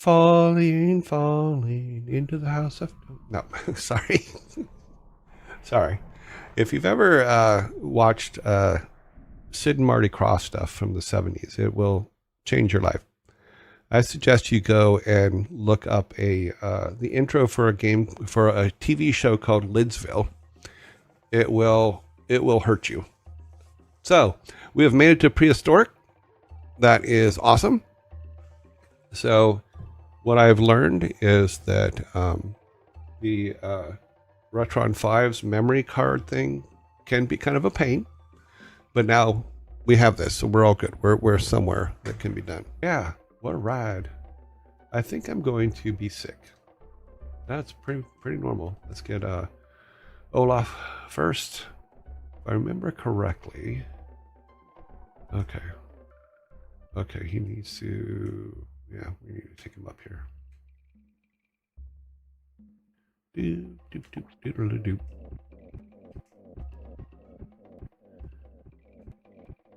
falling, falling into the house of... No, sorry. Sorry. If you've ever watched Sid and Marty Krofft stuff from the 70s, it will change your life. I suggest you go and look up the intro for a TV show called Lidsville. It will hurt you. So we have made it to prehistoric. That is awesome. So what I've learned is that the Retron 5's memory card thing can be kind of a pain, but now we have this, so we're all good. We're somewhere that can be done. Yeah, what a ride. I think I'm going to be sick. That's pretty normal. Let's get Olaf first. If I remember correctly. Okay, he needs to... Yeah, we need to take him up here.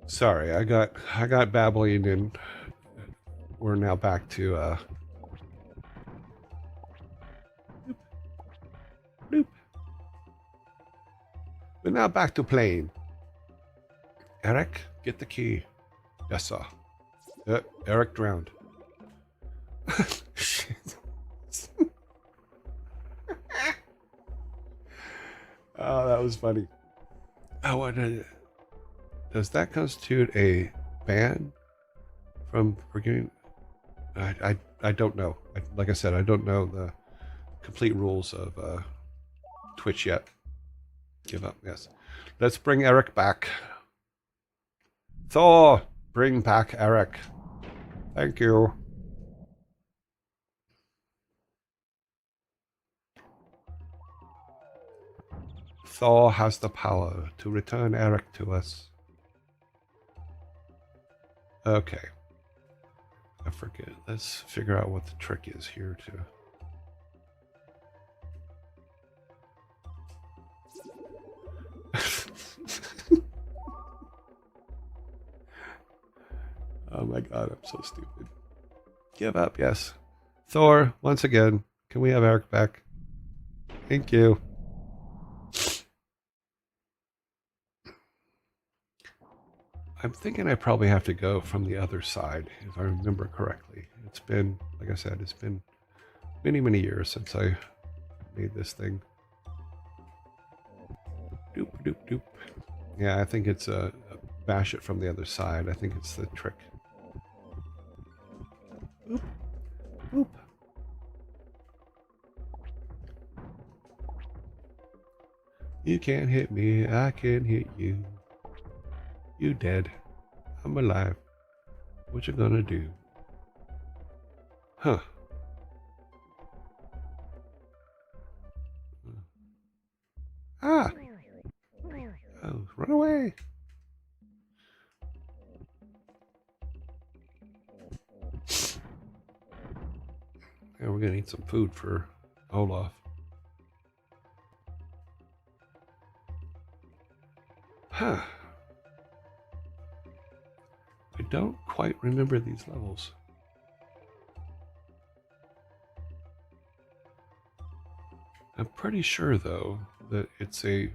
Sorry, I got babbling, and we're now back to Doop. We're now back to playing. Eric, get the key. Yes, sir. Eric drowned. Shit. Oh, that was funny. Does that constitute a ban from forgetting? I don't know. Like I said, I don't know the complete rules of Twitch yet. Give up. Yes. Let's bring Eric back. Thor, bring back Eric. Thank you. Thor has the power to return Eric to us. Okay. I forget. Let's figure out what the trick is here too. Oh my god, I'm so stupid. Give up, yes. Thor, once again, can we have Eric back? Thank you. I'm thinking I probably have to go from the other side, if I remember correctly. It's been, like I said, it's been many years since I made this thing. Doop, doop, doop. Yeah, I think it's a bash it from the other side. I think it's the trick. Boop, boop. You can't hit me, I can hit you. You dead. I'm alive. What you gonna do? Huh. Ah! Oh, run away! Yeah, we're gonna need some food for Olaf. Huh. I don't quite remember these levels. I'm pretty sure, though, that it's a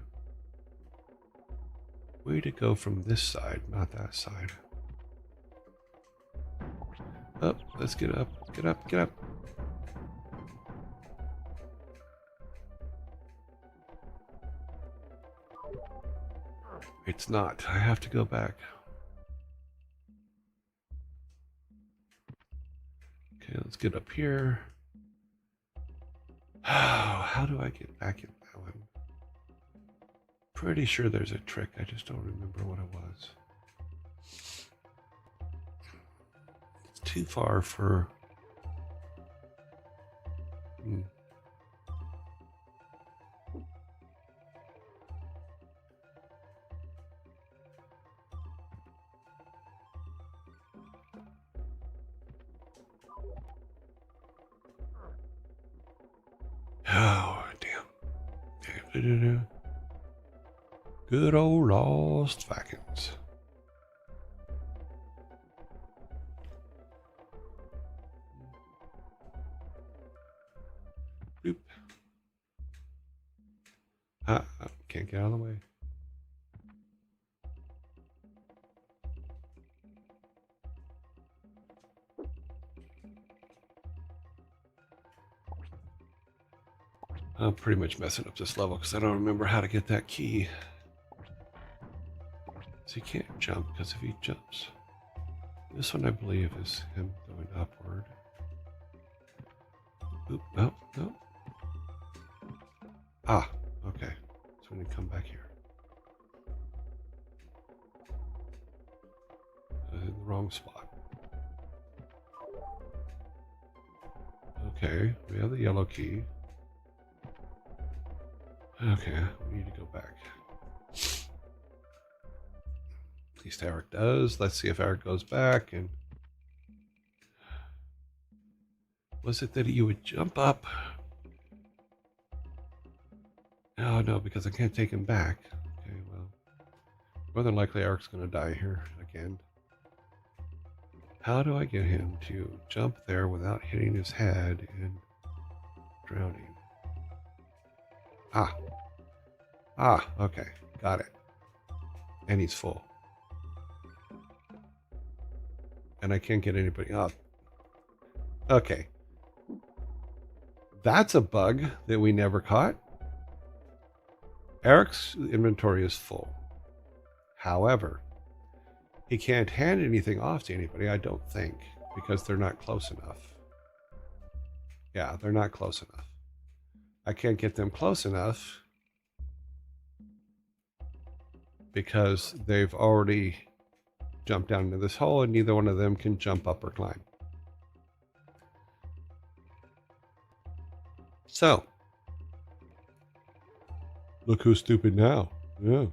way to go from this side, not that side. Up, let's get up, get up, get up. It's not. I have to go back. Okay, let's get up here. Oh, how do I get back in that one? Pretty sure there's a trick. I just don't remember what it was. It's too far for... Oh, damn. Good old lost Vikings. Bloop. Can't get out of the way. I'm pretty much messing up this level because I don't remember how to get that key. So he can't jump because if he jumps, this one I believe is him going upward. Oop, no, no. Ah, okay. So we need to come back here. In the wrong spot. Okay, we have the yellow key. Okay, we need to go back. At least Eric does. Let's see if Eric goes back. And was it that you would jump up? Oh no, because I can't take him back. Okay, well, more than likely Eric's going to die here again. How do I get him to jump there without hitting his head and drowning? Ah, okay, got it. And he's full. And I can't get anybody up. Okay. That's a bug that we never caught. Eric's inventory is full. However, he can't hand anything off to anybody, I don't think, because they're not close enough. Yeah, they're not close enough. I can't get them close enough because they've already jumped down into this hole and neither one of them can jump up or climb. So, look who's stupid now. Yeah,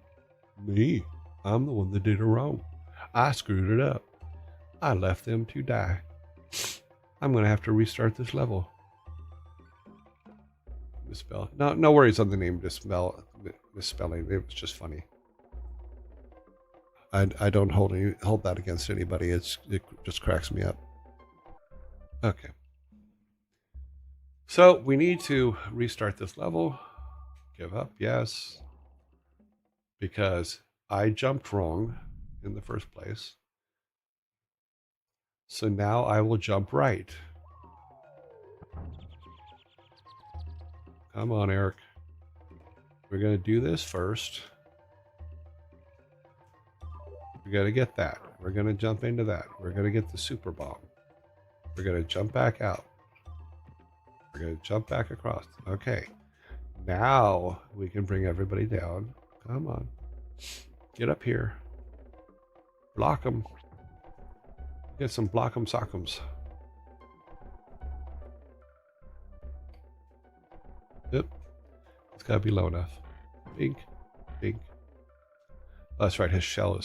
me. I'm the one that did it wrong. I screwed it up. I left them to die. I'm going to have to restart this level. Misspell. No worries on the name misspelling. It was just funny. I don't hold that against anybody. It just cracks me up. Okay. So we need to restart this level. Give up, yes. Because I jumped wrong in the first place. So now I will jump right. Come on, Eric. We're going to do this first. We got to get that. We're going to jump into that. We're going to get the super bomb. We're going to jump back out. We're going to jump back across. Okay. Now we can bring everybody down. Come on. Get up here. Block them. Get some block 'em sock'ems. Yep. It's got to be low enough. Bink. Bink. Oh, that's right. His shell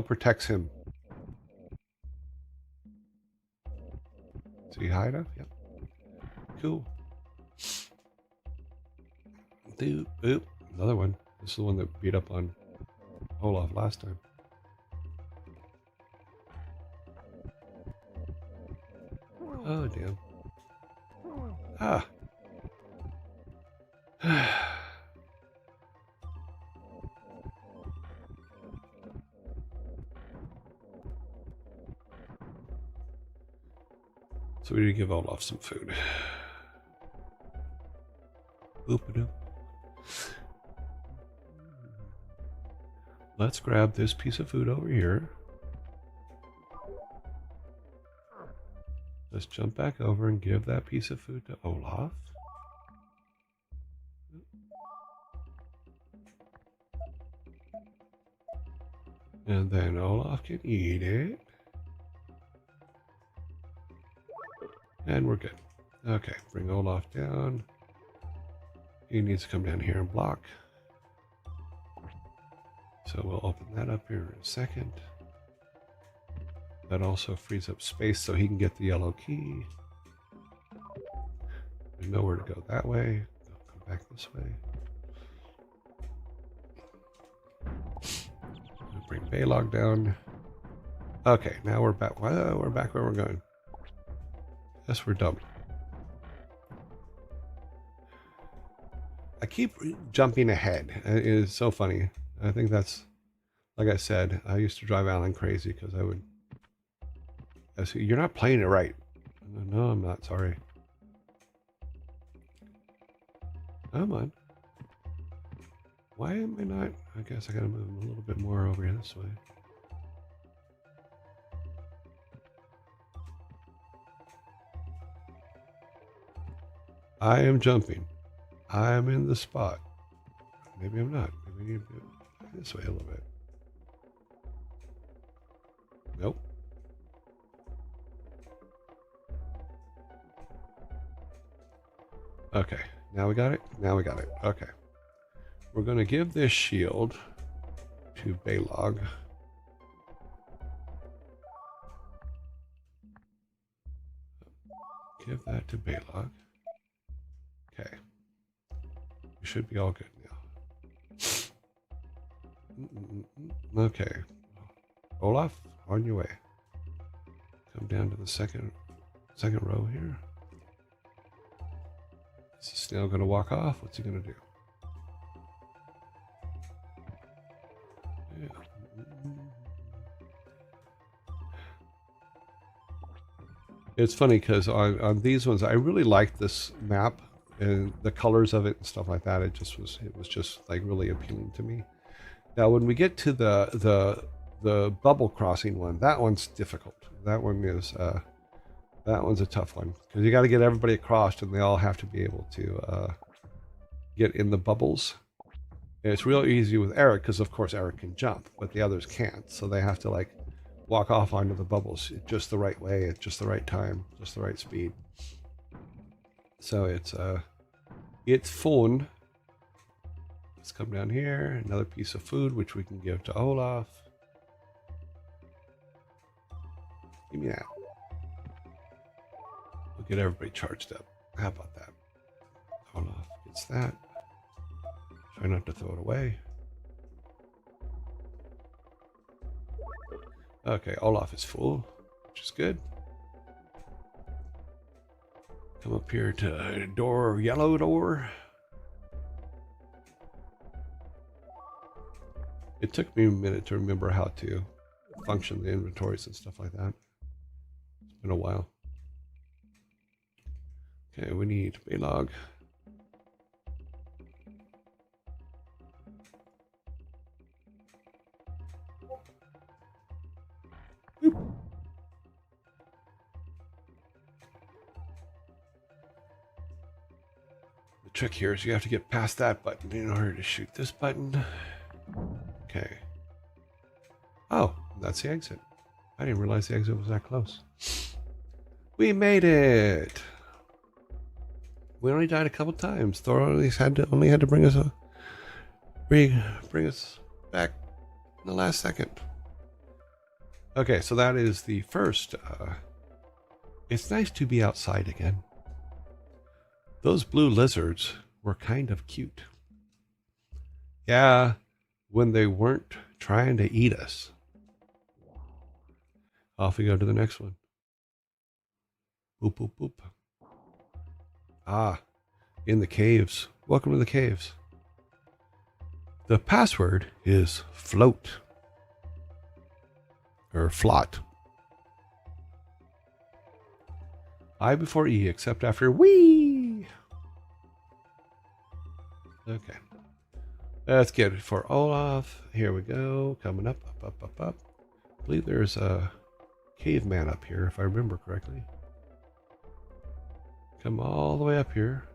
protects him. Is he high enough? Yep. Cool. Oop. Another one. This is the one that beat up on Olaf last time. Oh, damn. Ah. So we need to give Olaf some food. Oop-a-doop. Let's grab this piece of food over here. Let's jump back over and give that piece of food to Olaf. And then Olaf can eat it. And we're good. Okay, bring Olaf down. He needs to come down here and block. So we'll open that up here in a second. That also frees up space so he can get the yellow key. There's nowhere to go that way. Come back this way. We'll bring Baylog down. Okay, now we're back. Well, we're back where we're going. Yes, we're dumb. I keep jumping ahead. It is so funny. I think that's, like I said, I used to drive Alan crazy because I would. I say, you're not playing it right. No, I'm not. Sorry. Come on. Why am I not? I guess I gotta move him a little bit more over here this way. I am jumping. I am in the spot. Maybe I'm not. Maybe I need to do it this way a little bit. Nope. Okay. Now we got it? Now we got it. Okay. We're going to give this shield to Balog. Give that to Balog. Okay. We should be all good now. Okay. Olaf, on your way. Come down to the second row here. Is the snail going to walk off? What's he going to do? Yeah. It's funny because on these ones, I really liked this map and the colors of it and stuff like that. It was just like really appealing to me. Now, when we get to the bubble crossing one, that one's difficult. That one is that one's a tough one because you got to get everybody across, and they all have to be able to get in the bubbles. And it's real easy with Eric because, of course, Eric can jump, but the others can't. So they have to like walk off onto the bubbles just the right way, at just the right time, just the right speed. So it's fun. Let's come down here. Another piece of food which we can give to Olaf. Give me that. We'll get everybody charged up. How about that? Olaf gets that. Try not to throw it away. Okay, Olaf is full, which is good. Come up here to door, yellow door. It took me a minute to remember how to function the inventories and stuff like that. It's been a while. Okay, we need Balog. Boop. The trick here is you have to get past that button in order to shoot this button. Okay. Oh, that's the exit. I didn't realize the exit was that close. We made it. We only died a couple times. Thor only had to bring us back in the last second. Okay, so that is the first. It's nice to be outside again. Those blue lizards were kind of cute. Yeah, when they weren't trying to eat us. Off we go to the next one. Boop, boop, boop. Ah, in the caves. Welcome to the caves. The password is float. Or flot. I before E, except after we. Okay. Let's get it for Olaf. Here we go. Coming up, up. I believe there's a caveman up here, if I remember correctly. Come all the way up here.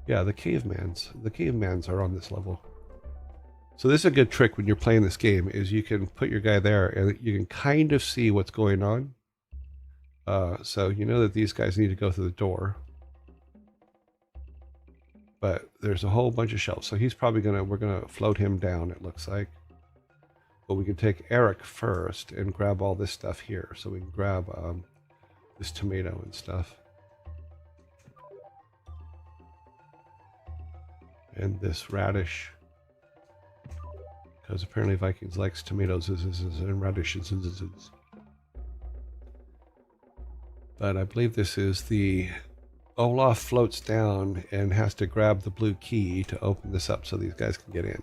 Yeah, the cavemans are on this level. So this is a good trick when you're playing this game, is you can put your guy there and you can kind of see what's going on. So you know that these guys need to go through the door. But there's a whole bunch of shelves. So he's probably we're gonna float him down, it looks like. But we can take Eric first and grab all this stuff here. So we can grab this tomato and stuff. And this radish. Because apparently Vikings likes tomatoes and radishes. But I believe this is the Olaf floats down and has to grab the blue key to open this up so these guys can get in.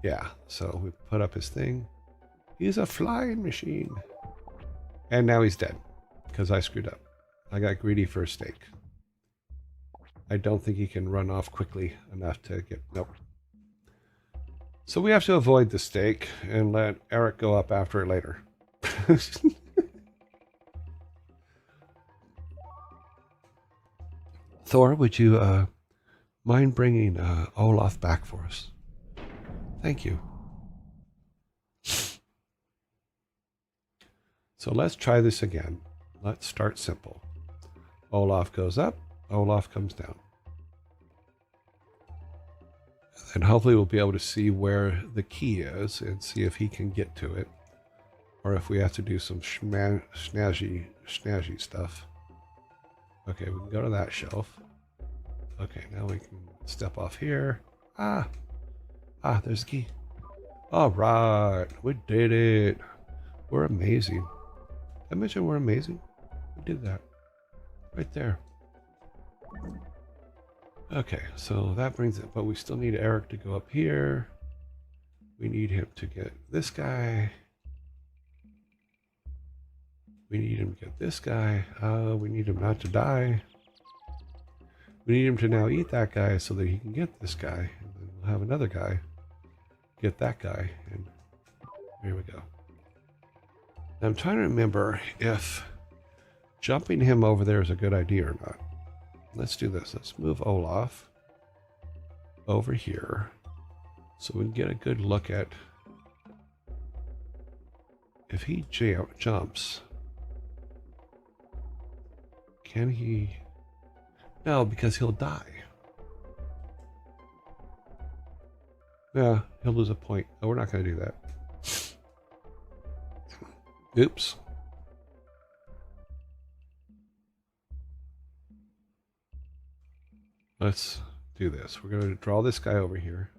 Yeah, so we put up his thing. He's a flying machine. And now he's dead because I screwed up. I got greedy for a steak. I don't think he can run off quickly enough to get... Nope. So we have to avoid the steak and let Eric go up after it later. Thor, would you mind bringing Olaf back for us? Thank you. So let's try this again. Let's start simple. Olaf goes up, Olaf comes down. And hopefully we'll be able to see where the key is and see if he can get to it. Or if we have to do some snazzy stuff. Okay, we can go to that shelf. Okay, now we can step off here. Ah, there's the key. All right, we did it. We're amazing. I mentioned we're amazing. We did that. Right there. Okay, so that brings it, but we still need Eric to go up here. We need him to get this guy. We need him to get this guy. We need him not to die. We need him to now eat that guy so that he can get this guy. And then we'll have another guy get that guy. And here we go. Now I'm trying to remember if jumping him over there is a good idea or not. Let's do this. Let's move Olaf over here so we can get a good look at if he jumps. Can he? No, because he'll die. Yeah, he'll lose a point. Oh, we're not going to do that. Oops. Let's do this. We're going to draw this guy over here.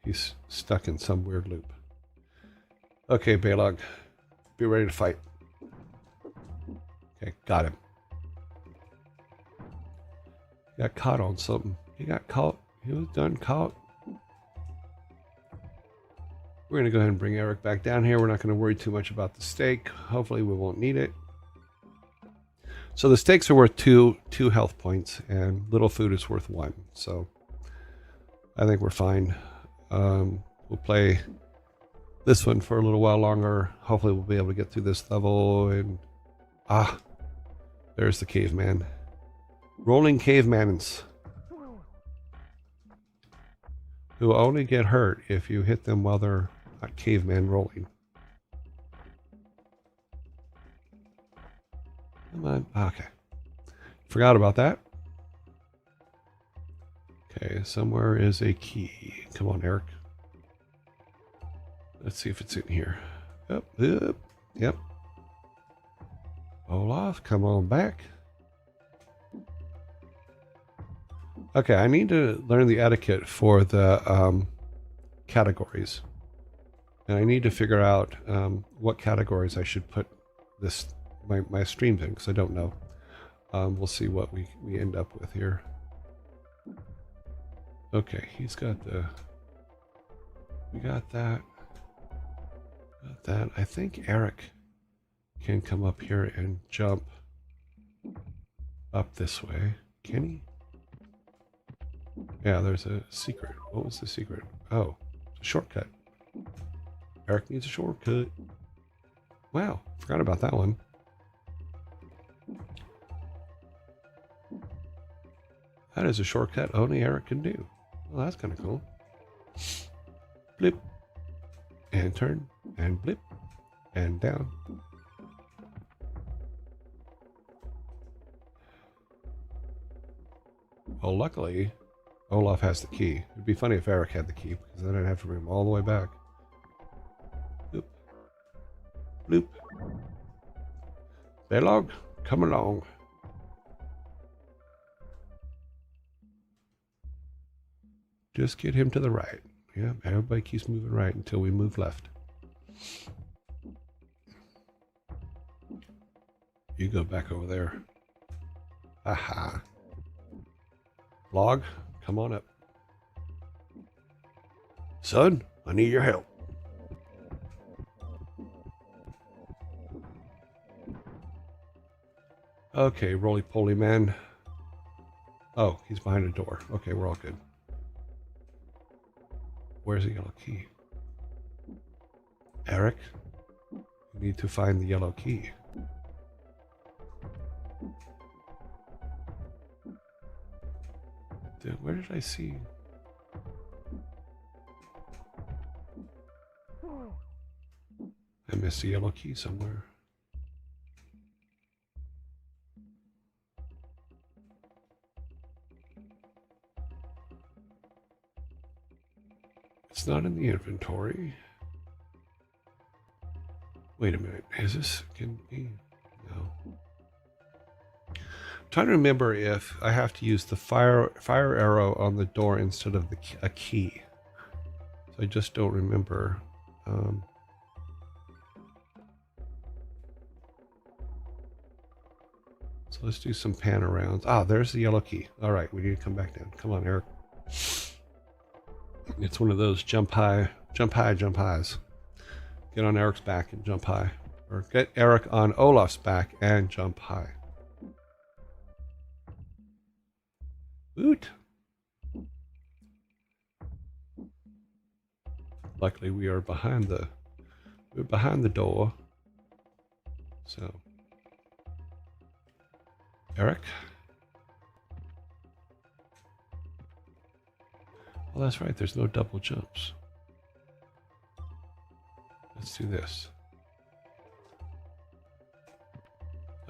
He's stuck in some weird loop. Okay, Balog. Be ready to fight. Okay, got him. He got caught on something. He got caught. He was done caught. We're going to go ahead and bring Eric back down here. We're not going to worry too much about the steak. Hopefully we won't need it. So the steaks are worth two health points, and little food is worth 1. So I think we're fine. We'll play this one for a little while longer. Hopefully we'll be able to get through this level. And there's the caveman. Rolling cavemans who only get hurt if you hit them while they're not caveman rolling. Come on. Okay. Forgot about that. Okay, somewhere is a key. Come on, Eric. Let's see if it's in here. Yep. Olaf, come on back. Okay, I need to learn the etiquette for the categories. And I need to figure out what categories I should put this my streams in, because I don't know. We'll see what we end up with here. Okay, he's got the... We got that. Got that. I think Eric can come up here and jump up this way. Can he? Yeah, there's a secret. What was the secret? Oh, a shortcut. Eric needs a shortcut. Wow, forgot about that one. That is a shortcut only Eric can do. Well, that's kind of cool. Blip. And turn. And blip. And down. Well, luckily, Olaf has the key. It'd be funny if Eric had the key, because then I'd have to bring him all the way back. Bloop. Bloop. Balog, come along. Just get him to the right. Yeah, everybody keeps moving right until we move left. You go back over there. Aha. Log, come on up. Son, I need your help. Okay, roly-poly man. Oh, he's behind a door. Okay, we're all good. Where's the yellow key? Eric, you need to find the yellow key. Dude, where did I see? I missed the yellow key somewhere. It's not in the inventory. Wait a minute. Is this can be? No. I'm trying to remember if I have to use the fire arrow on the door instead of a key. So I just don't remember. So let's do some pan arounds. Ah, there's the yellow key. All right, we need to come back down. Come on, Eric. It's one of those jump high, jump highs. Get on Eric's back and jump high. Or get Eric on Olaf's back and jump high. Woot! Luckily we're behind the door. So Eric. Well, that's right, there's no double jumps. Let's do this.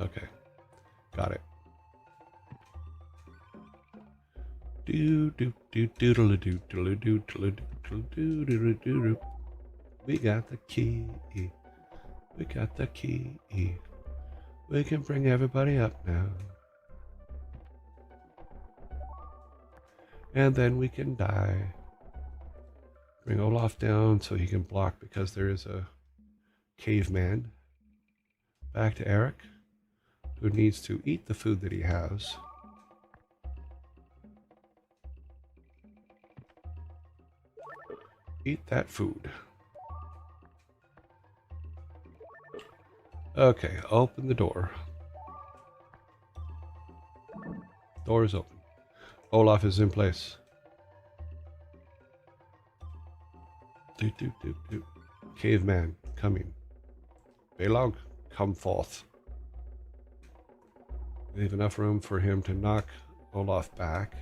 Okay, got it. We got the key. We got the key. We can bring everybody up now. And then we can die. Bring Olaf down so he can block because there is a caveman. Back to Eric, who needs to eat the food that he has. Eat that food. Okay, open the door. Door is open. Olaf is in place. Doot, doot, doot, doot. Caveman coming. Balog, come forth. Leave enough room for him to knock Olaf back,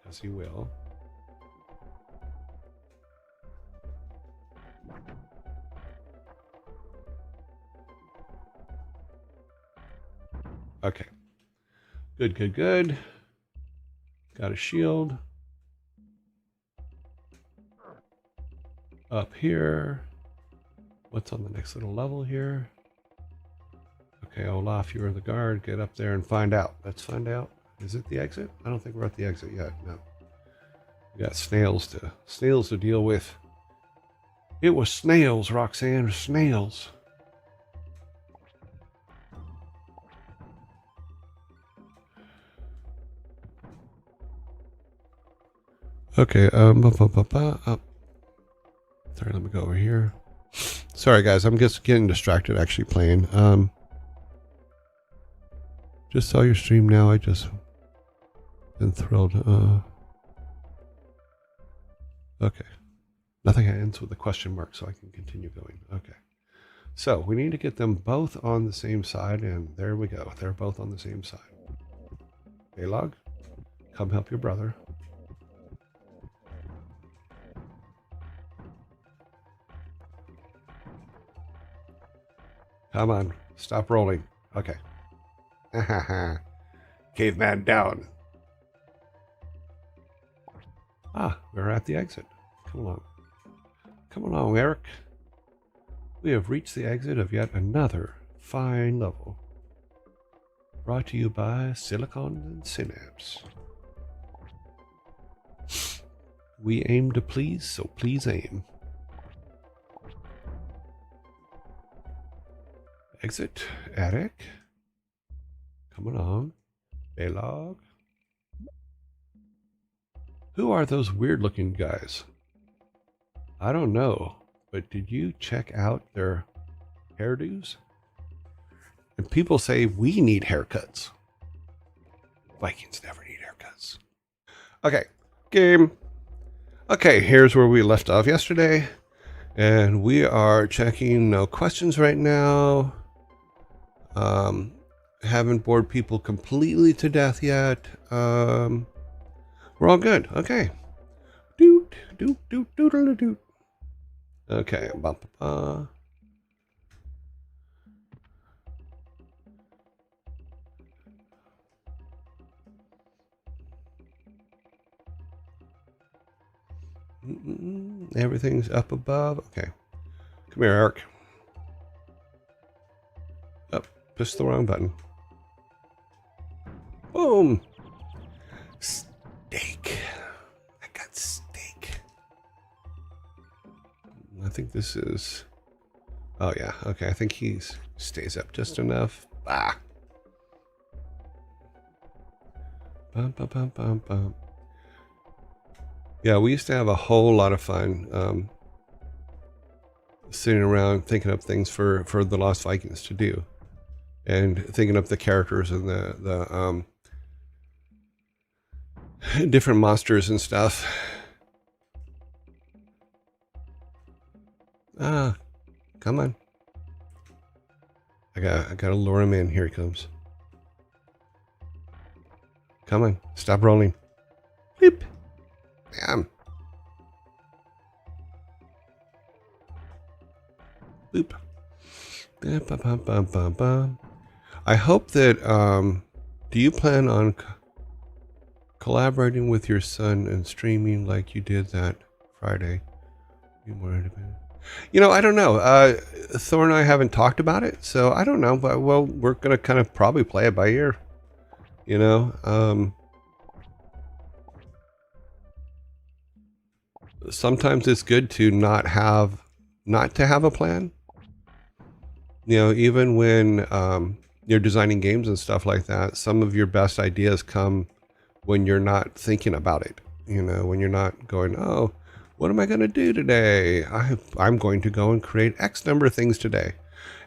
because he will. Okay. Good, good, good. Got a shield. Up here. What's on the next little level here? Okay, Olaf, you're the guard. Get up there and find out. Let's find out. Is it the exit? I don't think we're at the exit yet. No. We got snails to deal with. It was snails, Roxanne. Snails. Okay, sorry, let me go over here. Sorry guys, I'm just getting distracted actually playing. Just saw your stream now, I just been thrilled. Okay. Nothing ends with a question mark, so I can continue going. Okay. So we need to get them both on the same side, and there we go. They're both on the same side. Balog, come help your brother. Come on, stop rolling. Okay. Caveman down. Ah, we're at the exit. Come along. Come along, Eric. We have reached the exit of yet another fine level. Brought to you by Silicon and Synapse. We aim to please, so please aim. Exit, Eric. Come on. Baylog. Who are those weird looking guys? I don't know, but did you check out their hairdos? And people say we need haircuts. Vikings never need haircuts. Okay, game. Okay, here's where we left off yesterday. And we are checking no questions right now. Haven't bored people completely to death yet. We're all good. Okay. Doot, doot, doot, doodle, doot. Okay. Everything's up above. Okay. Come here, Eric. Oh, pushed the wrong button. Boom. Steak. I got steak. I think this is... Oh, yeah. Okay, I think he stays up just enough. Ah. Bum, bum, bum, bum, bum. Yeah, we used to have a whole lot of fun sitting around thinking up things for the Lost Vikings to do. And thinking up the characters and the different monsters and stuff. Ah, come on. I gotta lure him in. Here he comes. Come on, stop rolling. Beep. Bam. Boop. I hope that, do you plan on collaborating with your son and streaming like you did that Friday? You know, I don't know. Thor and I haven't talked about it, so I don't know. But, well, we're going to kind of probably play it by ear. You know? Sometimes it's good to not to have a plan. You know, even when you're designing games and stuff like that, some of your best ideas come when you're not thinking about it. You know, when you're not going, oh, what am I going to do today? I'm going to go and create X number of things today.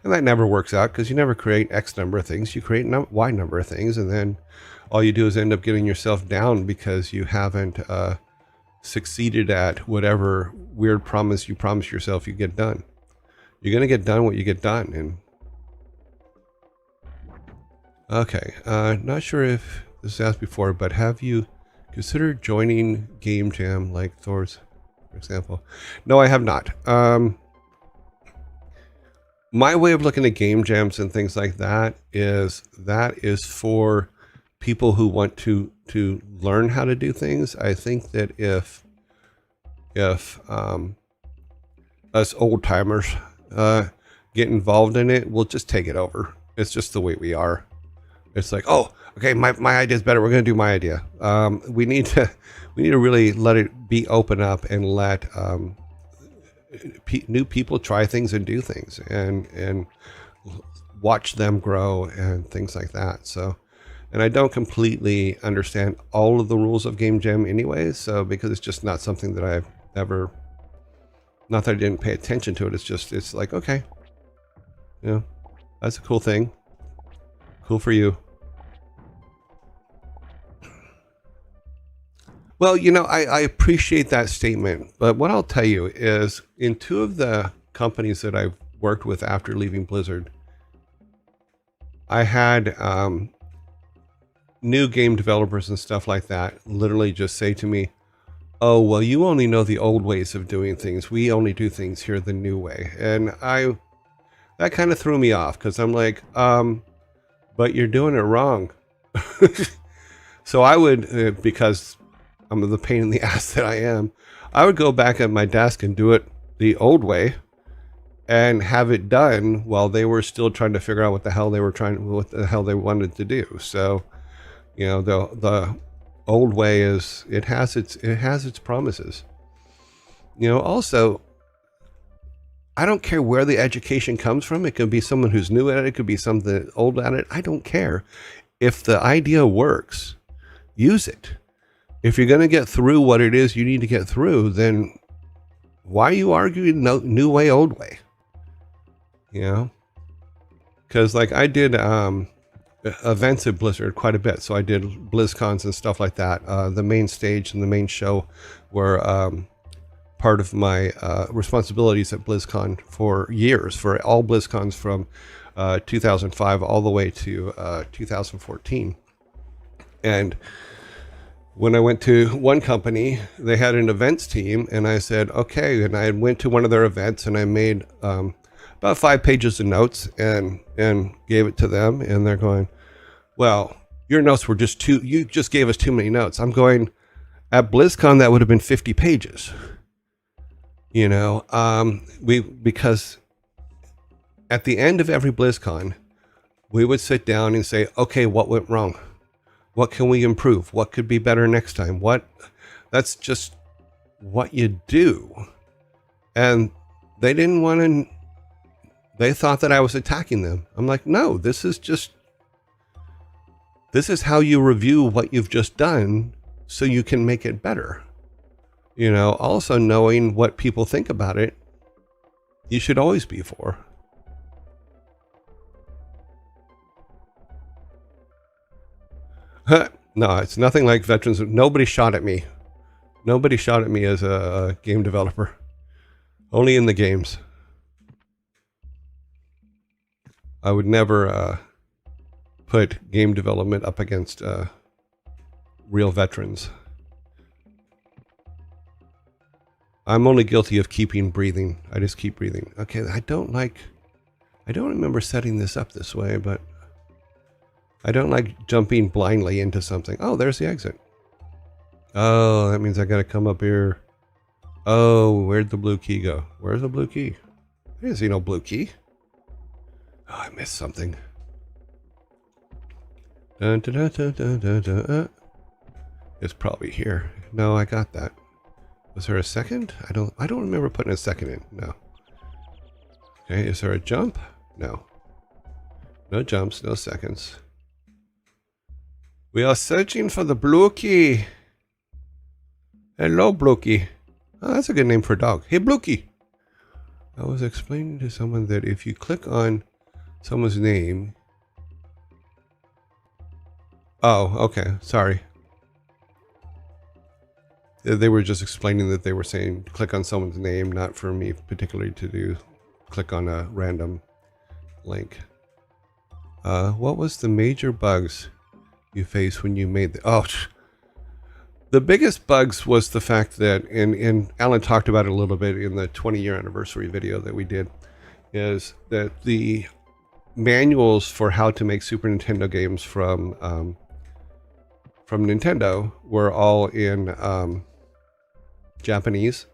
And that never works out because you never create X number of things. You create Y number of things. And then all you do is end up getting yourself down because you haven't succeeded at whatever weird promise you promise yourself you get done. You're going to get done what you get done. And okay, not sure if this was asked before, but have you considered joining Game Jam like Thor's, for example? No, I have not. My way of looking at game jams and things like that is for people who want to learn how to do things. I think that if us old timers get involved in it, we'll just take it over. It's just the way we are. It's like, oh, okay, my idea is better. We're going to do my idea. We need to really let it be open up and let new people try things and do things and watch them grow and things like that. So, and I don't completely understand all of the rules of Game Jam anyways. So, because it's just not something that I've ever, not that I didn't pay attention to it. It's like, okay, you know, that's a cool thing. Cool for you. Well, you know, I appreciate that statement, but what I'll tell you is in two of the companies that I've worked with after leaving Blizzard, I had new game developers and stuff like that literally just say to me, oh, well, you only know the old ways of doing things. We only do things here the new way. And that kind of threw me off because I'm like, but you're doing it wrong. So I would, because I'm the pain in the ass that I am, I would go back at my desk and do it the old way and have it done while they were still trying to figure out what the hell they wanted to do. So, you know, the old way is, it has its promises. You know, also, I don't care where the education comes from. It could be someone who's new at it. It could be something old at it. I don't care. if the idea works, use it. If you're going to get through what it is you need to get through, then why are you arguing new way, old way? You know? Because like I did events at Blizzard quite a bit. So I did BlizzCons and stuff like that. The main stage and the main show were part of my responsibilities at BlizzCon for years, for all BlizzCons from 2005 all the way to 2014. And when I went to one company, they had an events team, and I said, okay. And I went to one of their events, and I made about 5 pages of notes and gave it to them. And they're going, well, your notes were just you just gave us too many notes. I'm going, at BlizzCon, that would have been 50 pages. You know, because at the end of every BlizzCon, we would sit down and say, okay, what went wrong? What can we improve? What could be better next time? That's just what you do. And they didn't want to, they thought that I was attacking them. I'm like, no, this is how you review what you've just done so you can make it better. You know, also knowing what people think about it, you should always be for. No, it's nothing like veterans. Nobody shot at me. Nobody shot at me as a game developer. Only in the games. I would never put game development up against real veterans. I'm only guilty of keeping breathing. I just keep breathing. Okay, I don't remember setting this up this way, but I don't like jumping blindly into something. Oh, there's the exit. Oh, that means I gotta come up here. Oh, where'd the blue key go? Where's the blue key? I didn't see no blue key. Oh, I missed something. Dun, dun, dun, dun, dun, dun. It's probably here. No, I got that. Was there a second? I don't remember putting a second in. No. Okay, is there a jump? No. No jumps, no seconds. We are searching for the blue key. Hello, blue key. Oh, that's a good name for a dog. Hey, blue key. I was explaining to someone that if you click on someone's name. Oh, okay. Sorry. They were just explaining that they were saying click on someone's name, not for me particularly to do click on a random link. What was the major bugs you faced when you made the biggest bugs was the fact that, and Alan talked about it a little bit in the 20-year anniversary video that we did, is that the manuals for how to make Super Nintendo games from Nintendo were all in Japanese.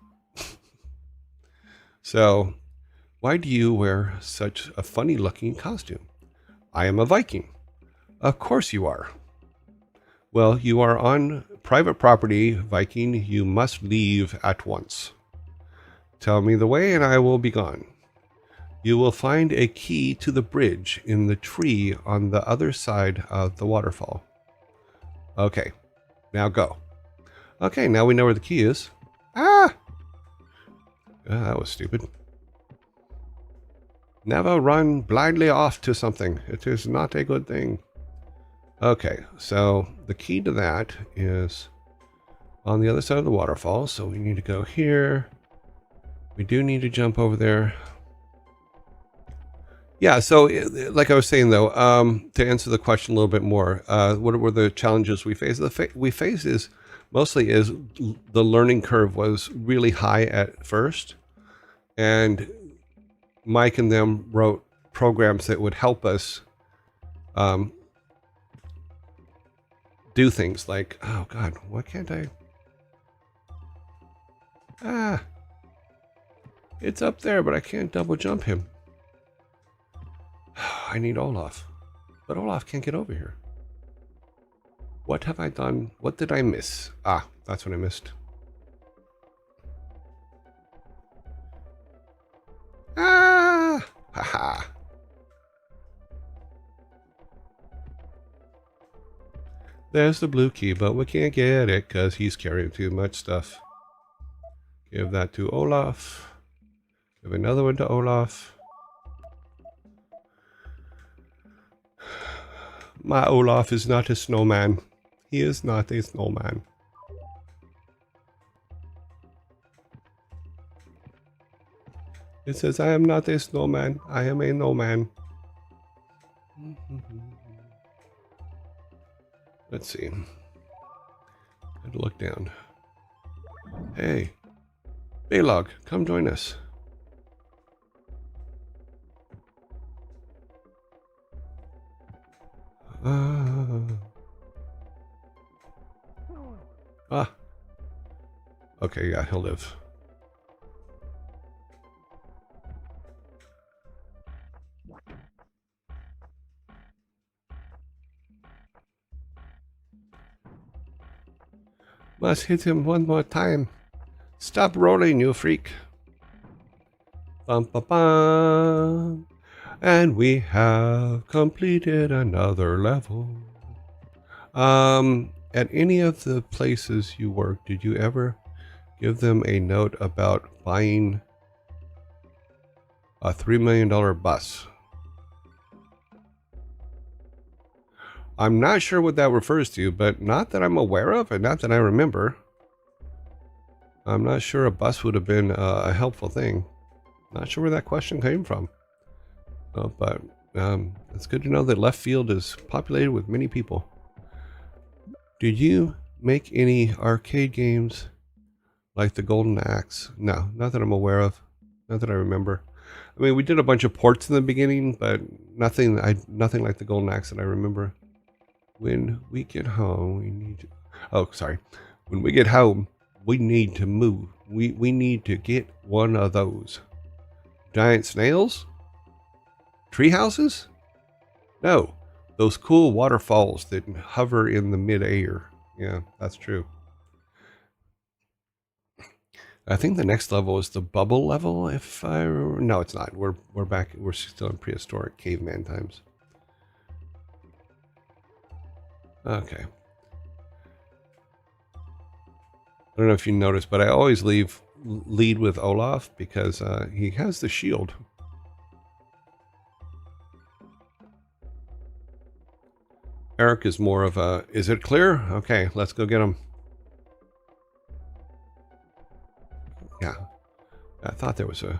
So, why do you wear such a funny looking costume? I am a Viking. Of course you are. Well, you are on private property, Viking. You must leave at once. Tell me the way and I will be gone. You will find a key to the bridge in the tree on the other side of the waterfall. Okay, now go. Okay, now we know where the key is. Ah! That was stupid. Never run blindly off to something. It is not a good thing. Okay, so the key to that is on the other side of the waterfall. So we need to go here. We do need to jump over there. Yeah, so like I was saying though, to answer the question a little bit more, what were the challenges we faced? We faced is mostly is the learning curve was really high at first, and Mike and them wrote programs that would help us do things like, oh God, why can't I? Ah, it's up there, but I can't double jump him. I need Olaf, but Olaf can't get over here. What have I done? What did I miss? Ah, that's what I missed. Ah, haha. There's the blue key, but we can't get it because he's carrying too much stuff. Give that to Olaf. Give another one to Olaf. My Olaf is not a snowman. He is not a snowman. It says, I am not a snowman. I am a no man. Let's see. I had to look down. Hey, Baylog, come join us. Okay, yeah, he'll live. Must hit him one more time. Stop rolling, you freak. Bum, bum, bum. And we have completed another level. At any of the places you work, did you ever give them a note about buying a $3 million bus? I'm not sure what that refers to, but not that I'm aware of and not that I remember. I'm not sure a bus would have been a helpful thing. Not sure where that question came from. But it's good to know that left field is populated with many people. Did you make any arcade games like the Golden Axe? No, not that I'm aware of. Not that I remember. I mean, we did a bunch of ports in the beginning, but nothing like the Golden Axe that I remember. When we get home, we need to... Oh, sorry. When we get home, we need to move. We need to get one of those. Giant snails? Tree houses? No. Those cool waterfalls that hover in the mid-air. Yeah, that's true. I think the next level is the bubble level, if I remember. No, it's not. We're back. We're still in prehistoric caveman times. Okay. I don't know if you noticed, but I always lead with Olaf because he has the shield. Eric is more of a, is it clear? Okay, let's go get him. Yeah. I thought there was a...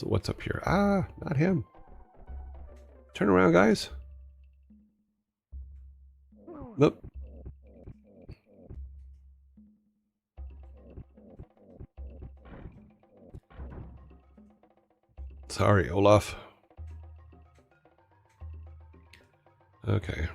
What's up here? Ah, not him. Turn around, guys. Nope. Sorry, Olaf. Okay.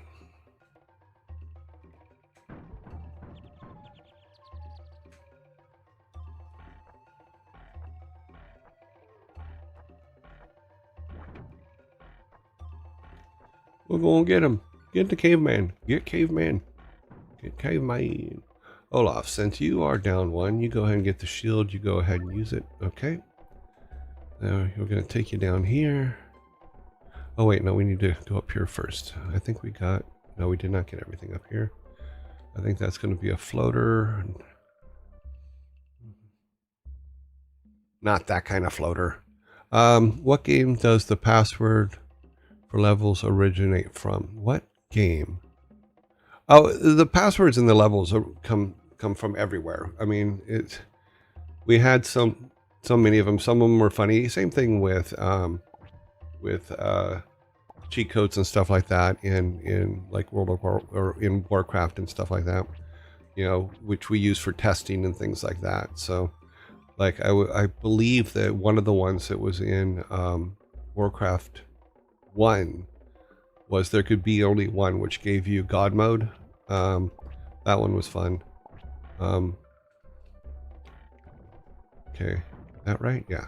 We're gonna get him. Get the caveman. Get caveman. Get caveman. Olaf, since you are down one, you go ahead and get the shield. You go ahead and use it. Okay. Now we're gonna take you down here. Oh wait, no, we need to go up here first. I think we got... No, we did not get everything up here. I think that's going to be a floater. Not that kind of floater. What game does the password for levels originate from? What game? Oh, the passwords in the levels come from everywhere. I mean, we had so many of them. Some of them were funny. Same thing with cheat codes and stuff like that in like World of War or in Warcraft and stuff like that, you know, which we use for testing and things like that. So like I believe that one of the ones that was in Warcraft 1 was there could be only one, which gave you God mode. That one was fun. Okay, that right? Yeah.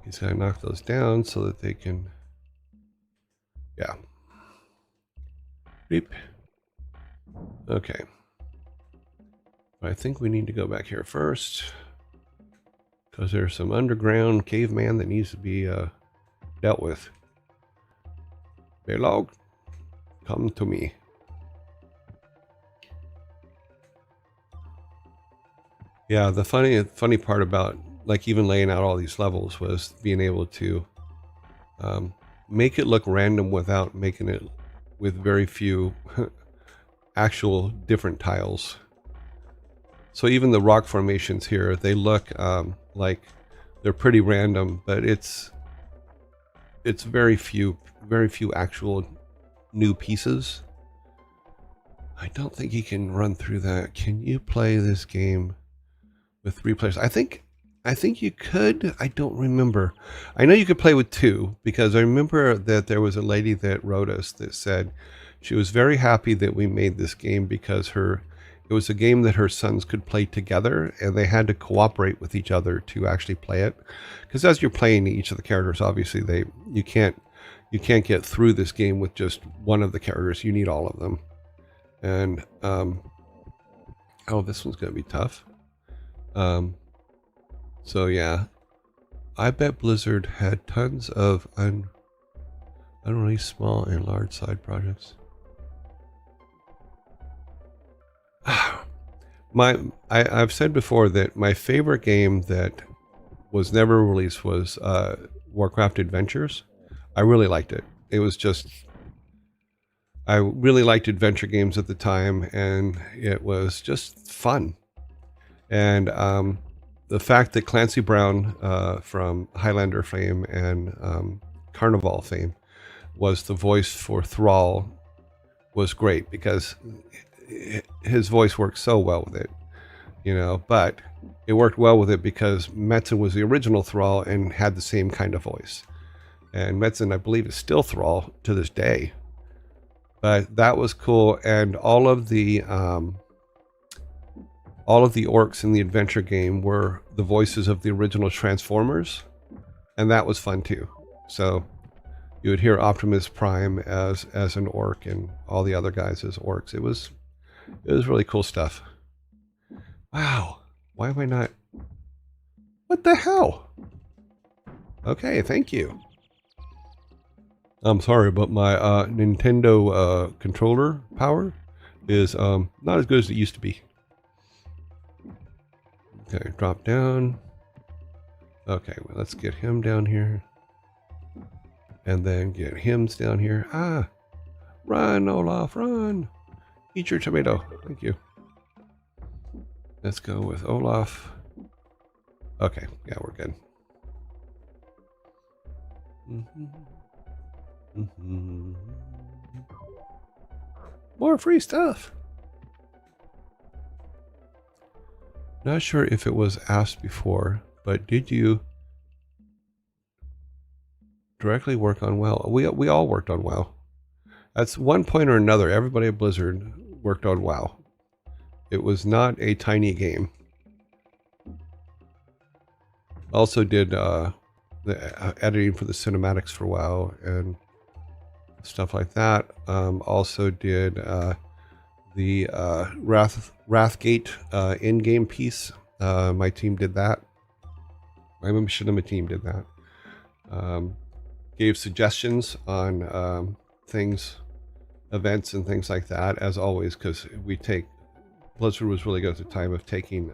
He's gonna knock those down so that they can... Yeah. Beep. Okay. I think we need to go back here first, because there's some underground caveman that needs to be dealt with. Belog, come to me. Yeah, the funny part about like even laying out all these levels was being able to make it look random without making it with very few actual different tiles. So even the rock formations here, they look like they're pretty random, but it's very few actual new pieces. I don't think you can run through that. Can you play this game with 3 players? I think you could. I don't remember. I know you could play with 2 because I remember that there was a lady that wrote us that said she was very happy that we made this game because it was a game that her sons could play together and they had to cooperate with each other to actually play it. Because as you're playing each of the characters, obviously you can't get through this game with just one of the characters. You need all of them. And oh, this one's gonna be tough. So yeah, I bet Blizzard had tons of unreally small and large side projects. I've said before that my favorite game that was never released was Warcraft Adventures. I really liked it. It was just, I really liked adventure games at the time, and it was just fun. And the fact that Clancy Brown from Highlander fame and Carnival fame was the voice for Thrall was great because his voice worked so well with it, you know, but it worked well with it because Metzen was the original Thrall and had the same kind of voice. And Metzen, I believe, is still Thrall to this day. But that was cool, and all of the orcs in the adventure game were the voices of the original Transformers, and that was fun too. So you would hear Optimus Prime as an orc and all the other guys as orcs. It was really cool stuff. Wow, why am I not? What the hell? Okay, thank you. I'm sorry, but my Nintendo controller power is not as good as it used to be. Okay, drop down. Okay, well, let's get him down here. And then get him down here. Ah! Run, Olaf, run! Eat your tomato. Thank you. Let's go with Olaf. Okay, yeah, we're good. More free stuff. Not sure if it was asked before, but did you directly work on WoW? We all worked on WoW. That's one point or another. Everybody at Blizzard worked on WoW. It was not a tiny game. Also did the editing for the cinematics for WoW and stuff like that. Also did the Wrathgate in-game piece. My team did that. My Machinima team did that. Gave suggestions on things, events and things like that, as always, because Blizzard was really good at the time of taking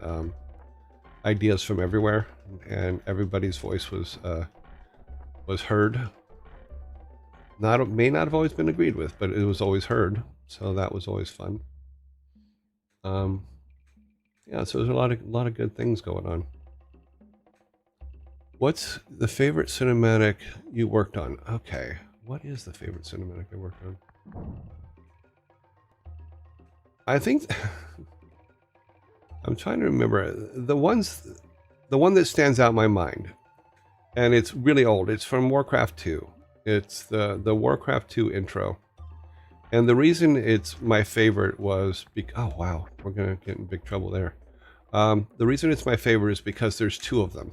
ideas from everywhere, and everybody's voice was heard. May not have always been agreed with, but it was always heard, so that was always fun. Yeah, so there's a lot of good things going on. What's the favorite cinematic you worked on? Okay, what is the favorite cinematic I worked on? I think I'm trying to remember the one that stands out in my mind, and it's really old. It's from Warcraft 2. It's the Warcraft 2 intro. And the reason it's my favorite was oh wow, we're gonna get in big trouble there. The reason it's my favorite is because there's 2 of them.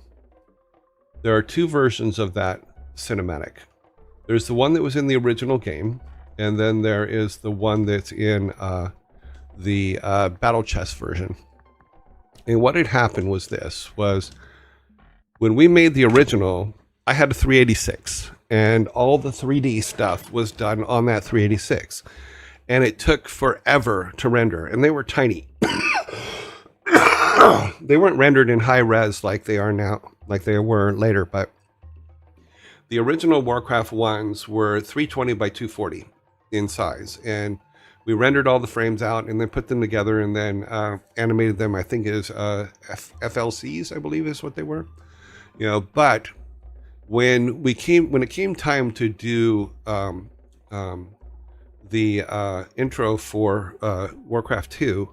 There are 2 versions of that cinematic. There's the one that was in the original game, and then there is the one that's in the Battle Chest version. And what had happened was when we made the original, I had a 386, and all the 3D stuff was done on that 386. And it took forever to render, and they were tiny. They weren't rendered in high res like they are now, like they were later, but the original Warcraft ones were 320 by 240 in size, and we rendered all the frames out and then put them together and then animated them. I think is FLCs, I believe is what they were. You know, but when it came time to do the intro for Warcraft 2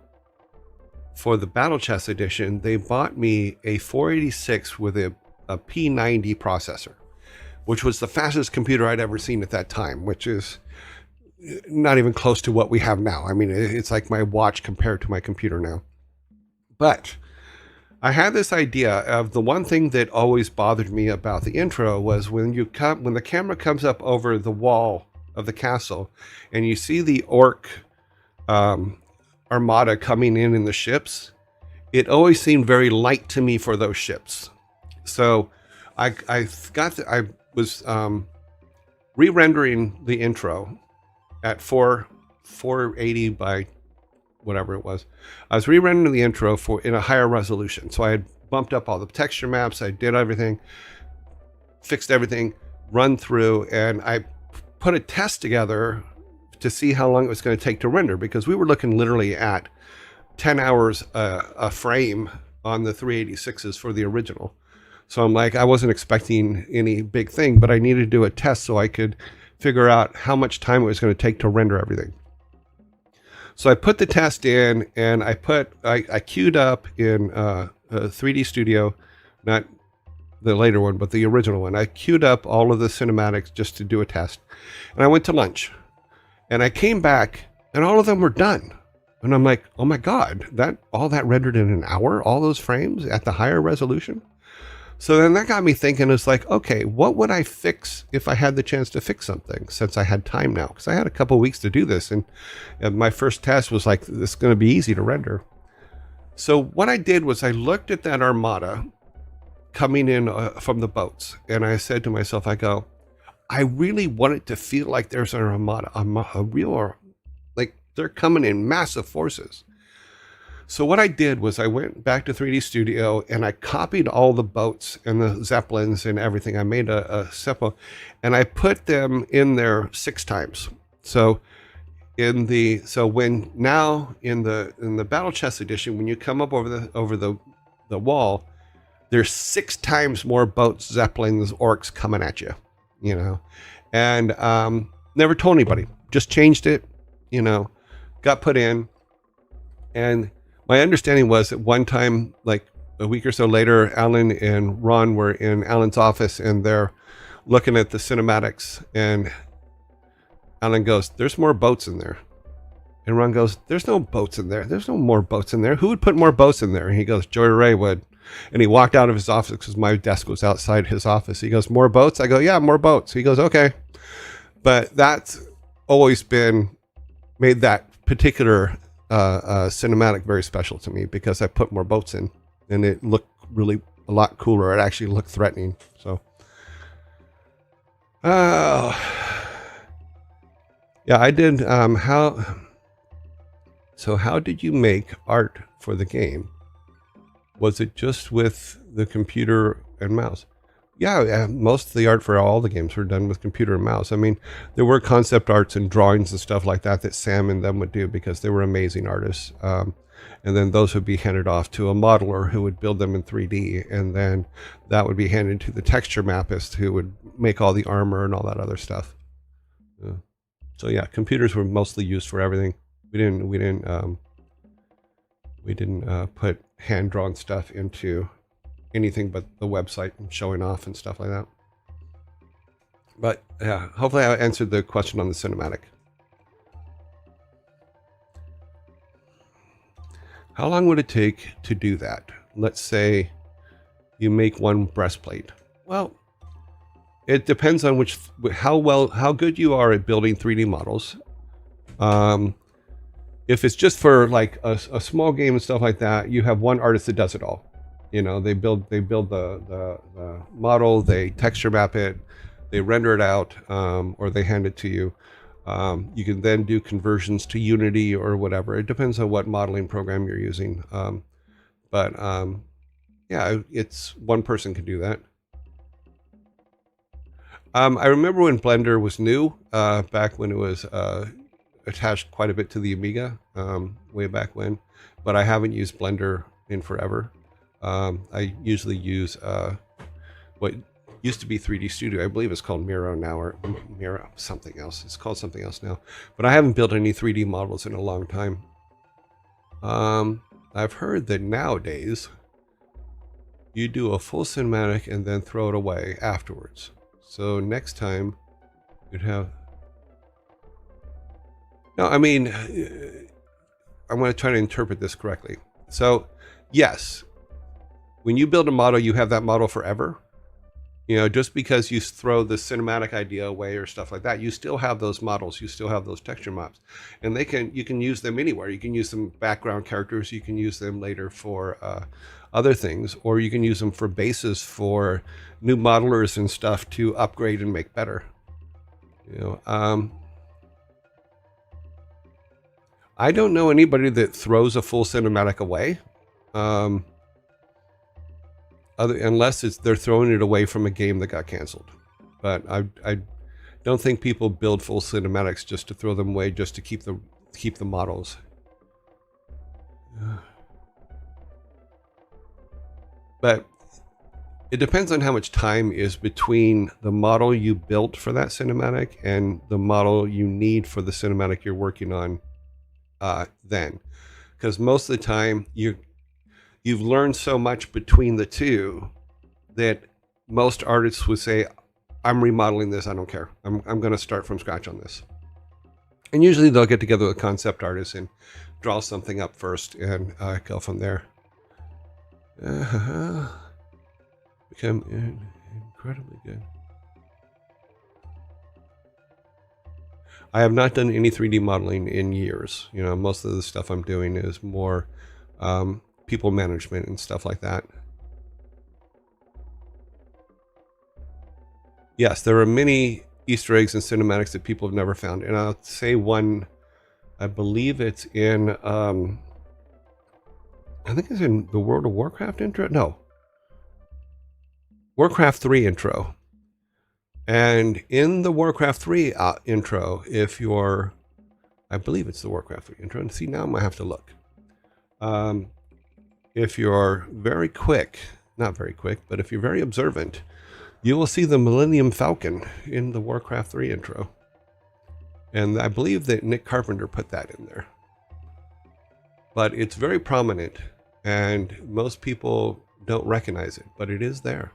for the Battle Chest edition, they bought me a 486 with a P90 processor, which was the fastest computer I'd ever seen at that time, which is not even close to what we have now. I mean, it's like my watch compared to my computer now. But I had this idea of the one thing that always bothered me about the intro was when the camera comes up over the wall of the castle and you see the orc armada coming in the ships, it always seemed very light to me for those ships. So I was re-rendering the intro at 480 by whatever it was. I was re-rendering the intro in a higher resolution. So I had bumped up all the texture maps. I did everything, fixed everything, run through, and I put a test together to see how long it was going to take to render, because we were looking literally at 10 hours a frame on the 386s for the original. So I'm like, I wasn't expecting any big thing, but I needed to do a test so I could figure out how much time it was going to take to render everything. So I put the test in, and I queued up in 3D Studio, not the later one, but the original one. I queued up all of the cinematics just to do a test. And I went to lunch. And I came back, and all of them were done. And I'm like, oh my God, all that rendered in an hour? All those frames at the higher resolution? So then that got me thinking, it's like, okay, what would I fix if I had the chance to fix something, since I had time now? Because I had a couple of weeks to do this, and my first test was like, this is going to be easy to render. So what I did was I looked at that armada coming in from the boats, and I said to myself, I really want it to feel like there's an armada, a real, like they're coming in massive forces. So what I did was I went back to 3D Studio and I copied all the boats and the zeppelins and everything. I made a seppo, and I put them in there 6 times. So in the Battle Chest edition, when you come up over the wall, there's 6 times more boats, zeppelins, orcs coming at you, you know, and never told anybody, just changed it, you know, got put in. And my understanding was at one time, like a week or so later, Alan and Ron were in Alan's office and they're looking at the cinematics, and Alan goes, there's more boats in there. And Ron goes, there's no boats in there. There's no more boats in there. Who would put more boats in there? And he goes, Joy Ray would. And he walked out of his office because my desk was outside his office. He goes, more boats? I go, yeah, more boats. He goes, okay. But that's always made that particular cinematic very special to me, because I put more boats in and it looked really a lot cooler. It actually looked threatening. So, yeah, I did. How did you make art for the game? Was it just with the computer and mouse? Yeah, most of the art for all the games were done with computer and mouse. I mean, there were concept arts and drawings and stuff like that Sam and them would do, because they were amazing artists. And then those would be handed off to a modeler who would build them in 3D. And then that would be handed to the texture mapist who would make all the armor and all that other stuff. So yeah, computers were mostly used for everything. We didn't put hand-drawn stuff into anything but the website and showing off and stuff like that. But yeah, hopefully I answered the question on the cinematic. How long would it take to do that? Let's say you make one breastplate. Well, it depends on how good you are at building 3D models. If it's just for like a small game and stuff like that, you have one artist that does it all. You know, they build the model, they texture map it, They render it out, or they hand it to you. You can then do conversions to Unity or whatever. It depends on what modeling program you're using. But yeah, it's one person can do that. I remember when Blender was new, back when it was attached quite a bit to the Amiga, way back when. But I haven't used Blender in forever. I usually use what used to be 3D Studio. I believe it's called Miro now, or Miro something else. It's called something else now. But I haven't built any 3D models in a long time. I've heard that nowadays you do a full cinematic and then throw it away afterwards. So next time you'd have... No, I mean, I'm going to try to interpret this correctly. So yes, when you build a model, you have that model forever. You know, just because you throw the cinematic idea away or stuff like that, you still have those models, you still have those texture maps, and you can use them anywhere. You can use them background characters, you can use them later for other things, or you can use them for bases for new modelers and stuff to upgrade and make better. You know, I don't know anybody that throws a full cinematic away. Unless they're throwing it away from a game that got canceled. But I don't think people build full cinematics just to throw them away, just to keep the models. But it depends on how much time is between the model you built for that cinematic and the model you need for the cinematic you're working on then. Because most of the time you've learned so much between the two that most artists would say, I'm remodeling this, I don't care. I'm going to start from scratch on this. And usually they'll get together with concept artists and draw something up first and go from there. Become incredibly good. I have not done any 3D modeling in years. You know, most of the stuff I'm doing is more people management and stuff like that. Yes, there are many Easter eggs and cinematics that people have never found. And I'll say one, I believe it's in, I think it's in the World of Warcraft intro. No. Warcraft 3 intro. And in the Warcraft 3 intro, if you're, I believe it's the Warcraft 3 intro. And see, now I might have to look. If you're very quick, not very quick, but if you're very observant, you will see the Millennium Falcon in the Warcraft 3 intro. And I believe that Nick Carpenter put that in there. But it's very prominent, and most people don't recognize it, but it is there.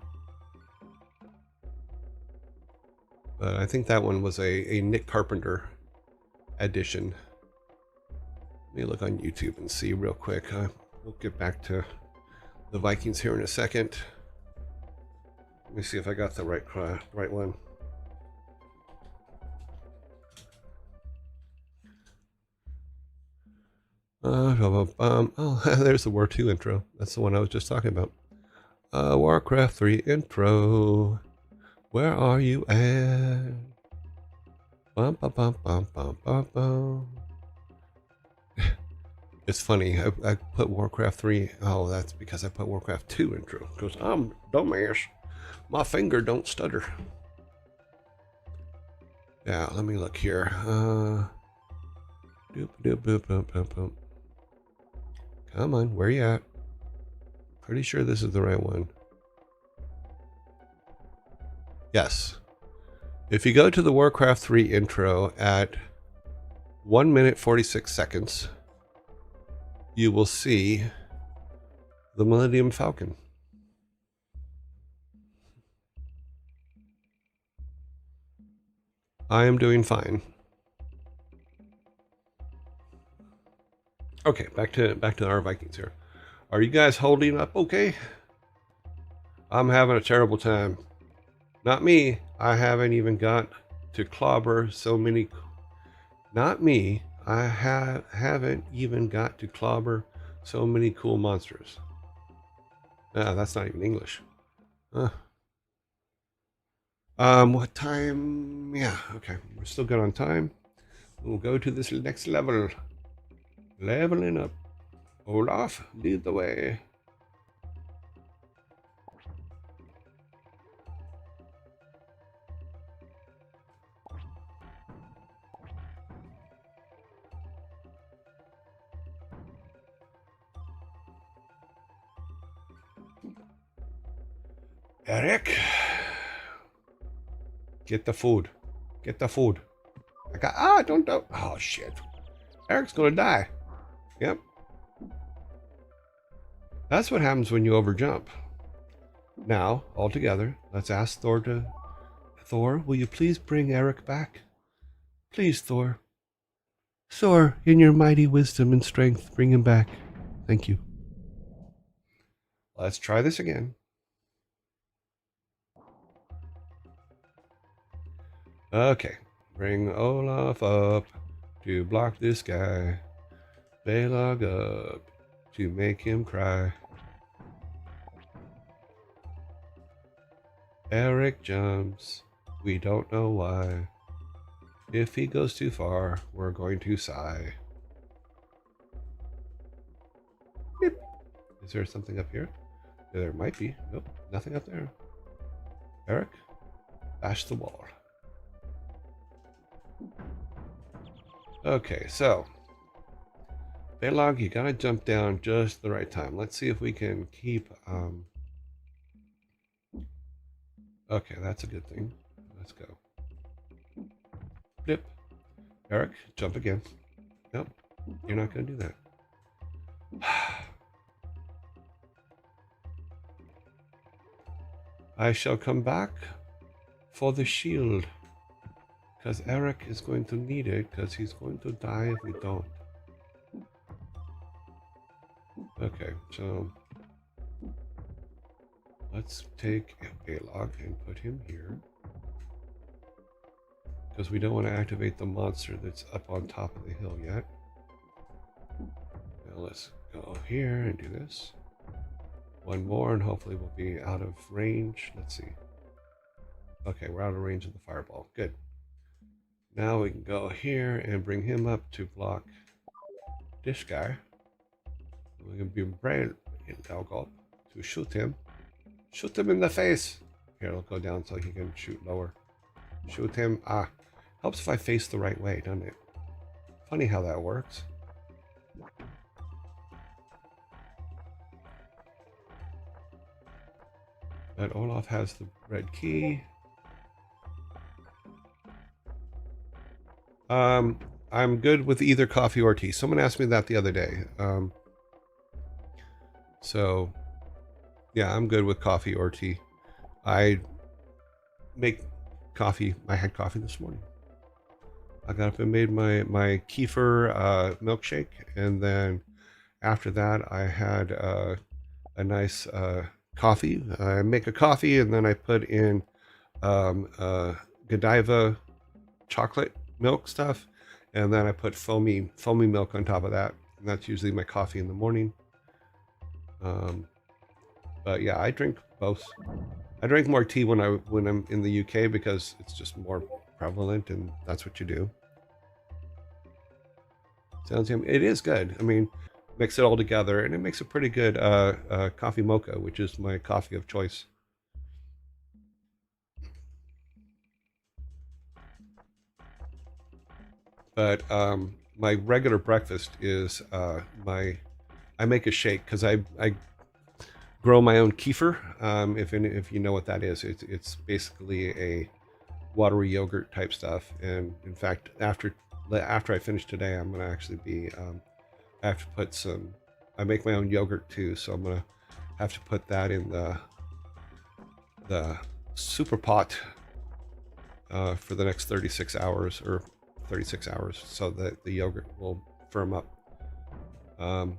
But I think that one was a Nick Carpenter addition. Let me look on YouTube and see real quick. We'll get back to the Vikings here in a second. Let me see if I got the right one. Oh, there's the War 2 intro. That's the one I was just talking about. Warcraft 3 intro. Where are you at? Bum, bum, bum, bum, bum, bum, bum. It's funny. I put Warcraft 3. Oh, that's because I put Warcraft 2 intro. Because I'm dumbass. My finger don't stutter. Yeah, let me look here. Doop, doop, boop, boop, boop, boop. Come on, where you at? Pretty sure this is the right one. Yes. If you go to the Warcraft 3 intro at 1 minute 46 seconds, you will see the Millennium Falcon. I am doing fine. Okay, back to our Vikings here. Are you guys holding up okay? I'm having a terrible time. Not me. I haven't even got to clobber so many. Not me. I haven't even got to clobber so many cool monsters. That's not even English. What time? Yeah, okay. We're still good on time. We'll go to this next level. Leveling up. Olaf, lead the way. Eric, get the food. Get the food. Don't. Oh, shit. Eric's gonna die. Yep. That's what happens when you overjump. Now, all together, let's ask Thor to... Thor, will you please bring Eric back? Please, Thor. Thor, in your mighty wisdom and strength, bring him back. Thank you. Let's try this again. Okay. Bring Olaf up to block this guy. Balog up to make him cry. Eric jumps. We don't know why. If he goes too far, we're going to sigh. Beep. Is there something up here? Yeah, there might be. Nope, nothing up there. Eric, bash the wall. Okay, so Balog, you gotta jump down just the right time. Let's see if we can keep okay, that's a good thing. Let's go. Blip. Eric, jump again. Nope, you're not gonna do that. I shall come back for the shield. Because Eric is going to need it, because he's going to die if we don't. Okay, so let's take Balog and put him here. Because we don't want to activate the monster that's up on top of the hill yet. Now let's go here and do this. One more and hopefully we'll be out of range. Let's see. Okay, we're out of range of the fireball. Good. Now we can go here and bring him up to block this guy. We can be brave in Dalgop to shoot him. Shoot him in the face. Here, it'll go down so he can shoot lower. Shoot him. Ah, helps if I face the right way, doesn't it? Funny how that works. But Olaf has the red key. I'm good with either coffee or tea. Someone asked me that the other day. So, yeah, I'm good with coffee or tea. I make coffee. I had coffee this morning. I got up and made my kefir milkshake, and then after that, I had a nice coffee. I make a coffee, and then I put in Godiva chocolate milk stuff, and then I put foamy milk on top of that, and that's usually my coffee in the morning. But yeah, I drink both. I drink more tea when I'm in the UK because it's just more prevalent, and that's what you do. Sounds yummy. It is good. I mean, mix it all together, and it makes a pretty good coffee mocha, which is my coffee of choice. But my regular breakfast is I make a shake because I grow my own kefir. If you know what that is, it's basically a watery yogurt type stuff. And in fact, after I finish today, I'm gonna actually be I have to put some. I make my own yogurt too, so I'm gonna have to put that in the super pot for the next 36 hours or 36 hours, so that the yogurt will firm up. And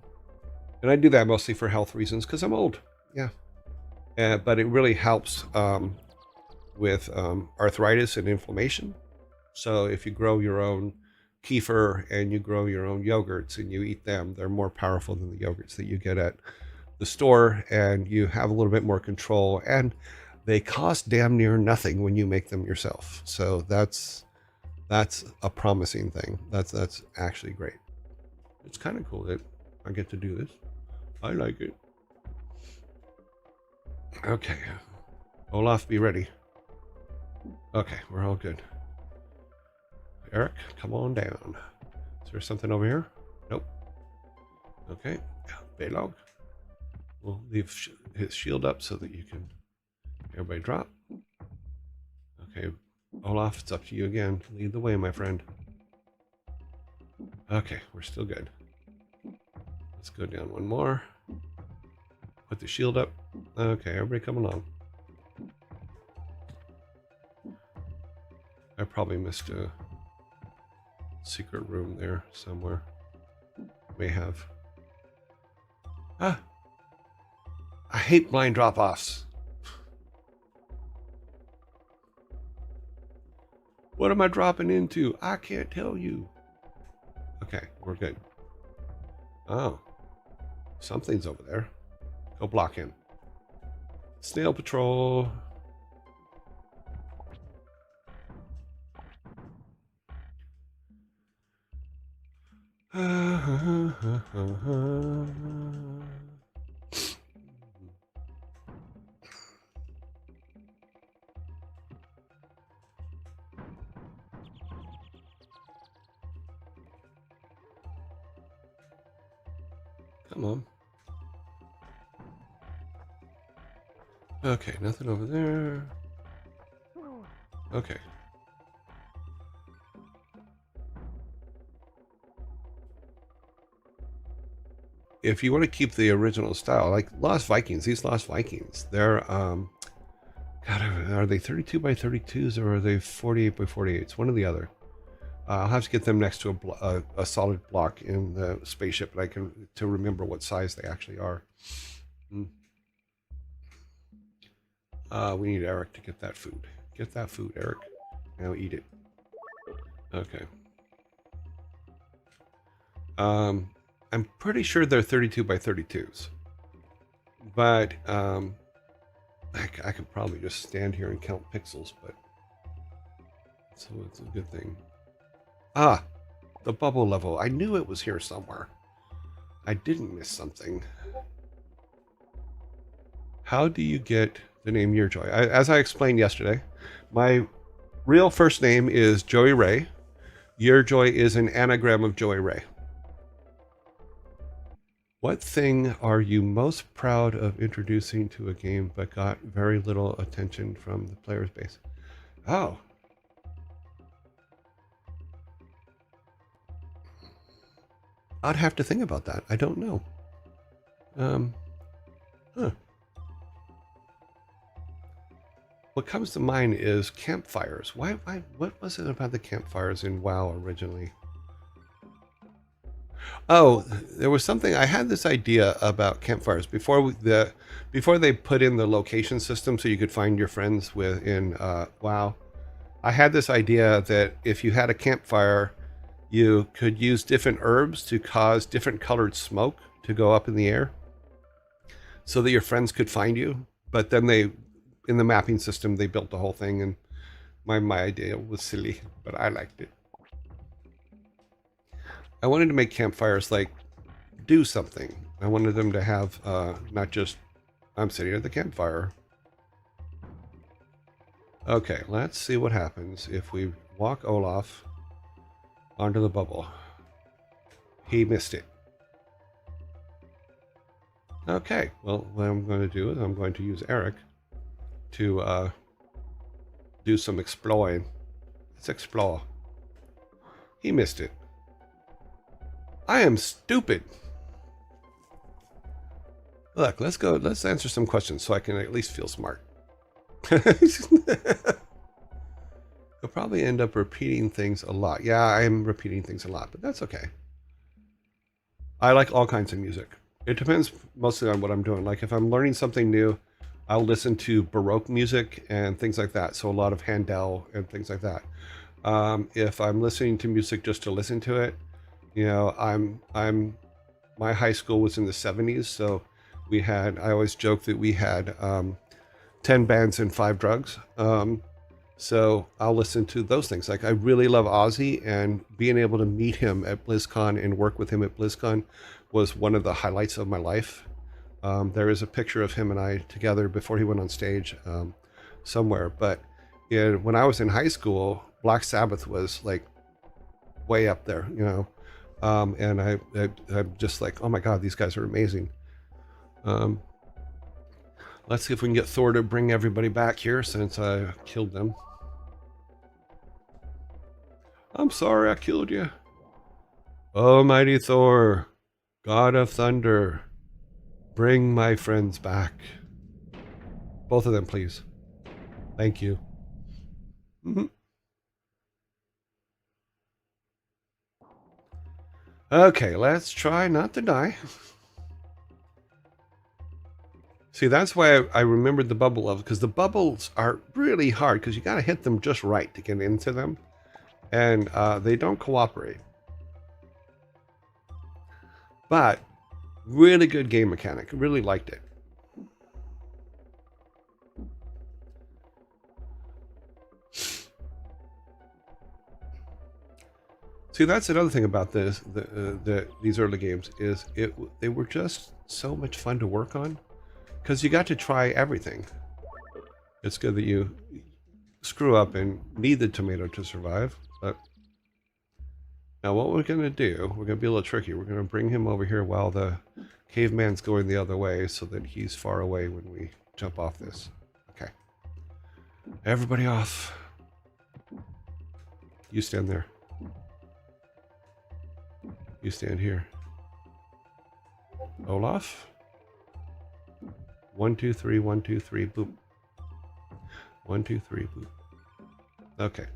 I do that mostly for health reasons because I'm old. Yeah. But it really helps with arthritis and inflammation. So if you grow your own kefir and you grow your own yogurts and you eat them, they're more powerful than the yogurts that you get at the store, and you have a little bit more control. And they cost damn near nothing when you make them yourself. So that's a promising thing. That's actually great. It's kind of cool that I get to do this. I like it. Okay. Olaf, be ready. Okay, we're all good. Eric, come on down. Is there something over here? Nope. Okay. Baylog. We'll leave his shield up so that you can... Everybody drop. Okay. Olaf, it's up to you again. Lead the way, my friend. Okay, we're still good. Let's go down one more. Put the shield up. Okay, everybody come along. I probably missed a secret room there somewhere. May have. Ah! I hate blind drop-offs. What am I dropping into? I can't tell you. Okay, we're good. Oh. Something's over there. Go block him. Snail Patrol. Come on. Okay, nothing over there. Okay. If you want to keep the original style, like Lost Vikings, these Lost Vikings, they're, God, are they 32 by 32s or are they 48 by 48s? One or the other. I'll have to get them next to a solid block in the spaceship, but I can to remember what size they actually are. We need Eric to get that food. Get that food, Eric. Now eat it. Okay. I'm pretty sure they're 32 by 32s. But I could probably just stand here and count pixels, but so it's a good thing. Ah, the bubble level. I knew it was here somewhere. I didn't miss something. How do you get the name Yearjoy? As I explained yesterday, my real first name is Joey Ray. Yearjoy is an anagram of Joey Ray. What thing are you most proud of introducing to a game but got very little attention from the player's base? Oh. I'd have to think about that. I don't know. What comes to mind is campfires. Why, what was it about the campfires in WoW originally? Oh, there was something. I had this idea about campfires before they put in the location system so you could find your friends within WoW. I had this idea that if you had a campfire, you could use different herbs to cause different colored smoke to go up in the air so that your friends could find you. But then in the mapping system, they built the whole thing, and my idea was silly, but I liked it. I wanted to make campfires like do something. I wanted them to have not just I'm sitting at the campfire. Okay, let's see what happens if we walk Olaf onto the bubble. He missed it. Okay, well, what I'm going to do is I'm going to use Eric to do some exploring. Let's explore. He missed it. I am stupid. Look, let's answer some questions so I can at least feel smart. I'll probably end up repeating things a lot. Yeah, I'm repeating things a lot, but that's okay. I like all kinds of music. It depends mostly on what I'm doing. Like if I'm learning something new, I'll listen to Baroque music and things like that. So a lot of Handel and things like that. If I'm listening to music just to listen to it, you know, my high school was in the 70s, so I always joke that we had 10 bands and 5 drugs. So I'll listen to those things. Like I really love Ozzy, and being able to meet him at BlizzCon and work with him at BlizzCon was one of the highlights of my life. There is a picture of him and I together before he went on stage somewhere. But when I was in high school, Black Sabbath was like way up there, you know. And I'm just like, oh my God, these guys are amazing. Let's see if we can get Thor to bring everybody back here since I killed them. I'm sorry I killed you. Almighty Thor, God of Thunder, bring my friends back. Both of them, please. Thank you. Okay, let's try not to die. See, that's why I remembered the bubble level, because the bubbles are really hard, because you got to hit them just right to get into them. And they don't cooperate. But really good game mechanic. Really liked it. See, that's another thing about this. These early games is they were just so much fun to work on, because you got to try everything. It's good that you screw up and need the tomato to survive. But now what we're going to do, we're going to be a little tricky. We're going to bring him over here while the caveman's going the other way so that he's far away when we jump off this. Okay. Everybody off. You stand there. You stand here. Olaf. 1, 2, 3, 1, 2, 3, boop. 1, 2, 3, boop. Okay.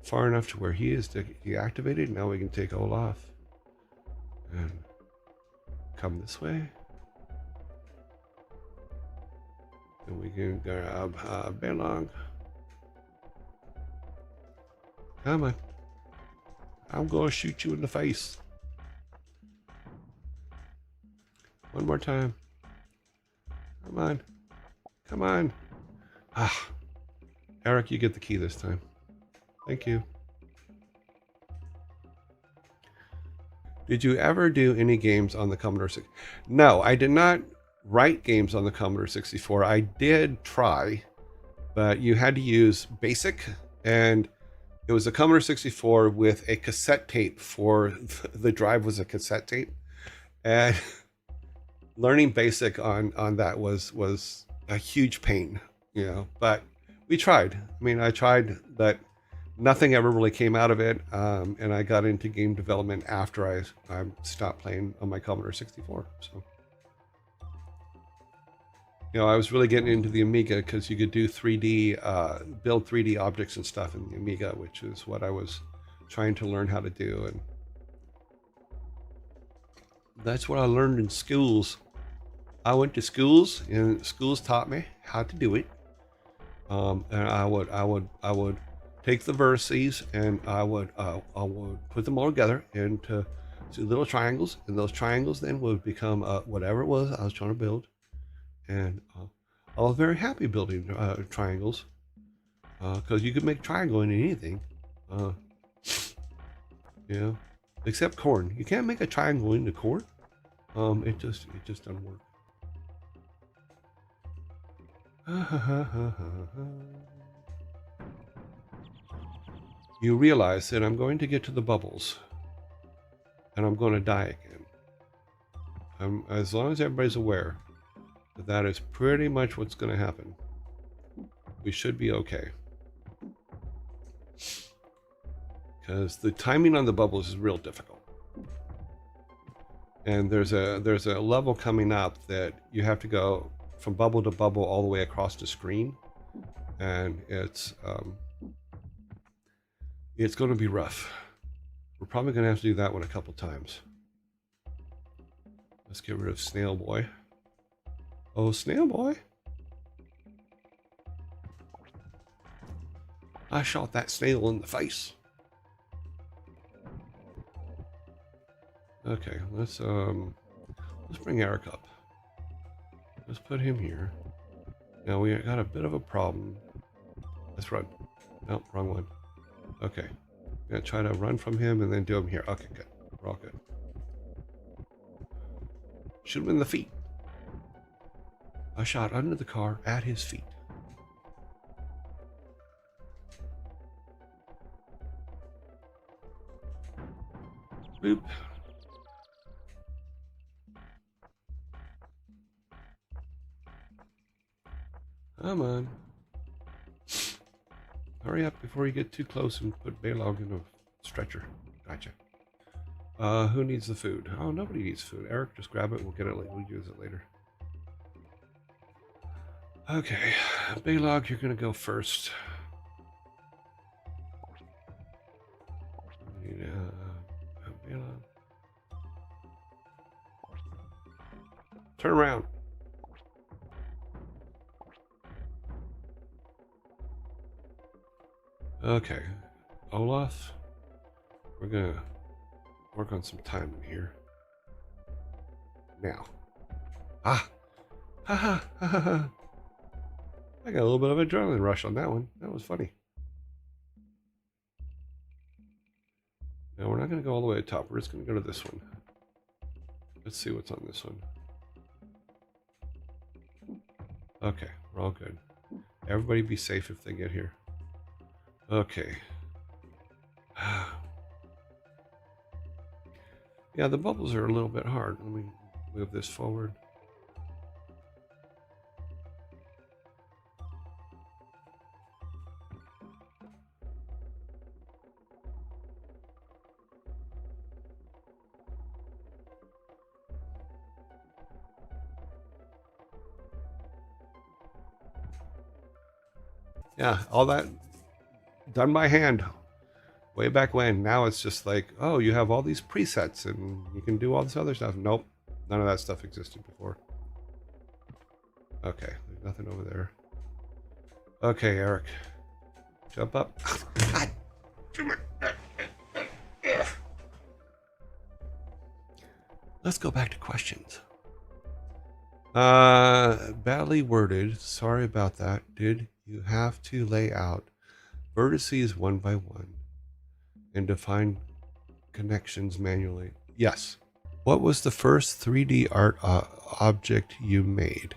Far enough to where he is deactivated. Now we can take Olaf and come this way. And we can grab Belong. Come on. I'm going to shoot you in the face. One more time. Come on. Come on. Ah. Eric, you get the key this time. Thank you. Did you ever do any games on the Commodore 64? No, I did not write games on the Commodore 64. I did try, but you had to use BASIC, and it was a Commodore 64 with a cassette tape for the drive was a cassette tape. And learning BASIC on that was a huge pain, you know, but we tried. I mean, I tried, but nothing ever really came out of it. And I got into game development after I stopped playing on my Commodore 64. So, you know, I was really getting into the Amiga because you could do 3D, build 3D objects and stuff in the Amiga, which is what I was trying to learn how to do. And that's what I learned in schools. I went to schools, and schools taught me how to do it. And I would take the vertices, and I would put them all together into little triangles, and those triangles then would become whatever it was I was trying to build. And I was very happy building triangles, because you could make triangle in anything, you know, except corn. You can't make a triangle into corn. It just doesn't work. You realize that I'm going to get to the bubbles, and I'm going to die again. As long as everybody's aware that that is pretty much what's going to happen, we should be okay. Because the timing on the bubbles is real difficult. And there's a level coming up that you have to go from bubble to bubble all the way across the screen, and it's going to be rough. We're probably going to have to do that one a couple times. Let's get rid of Snail Boy. Oh, Snail Boy! I shot that snail in the face. Okay, let's bring Eric up. Let's put him here. Now we got a bit of a problem. Let's run. No, wrong one. Okay. I'm gonna try to run from him and then do him here. Okay, good. We're all good. Shoot him in the feet. A shot under the car at his feet. Boop. Come on. Hurry up before you get too close and put Baylog in a stretcher. Gotcha. Who needs the food? Oh, nobody needs food. Eric, just grab it. We'll get it later. We'll use it later. Okay. Baylog, you're going to go first. Baylog. Turn around. Okay. Olaf, we're going to work on some timing here. Now. Ah! Ha ha ha ha ha! I got a little bit of adrenaline rush on that one. That was funny. Now we're not going to go all the way to the top. We're just going to go to this one. Let's see what's on this one. Okay, we're all good. Everybody be safe if they get here. Okay. Yeah, the bubbles are a little bit hard. Let me move this forward. Yeah, all that done by hand way back when. Now it's just like, oh, you have all these presets and you can do all this other stuff. Nope, none of that stuff existed before. Okay, there's nothing over there. Okay, Eric, jump up. God. Let's go back to questions. Badly worded. Sorry about that. Did you have to lay out vertices one by one and define connections manually? Yes. What was the first 3D art object you made?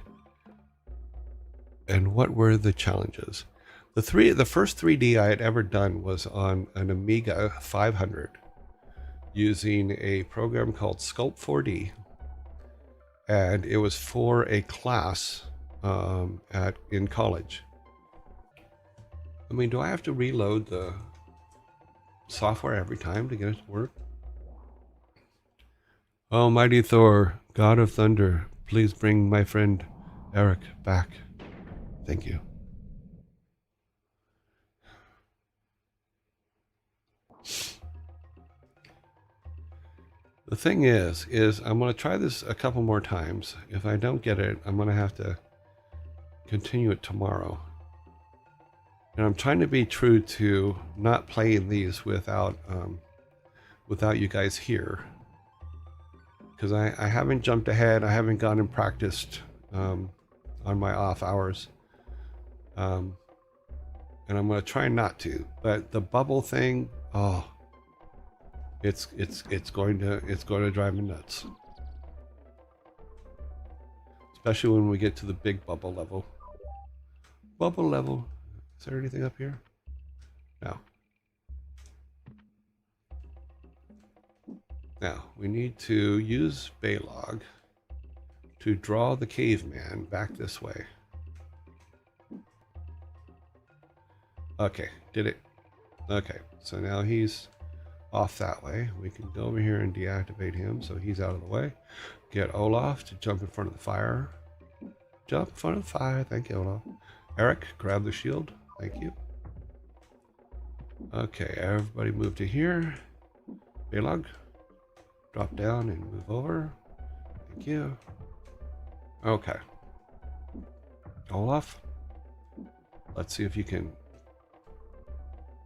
And what were the challenges? The first 3D I had ever done was on an Amiga 500 using a program called Sculpt 4D. And it was for a class in college. I mean, do I have to reload the software every time to get it to work? Almighty Thor, God of Thunder, please bring my friend Eric back. Thank you. The thing is I'm going to try this a couple more times. If I don't get it, I'm going to have to continue it tomorrow. And I'm trying to be true to not playing these without you guys here. Because I haven't jumped ahead. I haven't gone and practiced on my off hours. And I'm going to try not to. But the bubble thing, oh, it's going to drive me nuts. Especially when we get to the big bubble level. Bubble level. Is there anything up here? No. Now, we need to use Baylog to draw the caveman back this way. Okay, did it. Okay, so now he's off that way. We can go over here and deactivate him so he's out of the way. Get Olaf to jump in front of the fire. Jump in front of the fire. Thank you, Olaf. Eric, grab the shield. Thank you. Okay, everybody move to here. Baylog, drop down and move over. Thank you. Okay. Olaf, let's see if you can.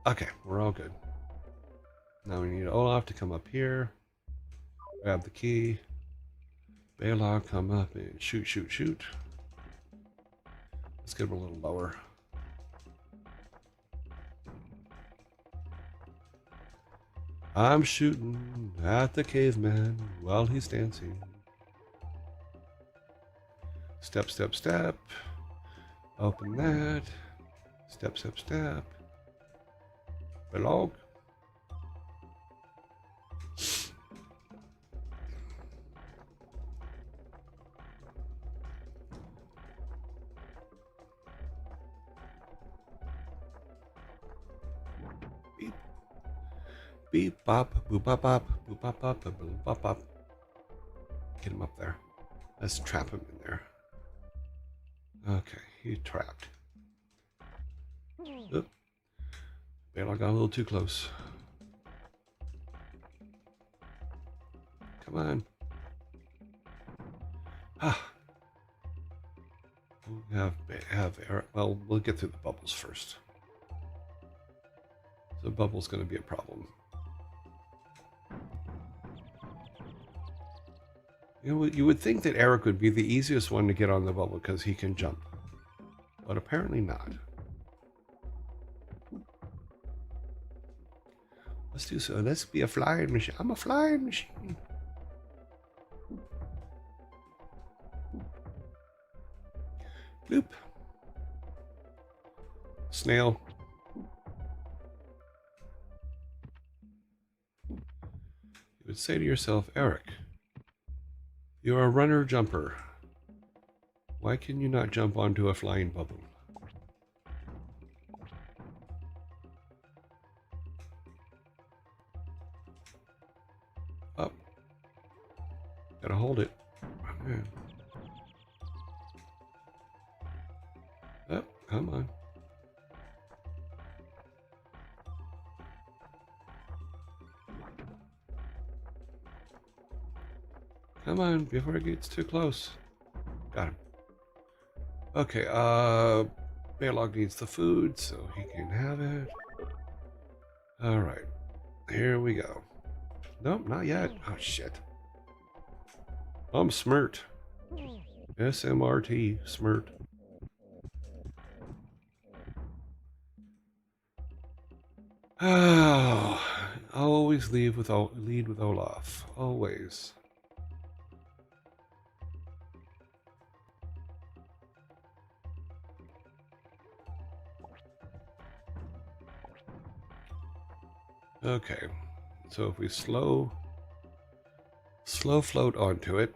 Okay, we're all good. Now we need Olaf to come up here. Grab the key. Baylog, come up and shoot, shoot, shoot. Let's get him a little lower. I'm shooting at the caveman while he's dancing. Step, step, step. Open that. Step, step, step. Belong. Beep. Beep, bop, boop, bop, bop, boop, bop, bop, boop, bop, bop. Get him up there. Let's trap him in there. Okay, he's trapped. Oop. Baylor got a little too close. Come on. Ah. We'll have Eric. Well, we'll get through the bubbles first. The bubble's going to be a problem. You would think that Eric would be the easiest one to get on the bubble because he can jump. But apparently not. Let's do so. Let's be a flying machine. I'm a flying machine. Bloop. Snail. You would say to yourself, Eric, you're a runner-jumper. Why can you not jump onto a flying bubble? Up. Gotta hold it. Up, come on. Come on, before it gets too close. Got him. Okay, Baylog needs the food, so he can have it. Alright, here we go. Nope, not yet. Oh, shit. I'm smirt. SMRT, smirt. Oh, always lead with Olaf. Always. Okay, so if we slow float onto it.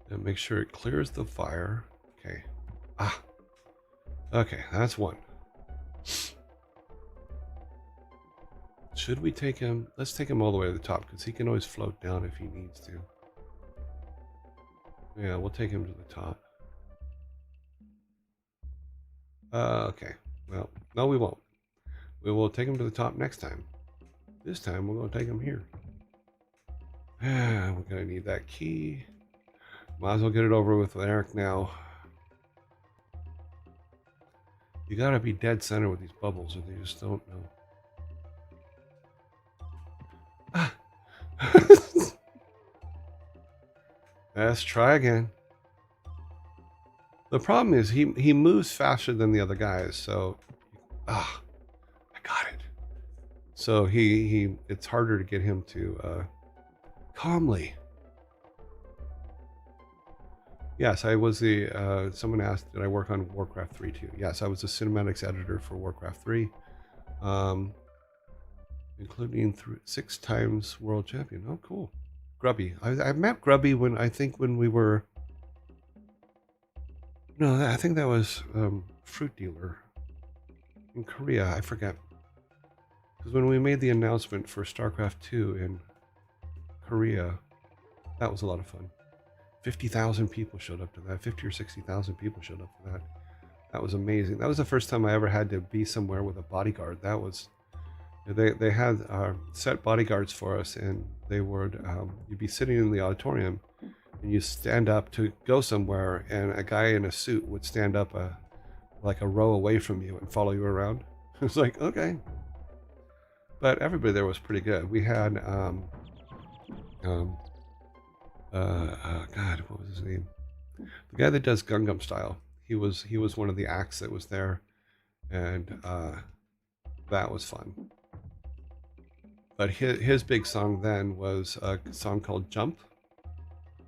And make sure it clears the fire. Okay. Ah. Okay, that's one. Should we take him? Let's take him all the way to the top because he can always float down if he needs to. Yeah, we'll take him to the top. Okay. Well, no, we won't. We will take him to the top next time. This time, we're going to take him here. We're going to need that key. Might as well get it over with Eric now. You got to be dead center with these bubbles, or they just don't know. Ah. Let's try again. The problem is he moves faster than the other guys, so I got it. So it's harder to get him to calmly. Yes, I was the someone asked, did I work on Warcraft 3 too? Yes, I was the cinematics editor for Warcraft 3, including 6 times world champion. Oh, cool. Grubby. I met Grubby when we were. No, I think that was Fruit Dealer in Korea. I forget. Because when we made the announcement for StarCraft 2 in Korea, that was a lot of fun. 50,000 people showed up to that. 50 or 60,000 people showed up to that. That was amazing. That was the first time I ever had to be somewhere with a bodyguard. That was, they had set bodyguards for us, and they would, you'd be sitting in the auditorium, and you stand up to go somewhere, and a guy in a suit would stand up like a row away from you and follow you around. It was like, okay. But everybody there was pretty good. We had God, what was his name? The guy that does Gangnam Style. He was one of the acts that was there, and that was fun. But his big song then was a song called Jump.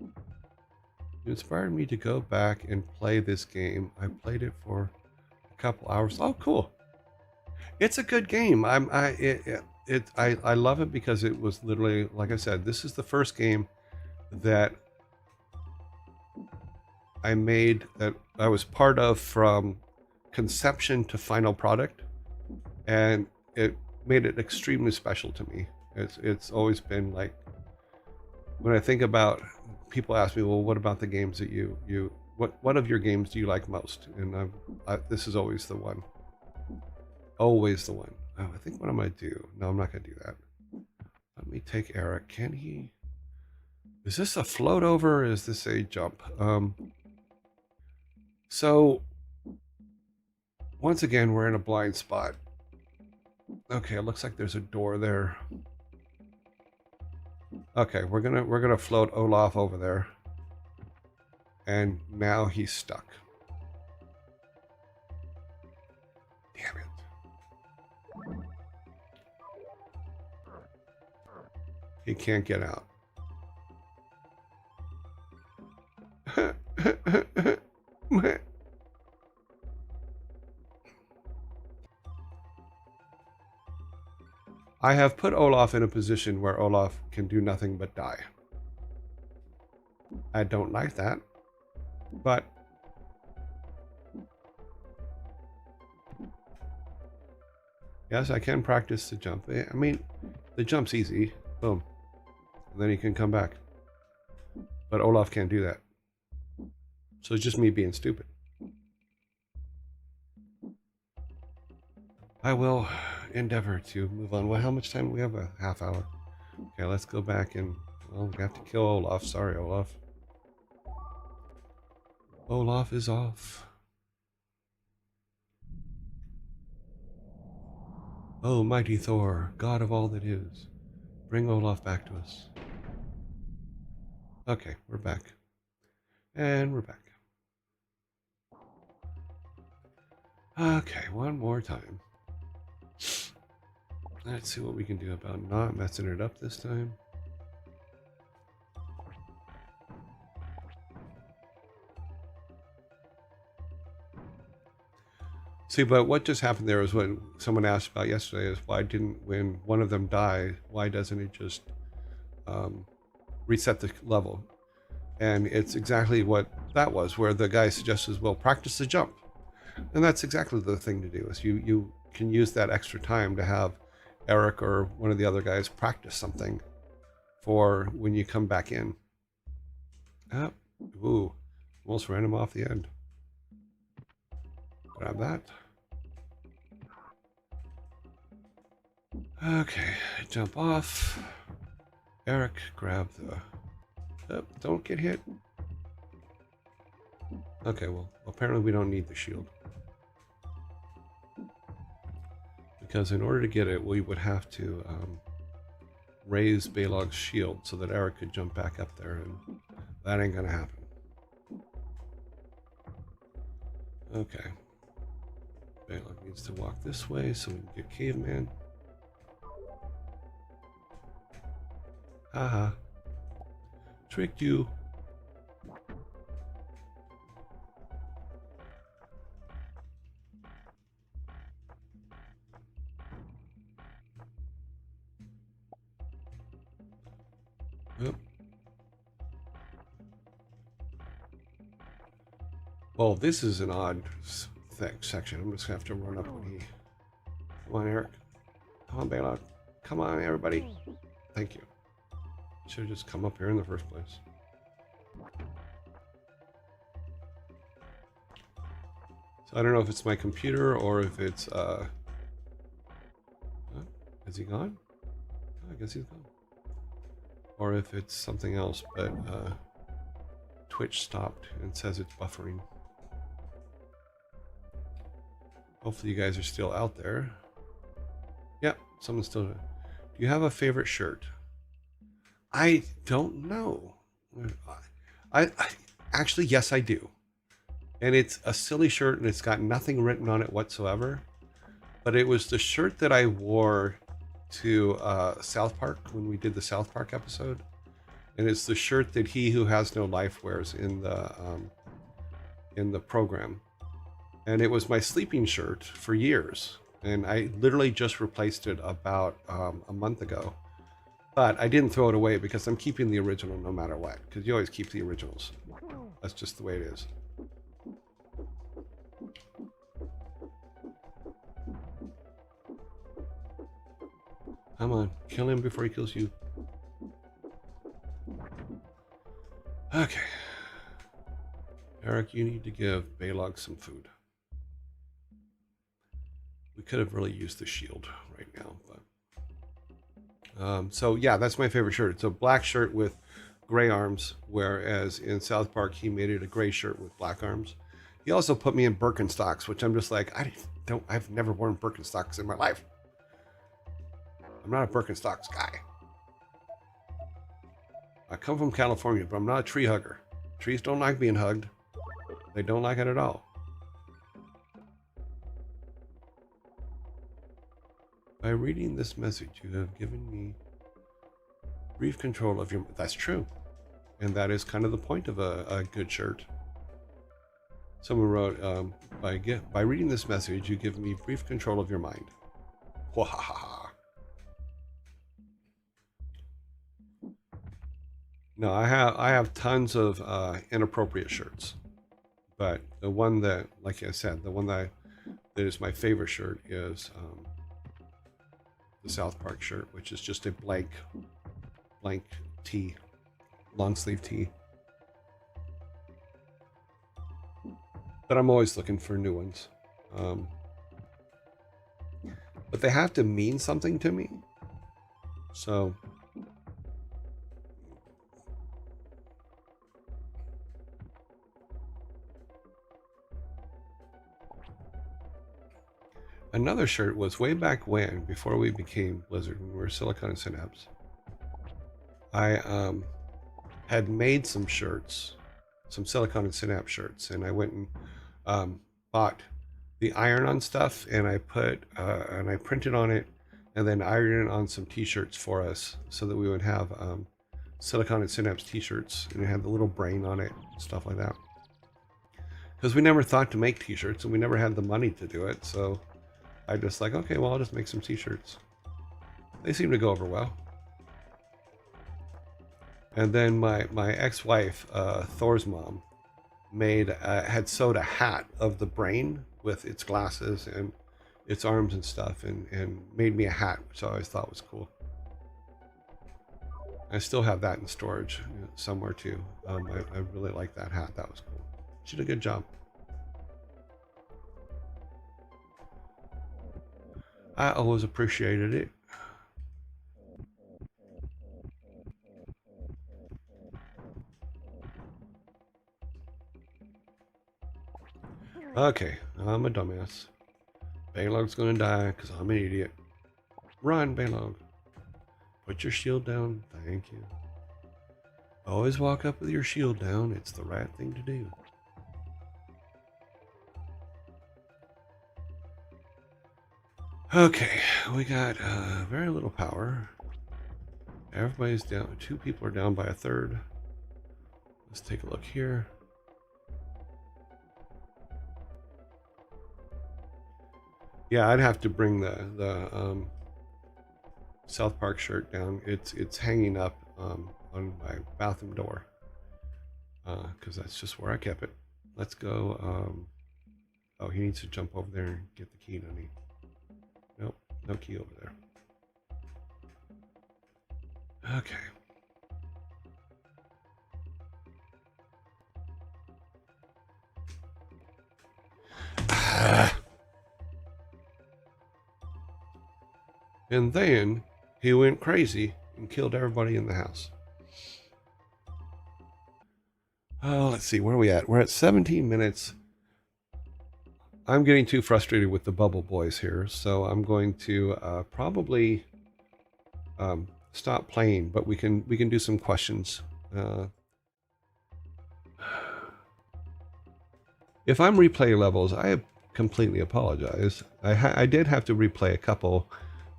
It inspired me to go back and play this game. I played it for a couple hours. Oh, cool! It's a good game. I love it because it was literally, like I said, this is the first game that I made, that I was part of from conception to final product, and it made it extremely special to me. It's always been like, when I think about, people ask me, well, what about the games that what of your games do you like most? And this is always the one. Always the one. Oh, I think what I'm gonna do. No, I'm not gonna do that. Let me take Eric. Can he? Is this a float over? Or is this a jump? So once again, we're in a blind spot. Okay, it looks like there's a door there. Okay, we're gonna float Olaf over there. And now he's stuck. Damn it. He can't get out. I have put Olaf in a position where Olaf can do nothing but die. I don't like that, but yes, I can practice the jump. I mean, the jump's easy. Boom. And then he can come back. But Olaf can't do that. So it's just me being stupid. I will endeavor to move on. Well, how much time do we have? A half hour. Okay, let's go back and, well, we have to kill Olaf. Sorry, Olaf. Olaf is off. Oh, mighty Thor, God of all that is, bring Olaf back to us. Okay, we're back. And we're back. Okay, one more time. Let's see what we can do about not messing it up this time. See, but what just happened there is what someone asked about yesterday is why didn't, when one of them die, why doesn't it just reset the level? And it's exactly what that was, where the guy suggested, well, practice the jump. And that's exactly the thing to do, is you can use that extra time to have Eric or one of the other guys practice something for when you come back in. Ooh, almost ran him off the end. Grab that. Okay, jump off. Eric, grab the... Oh, don't get hit. Okay, well, apparently we don't need the shield. Because in order to get it, we would have to raise Balog's shield so that Eric could jump back up there, and that ain't gonna happen. Okay. Balog needs to walk this way so we can get Caveman. Haha. Tricked you. Yep. Well, this is an odd section. I'm just gonna have to run up when he... Come on, Eric. Come on, Balog. Come on, everybody. Thank you. Should have just come up here in the first place. So I don't know if it's my computer or if it's is he gone? Oh, I guess he's gone. Or if it's something else, but Twitch stopped and says it's buffering. Hopefully you guys are still out there. Yep, someone's still. Do you have a favorite shirt? I don't know. I actually, yes, I do. And it's a silly shirt and it's got nothing written on it whatsoever. But it was the shirt that I wore to South Park when we did the South Park episode. And it's the shirt that He Who Has No Life wears in the program. And it was my sleeping shirt for years. And I literally just replaced it about a month ago. But I didn't throw it away because I'm keeping the original no matter what. Because you always keep the originals. That's just the way it is. Come on, kill him before he kills you. Okay. Eric, you need to give Balog some food. We could have really used the shield right now, but so yeah, that's my favorite shirt. It's a black shirt with gray arms, whereas in South Park he made it a gray shirt with black arms. He also put me in Birkenstocks, which I'm just like, I've never worn Birkenstocks in my life. I'm not a Birkenstocks guy. I come from California, but I'm not a tree hugger. Trees don't like being hugged. They don't like it at all. By reading this message, you have given me brief control of your... That's true. And that is kind of the point of a good shirt. Someone wrote, by reading this message, you give me brief control of your mind. Wahaha. No, I have tons of inappropriate shirts. But the one that, like I said, the one that is my favorite shirt is... the South Park shirt, which is just a blank tee, long sleeve tee. But I'm always looking for new ones. But they have to mean something to me. So another shirt was way back when, before we became Blizzard, when we were Silicon and Synapse. I had made some shirts, some Silicon and Synapse shirts, and I went and bought the iron-on stuff, and I printed on it, and then ironed it on some T-shirts for us, so that we would have Silicon and Synapse T-shirts, and it had the little brain on it, stuff like that. Because we never thought to make T-shirts, and we never had the money to do it, so I just like, okay, well, I'll just make some T-shirts. They seem to go over well. And then my ex-wife, Thor's mom, had sewed a hat of the brain with its glasses and its arms and stuff, and made me a hat, which I always thought was cool. I still have that in storage somewhere too. I really like that hat. That was cool. She did a good job. I always appreciated it. Okay, I'm a dumbass. Balog's gonna die because I'm an idiot. Run, Balog. Put your shield down. Thank you. Always walk up with your shield down. It's the right thing to do. Okay, we got very little power. Everybody's down. 2 people are down by a third. Let's take a look here. Yeah, I'd have to bring the South Park shirt down. It's hanging up on my bathroom door because that's just where I kept it. Let's go. Oh, he needs to jump over there and get the key, doesn't he? Nope, no key over there. Okay. And then he went crazy and killed everybody in the house. Oh, let's see, where are we at? We're at 17 minutes. I'm getting too frustrated with the Bubble Boys here, so I'm going to probably stop playing, but we can do some questions if I'm replaying levels, I completely apologize. I did have to replay a couple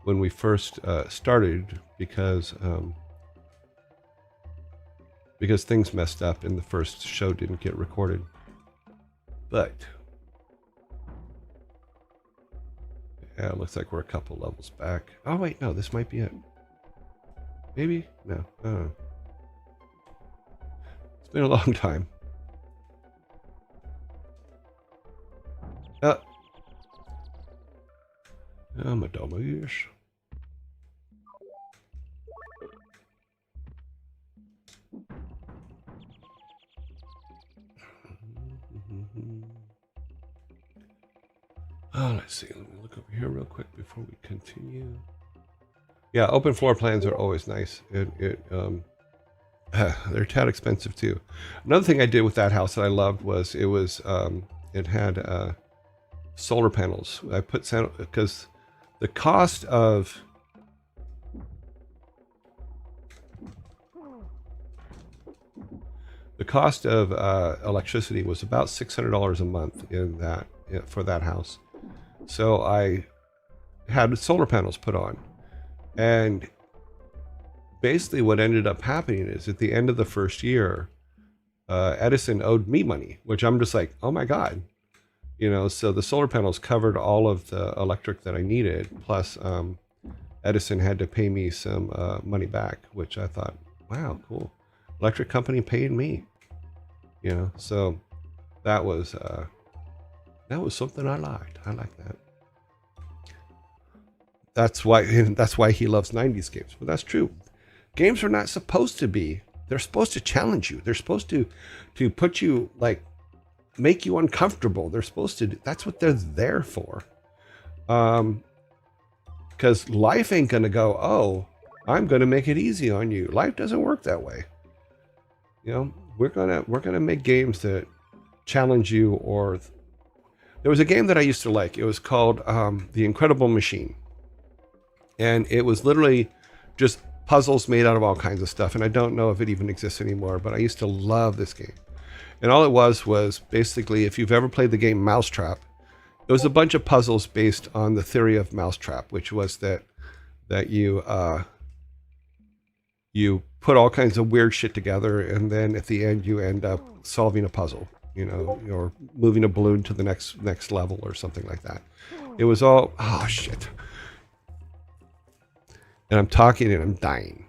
when we first started because things messed up and the first show didn't get recorded. But yeah, it looks like we're a couple levels back. Oh wait, no, this might be it. Maybe? No. It's been a long time. Oh, my dog ears. Oh, let's see. Let me look over here real quick before we continue. Yeah, open floor plans are always nice. They're tad expensive too. Another thing I did with that house that I loved was it had solar panels. I put because the cost of electricity was about $600 a month for that house. So I had solar panels put on, and basically what ended up happening is at the end of the first year, Edison owed me money, which I'm just like, oh my God, so the solar panels covered all of the electric that I needed. Plus Edison had to pay me some money back, which I thought, wow, cool. Electric company paying me, so that was something I liked. I like that. That's why he loves 90s games. But that's true. Games are not supposed to be. They're supposed to challenge you. They're supposed to put you, like, make you uncomfortable. They're supposed to. That's what they're there for. Because life ain't gonna go, oh, I'm gonna make it easy on you. Life doesn't work that way. We're gonna make games that challenge you. Or there was a game that I used to like. It was called The Incredible Machine. And it was literally just puzzles made out of all kinds of stuff. And I don't know if it even exists anymore, but I used to love this game. And all it was basically, if you've ever played the game Mousetrap, it was a bunch of puzzles based on the theory of Mousetrap, which was that you put all kinds of weird shit together, and then at the end you end up solving a puzzle, or moving a balloon to the next level or something like that. It was all, oh shit. And I'm talking and I'm dying.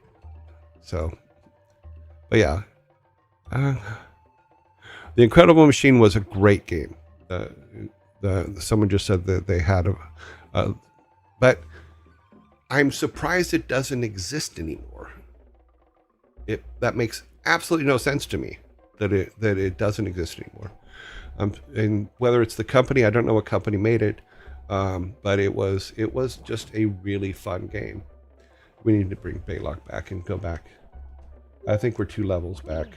So, but yeah. The Incredible Machine was a great game. Someone just said that they had but I'm surprised it doesn't exist anymore. That makes absolutely no sense to me that it doesn't exist anymore. And whether it's the company, I don't know what company made it, but it was just a really fun game. We need to bring Baylock back and go back. I think we're 2 levels back.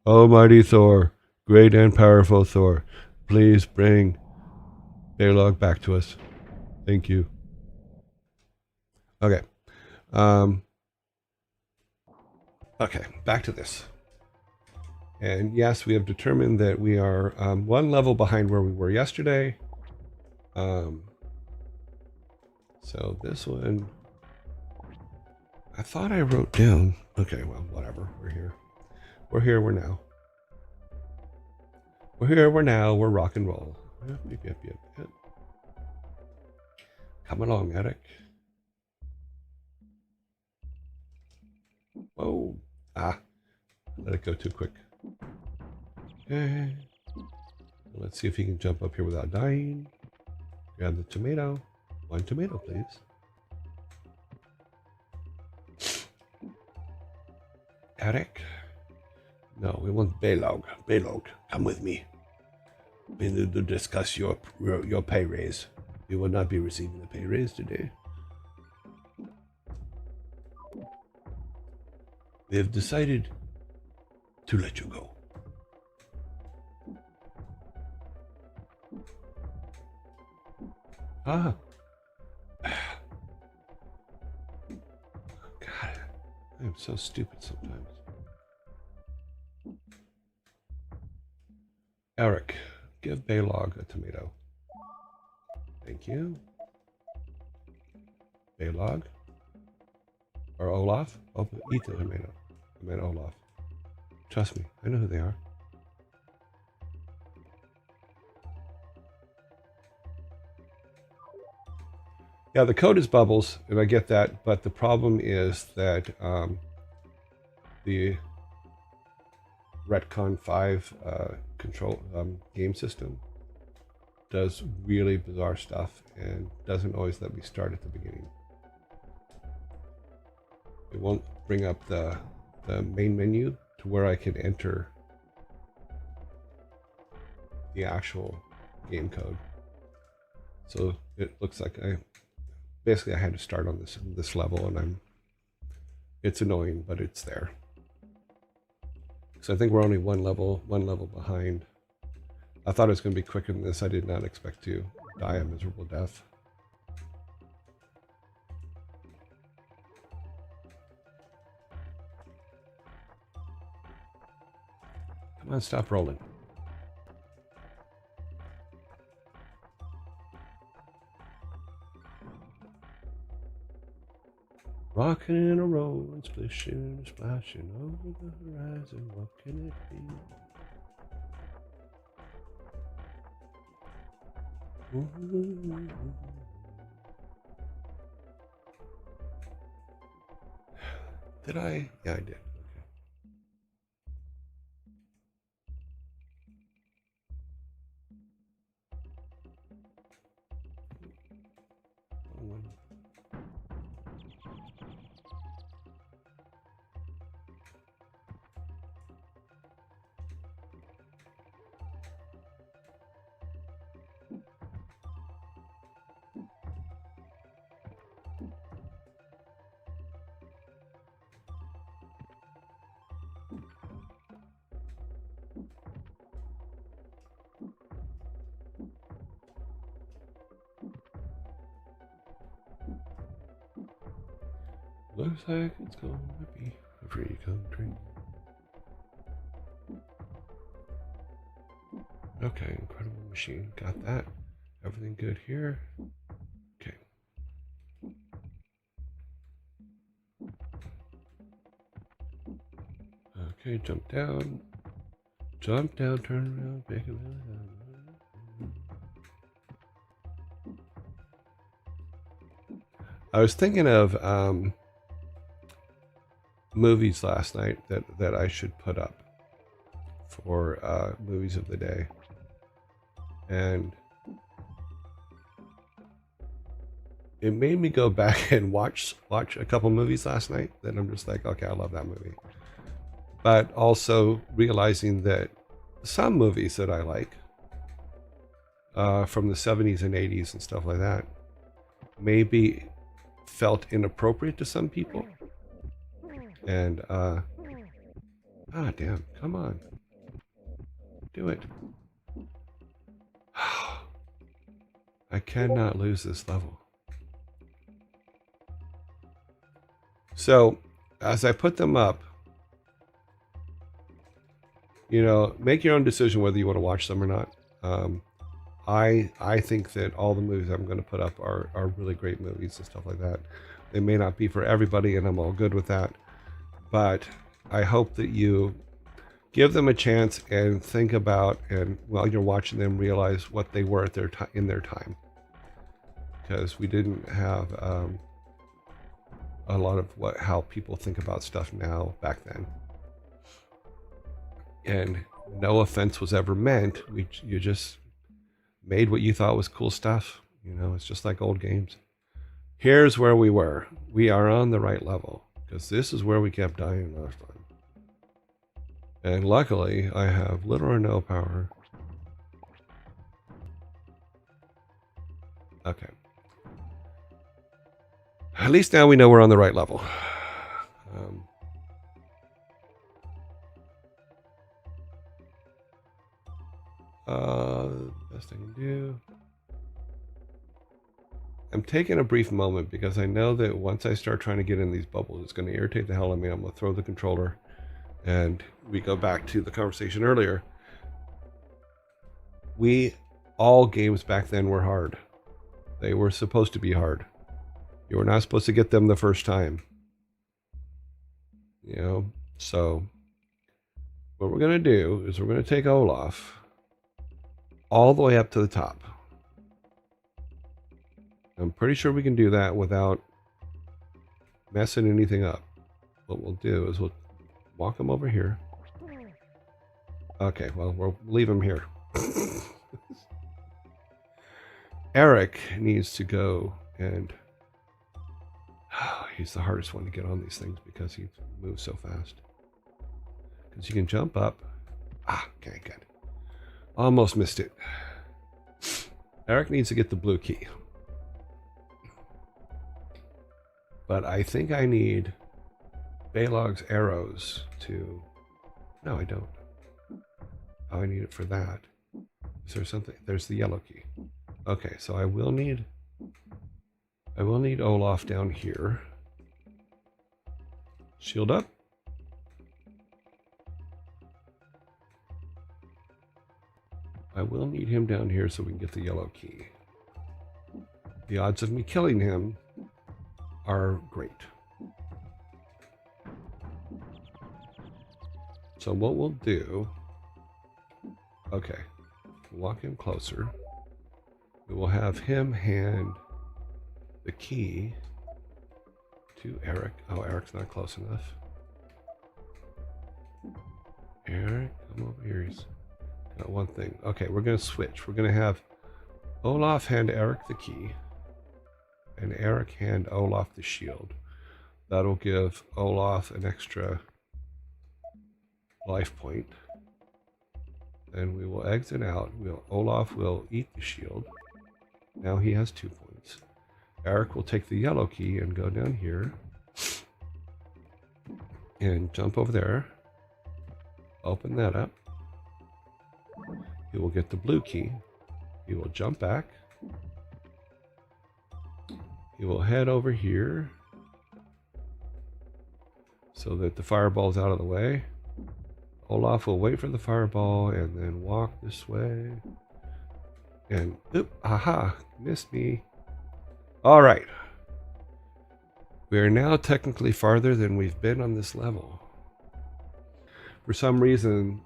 Almighty Thor, great and powerful Thor, please bring Baylock back to us. Thank you. Okay. Okay, back to this. And yes, we have determined that we are 1 level behind where we were yesterday. So this one, I thought I wrote down. Okay, well, whatever. We're here. We're here. We're now. We're here. We're now. We're rock and roll. Yep. Come along, Eric. Oh, let it go too quick. Okay. Let's see if he can jump up here without dying. Grab the tomato. 1 tomato, please. Eric? No, we want Baylog. Baylog, come with me. We need to discuss your pay raise. You will not be receiving a pay raise today. We have decided to let you go. God. I am so stupid sometimes. Eric, give Baylog a tomato. Thank you. Baylog? Or Olaf? Oh, eat the tomato. I meant Olaf. Trust me, I know who they are. Yeah, the code is bubbles, and I get that, but the problem is that the Retcon 5 control game system does really bizarre stuff and doesn't always let me start at the beginning. It won't bring up the main menu to where I can enter the actual game code. So it looks like I had to start on this level, and it's annoying, but it's there. So I think we're only one level behind. I thought it was going to be quicker than this. I did not expect to die a miserable death. Come on, stop rolling. Rocking and a rolling, splishing and splashing over the horizon. What can it be? Did I? Yeah, I did. Looks like it's going to be a free country. Okay, incredible machine. Got that. Everything good here. Okay. Okay, jump down. Jump down, turn around, make it. I was thinking of movies last night that I should put up for movies of the day. And it made me go back and watch a couple movies last night that I'm just like, okay, I love that movie. But also realizing that some movies that I like from the 70s and 80s and stuff like that maybe felt inappropriate to some people. And damn, come on. Do it. I cannot lose this level. So, as I put them up, you know, make your own decision whether you want to watch them or not. I think that all the movies I'm going to put up are really great movies and stuff like that. They may not be for everybody, and I'm all good with that. But I hope that you give them a chance and think about, and while you're watching them, realize what they were at in their time. Because we didn't have a lot of how people think about stuff now back then. And no offense was ever meant. You just made what you thought was cool stuff. You know, it's just like old games. Here's where we were. We are on the right level because this is where we kept dying last time. And luckily, I have little or no power. Okay. At least now we know we're on the right level. Best I can do. I'm taking a brief moment because I know that once I start trying to get in these bubbles, it's going to irritate the hell out of me. I'm going to throw the controller, and we go back to the conversation earlier. All games back then were hard. They were supposed to be hard. You were not supposed to get them the first time. You know, so what we're going to do is we're going to take Olaf all the way up to the top. I'm pretty sure we can do that without messing anything up. What we'll do is we'll walk him over here. Okay, well, we'll leave him here. Eric needs to go, and he's the hardest one to get on these things because he moves so fast. Because you can jump up. Okay, good. Almost missed it. Eric needs to get the blue key. But I think I need Balog's arrows to... No, I don't. Oh, I need it for that. Is there something? There's the yellow key. Okay, so I will need Olaf down here. Shield up. I will need him down here so we can get the yellow key. The odds of me killing him are great. So what we'll do, okay, walk him closer. We will have him hand the key to Eric. Oh, Eric's not close enough. Eric, come over here. He's got one thing. Okay, we're going to switch. We're going to have Olaf hand Eric the key, and Eric hand Olaf the shield. That'll give Olaf an extra life point. Then we will exit out. Olaf will eat the shield. Now he has 2 points. Eric will take the yellow key and go down here and jump over there. Open that up. He will get the blue key. He will jump back. He will head over here so that the fireball's out of the way. Olaf will wait for the fireball and then walk this way. And, oop, aha, missed me. All right. We are now technically farther than we've been on this level. For some reason,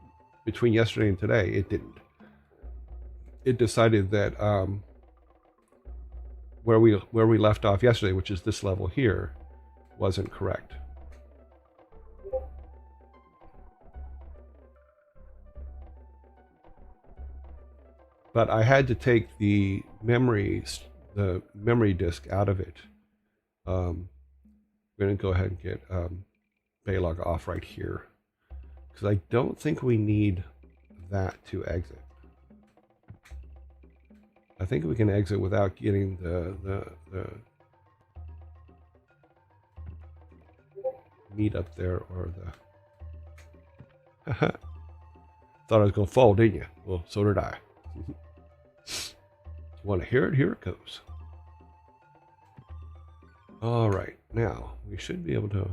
between yesterday and today, it didn't. It decided that where we left off yesterday, which is this level here, wasn't correct. But I had to take the memory disk out of it. I'm going to go ahead and get Balog off right here, because I don't think we need that to exit. I think we can exit without getting the meat up there, or the... Thought I was going to fall, didn't you? Well, so did I. Want to hear it? Here it goes. All right, now we should be able to...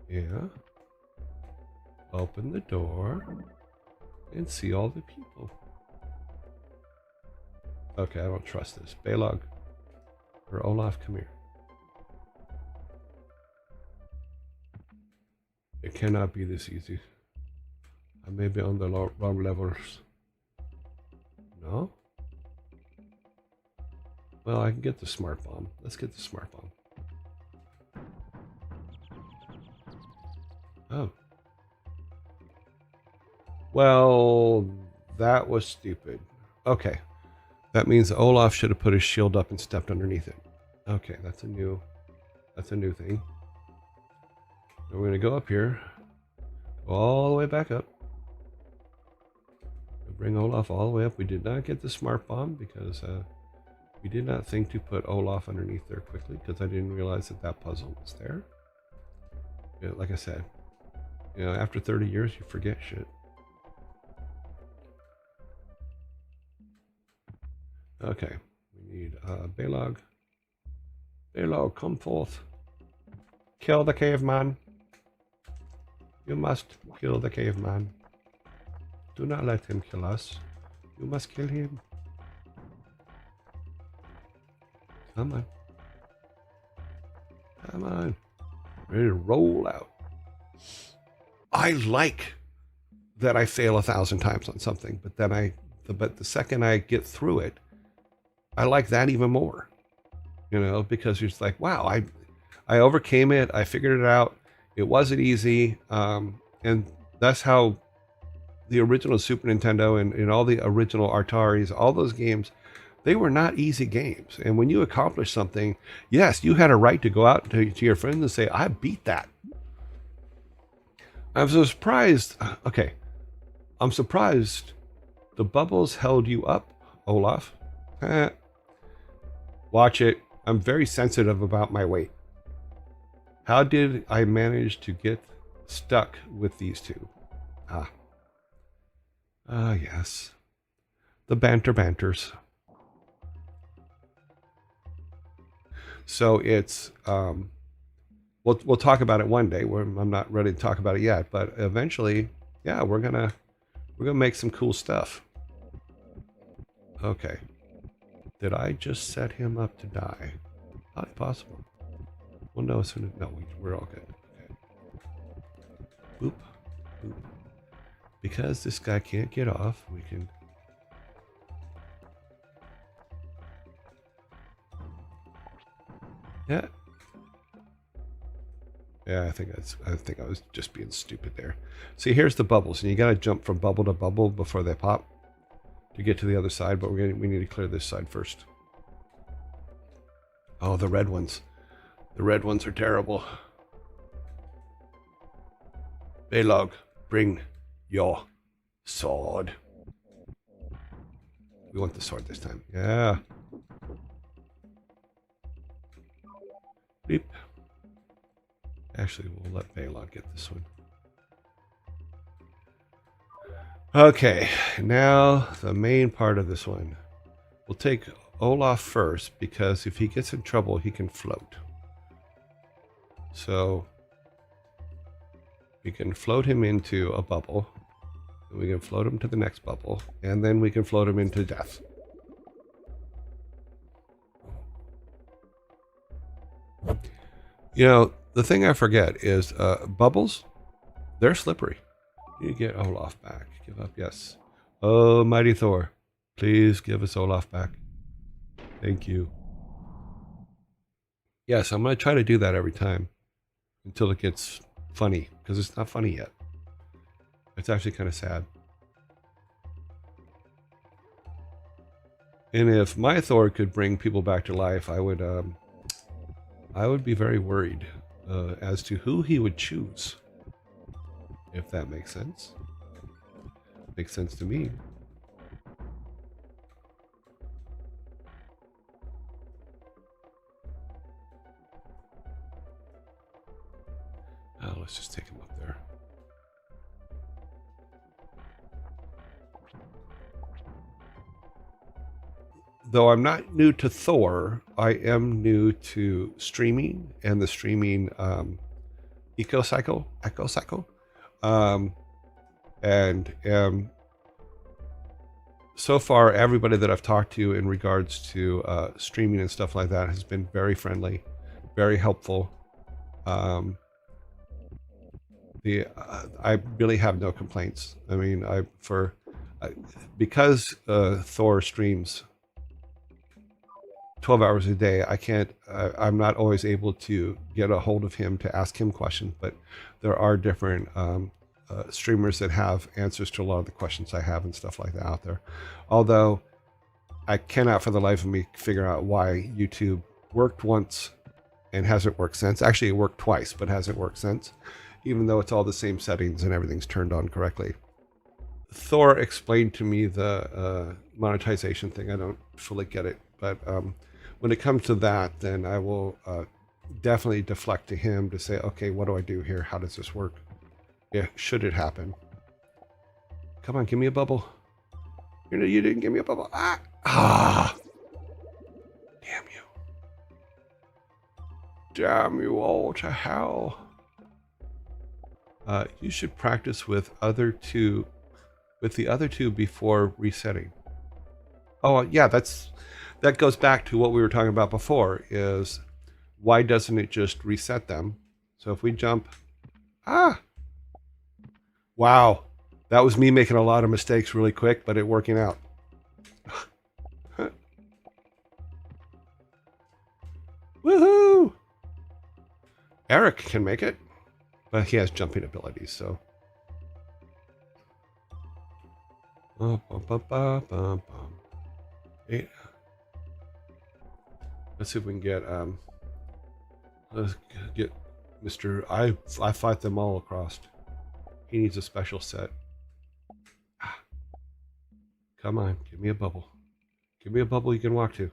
Yeah. Open the door and see all the people. Okay, I don't trust this. Balog or Olaf, come here. It cannot be this easy. I may be on the wrong levels. No? Well, I can get the smart bomb. Let's get the smart bomb. Oh. Well, that was stupid. Okay. That means Olaf should have put his shield up and stepped underneath it. Okay, that's a new thing. We're going to go up here. Go all the way back up. Bring Olaf all the way up. We did not get the smart bomb because we did not think to put Olaf underneath there quickly, because I didn't realize that puzzle was there. Yeah, like I said, after 30 years, you forget shit. Okay, we need Balog. Balog, come forth. Kill the caveman. You must kill the caveman. Do not let him kill us. You must kill him. Come on. Come on. Ready to roll out. I like that I fail 1,000 times on something, but then but the second I get through it, I like that even more. You know, because you're just like, wow, I overcame it. I figured it out. It wasn't easy. And that's how the original Super Nintendo and all the original Ataris, all those games, they were not easy games. And when you accomplish something, yes, you had a right to go out to your friends and say, I beat that. I'm so surprised. Okay. I'm surprised the bubbles held you up, Olaf. Watch it. I'm very sensitive about my weight. How did I manage to get stuck with these two? Yes. The banters. So it's we'll talk about it one day. I'm not ready to talk about it yet, but eventually, yeah, we're gonna make some cool stuff. Okay. Did I just set him up to die? Not possible. Well, no, we're all good. Okay. Boop. Boop. Because this guy can't get off, we can. Yeah. Yeah, I think I was just being stupid there. See, here's the bubbles, and you gotta jump from bubble to bubble before they pop to get to the other side, but we need to clear this side first. Oh, the red ones. The red ones are terrible. Balog, bring your sword. We want the sword this time. Yeah. Beep. Actually, we'll let Balog get this one. Okay, now the main part of this one. We'll take Olaf first, because if he gets in trouble, he can float. So we can float him into a bubble. We can float him to the next bubble, and then we can float him into death. You know, the thing I forget is bubbles, they're slippery. You get Olaf back. Give up, yes. Oh, mighty Thor, please give us Olaf back. Thank you. Yes, I'm going to try to do that every time until it gets funny, because it's not funny yet. It's actually kind of sad. And if my Thor could bring people back to life, I would be very worried as to who he would choose. If that makes sense. Makes sense to me. Let's just take him up there. Though I'm not new to Thor, I am new to streaming and the streaming echo cycle. And so far, everybody that I've talked to in regards to streaming and stuff like that has been very friendly, very helpful. I really have no complaints. I mean, because Thor streams 12 hours a day, I'm not always able to get a hold of him to ask him questions, but there are different streamers that have answers to a lot of the questions I have and stuff like that out there. Although I cannot for the life of me figure out why YouTube worked once and hasn't worked since. Actually, it worked twice, but hasn't worked since, even though it's all the same settings and everything's turned on correctly. Thor explained to me the monetization thing. I don't fully get it, but when it comes to that, then I will definitely deflect to him to say, okay, what do I do here? How does this work? Yeah, should it happen? Come on, give me a bubble. You didn't give me a bubble. Ah! Damn you all to hell. You should practice with the other two before resetting. Oh yeah, that goes back to what we were talking about before, is why doesn't it just reset them? So if we jump, wow, that was me making a lot of mistakes really quick, but it working out. Woohoo! Eric can make it, but he has jumping abilities, so. Yeah. Let's see if we can get let's get Mr. I fight them all across. He needs a special set. Come on, give me a bubble. Give me a bubble you can walk to.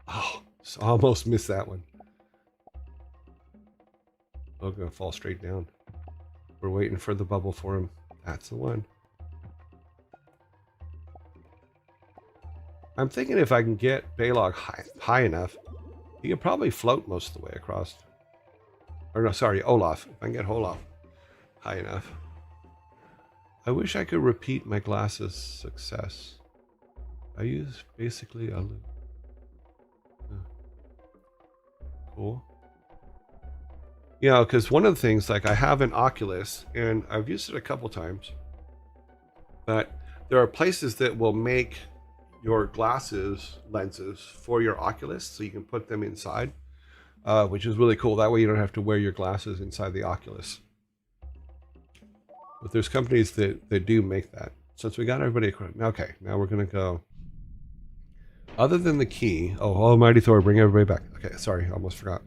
Oh, almost missed that one. Oh, gonna fall straight down. We're waiting for the bubble for him. That's the one. I'm thinking if I can get Balog high enough, he could probably float most of the way across. Or no, sorry, Olaf. If I can get Olaf high enough. I wish I could repeat my glasses success. I use basically a loop. Cool. You know, because one of the things, like I have an Oculus, and I've used it a couple times, but there are places that will make your glasses lenses for your Oculus, so you can put them inside, which is really cool. That way you don't have to wear your glasses inside the Oculus. But there's companies that do make that. Since we got everybody, okay, now we're gonna go. Other than the key, oh, Almighty Thor, bring everybody back. Okay, sorry, almost forgot.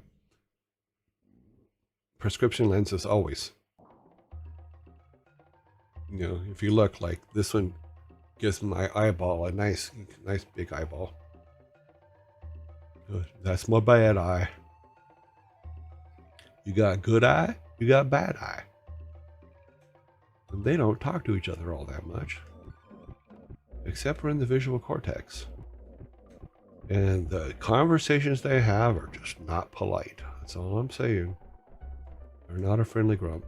Prescription lenses always. You know, if you look, like this one gives my eyeball a nice big eyeball. Good. That's my bad eye. You got a good eye, you got a bad eye. And they don't talk to each other all that much, except for in the visual cortex. And the conversations they have are just not polite. That's all I'm saying. They're not a friendly group.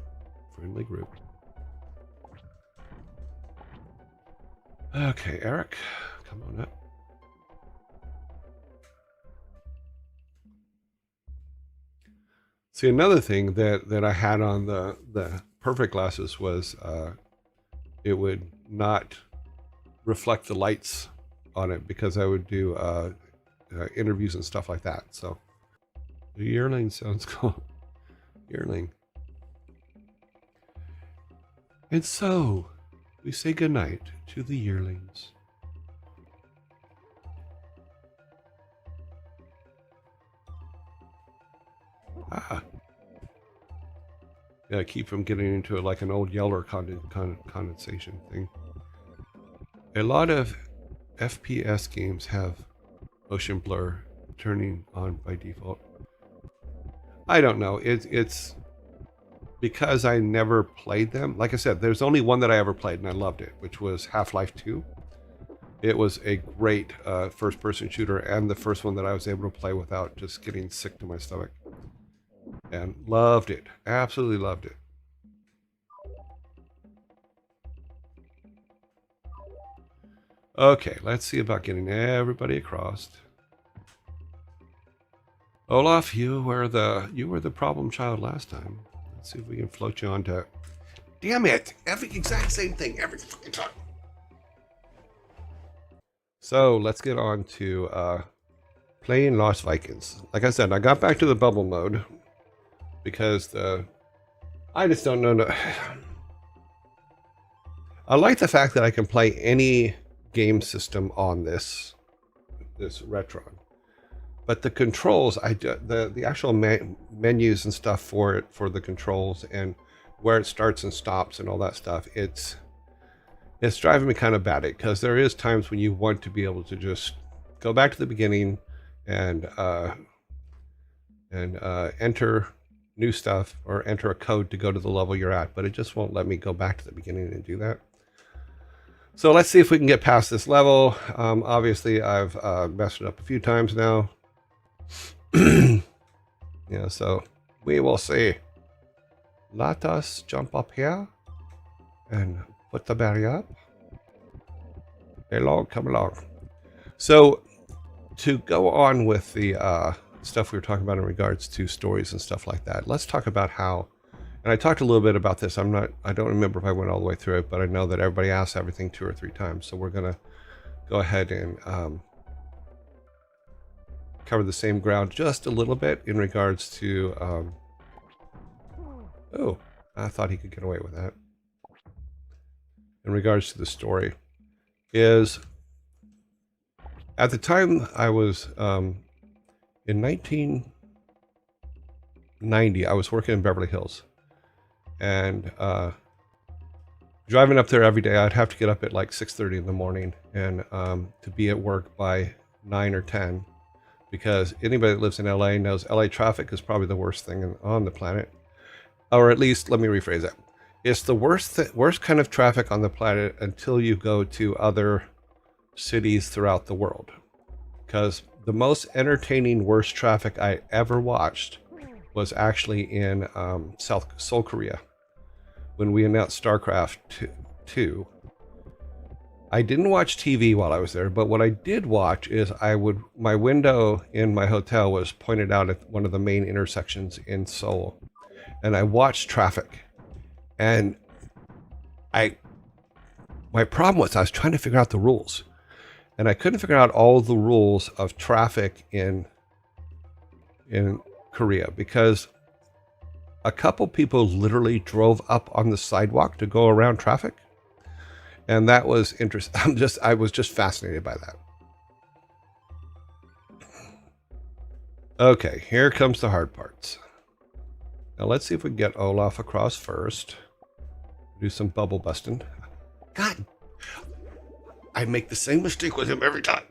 Okay, Eric, come on up. See, another thing that I had on the perfect glasses was it would not reflect the lights on it because I would do interviews and stuff like that. So the yearling sounds cool. Yearling. And so we say goodnight to the yearlings. Yeah, keep from getting into like an old Yeller condensation thing. A lot of FPS games have motion blur turning on by default. I don't know. It's because I never played them. Like I said, there's only one that I ever played and I loved it, which was Half-Life 2. It was a great first-person shooter and the first one that I was able to play without just getting sick to my stomach. And loved it. Absolutely loved it. Okay, let's see about getting everybody across. Olaf, you were the problem child last time. Let's see if we can float you onto. Damn it! Every exact same thing every fucking time. So let's get on to playing Lost Vikings. Like I said, I got back to the bubble mode because I just don't know. I like the fact that I can play any game system on this Retron. But the controls, the actual menus and stuff for the controls and where it starts and stops and all that stuff, it's driving me kind of batty because there is times when you want to be able to just go back to the beginning and enter new stuff or enter a code to go to the level you're at, but it just won't let me go back to the beginning and do that. So let's see if we can get past this level. Obviously, I've messed it up a few times now. So we will see. Let us jump up here and put the barrier up. Hey, log, come along. So to go on with the stuff we were talking about in regards to stories and stuff like that, let's talk about how, and I talked a little bit about this. I don't remember if I went all the way through it, but I know that everybody asks everything 2 or 3 times. So we're going to go ahead and cover the same ground just a little bit in regards to, oh, I thought he could get away with that. In regards to the story is, at the time I was, in 1990, I was working in Beverly Hills, and driving up there every day, I'd have to get up at like 6:30 in the morning and to be at work by 9 or 10, because anybody that lives in LA knows LA traffic is probably the worst thing on the planet. Or at least, let me rephrase that. It's the worst kind of traffic on the planet until you go to other cities throughout the world. Because the most entertaining worst traffic I ever watched was actually in Seoul, Korea, when we announced StarCraft 2. I didn't watch TV while I was there, but what I did watch is my window in my hotel was pointed out at one of the main intersections in Seoul, and I watched traffic. And my problem was I was trying to figure out the rules, and I couldn't figure out all the rules of traffic in Korea, because a couple people literally drove up on the sidewalk to go around traffic. And that was interesting. I was just fascinated by that. Okay, here comes the hard parts. Now let's see if we can get Olaf across first. Do some bubble busting. God, I make the same mistake with him every time.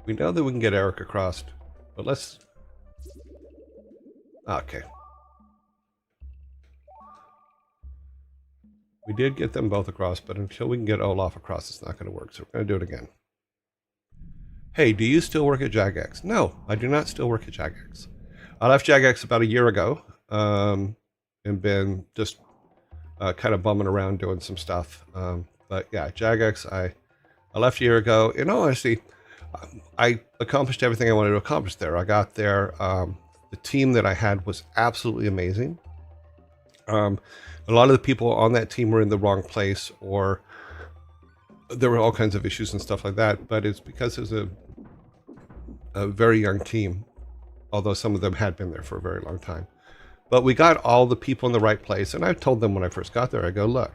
We know that we can get Eric across, but let's... Okay. We did get them both across, but until we can get Olaf across, it's not going to work. So we're going to do it again. Hey, do you still work at Jagex? No, I do not still work at Jagex. I left Jagex about a year ago, and been just kind of bumming around doing some stuff. But yeah, Jagex, I left a year ago. In all honesty, I accomplished everything I wanted to accomplish there. I got there. The team that I had was absolutely amazing. A lot of the people on that team were in the wrong place, or there were all kinds of issues and stuff like that. But it's because it was a very young team, although some of them had been there for a very long time. But we got all the people in the right place. And I told them when I first got there, I go, look,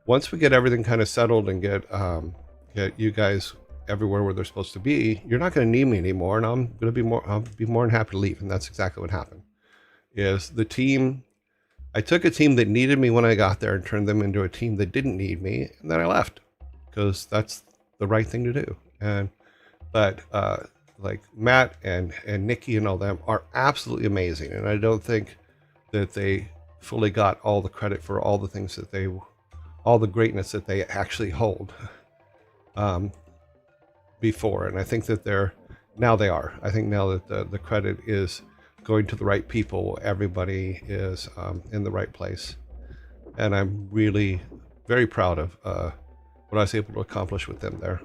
once we get everything kind of settled and get you guys everywhere where they're supposed to be, you're not going to need me anymore. And I'll be more than happy to leave. And that's exactly what happened. Is the team... I took a team that needed me when I got there and turned them into a team that didn't need me, and then I left, because that's the right thing to do. But like Matt and Nikki and all them are absolutely amazing, and I don't think that they fully got all the credit for all the things that all the greatness that they actually hold before. And I think that they are. I think now that the credit is going to the right people, everybody is in the right place, and I'm really very proud of what I was able to accomplish with them there.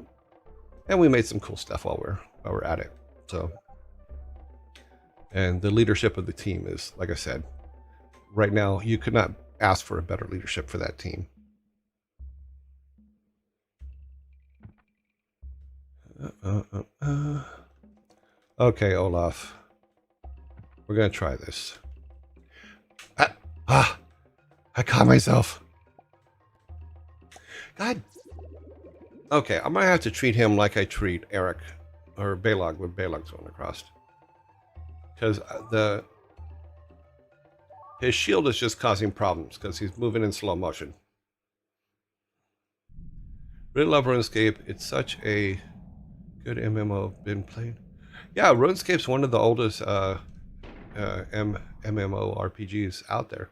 And we made some cool stuff while we're at it. So, and the leadership of the team is, like I said, right now you could not ask for a better leadership for that team. Okay, Olaf. We're going to try this. I caught myself. God. Okay, I'm going to have to treat him like I treat Eric or Balog when Balog's going across. Because his shield is just causing problems because he's moving in slow motion. Really love RuneScape. It's such a good MMO. Been played. Yeah, RuneScape's one of the oldest MMO RPGs out there,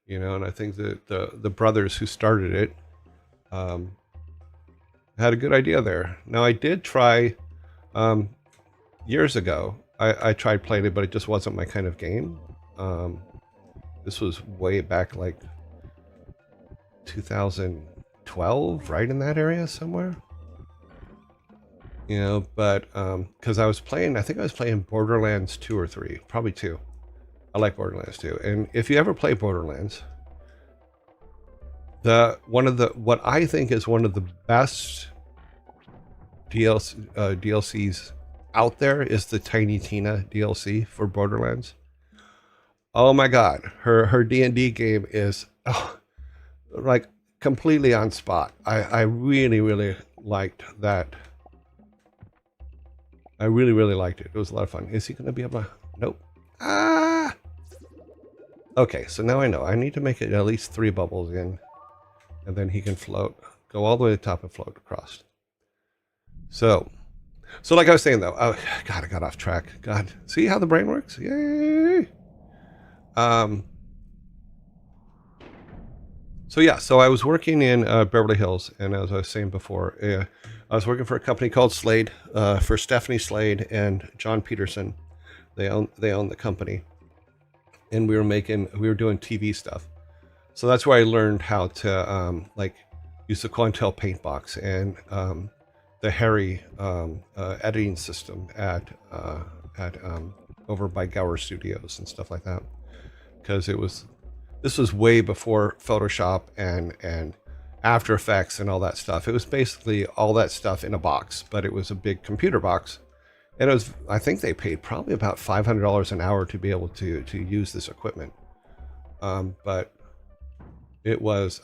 and I think that the brothers who started it had a good idea there. Now I did try years ago, I tried playing it, but it just wasn't my kind of game. This was way back like 2012, right in that area somewhere. You know, but because I think I was playing Borderlands 2 or 3, probably 2. I like Borderlands 2. And if you ever play Borderlands, what I think is one of the best DLCs out there is the Tiny Tina DLC for Borderlands. Oh my God, her D&D game is like completely on spot. I really liked that. I really liked it. It was a lot of fun. Is he going to be able to? Nope. Ah. Okay, so now I know. I need to make it at least 3 bubbles in, and then he can float, go all the way to the top and float across. So like I was saying though, oh God, I got off track. God, see how the brain works? Yay! So I was working in Beverly Hills, and as I was saying before, I was working for a company called Slade, for Stephanie Slade and John Peterson. They own the company, and we were doing TV stuff. So that's where I learned how to like use the Quantel paint box and the Harry editing system at over by Gower Studios and stuff like that, because this was way before Photoshop and After Effects and all that stuff. It was basically all that stuff in a box, but it was a big computer box. And I think they paid probably about $500 an hour to be able to use this equipment. But it was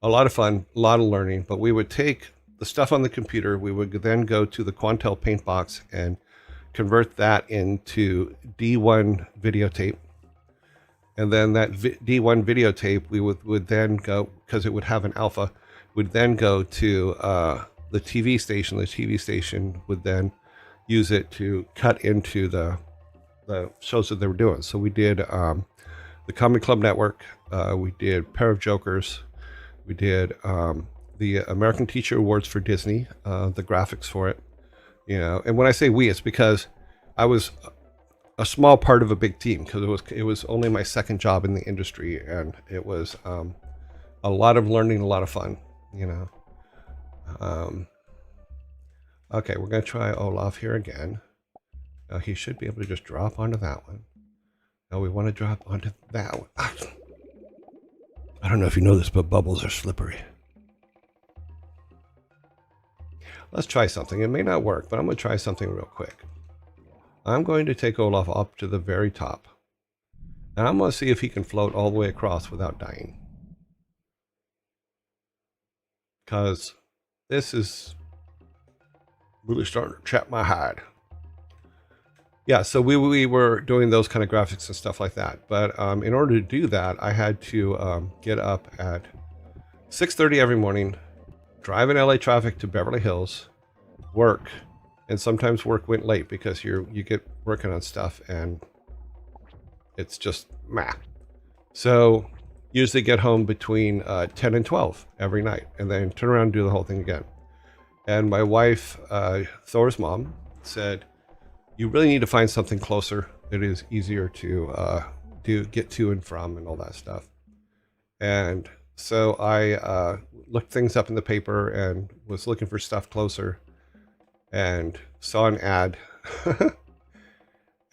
a lot of fun, a lot of learning. But we would take the stuff on the computer, we would then go to the Quantel paint box and convert that into D1 videotape. And then that D1 videotape, we would then go, because it would have an alpha, would then go to the TV station. The TV station would then use it to cut into the shows that they were doing. So we did the Comedy Club Network, we did Pair of Jokers, we did the American Teacher Awards for Disney, the graphics for it. You know, and when I say we, it's because I was a small part of a big team, because it was only my second job in the industry, and it was a lot of learning, a lot of fun, you know. Okay, we're gonna try Olaf here again. Now he should be able to just drop onto that one. Now we want to drop onto that one. I don't know if you know this, but bubbles are slippery. Let's try something. It may not work, but I'm gonna try something real quick. I'm going to take Olaf up to the very top, and I'm going to see if he can float all the way across without dying. Because this is really starting to chap my hide. Yeah, so we were doing those kind of graphics and stuff like that. But in order to do that, I had to get up at 6:30 every morning, drive in LA traffic to Beverly Hills, work. And sometimes work went late because you get working on stuff and it's just meh. So usually get home between 10 and 12 every night, and then turn around and do the whole thing again. And my wife, Thor's mom, said, you really need to find something closer that is easier to get to and from and all that stuff. And so I looked things up in the paper and was looking for stuff closer, and saw an ad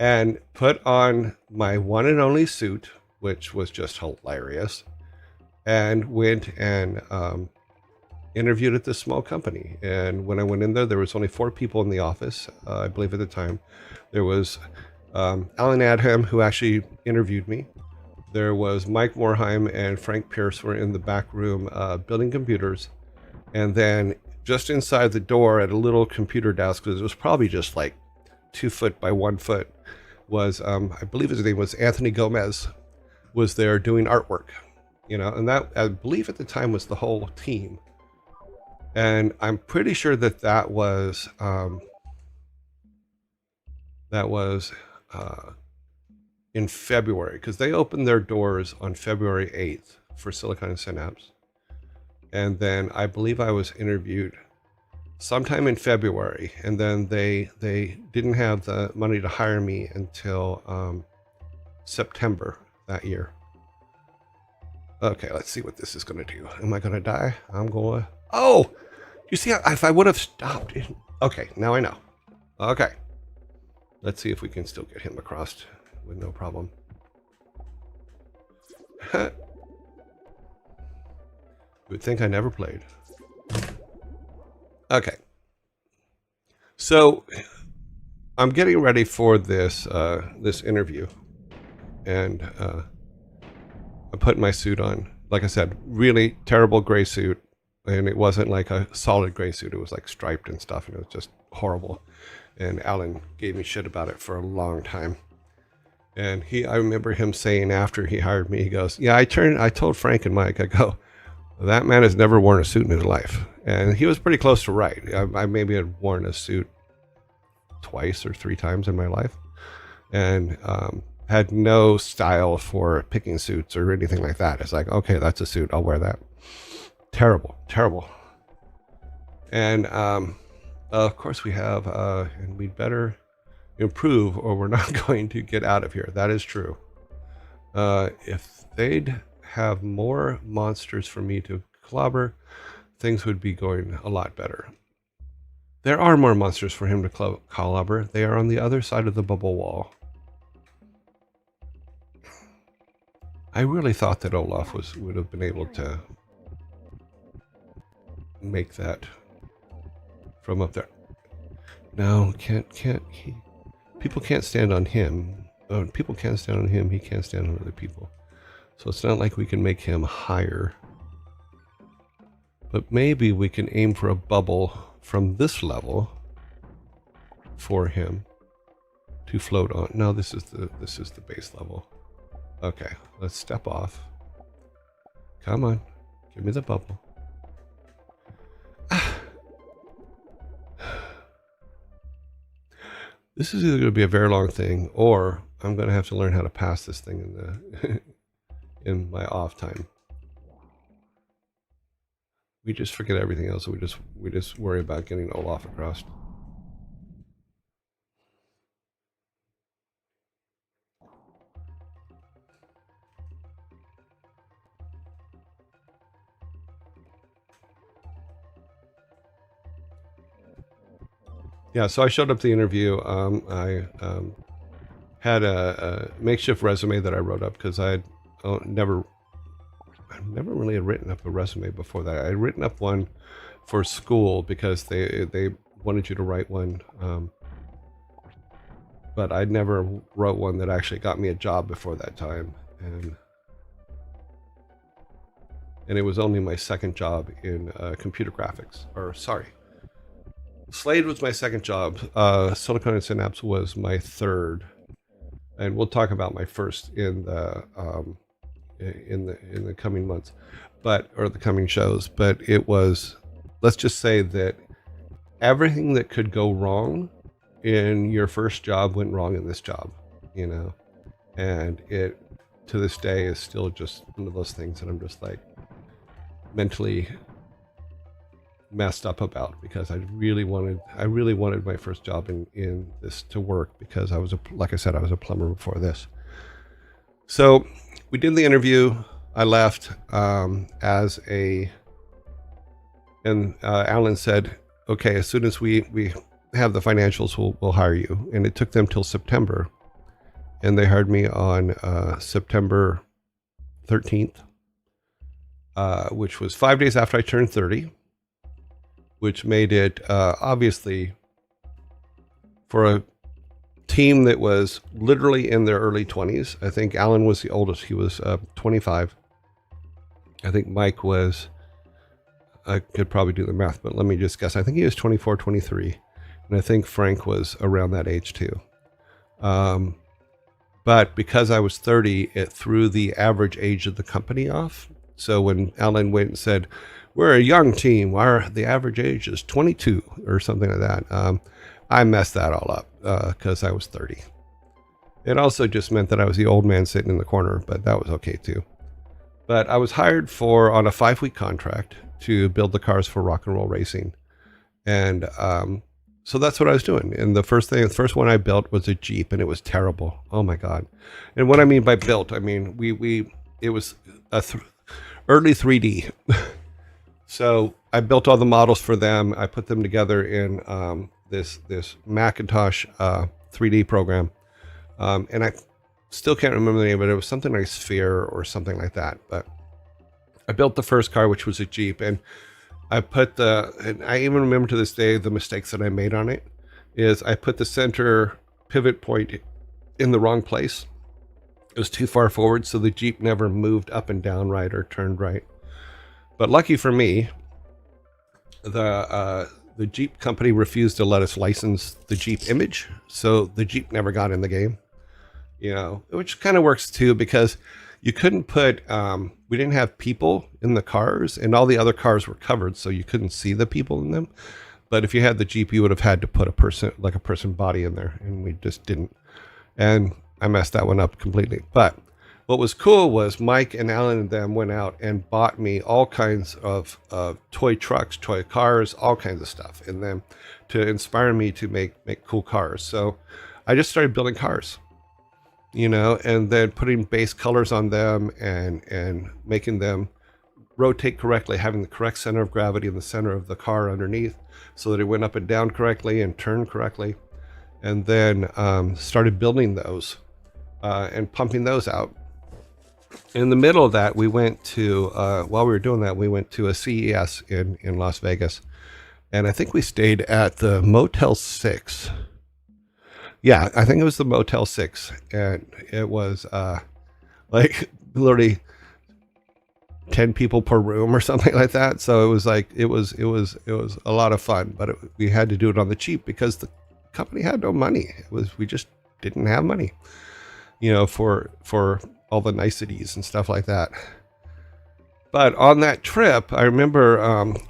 and put on my one and only suit, which was just hilarious, and went and interviewed at this small company. And when I went in there was only 4 people in the office, I believe at the time. There was Alan Adham, who actually interviewed me. There was Mike Morheim and Frank Pierce were in the back room building computers. And then just inside the door at a little computer desk, because it was probably just like 2 foot by 1 foot, was I believe his name was Anthony Gomez, was there doing artwork, you know, and that I believe at the time was the whole team. And I'm pretty sure that was in February, because they opened their doors on February 8th for Silicon and Synapse. And then I believe I was interviewed sometime in February, and then they didn't have the money to hire me until September that year. Okay, let's see what this is going to do. Am I going to die? I'm going. Oh, you see, if I would have stopped. Okay, now I know. Okay, let's see if we can still get him across with no problem. You would think I never played. Okay, so I'm getting ready for this this interview, and I'm putting my suit on. Like I said, really terrible gray suit, and it wasn't like a solid gray suit. It was like striped and stuff, and it was just horrible. And Alan gave me shit about it for a long time. And I remember him saying after he hired me, he goes, "Yeah, I told Frank and Mike, I go, that man has never worn a suit in his life." And he was pretty close to right. I maybe had worn a suit twice or three times in my life, and had no style for picking suits or anything like that. It's like, okay, that's a suit, I'll wear that. Terrible, terrible. And of course we have, and we'd better improve or we're not going to get out of here. That is true. If they'd have more monsters for me to clobber, things would be going a lot better. There are more monsters for him to clobber. They are on the other side of the bubble wall. I really thought that Olaf would have been able to make that from up there. No, can't he? People can't stand on him. Oh, people can't stand on him. He can't stand on other people. So it's not like we can make him higher. But maybe we can aim for a bubble from this level for him to float on. No, this is the base level. Okay, let's step off. Come on, give me the bubble. This is either going to be a very long thing, or I'm going to have to learn how to pass this thing in the in my off time. We just forget everything else. We just worry about getting Olaf across. Yeah, so I showed up to the interview. I had a makeshift resume that I wrote up because I never really had written up a resume before that. I had written up one for school because they wanted you to write one, but I never wrote one that actually got me a job before that time, and it was only my second job in computer graphics. Or sorry, Slade was my second job. Silicon and Synapse was my third, and we'll talk about my first in the coming months, or the coming shows. But it was, let's just say that everything that could go wrong in your first job went wrong in this job, and it to this day is still just one of those things that I'm just like mentally messed up about, because I really wanted my first job in this to work, because like I said, I was a plumber before this. So we did the interview. I left and Alan said, okay, as soon as we have the financials, we'll hire you. And it took them till September, and they hired me on September 13th, which was 5 days after I turned 30. Which made it obviously, for a team that was literally in their early 20s. I think Alan was the oldest. He was 25. I think Mike was, I could probably do the math, but let me just guess. I think he was 24, 23. And I think Frank was around that age too. But because I was 30, it threw the average age of the company off. So when Alan went and said, we're a young team, the average age is 22 or something like that, I messed that all up because I was 30. It also just meant that I was the old man sitting in the corner, but that was okay too. But I was hired on a 5-week contract to build the cars for rock and roll racing. And so that's what I was doing. And the first one I built was a Jeep, and it was terrible. Oh my God! And what I mean by built, I mean it was a early 3D. So I built all the models for them. I put them together in this Macintosh 3D program, and I still can't remember the name, but it was something like Sphere or something like that. But I built the first car, which was a Jeep, and and I even remember to this day the mistakes that I made on it. Is I put the center pivot point in the wrong place. It was too far forward, so the Jeep never moved up and down right or turned right. But lucky for me, the Jeep company refused to let us license the Jeep image, so the Jeep never got in the game. You know, which kind of works too, because you couldn't put, we didn't have people in the cars, and all the other cars were covered, so you couldn't see the people in them. But if you had the Jeep, you would have had to put a person body in there, and we just didn't. And I messed that one up completely. But what was cool was Mike and Alan and them went out and bought me all kinds of toy trucks, toy cars, all kinds of stuff in them to inspire me to make cool cars. So I just started building cars, you know, and then putting base colors on them and making them rotate correctly, having the correct center of gravity in the center of the car underneath so that it went up and down correctly and turned correctly. And then started building those and pumping those out. In the middle of that, we went to, while we were doing that, we went to a CES in Las Vegas. And I think we stayed at the Motel 6. Yeah, I think it was the Motel 6. And it was like literally 10 people per room or something like that. So it was like, it was a lot of fun, but we had to do it on the cheap because the company had no money. We just didn't have money, you know, for all the niceties and stuff like that. But on that trip, I remember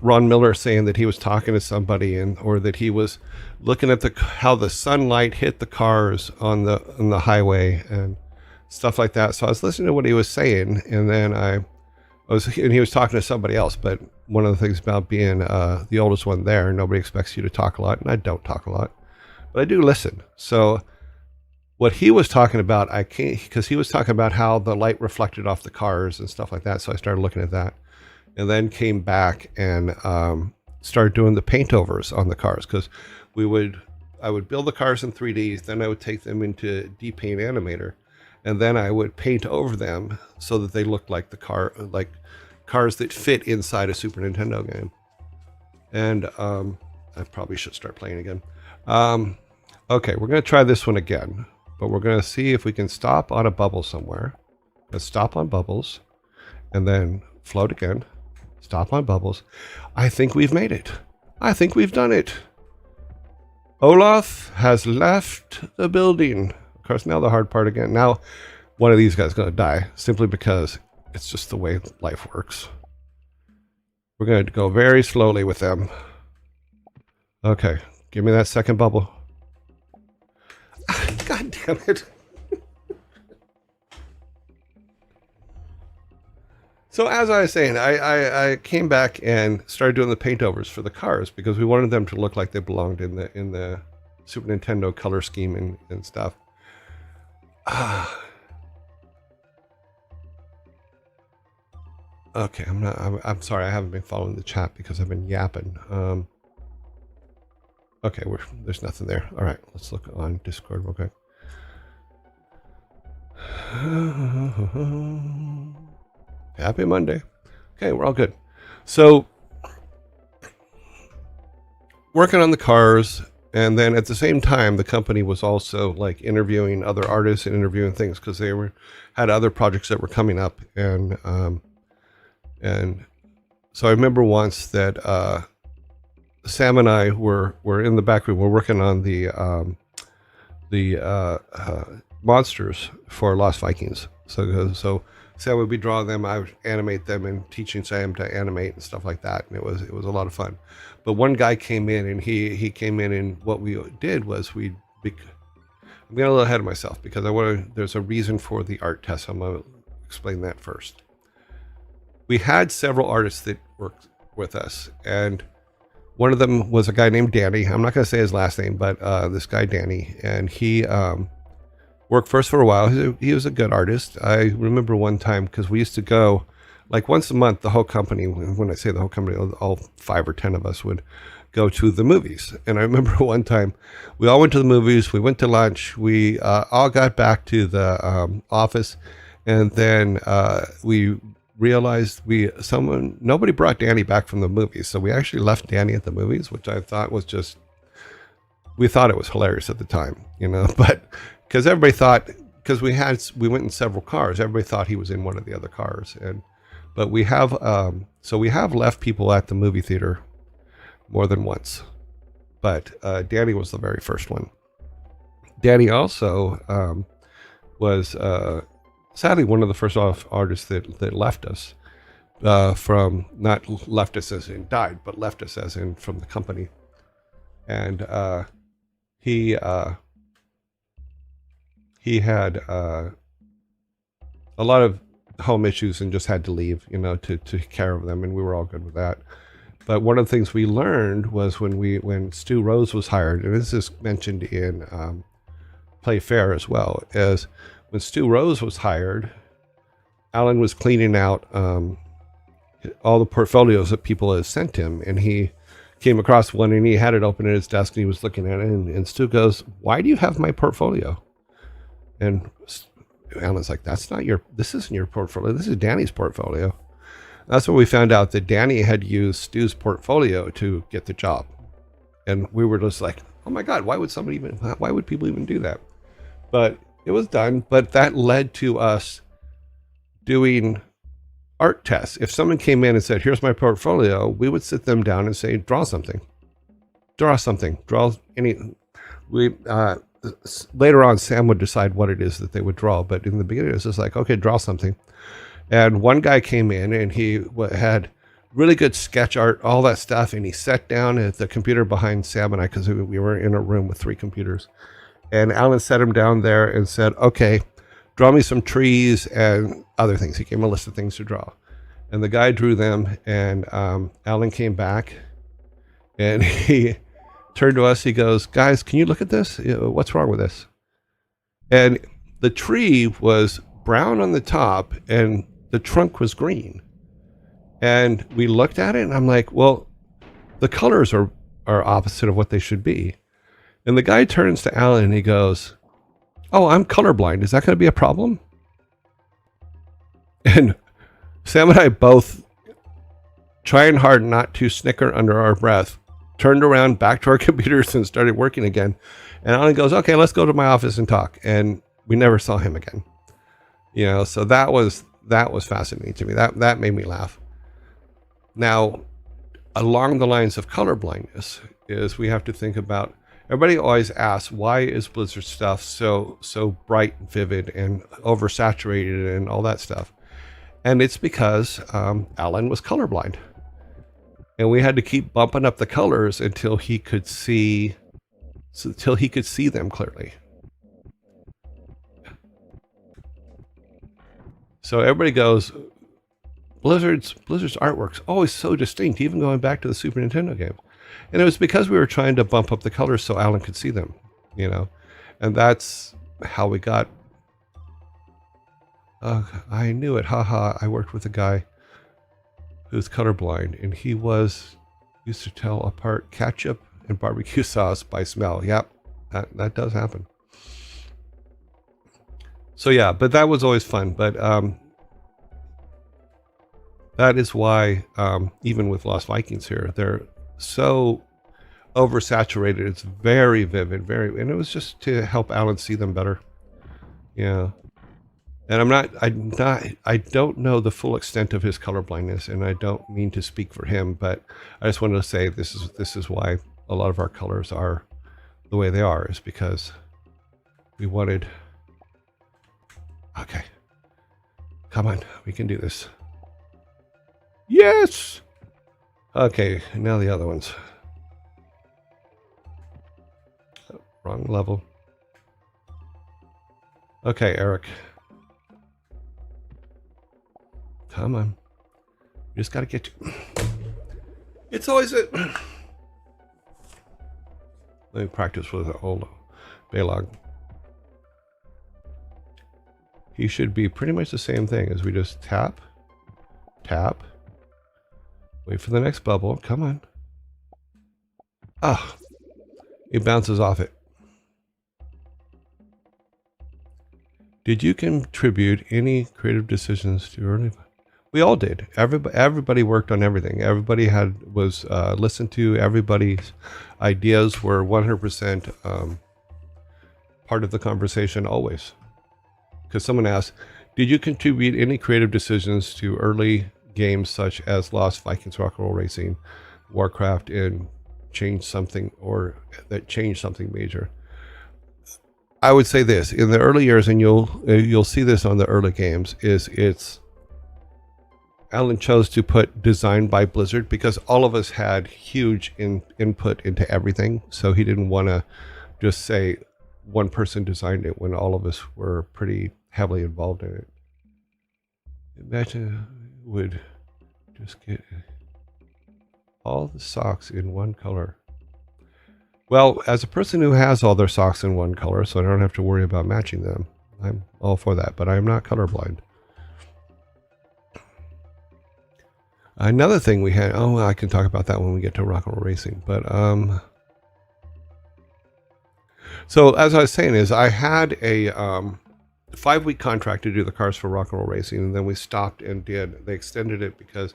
Ron Miller saying that he was talking to somebody, or that he was looking at how the sunlight hit the cars on the highway and stuff like that. So I was listening to what he was saying, and then and he was talking to somebody else. But one of the things about being the oldest one there, nobody expects you to talk a lot, and I don't talk a lot, but I do listen. So what he was talking about, I can't, because he was talking about how the light reflected off the cars and stuff like that. So I started looking at that, and then came back and started doing the paint overs on the cars, because I would build the cars in 3D, then I would take them into D-Paint Animator, and then I would paint over them so that they looked like cars that fit inside a Super Nintendo game. And I probably should start playing again. Okay, we're going to try this one again. But we're going to see if we can stop on a bubble somewhere. Let's stop on bubbles. And then float again. Stop on bubbles. I think we've made it. I think we've done it. Olaf has left the building. Of course, now the hard part again. Now, one of these guys is going to die. Simply because it's just the way life works. We're going to go very slowly with them. Okay, give me that second bubble. God damn it. So as I was saying, I came back and started doing the paint overs for the cars because we wanted them to look like they belonged in the Super Nintendo color scheme and stuff. Okay, I'm sorry, I haven't been following the chat because I've been yapping. Okay, there's nothing there. All right, let's look on Discord real quick. Happy Monday. Okay, we're all good. So, working on the cars, and then at the same time, the company was also like interviewing other artists and interviewing things because they had other projects that were coming up, and so I remember once that Sam and I were in the back room. We're working on the monsters for Lost Vikings. So Sam would be drawing them. I would animate them and teaching Sam to animate and stuff like that. And it was a lot of fun. But one guy came in, and he came in, and what we did was I'm getting a little ahead of myself because there's a reason for the art test. I'm going to explain that first. We had several artists that worked with us, and One of them was a guy named Danny. I'm not going to say his last name, but this guy Danny, and he worked for us for a while. He was a good artist. I remember one time, because we used to go like once a month, the whole company, when I say the whole company, all 5 or 10 of us would go to the movies. And I remember one time we all went to the movies, we went to lunch, we all got back to the office, and then we realized nobody brought Danny back from the movies. So we actually left Danny at the movies, which I thought was we thought it was hilarious at the time, but because everybody thought, because we went in several cars, everybody thought he was in one of the other cars. But we have left people at the movie theater more than once, but Danny was the very first one. Danny also was sadly one of the first artists that left us, from, not left us as in died, but left us as in from the company. And he had a lot of home issues and just had to leave, to take care of them, and we were all good with that. But one of the things we learned was when Stu Rose was hired, and this is mentioned in Play Fair as well, is when Stu Rose was hired, Alan was cleaning out all the portfolios that people had sent him, and he came across one and he had it open at his desk and he was looking at it, and Stu goes, "Why do you have my portfolio?" And Alan's like, this isn't your portfolio. This is Danny's portfolio. That's when we found out that Danny had used Stu's portfolio to get the job. And we were just like, oh my God, why would people even do that? But it was done. But that led to us doing art tests. If someone came in and said, here's my portfolio, we would sit them down and say, draw something. Later on, Sam would decide what it is that they would draw, but in the beginning, it was just like, okay, draw something. And one guy came in and he had really good sketch art, all that stuff, and he sat down at the computer behind Sam and I, because we were in a room with 3 computers. And Alan sat him down there and said, okay, draw me some trees and other things. He gave him a list of things to draw. And the guy drew them, and Alan came back and he turned to us. He goes, guys, can you look at this? What's wrong with this? And the tree was brown on the top and the trunk was green. And we looked at it and I'm like, well, the colors are opposite of what they should be. And the guy turns to Alan and he goes, oh, I'm colorblind. Is that going to be a problem? And Sam and I both, trying hard not to snicker under our breath, turned around back to our computers and started working again. And Alan goes, okay, let's go to my office and talk. And we never saw him again. So that was fascinating to me. That made me laugh. Now, along the lines of color blindness is we have to think about, everybody always asks, why is Blizzard stuff so bright and vivid and oversaturated and all that stuff? And it's because Alan was colorblind. And we had to keep bumping up the colors until he could see them clearly. So everybody goes, Blizzard's artwork's always so distinct, even going back to the Super Nintendo game. And it was because we were trying to bump up the colors so Alan could see them, And that's how we got. I knew it. Haha. I worked with a guy who's colorblind, and he used to tell apart ketchup and barbecue sauce by smell. Yep, that does happen. So yeah, but that was always fun. But that is why, even with Lost Vikings here, they're so oversaturated. It's very vivid, and it was just to help Alan see them better. Yeah. And I don't know the full extent of his colorblindness, and I don't mean to speak for him, but I just wanted to say this is why a lot of our colors are the way they are, is because we wanted. Okay, come on, we can do this. Yes. Okay, now the other ones. Oh, wrong level. Okay, Eric. Come on. You just got to get to... It's always practice with old Balog. He should be pretty much the same thing as we just tap, tap, wait for the next bubble. Come on. Ah, it bounces off it. Did you contribute any creative decisions to early? We all did. Everybody worked on everything. Everybody was listened to. Everybody's ideas were 100% part of the conversation always. Because someone asked, did you contribute any creative decisions to early games such as Lost Vikings, Rock and Roll Racing, Warcraft, and change something, or that changed something major? I would say this: in the early years, and you'll see this on the early games, it's Alan chose to put design by Blizzard because all of us had huge input into everything. So he didn't want to just say one person designed it when all of us were pretty heavily involved in it. Imagine would just get all the socks in one color. Well, as a person who has all their socks in one color, so I don't have to worry about matching them, I'm all for that, but I'm not colorblind. Another thing we had, oh, I can talk about that when we get to Rock and Roll Racing, but so as I was saying is I had a 5-week contract to do the cars for Rock and Roll Racing, and then we stopped and they extended it because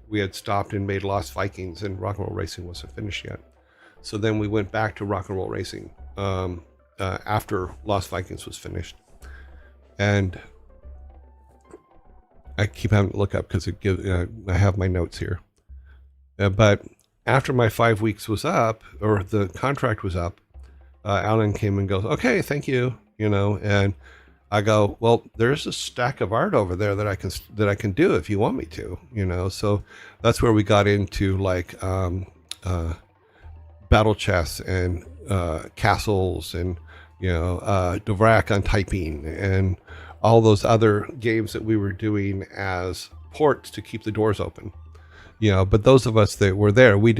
we had stopped and made Lost Vikings and Rock and Roll Racing wasn't finished yet. So then we went back to Rock and Roll Racing after Lost Vikings was finished. And I keep having to look up because it gives. I have my notes here. But after my 5 weeks was up, or the contract was up, Alan came and goes, "Okay, thank you," and I go, "Well, there's a stack of art over there that I can do if you want me to," So that's where we got into like battle chess and castles and Dvorak on typing and all those other games that we were doing as ports to keep the doors open. But those of us that were there, we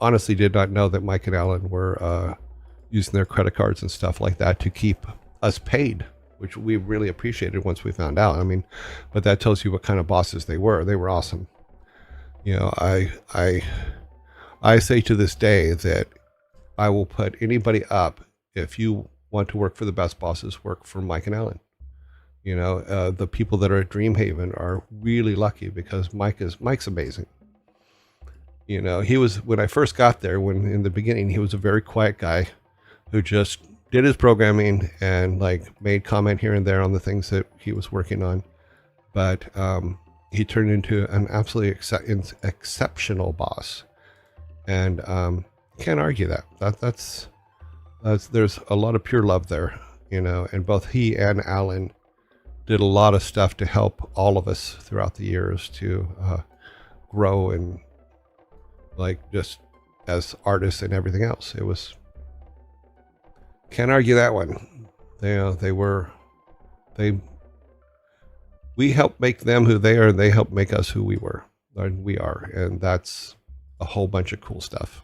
honestly did not know that Mike and Alan were using their credit cards and stuff like that to keep us paid, which we really appreciated once we found out. I mean, but that tells you what kind of bosses they were. They were awesome. I say to this day that I will put anybody up. If you want to work for the best bosses, work for Mike and Alan. The people that are at Dreamhaven are really lucky because Mike's amazing. He was, when I first got there, when in the beginning, he was a very quiet guy who just did his programming and like made comment here and there on the things that he was working on. But he turned into an absolutely exceptional boss. And can't argue that. That's there's a lot of pure love there, and both he and Alan did a lot of stuff to help all of us throughout the years to grow and like just as artists and everything else. It was, can't argue that one. We helped make them who they are, and they helped make us who we were, and we are, and that's a whole bunch of cool stuff.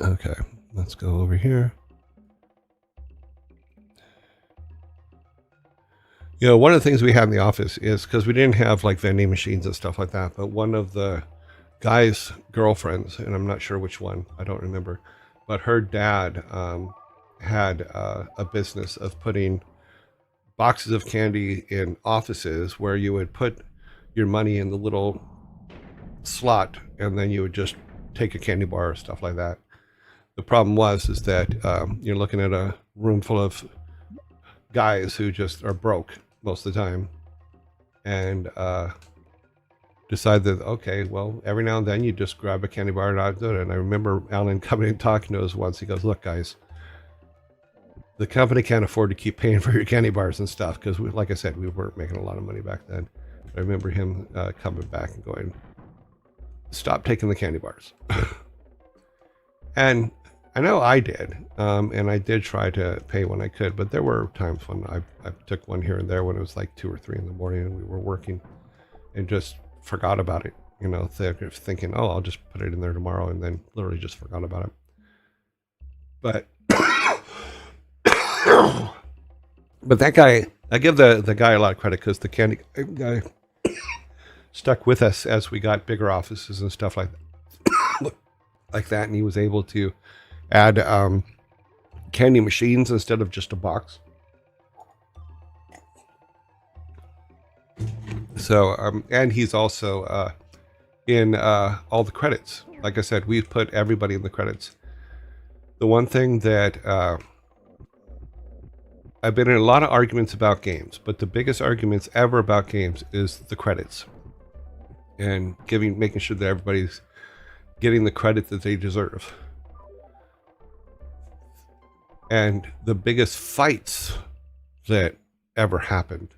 Okay, let's go over here. One of the things we had in the office is, because we didn't have like vending machines and stuff like that, but one of the guy's girlfriends, and I'm not sure which one, I don't remember, but her dad had a business of putting boxes of candy in offices where you would put your money in the little slot and then you would just take a candy bar or stuff like that. The problem is that you're looking at a room full of guys who just are broke most of the time and decide that, okay, well, every now and then you just grab a candy bar and I'll do it. And I remember Alan coming and talking to us once. He goes, "Look, guys, the company can't afford to keep paying for your candy bars and stuff," because like I said, we weren't making a lot of money back then. I remember him coming back and going, "Stop taking the candy bars." And I know I did, and I did try to pay when I could, but there were times when I took one here and there when it was like 2 or 3 in the morning and we were working and just forgot about it, You know, thinking, oh, I'll just put it in there tomorrow, and then literally just forgot about it. But but that guy, I give the guy a lot of credit, because the candy guy stuck with us as we got bigger offices and stuff like that, and he was able to add candy machines instead of just a box. So and he's also in all the credits. Like I said, we've put everybody in the credits. The one thing that I've been in a lot of arguments about games, but the biggest arguments ever about games is the credits, and making sure that everybody's getting the credit that they deserve. And the biggest fights that ever happened,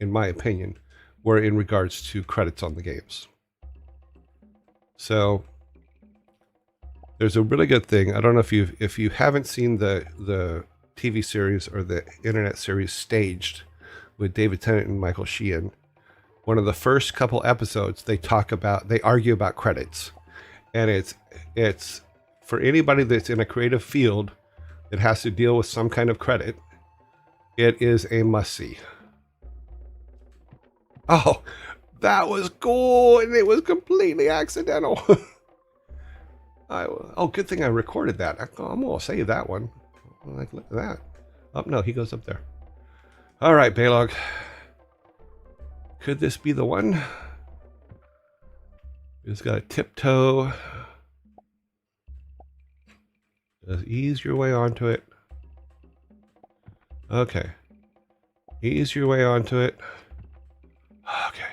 in my opinion, were in regards to credits on the games. So there's a really good thing. I don't know if you haven't seen the TV series or the internet series Staged with David Tennant and Michael Sheehan. One of the first couple episodes, they argue about credits, and it's for anybody that's in a creative field that has to deal with some kind of credit. It is a must-see. Oh, that was cool, and it was completely accidental. Good thing I recorded that. I'm gonna save that one. Like, look at that. Oh no, he goes up there. All right, Baylog. Could this be the one? Just gotta tiptoe. Just ease your way onto it. Okay. Ease your way onto it. Okay.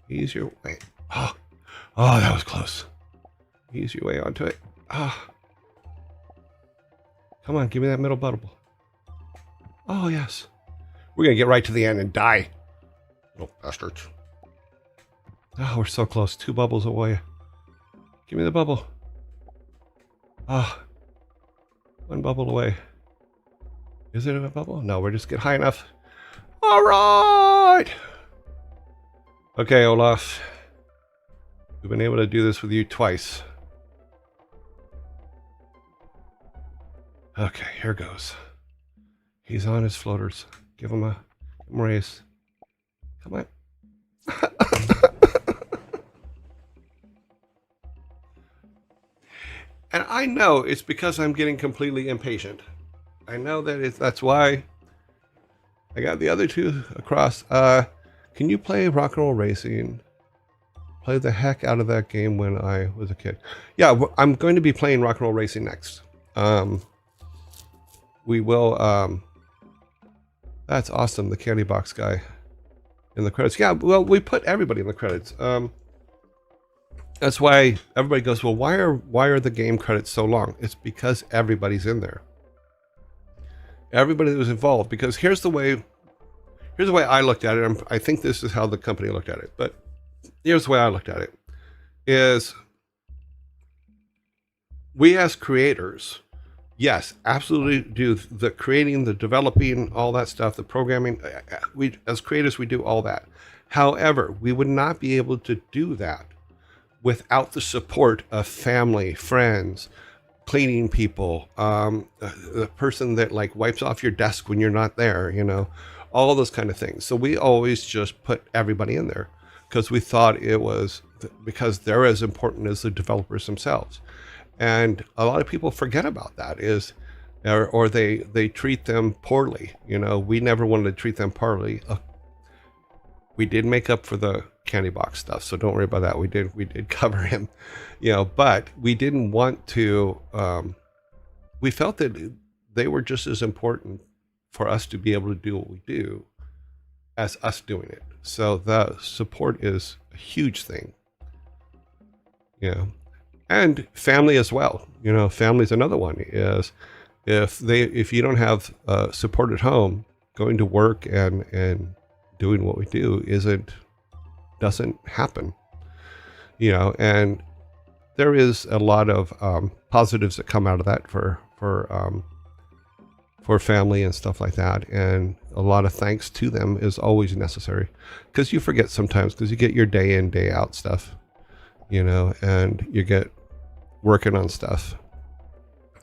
Ease your way. Oh, that was close. Ease your way onto it. Come on, give me that middle bubble. Oh, yes. We're going to get right to the end and die. Little bastards. Oh, we're so close. 2 bubbles away. Give me the bubble. 1 bubble away. Is it a bubble? No, we're just getting high enough. All right. Okay, Olaf. We've been able to do this with you twice. Okay, here goes. He's on his floaters. Give him a race. Come on. And I know it's because I'm getting completely impatient. I know that's why I got the other 2 across. Can you play Rock and Roll Racing? Play the heck out of that game when I was a kid. Yeah, I'm going to be playing Rock and Roll Racing next. We will. That's awesome. The candy box guy in the credits. Yeah, well, we put everybody in the credits. That's why everybody goes, well, why are the game credits so long? It's because everybody's in there. Everybody that was involved. Because here's the way I looked at it. I think this is how the company looked at it. But here's the way I looked at it. Is we as creators, yes, absolutely do the creating, the developing, all that stuff, the programming. We as creators, we do all that. However, we would not be able to do that without the support of family, friends, cleaning people, the person that like wipes off your desk when you're not there, all those kind of things. So we always just put everybody in there because we thought because they're as important as the developers themselves. And a lot of people forget about that or they treat them poorly. We never wanted to treat them poorly. We did make up for the candy box stuff, so don't worry about that. We did cover him, but we didn't want to. We felt that they were just as important for us to be able to do what we do as us doing it. So the support is a huge thing, and family as well. Family is another one. Is if you don't have support at home, going to work and doing what we do doesn't happen, and there is a lot of positives that come out of that for family and stuff like that, and a lot of thanks to them is always necessary, because you forget sometimes, because you get your day in day out stuff, you know, and you get working on stuff.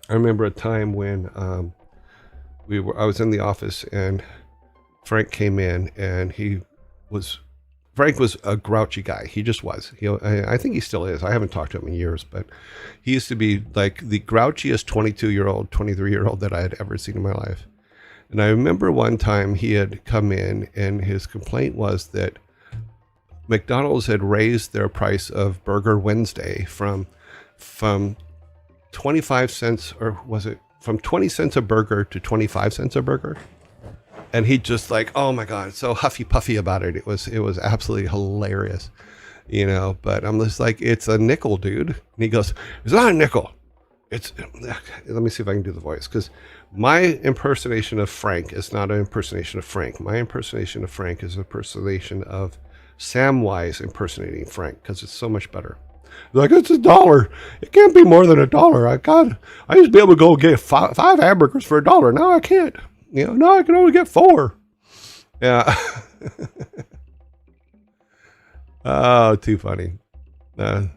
I remember a time when I was in the office and Frank came in, and Frank was a grouchy guy. He just was. I think he still is. I haven't talked to him in years, but he used to be like the grouchiest 22-year-old, 23-year-old that I had ever seen in my life. And I remember one time he had come in, and his complaint was that McDonald's had raised their price of Burger Wednesday from 25 cents, or was it from 20 cents a burger to 25 cents a burger? And he just like, oh my God, so huffy puffy about it. It was absolutely hilarious, you know, but I'm just like, it's a nickel, dude. And he goes, it's not a nickel. Let me see if I can do the voice, because my impersonation of Frank is not an impersonation of Frank. My impersonation of Frank is an impersonation of Samwise impersonating Frank, because it's so much better. Like, it's $1. It can't be more than $1. I used to be able to go get five hamburgers for $1. Now I can't. You know, now I can only get 4. Yeah. Oh, too funny. I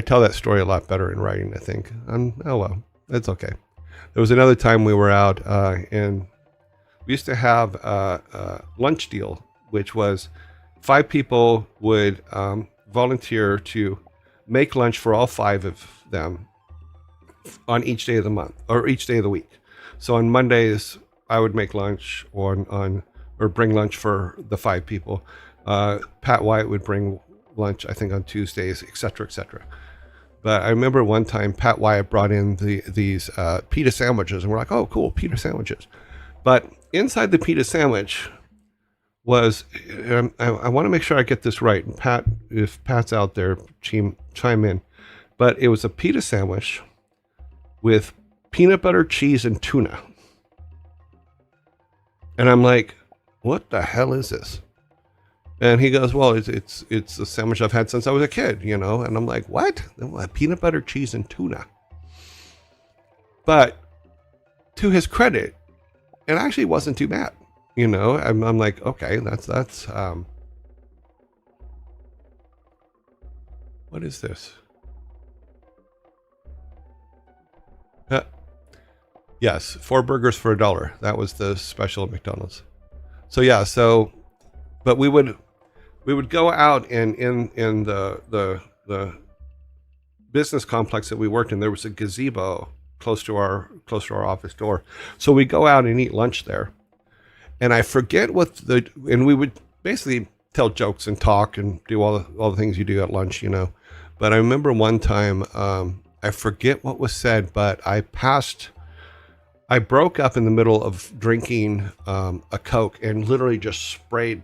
tell that story a lot better in writing, I think. Oh, well, it's okay. There was another time we were out, and we used to have a lunch deal, which was 5 people would volunteer to make lunch for all 5 of them on each day of the month or each day of the week. So on Mondays, I would make lunch or bring lunch for the 5 people. Pat Wyatt would bring lunch, I think, on Tuesdays, et cetera, et cetera. But I remember one time Pat Wyatt brought in these pita sandwiches, and we're like, oh, cool, pita sandwiches. But inside the pita sandwich was, I want to make sure I get this right. And Pat, if Pat's out there, chime in. But it was a pita sandwich with peanut butter, cheese, and tuna. And I'm like, what the hell is this? And he goes, well, it's a sandwich I've had since I was a kid, you know? And I'm like, what? Peanut butter, cheese, and tuna. But to his credit, it actually wasn't too bad. You know, I'm like, okay, that's what is this? Yes, 4 burgers for $1. That was the special at McDonald's. So yeah, but we would go out, and in the business complex that we worked in, there was a gazebo close to our office door. So we go out and eat lunch there. And I forget and we would basically tell jokes and talk and do all the things you do at lunch, you know. But I remember one time, I forget what was said, but I broke up in the middle of drinking a Coke and literally just sprayed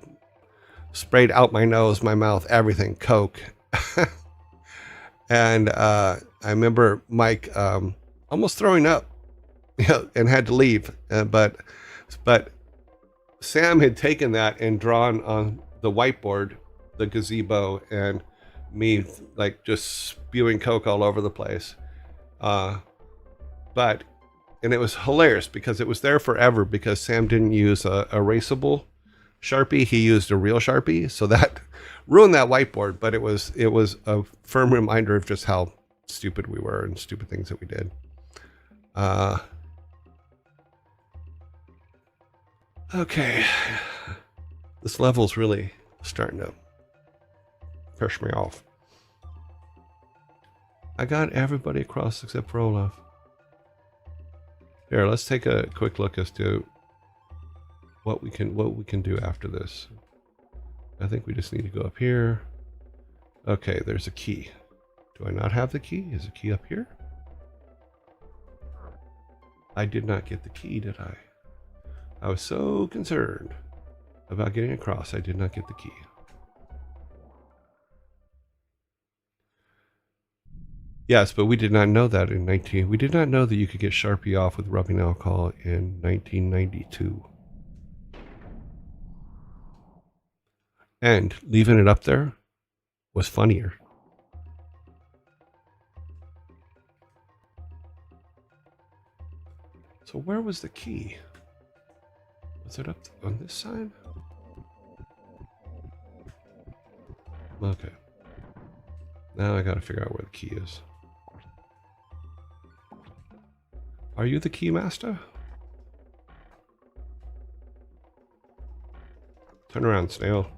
out my nose, my mouth, everything, Coke. And I remember Mike almost throwing up, you know, and had to leave. But Sam had taken that and drawn on the whiteboard, the gazebo, and me like just spewing Coke all over the place. And it was hilarious because it was there forever, because Sam didn't use a erasable Sharpie. He used a real Sharpie. So that ruined that whiteboard, but it was a firm reminder of just how stupid we were and stupid things that we did. Okay. This level's really starting to piss me off. I got everybody across except for Olaf. Here, let's take a quick look as to what we can do after this. I think we just need to go up here. Okay, there's a key. Do I not have the key? Is the key up here? I did not get the key, did I? I was so concerned about getting across, I did not get the key. Yes, but we did not know that we did not know that you could get Sharpie off with rubbing alcohol in 1992. And leaving it up there was funnier. So where was the key? Was it up on this side? Okay. Now I gotta figure out where the key is. Are you the key master? Turn around, snail.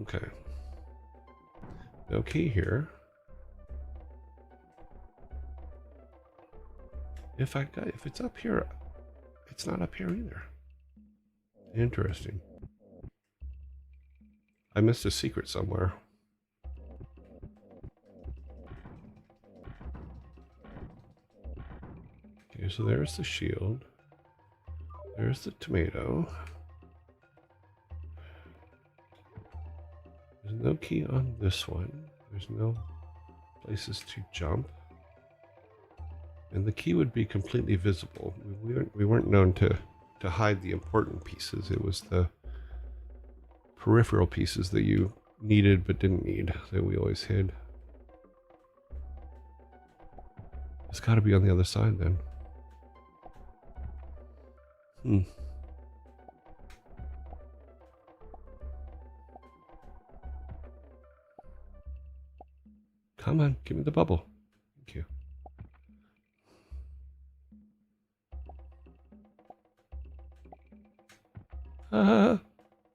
Okay. No key here. If it's up here, it's not up here either. Interesting. I missed a secret somewhere. Okay, so there's the shield. There's the tomato. There's no key on this one. There's no places to jump. And the key would be completely visible. We weren't known to hide the important pieces. It was the peripheral pieces that you needed but didn't need that we always hid. It's got to be on the other side then. Come on, give me the bubble. Thank you.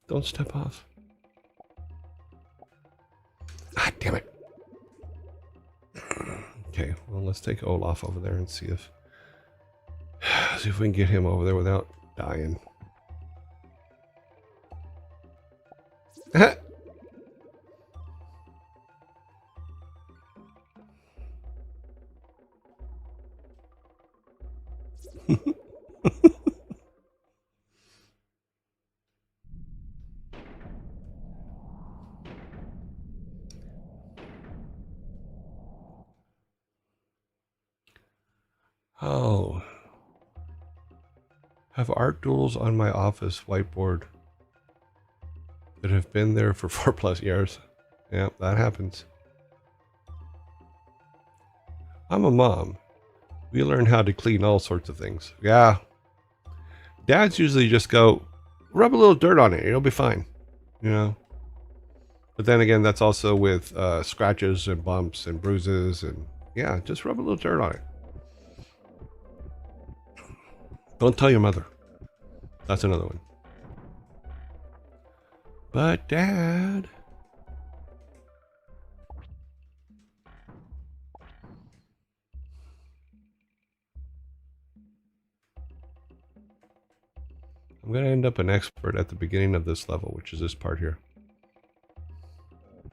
Don't step off. Ah, damn it. Okay, well, let's take Olaf over there and see if we can get him over there without dying. Oh. Have art duels on my office whiteboard that have been there for 4+ years. Yeah, that happens. I'm a mom. We learn how to clean all sorts of things. Yeah. Dads usually just go, rub a little dirt on it. It'll be fine. You know? But then again, that's also with scratches and bumps and bruises. And yeah, just rub a little dirt on it. Don't tell your mother. That's another one. But Dad... I'm going to end up an expert at the beginning of this level, which is this part here. If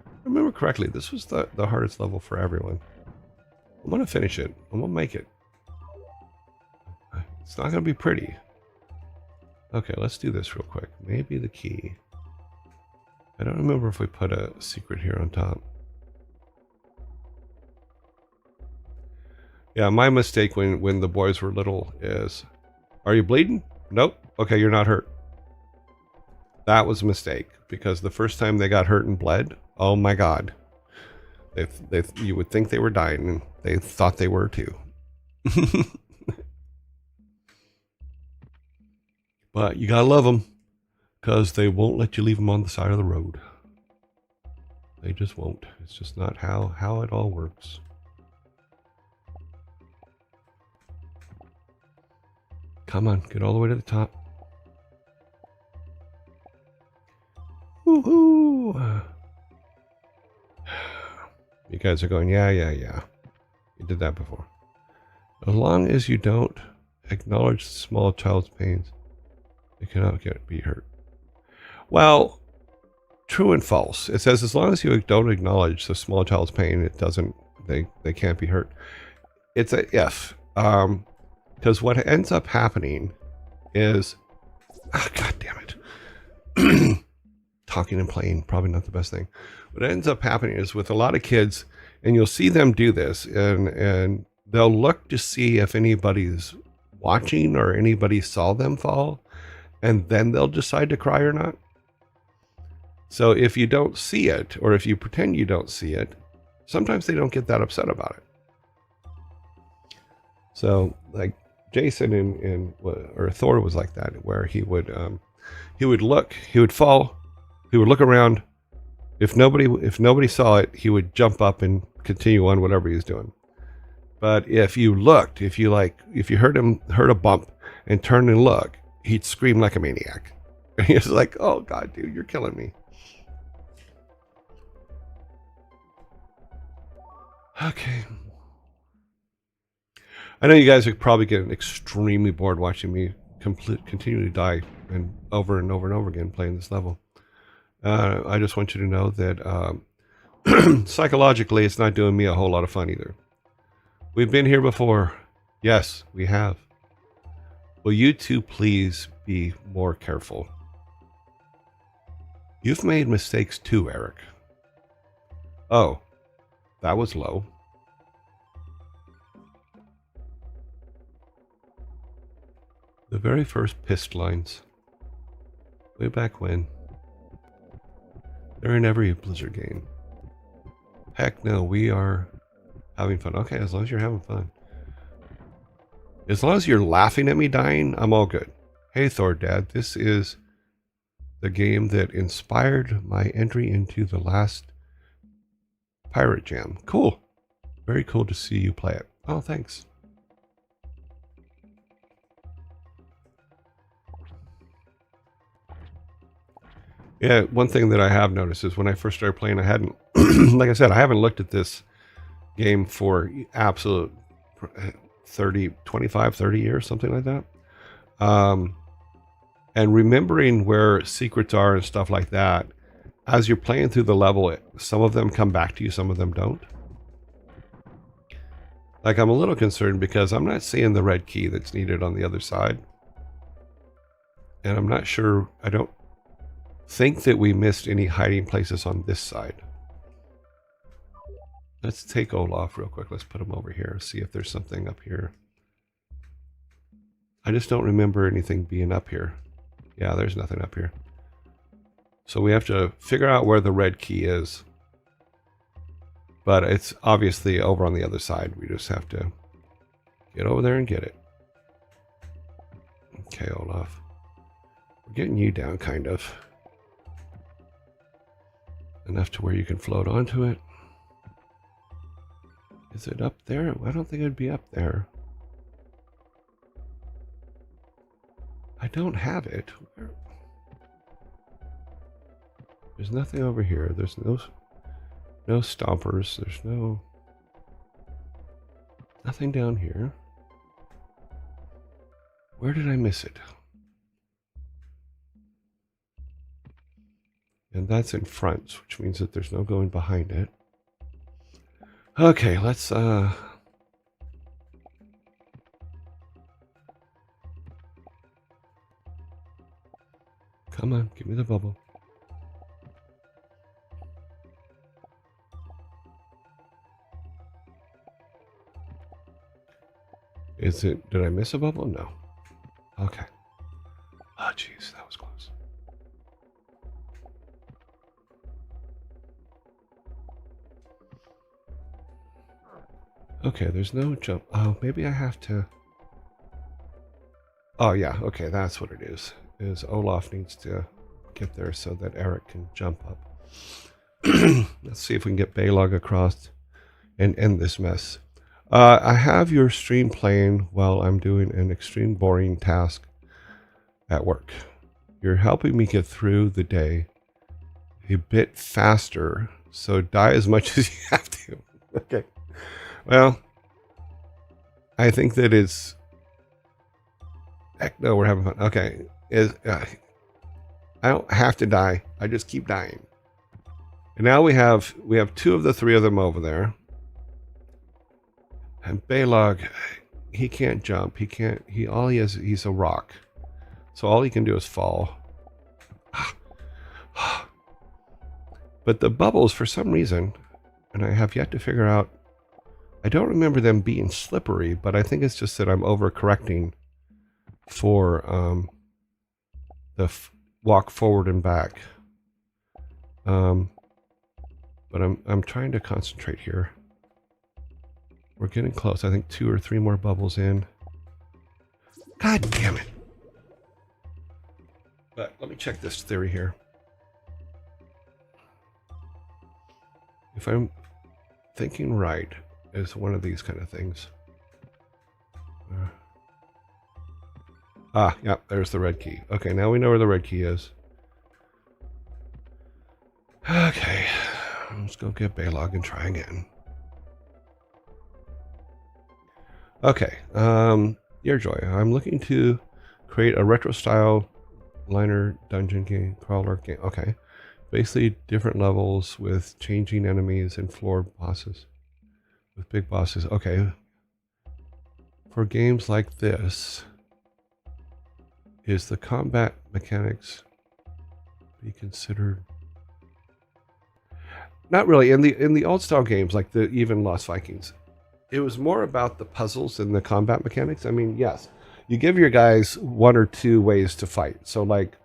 I remember correctly, this was the hardest level for everyone. I'm going to finish it. I'm going to make it. It's not going to be pretty. Okay, let's do this real quick. Maybe the key. I don't remember if we put a secret here on top. Yeah, my mistake when the boys were little is, are you bleeding? Nope. Okay, you're not hurt. That was a mistake, because the first time they got hurt and bled, oh my God. You would think they were dying, and they thought they were too. But you gotta love them, because they won't let you leave them on the side of the road. They just won't. It's just not how it all works. Come on, get all the way to the top. Woohoo! You guys are going, yeah. You did that before. As long as you don't acknowledge the small child's pains, it cannot be hurt. Well, true and false. It says as long as you don't acknowledge the small child's pain, it doesn't. They can't be hurt. It's a if. Because what ends up happening is, God damn it. Talking and playing, probably not the best thing. What ends up happening is with a lot of kids, and you'll see them do this, and they'll look to see if anybody's watching or anybody saw them fall, and then they'll decide to cry or not. So if you don't see it, or if you pretend you don't see it, sometimes they don't get that upset about it. So like Jason or Thor was like that, where he would look, he would fall, He would look around. If nobody saw it, he would jump up and continue on whatever he was doing. But if you looked, if you heard a bump and turned and look, he'd scream like a maniac. And he was like, "Oh God, dude, you're killing me." Okay. I know you guys are probably getting extremely bored watching me continually die and over and over and over again playing this level. I just want you to know that psychologically, it's not doing me a whole lot of fun either. We've been here before. Yes, we have. Will you two please be more careful? You've made mistakes too, Eric. Oh, that was low. The very first pissed lines. Way back when. They're in every Blizzard game. Heck no, we are having fun. Okay, as long as you're having fun. As long as you're laughing at me dying, I'm all good. Hey Thor Dad, this is the game that inspired my entry into the last Pirate Jam. Cool. Very cool to see you play it. Oh, thanks. Yeah, one thing that I have noticed is when I first started playing, I hadn't, like I said, I haven't looked at this game for absolute 25, 30 years, something like that. And remembering where secrets are and stuff like that, as you're playing through the level, some of them come back to you, some of them don't. Like, I'm a little concerned because I'm not seeing the red key that's needed on the other side. And I'm not sure, I don't think that we missed any hiding places on this side. Let's take Olaf real quick. Let's put him over here. See if there's something up here. I just don't remember anything being up here. Yeah, there's nothing up here. So we have to figure out where the red key is. But it's obviously over on the other side. We just have to get over there and get it. Okay, Olaf. We're getting you down, kind of. Enough to where you can float onto it. Is it up there? I don't think it would be up there. I don't have it. There's nothing over here. There's no stompers. There's nothing down here. Where did I miss it? And that's in front, which means that there's no going behind it. Okay, let's come on, give me the bubble. Is it, did I miss a bubble? No. Okay. Oh, jeez, that was close. Okay, there's no jump. Oh, maybe I have to. Oh, yeah, okay, that's what it is. Is Olaf needs to get there so that Eric can jump up. Let's see if we can get Balog across and end this mess. I have your stream playing while I'm doing an extreme boring task at work. You're helping me get through the day a bit faster, so die as much as you have to. Okay. Well, I think that it's... Heck no, we're having fun. Okay. I don't have to die. I just keep dying. And now we have two of the three of them over there. And Balog, he can't jump. All he has, he's a rock. So all he can do is fall. But the bubbles, for some reason, and I have yet to figure out, I don't remember them being slippery, but I think it's just that I'm overcorrecting for the walk forward and back. But I'm trying to concentrate here. We're getting close. I think 2 or 3 more bubbles in. God damn it. But let me check this theory here. If I'm thinking right, is one of these kind of things. Yeah, there's the red key. Okay, now we know where the red key is. Okay, let's go get Baylog and try again. Okay, Yearjoy, I'm looking to create a retro style liner dungeon game, crawler game. Okay, basically different levels with changing enemies and floor bosses with big bosses. Okay, for games like this, is the combat mechanics be considered? Not really. In the old style games, like the even Lost Vikings, it was more about the puzzles than the combat mechanics. I mean, yes, you give your guys one or two ways to fight. So, like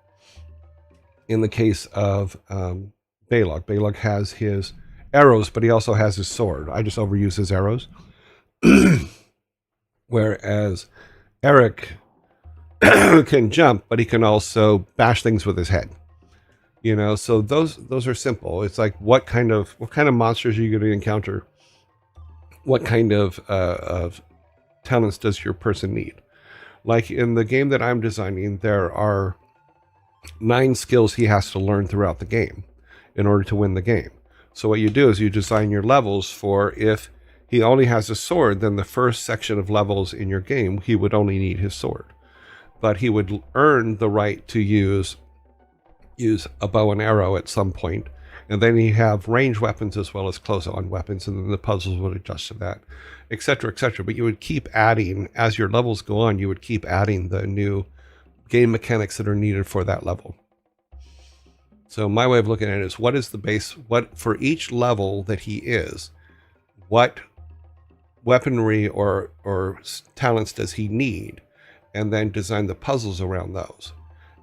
in the case of Baylog has his arrows, but he also has his sword. I just overuse his arrows. Whereas Eric can jump, but he can also bash things with his head. You know, so those are simple. It's like what kind of monsters are you going to encounter? What kind of talents does your person need? Like in the game that I'm designing, there are 9 skills he has to learn throughout the game in order to win the game. So what you do is you design your levels for if he only has a sword, then the first section of levels in your game, he would only need his sword. But he would earn the right to use a bow and arrow at some point, and then you have range weapons as well as close-on weapons, and then the puzzles would adjust to that, etc., etc. But you would keep adding, as your levels go on, you would keep adding the new game mechanics that are needed for that level. So my way of looking at it is, what is the base, what for each level that he is, what weaponry or talents does he need, and then design the puzzles around those.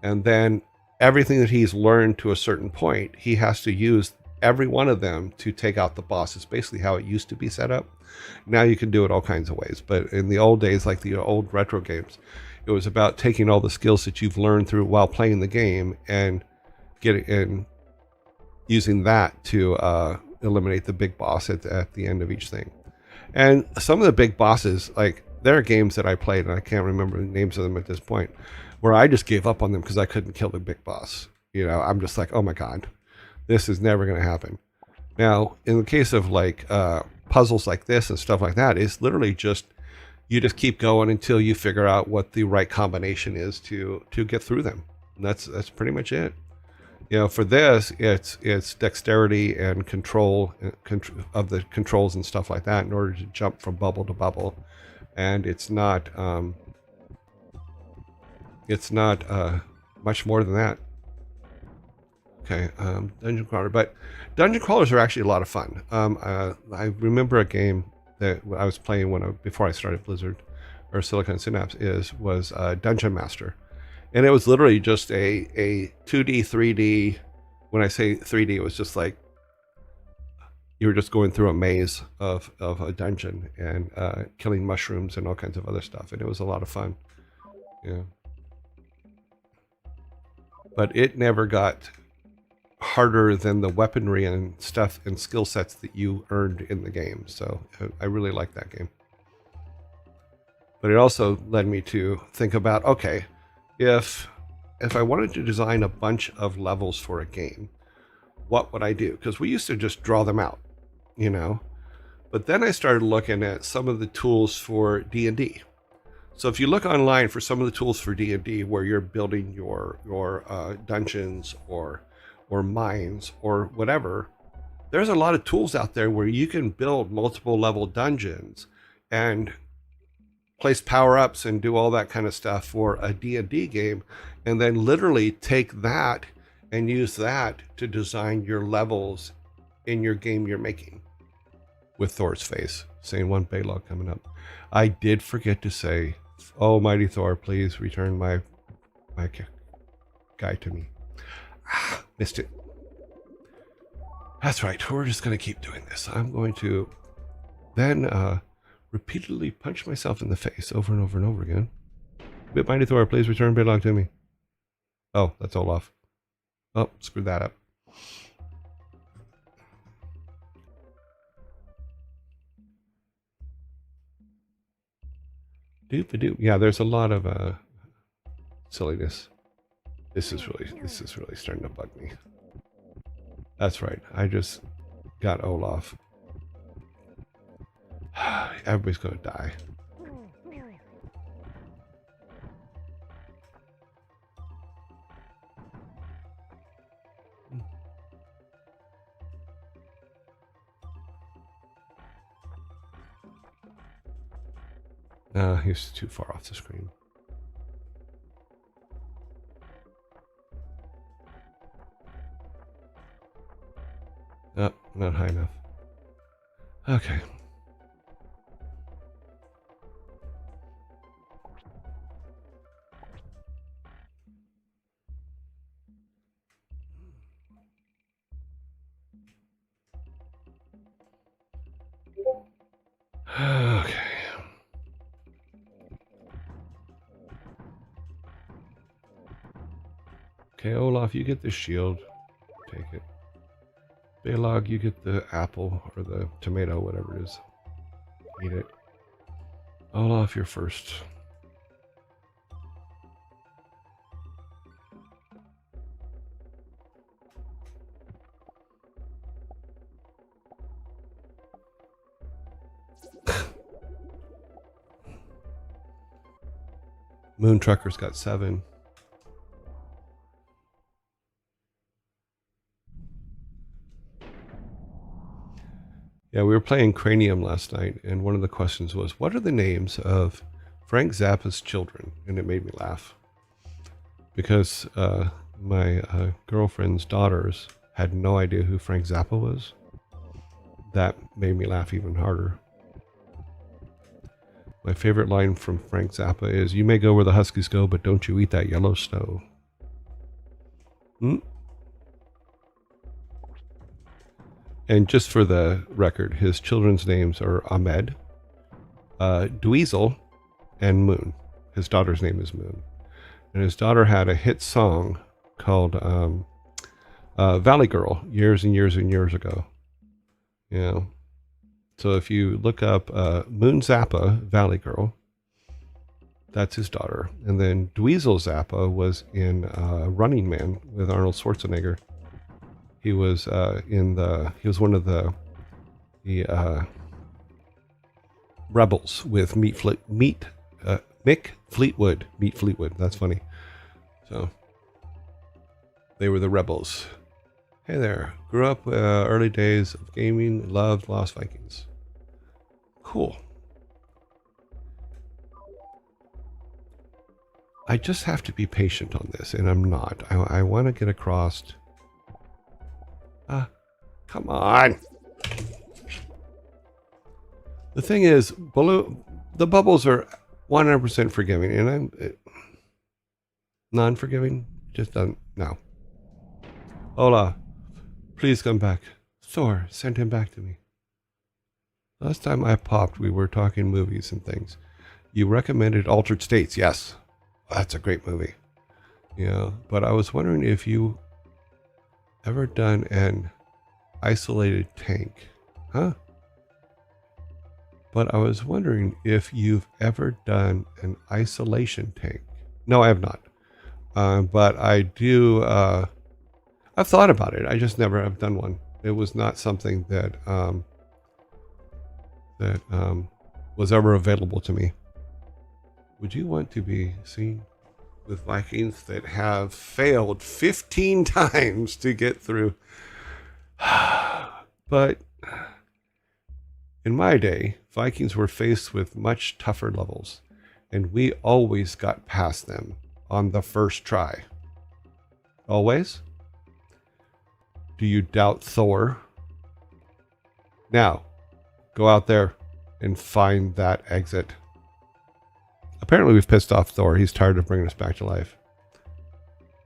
And then everything that he's learned to a certain point, he has to use every one of them to take out the boss. It's basically how it used to be set up. Now you can do it all kinds of ways. But in the old days, like the old retro games, it was about taking all the skills that you've learned through while playing the game and using that to eliminate the big boss at the end of each thing. And some of the big bosses, like there are games that I played, and I can't remember the names of them at this point, where I just gave up on them because I couldn't kill the big boss. You know, I'm just like, oh my God, this is never going to happen. Now, in the case of like puzzles like this and stuff like that, it's literally just, you just keep going until you figure out what the right combination is to get through them. And that's pretty much it. You know, for this, it's dexterity and control of the controls and stuff like that in order to jump from bubble to bubble. And it's not much more than that. Okay, dungeon crawler, but dungeon crawlers are actually a lot of fun. I remember a game that I was playing before I started Blizzard or Silicon Synapse was Dungeon Master, and it was literally just a 2D 3D. When I say 3D, it was just like you were just going through a maze of a dungeon and killing mushrooms and all kinds of other stuff, and it was a lot of fun. Yeah. But it never got harder than the weaponry and stuff and skill sets that you earned in the game. So I really like that game. But it also led me to think about, okay, if I wanted to design a bunch of levels for a game, what would I do? Because we used to just draw them out, you know. But then I started looking at some of the tools for D&D. So if you look online for some of the tools for D&D where you're building your dungeons or mines or whatever, there's a lot of tools out there where you can build multiple level dungeons and place power-ups and do all that kind of stuff for a D&D game, and then literally take that and use that to design your levels in your game you're making. With Thor's face saying one Baylog coming up. I did forget to say, oh mighty Thor, please return my guy to me. Missed it. That's right, we're just going to keep doing this. I'm going to then repeatedly punch myself in the face over and over and over again. Mighty Thor, please return Baylog to me. Oh, that's Olaf. Oh, screwed that up. Doop-a-doop. Yeah, there's a lot of silliness. This is really starting to bug me. That's right. I just got Olaf. Everybody's gonna die. He's too far off the screen. Oh, not high enough. Okay. Okay. Okay, Olaf, you get the shield. Take it. Balog, you get the apple or the tomato, whatever it is. Eat it. Olaf, you're first. Moon Trucker's got 7. Yeah, we were playing Cranium last night, and one of the questions was, what are the names of Frank Zappa's children? And it made me laugh. Because my girlfriend's daughters had no idea who Frank Zappa was. That made me laugh even harder. My favorite line from Frank Zappa is, "You may go where the Huskies go, but don't you eat that yellow snow." And just for the record, his children's names are Ahmed, Dweezil, and Moon. His daughter's name is Moon. And his daughter had a hit song called Valley Girl years and years and years ago. You know, so if you look up Moon Zappa, Valley Girl, that's his daughter. And then Dweezil Zappa was in Running Man with Arnold Schwarzenegger. He was he was one of the rebels with Mick Fleetwood. Meet Fleetwood. That's funny. So they were the rebels. Hey there. Grew up early days of gaming. Loved Lost Vikings. Cool. I just have to be patient on this, and I'm not. I want to get across. Come on. The thing is, the bubbles are 100% forgiving, and I'm non-forgiving. Just done. No. Hola. Please come back. Thor, send him back to me. Last time I popped, we were talking movies and things. You recommended Altered States. Yes. That's a great movie. Yeah. But I was wondering if you ever done an isolated tank. Huh? But I was wondering if you've ever done an isolation tank. No, I have not. But I do... I've thought about it. I just never have done one. It was not something that was ever available to me. Would you want to be seen with Vikings that have failed 15 times to get through? But in my day, Vikings were faced with much tougher levels, and we always got past them on the first try. Always? Do you doubt Thor? Now, go out there and find that exit. Apparently we've pissed off Thor. He's tired of bringing us back to life.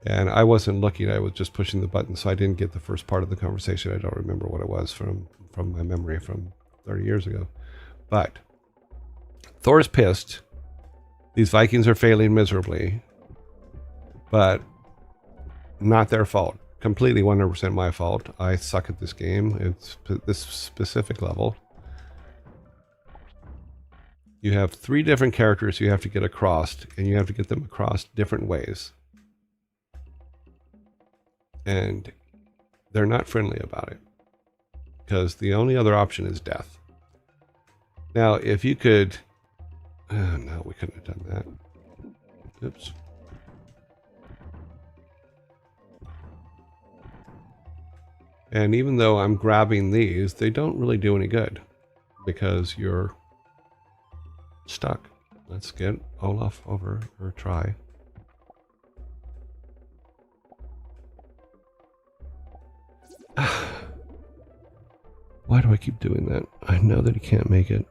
And I wasn't looking. I was just pushing the button, so I didn't get the first part of the conversation. I don't remember what it was from my memory from 30 years ago. But Thor's pissed. These Vikings are failing miserably. But not their fault. Completely 100% my fault. I suck at this game. It's this specific level. You have 3 different characters you have to get across, and you have to get them across different ways. And they're not friendly about it, because the only other option is death. Now, if you could... no, we couldn't have done that. Oops. And even though I'm grabbing these, they don't really do any good, because you're stuck. Let's get Olaf over, or try. Why do I keep doing that? I know that he can't make it.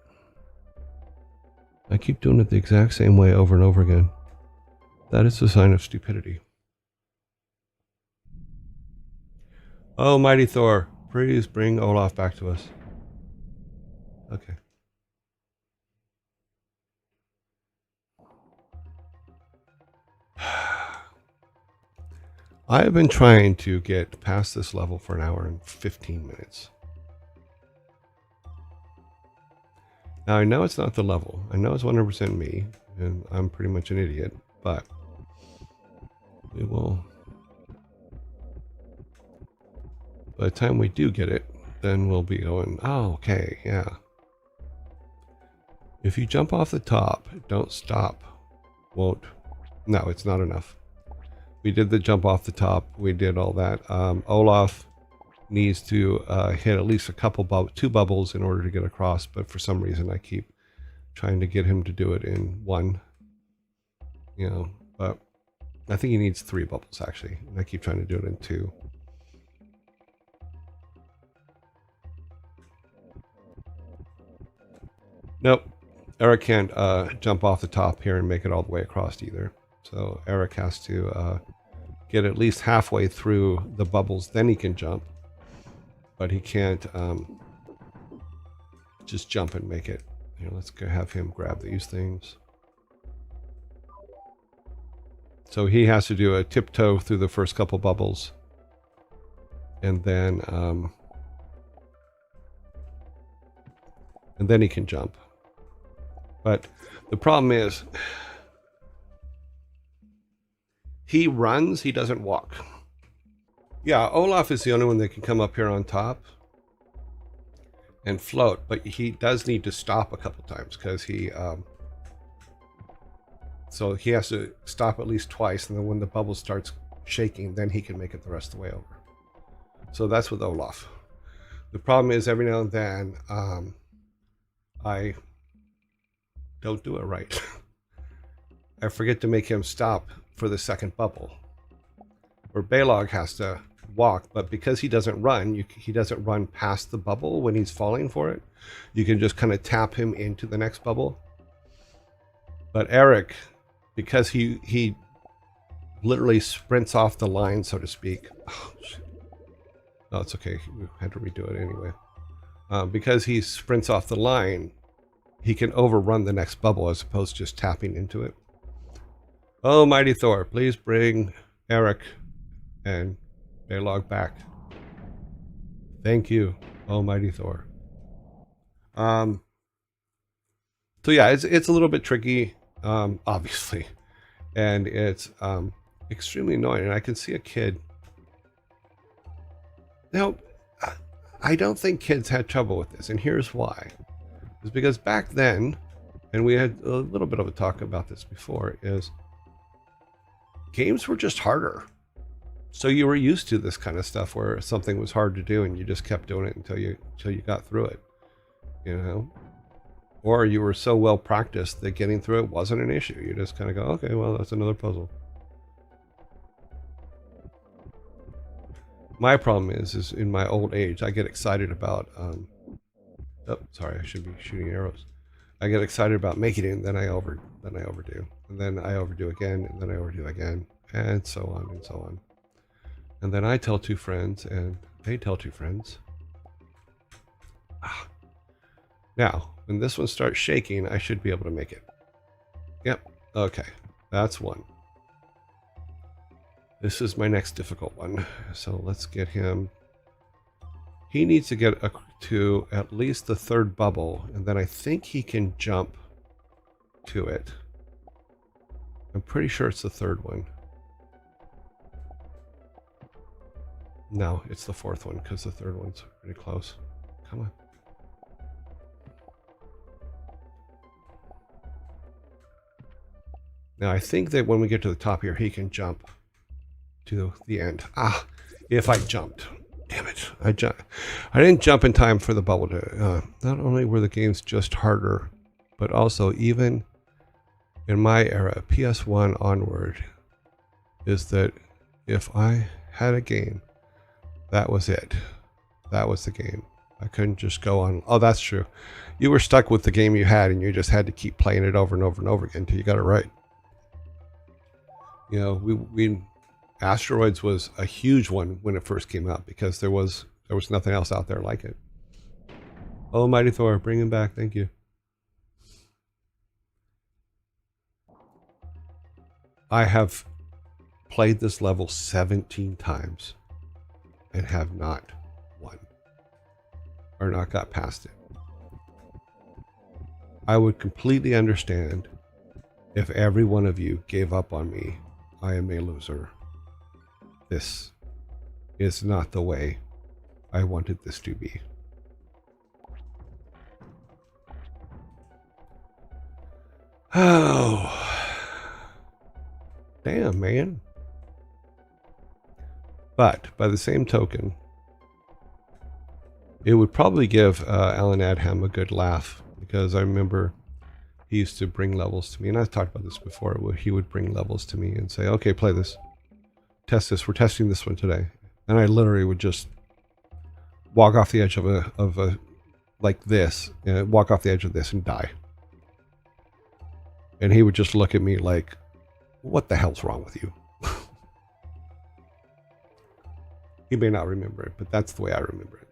I keep doing it the exact same way over and over again. That is a sign of stupidity. Oh, mighty Thor, please bring Olaf back to us. Okay. I have been trying to get past this level for 1 hour and 15 minutes. Now, I know it's not the level. I know it's 100% me, and I'm pretty much an idiot, but we will... By the time we do get it, then we'll be going, oh, okay, yeah. If you jump off the top, don't stop. Won't. No, it's not enough. We did the jump off the top. We did all that. Olaf needs to hit at least two bubbles in order to get across, but for some reason I keep trying to get him to do it in 1. You know, but I think he needs 3 bubbles actually, and I keep trying to do it in 2. Nope. Eric can't jump off the top here and make it all the way across either. So Eric has to get at least halfway through the bubbles, then he can jump. But he can't just jump and make it. Here, let's go have him grab these things. So he has to do a tiptoe through the first couple bubbles. And then he can jump. But the problem is, he runs, he doesn't walk. Yeah, Olaf is the only one that can come up here on top and float, but he does need to stop a couple times because he so he has to stop at least twice, and then when the bubble starts shaking, then he can make it the rest of the way over. So that's with Olaf. The problem is every now and then I don't do it right. I forget to make him stop for the second bubble. Or Balog has to walk, but because he doesn't run, he doesn't run past the bubble when he's falling for it. You can just kind of tap him into the next bubble. But Eric, because he literally sprints off the line, so to speak. Oh, shit. No, it's okay. We had to redo it anyway. Because he sprints off the line, he can overrun the next bubble as opposed to just tapping into it. Oh, mighty Thor, please bring Eric and Balog back. Thank you, almighty Thor. So yeah, it's a little bit tricky, obviously, and it's extremely annoying. And I can see a kid. Now, I don't think kids had trouble with this, and here's why. It's because back then, and we had a little bit of a talk about this before, is games were just harder. So you were used to this kind of stuff where something was hard to do and you just kept doing it until you got through it, you know? Or you were so well practiced that getting through it wasn't an issue. You just kind of go, okay, well, that's another puzzle. My problem is in my old age, I get excited about, oh, sorry, I should be shooting arrows. I get excited about making it, and then I overdo, and then I overdo again, and then I overdo again, and so on and so on. And then I tell 2 friends, and they tell 2 friends. Now, when this one starts shaking, I should be able to make it. Yep, okay, that's one. This is my next difficult one. So let's get him. He needs to get to at least the 3rd bubble, and then I think he can jump to it. I'm pretty sure it's the third one. No, it's the fourth one because the third one's pretty close. Come on. Now I think that when we get to the top here, he can jump to the end. Ah, if I jumped. Damn it. I didn't jump in time for the bubble to... not only were the games just harder, but also even in my era, PS1 onward, is that if I had a game, that was it. That was the game. I couldn't just go on... Oh, that's true. You were stuck with the game you had, and you just had to keep playing it over and over and over again until you got it right. You know, we Asteroids was a huge one when it first came out because there was nothing else out there like it. Oh, Mighty Thor, bring him back. Thank you. I have played this level 17 times and have not won or not got past it. I would completely understand if every one of you gave up on me. I am a loser. This is not the way I wanted this to be. Oh, damn, man. But by the same token, it would probably give Alan Adham a good laugh, because I remember he used to bring levels to me, and I've talked about this before, where he would bring levels to me and say, okay, play this. Test this. We're testing this one today. And I literally would just walk off the edge of a like this, walk off the edge of this and die. And he would just look at me like, what the hell's wrong with you? He may not remember it, but that's the way I remember it.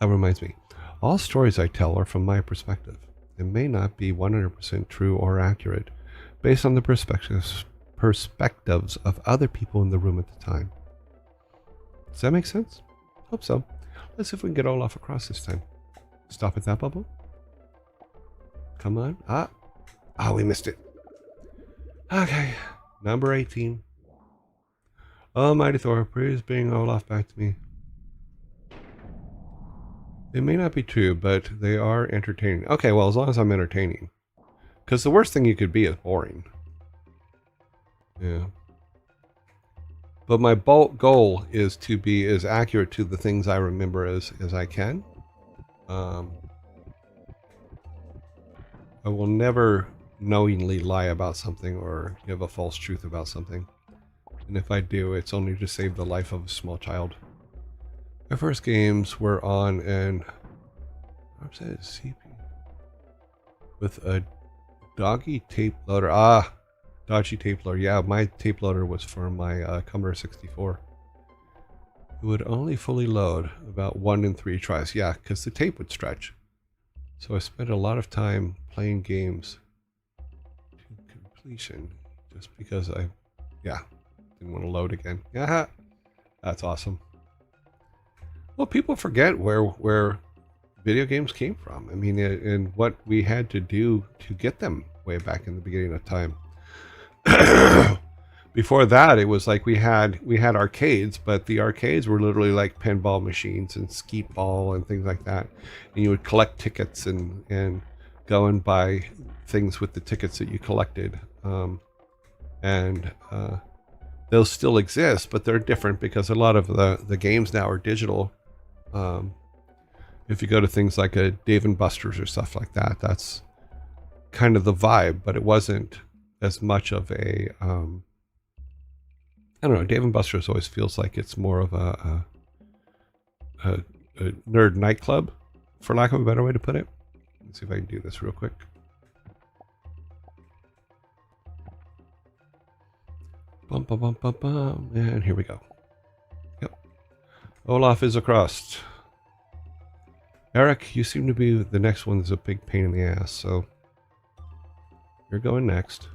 That reminds me, all stories I tell are from my perspective. It may not be 100% true or accurate based on the perspectives of other people in the room at the time. Does that make sense? Hope so. Let's see if we can get Olaf across this time. Stop at that bubble. Come on. Ah, we missed it. Okay, number 18. Almighty Thor, please bring Olaf back to me. It may not be true, but they are entertaining. Okay, well, as long as I'm entertaining. Because the worst thing you could be is boring. Yeah. But my goal is to be as accurate to the things I remember as I can. I will never knowingly lie about something or give a false truth about something. And if I do, it's only to save the life of a small child. My first games were on an CP with a doggy tape loader. Dodgy tape loader. Yeah, my tape loader was for my Commodore 64. It would only fully load about 1 in 3 tries. Yeah, because the tape would stretch. So I spent a lot of time playing games to completion just because I didn't want to load again. Yeah, that's awesome. Well, people forget where video games came from. I mean, and what we had to do to get them way back in the beginning of time. Before that, it was like we had arcades, but the arcades were literally like pinball machines and skeet ball and things like that. And you would collect tickets and go and buy things with the tickets that you collected. Those still exist, but they're different because a lot of the games now are digital. If you go to things like a Dave & Buster's or stuff like that, that's kind of the vibe, but it wasn't as much of a I don't know, Dave & Buster's always feels like it's more of a nerd nightclub, for lack of a better way to put it. Let's see if I can do this real quick. Bum, bum, bum, bum, bum. And here we go. Yep. Olaf is across. Eric, you seem to be the next one that's a big pain in the ass, so you're going next.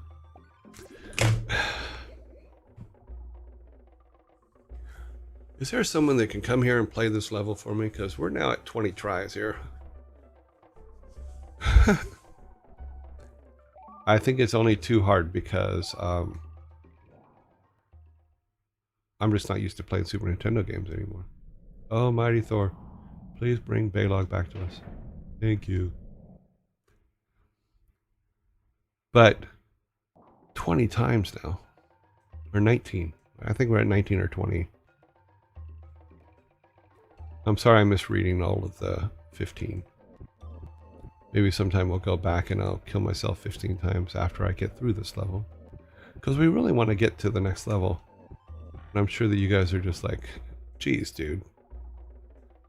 Is there someone that can come here and play this level for me? Because we're now at 20 tries here. I think it's only too hard because I'm just not used to playing Super Nintendo games anymore. Oh, Mighty Thor, please bring Balog back to us. Thank you. But 20 times now, or 19. I think we're at 19 or 20. I'm sorry I'm misreading all of the 15. Maybe sometime we'll go back and I'll kill myself 15 times after I get through this level. Because we really want to get to the next level. And I'm sure that you guys are just like, geez, dude.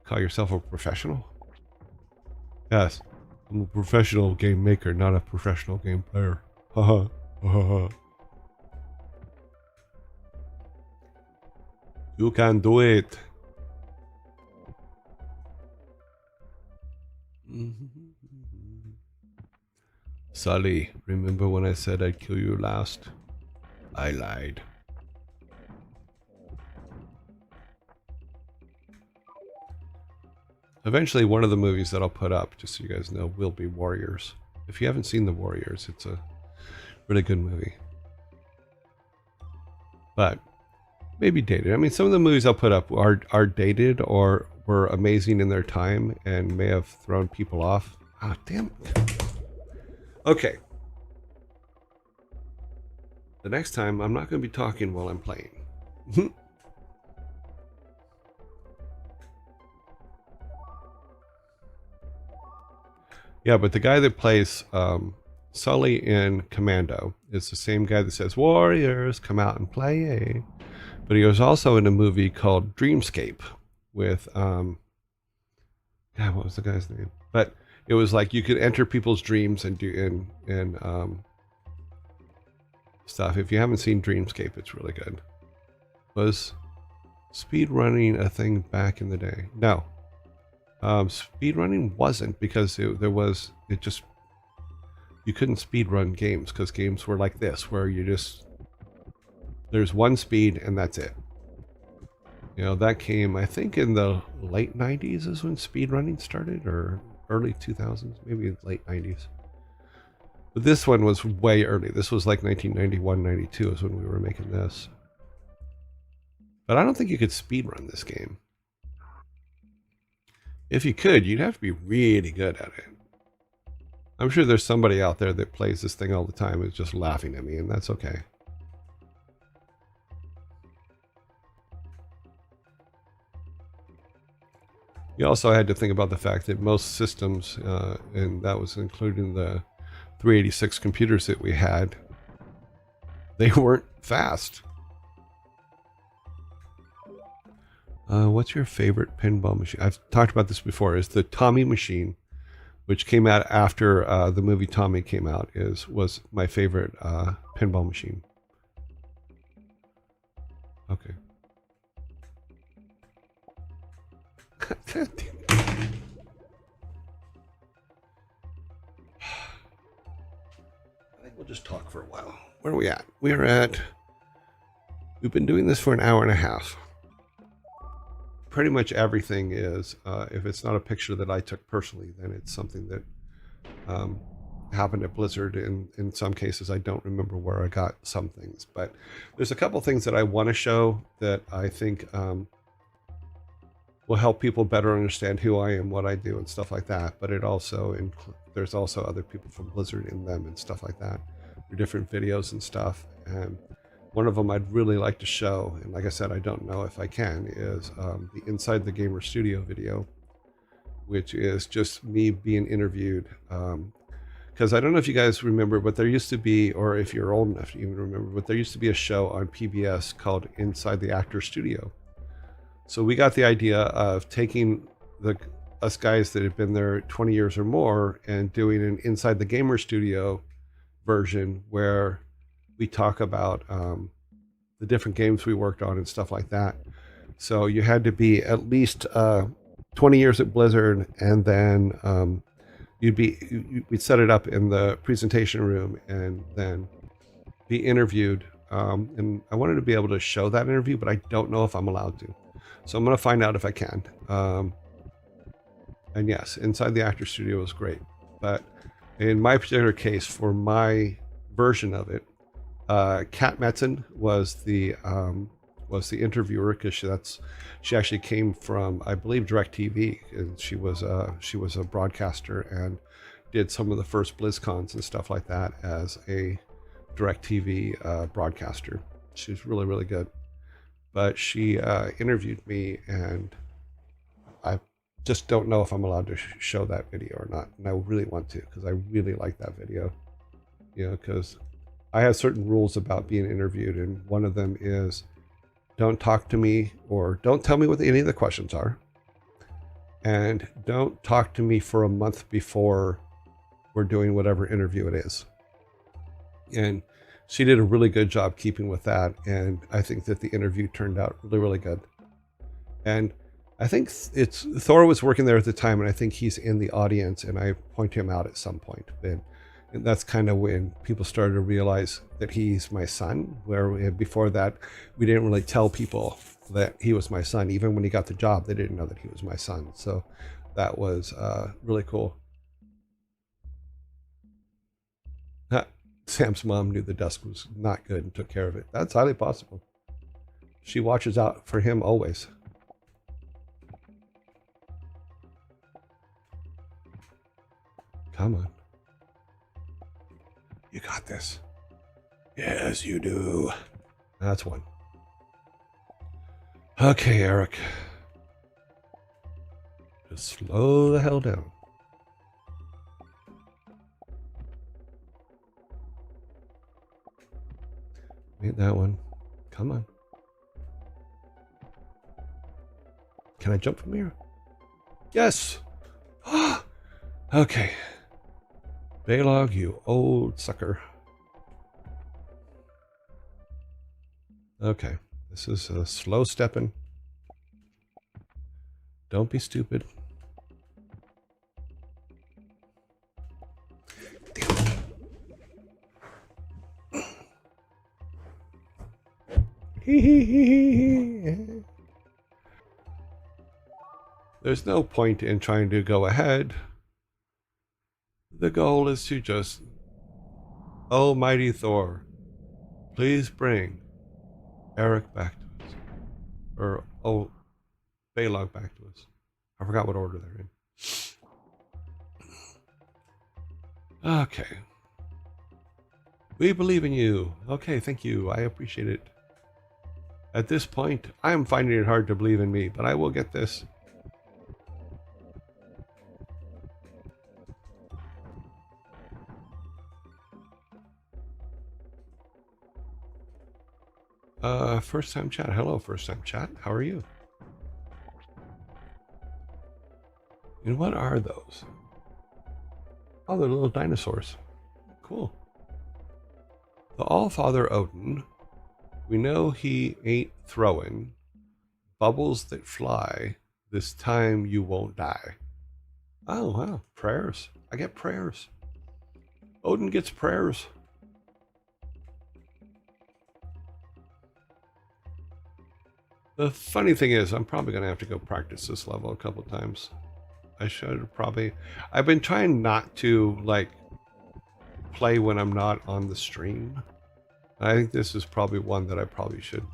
Call yourself a professional? Yes. I'm a professional game maker, not a professional game player. Haha. Haha. You can do it. Sully, remember when I said I'd kill you last? I lied. Eventually, one of the movies that I'll put up, just so you guys know, will be Warriors. If you haven't seen The Warriors, it's a really good movie. But maybe dated. I mean, some of the movies I'll put up are dated or were amazing in their time and may have thrown people off. Ah, damn it. Okay. The next time, I'm not going to be talking while I'm playing. Yeah, but the guy that plays Sully in Commando is the same guy that says, Warriors, come out and play. But he was also in a movie called Dreamscape with, God, what was the guy's name? But it was like you could enter people's dreams and do stuff. If you haven't seen Dreamscape, it's really good. Was speed running a thing back in the day? No. Speed running wasn't, because you couldn't speed run games because games were like this, where there's one speed and that's it. You know, that came, I think, in the late 90s is when speed running started, or early 2000s, maybe late 90s. But this one was way early. This was like 1991, 92 is when we were making this. But I don't think you could speed run this game. If you could, you'd have to be really good at it. I'm sure there's somebody out there that plays this thing all the time and is just laughing at me, and that's okay. You also had to think about the fact that most systems, and that was including the 386 computers that we had, they weren't fast. What's your favorite pinball machine? I've talked about this before. Is the Tommy machine, which came out after the movie Tommy came out, was my favorite pinball machine. Okay. I think we'll just talk for a while. Where are we at? We've been doing this for an hour and a half. Pretty much everything is, if it's not a picture that I took personally, then it's something that happened at Blizzard. In some cases, I don't remember where I got some things. But there's a couple things that I want to show that I think will help people better understand who I am, what I do, and stuff like that. But it also there's also other people from Blizzard in them and stuff like that. They're different videos and stuff. And one of them I'd really like to show, and like I said, I don't know if I can, is the Inside the Gamer Studio video, which is just me being interviewed. Because I don't know if you guys remember, but there used to be, or if you're old enough to even remember, but there used to be a show on PBS called Inside the Actor Studio. So we got the idea of taking us guys that have been there 20 years or more and doing an Inside the Gamer Studio version where we talk about the different games we worked on and stuff like that. So you had to be at least 20 years at Blizzard, and then we'd set it up in the presentation room and then be interviewed. And I wanted to be able to show that interview, but I don't know if I'm allowed to. So I'm going to find out if I can. And yes, Inside the Actor Studio was great. But in my particular case, for my version of it. Kat Metzen was the interviewer, because she actually came from, I believe, DirecTV, and she was a broadcaster and did some of the first BlizzCons and stuff like that as a DirecTV broadcaster. She was really, really good. But she interviewed me, and I just don't know if I'm allowed to show that video or not. And I really want to, because I really like that video. You know, because I have certain rules about being interviewed, and one of them is don't talk to me, or don't tell me what any of the questions are, and don't talk to me for a month before we're doing whatever interview it is. And she did a really good job keeping with that, and I think that the interview turned out really, really good. And I think Thor was working there at the time, and I think he's in the audience, and I point him out at some point. And that's kind of when people started to realize that he's my son, where before that, we didn't really tell people that he was my son. Even when he got the job, they didn't know that he was my son. So that was really cool. Sam's mom knew the desk was not good and took care of it. That's highly possible. She watches out for him always. Come on. You got this. Yes, you do. That's one. Okay, Eric. Just slow the hell down. Made that one. Come on. Can I jump from here? Yes. Okay. Baylog, you old sucker. Okay. This is a slow stepping. Don't be stupid. There's no point in trying to go ahead. The goal is to just, oh mighty Thor, please bring Eric back to us. Or, oh, Baylog back to us. I forgot what order they're in. Okay. We believe in you. Okay, thank you. I appreciate it. At this point, I am finding it hard to believe in me, but I will get this. First time chat. Hello, first time chat. How are you? And what are those? Oh, they're little dinosaurs. Cool. The All-Father Odin. We know he ain't throwing bubbles that fly. This time you won't die. Oh, wow. Prayers. I get prayers. Odin gets prayers. The funny thing is, I'm probably going to have to go practice this level a couple times. I should probably... I've been trying not to, like, play when I'm not on the stream. I think this is probably one that I probably should.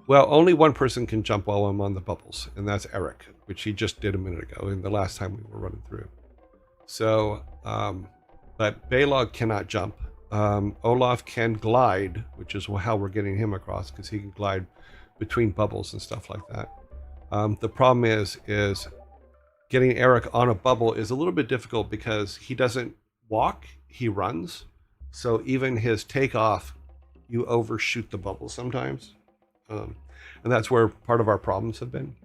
Well, only one person can jump while I'm on the bubbles, and that's Eric, which he just did a minute ago, in the last time we were running through. So, but Baylog cannot jump. Olaf can glide, which is how we're getting him across, because he can glide between bubbles and stuff like that. The problem is getting Eric on a bubble is a little bit difficult because he doesn't walk, he runs. So even his takeoff, you overshoot the bubble sometimes. And that's where part of our problems have been.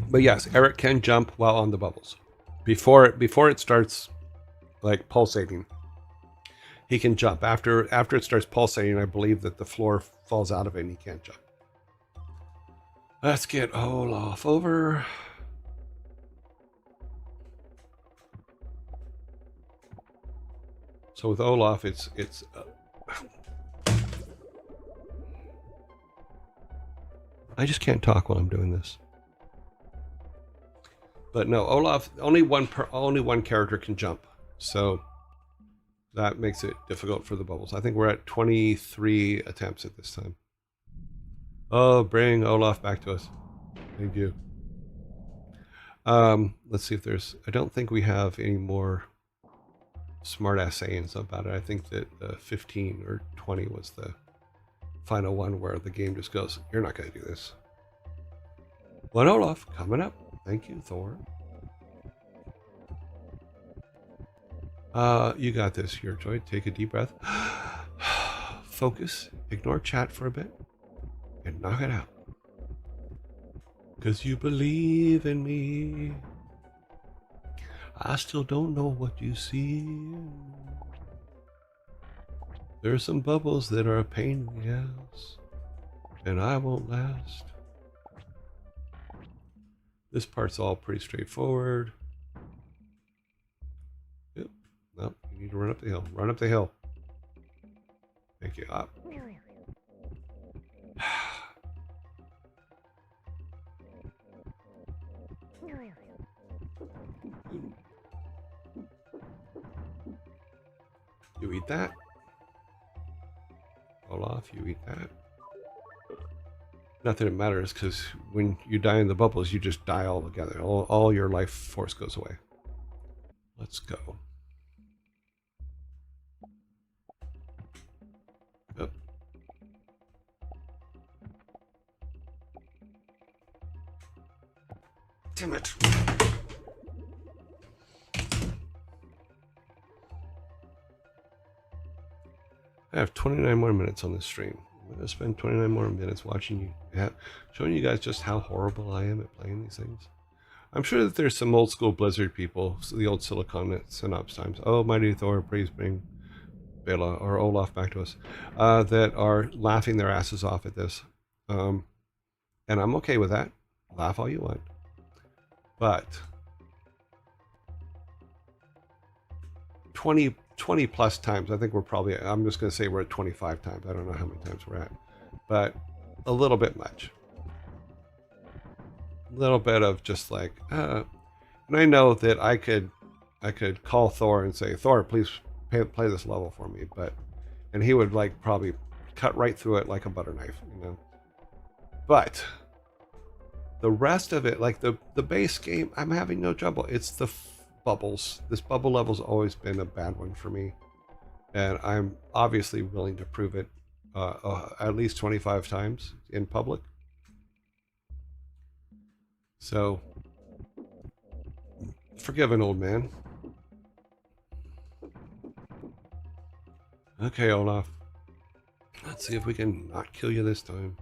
But yes, Eric can jump while on the bubbles. Before it starts like pulsating, he can jump. After it starts pulsating, I believe that the floor falls out of it and he can't jump. Let's get Olaf over. So with Olaf, it's I just can't talk while I'm doing this. But no, Olaf, only one character can jump. So that makes it difficult for the bubbles. I think we're at 23 attempts at this time. Oh, bring Olaf back to us. Thank you. Let's see if there's... I don't think we have any more smart-ass sayings about it. I think that 15 or 20 was the final one where the game just goes, you're not going to do this. One Olaf coming up. Thank you, Thor. You got this, Yearjoy. Take a deep breath. Focus. Ignore chat for a bit. And knock it out. Because you believe in me. I still don't know what you see. There's some bubbles that are a pain in the ass. And I won't last. This part's all pretty straightforward. Yep. Nope. You need to run up the hill. Run up the hill. Thank you. Up. You eat that. Olaf, you eat that. Not that it matters, because when you die in the bubbles, you just die all together. All your life force goes away. Let's go. Yep. Damn it. I have 29 more minutes on this stream. I'm going to spend 29 more minutes watching you, showing you guys just how horrible I am at playing these things. I'm sure that there's some old school Blizzard people, the old Silicon Synops times. Oh, Mighty Thor, please bring Bela or Olaf back to us. That are laughing their asses off at this. And I'm okay with that. Laugh all you want. But 20 plus times, I think we're probably, I'm just going to say we're at 25 times. I don't know how many times we're at, but a little bit much. A little bit of just like, and I know that I could call Thor and say, Thor, please play this level for me, and he would like probably cut right through it like a butter knife, you know. But the rest of it, like the base game, I'm having no trouble. It's the bubbles. This bubble level's always been a bad one for me, and I'm obviously willing to prove it at least 25 times in public. So forgive an old man. Okay, Olaf, let's see if we can not kill you this time.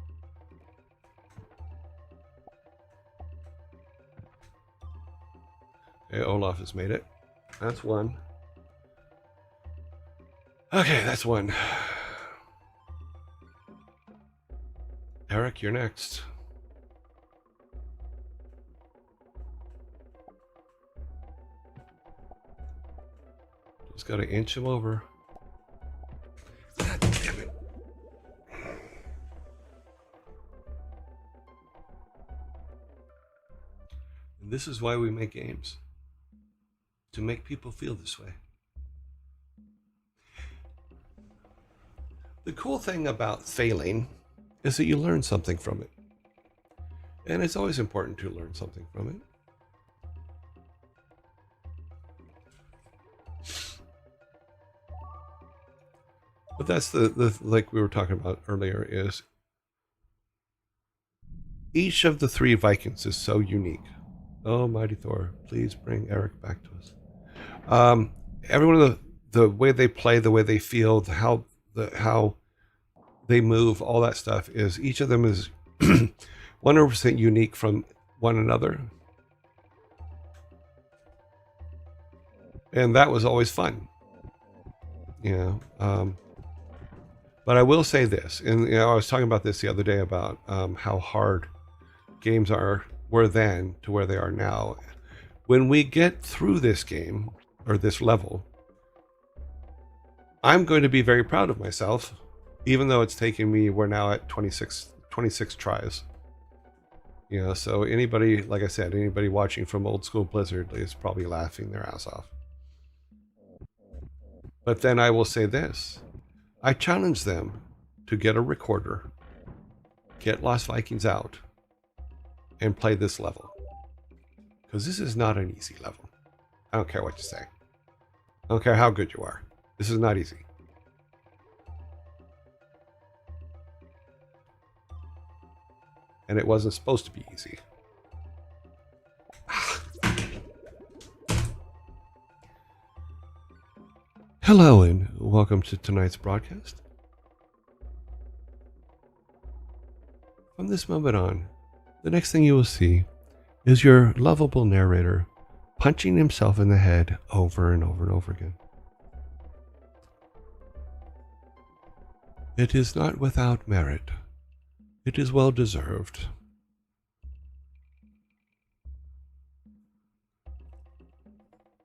Okay, Olaf has made it. That's one. Okay, that's one. Eric, you're next. Just gotta inch him over. God damn it. And this is why we make games. To make people feel this way. The cool thing about failing is that you learn something from it. And it's always important to learn something from it. But that's the like we were talking about earlier, is each of the three Vikings is so unique. Oh, Mighty Thor, please bring Eric back to us. Every one of the way they play, the way they feel, how they move, all that stuff, is each of them is 100% unique from one another. And that was always fun. You know, but I will say this, and you know, I was talking about this the other day about how hard games were then to where they are now. When we get through this game, or this level, I'm going to be very proud of myself, even though it's taking me, we're now at 26 tries. You know, so anybody, like I said, anybody watching from old school Blizzard is probably laughing their ass off. But then I will say this. I challenge them to get a recorder, get Lost Vikings out, and play this level. Because this is not an easy level. I don't care what you say. I don't care how good you are. This is not easy. And it wasn't supposed to be easy. Hello and welcome to tonight's broadcast. From this moment on, the next thing you will see is your lovable narrator punching himself in the head over and over and over again. It is not without merit. It is well deserved.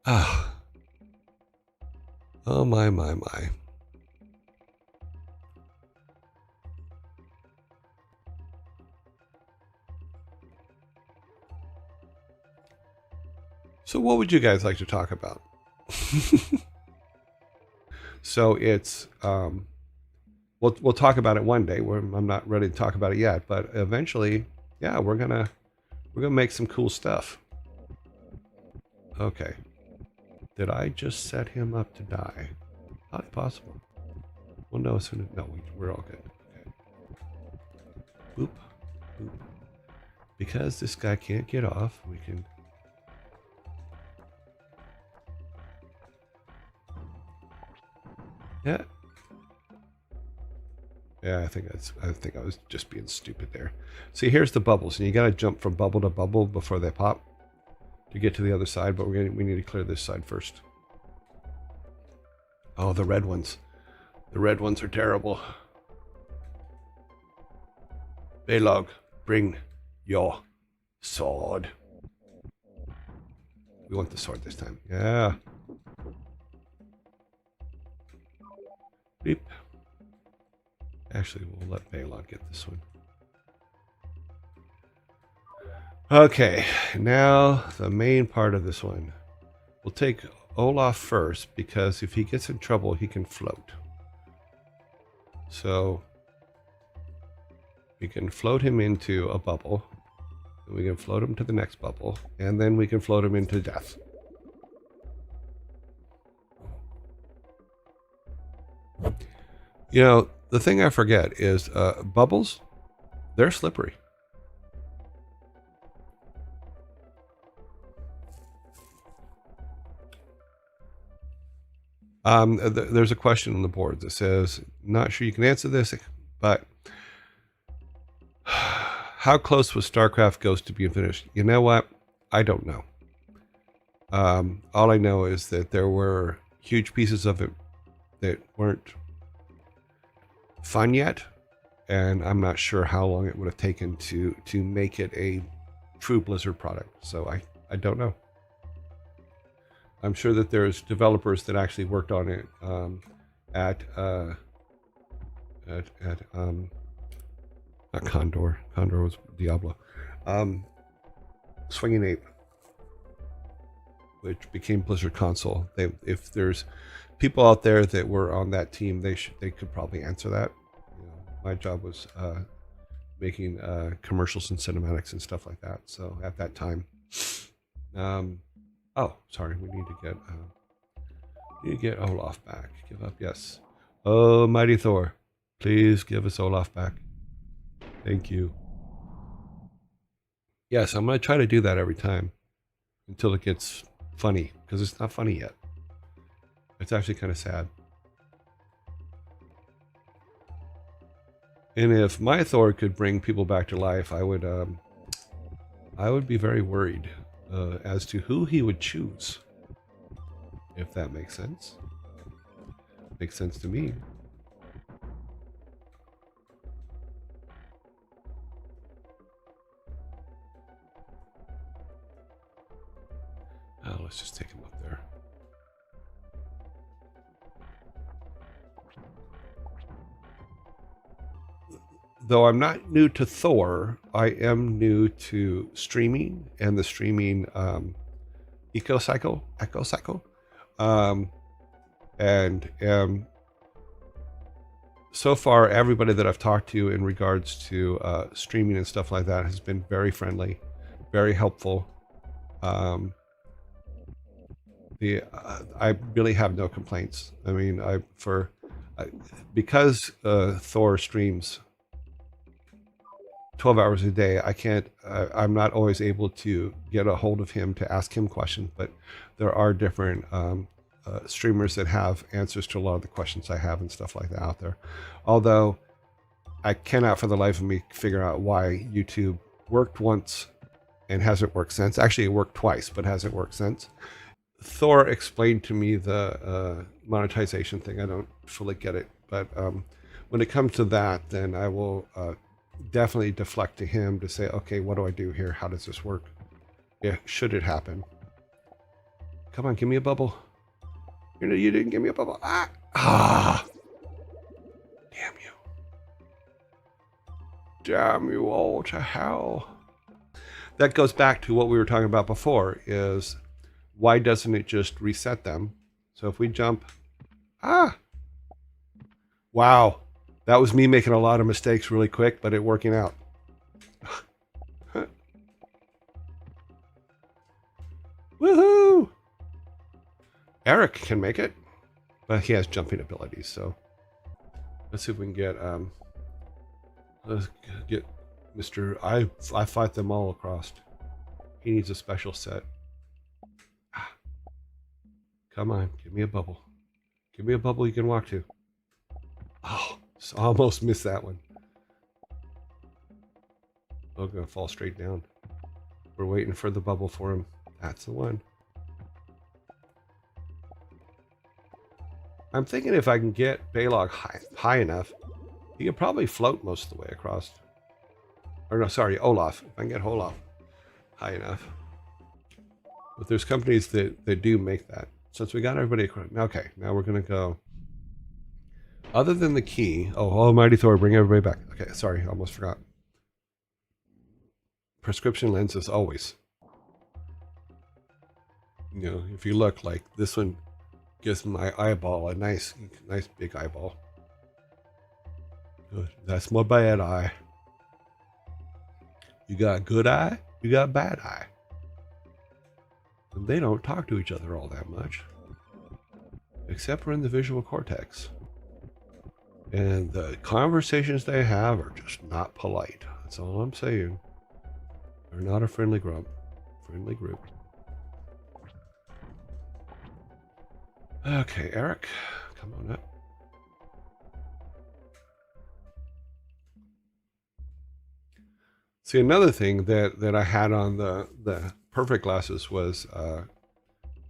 Ah. Oh my. So what would you guys like to talk about? So it's we'll talk about it one day. I'm not ready to talk about it yet, but eventually, yeah, we're gonna make some cool stuff. Okay. Did I just set him up to die? Not possible. Well, no, we're all good. Okay. Boop, boop. Because this guy can't get off, we can. Yeah. Yeah, I think I was just being stupid there. See, here's the bubbles, and you got to jump from bubble to bubble before they pop to get to the other side. But we need to clear this side first. Oh, the red ones. The red ones are terrible. Baylog, bring your sword. We want the sword this time. Yeah. Beep. Actually, we'll let Baylog get this one. Okay, now the main part of this one. We'll take Olaf first, because if he gets in trouble, he can float. So we can float him into a bubble. And we can float him to the next bubble. And then we can float him into death. You know, the thing I forget is bubbles, they're slippery. There's a question on the board that says, not sure you can answer this, but how close was StarCraft Ghost to being finished? You know what? I don't know. All I know is that there were huge pieces of it that weren't fun yet, and I'm not sure how long it would have taken to make it a true Blizzard product. So I don't know. I'm sure that there's developers that actually worked on it at not Condor. Condor was Diablo. Swinging Ape, which became Blizzard Console. If there's people out there that were on that team, they could probably answer that. You know, my job was making commercials and cinematics and stuff like that. So at that time, oh, sorry, we need to get Olaf back. Give up, yes. Oh, mighty Thor, please give us Olaf back. Thank you. Yes, I'm going to try to do that every time until it gets funny, because it's not funny yet. It's actually kind of sad. And if my Thor could bring people back to life, I would be very worried as to who he would choose. If that makes sense. Makes sense to me. Oh, let's just take him up there. though I'm not new to Thor, I am new to streaming and the streaming echo cycle. And so far, everybody that I've talked to in regards to streaming and stuff like that has been very friendly, very helpful. I really have no complaints. I mean, because Thor streams 12 hours a day, I'm not always able to get a hold of him to ask him questions, but there are different streamers that have answers to a lot of the questions I have and stuff like that out there. Although I cannot for the life of me figure out why YouTube worked once and hasn't worked since. Actually, it worked twice, but hasn't worked since. Thor explained to me the monetization thing. I don't fully get it, but when it comes to that, then I will definitely deflect to him to say, okay, what do I do here? How does this work? Yeah, should it happen? Come on, give me a bubble. You didn't give me a bubble. Ah! Damn you. Damn you all to hell. That goes back to what we were talking about before, is why doesn't it just reset them? So if we jump... Wow. That was me making a lot of mistakes really quick, but it working out. Woohoo! Eric can make it, but he has jumping abilities, so let's see if we can get let's get Mr. I fight them all across. He needs a special set. Come on, give me a bubble. Give me a bubble you can walk to. Oh, almost missed that one. Oh, gonna fall straight down. We're waiting for the bubble for him. That's the one. I'm thinking if I can get Balog high enough, he could probably float most of the way across. Or no, sorry, Olaf. If I can get Olaf high enough. But there's companies that do make that. Since we got everybody across. Okay, now we're going to go. Other than the key. Oh, Almighty Thor, bring everybody back. Okay, sorry, almost forgot. Prescription lenses always. You know, if you look, like this one gives my eyeball a nice big eyeball. Good. That's my bad eye. You got good eye, you got bad eye. And they don't talk to each other all that much. Except for in the visual cortex. And the conversations they have are just not polite. That's all I'm saying. They're not a friendly group. Okay, Eric, come on up. See, another thing that I had on the perfect glasses was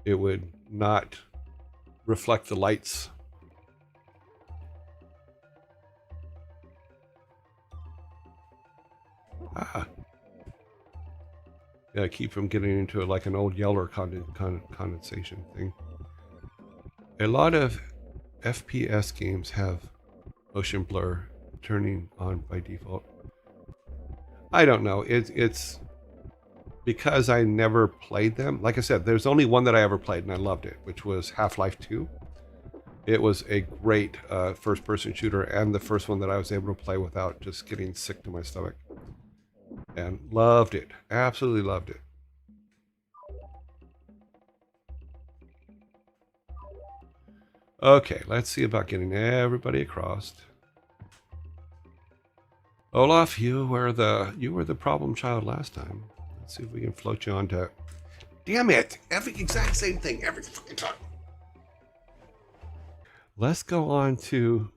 it would not reflect the lights. Yeah, keep from getting into like an old Yeller condensation thing. A lot of FPS games have motion blur turning on by default. I don't know. It's because I never played them. Like I said, there's only one that I ever played and I loved it, which was Half-Life 2. It was a great first-person shooter and the first one that I was able to play without just getting sick to my stomach. And loved it. Absolutely loved it. Okay, let's see about getting everybody across. Olaf, you were the problem child last time. Let's see if we can float you onto. Damn it! Every exact same thing every fucking time. Let's go on to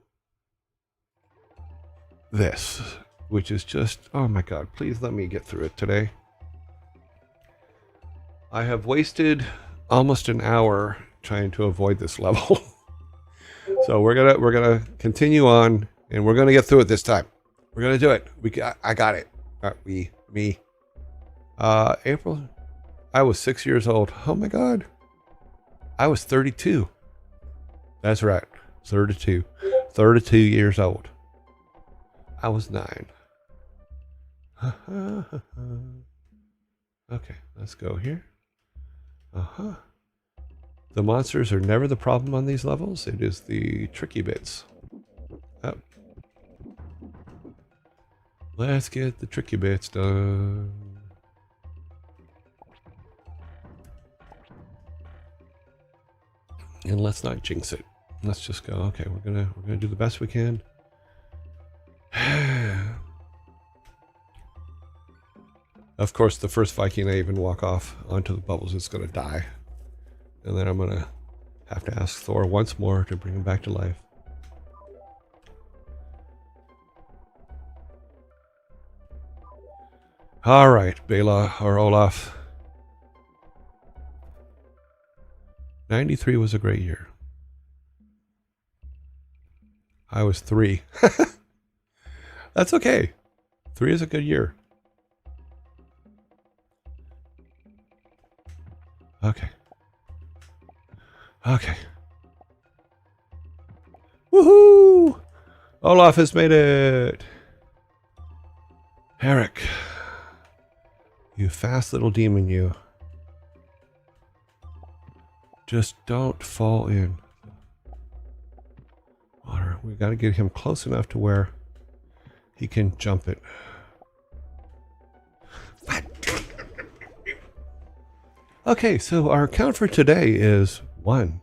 this, which is just, oh my god, please let me get through it today. I have wasted almost an hour trying to avoid this level. So we're gonna continue on, and we're gonna get through it this time. We're gonna do it. I got it. Me. April. I was 6 years old. Oh my god. I was 32. That's right. 32. 32 years old. I was 9. Okay, let's go here. The monsters are never the problem on these levels. It is the tricky bits. Up. Let's get the tricky bits done. And let's not jinx it. Let's just go. Okay, we're gonna do the best we can. Of course, the first Viking I even walk off onto the bubbles is gonna die, and then I'm gonna have to ask Thor once more to bring him back to life. All right, Bela or Olaf. 93 was a great year. I was 3. That's okay. 3 is a good year. Okay. Okay. Woohoo! Olaf has made it. Eric. You fast little demon, you. Just don't fall in. Water. We got to get him close enough to where he can jump it. Okay, so our count for today is 1.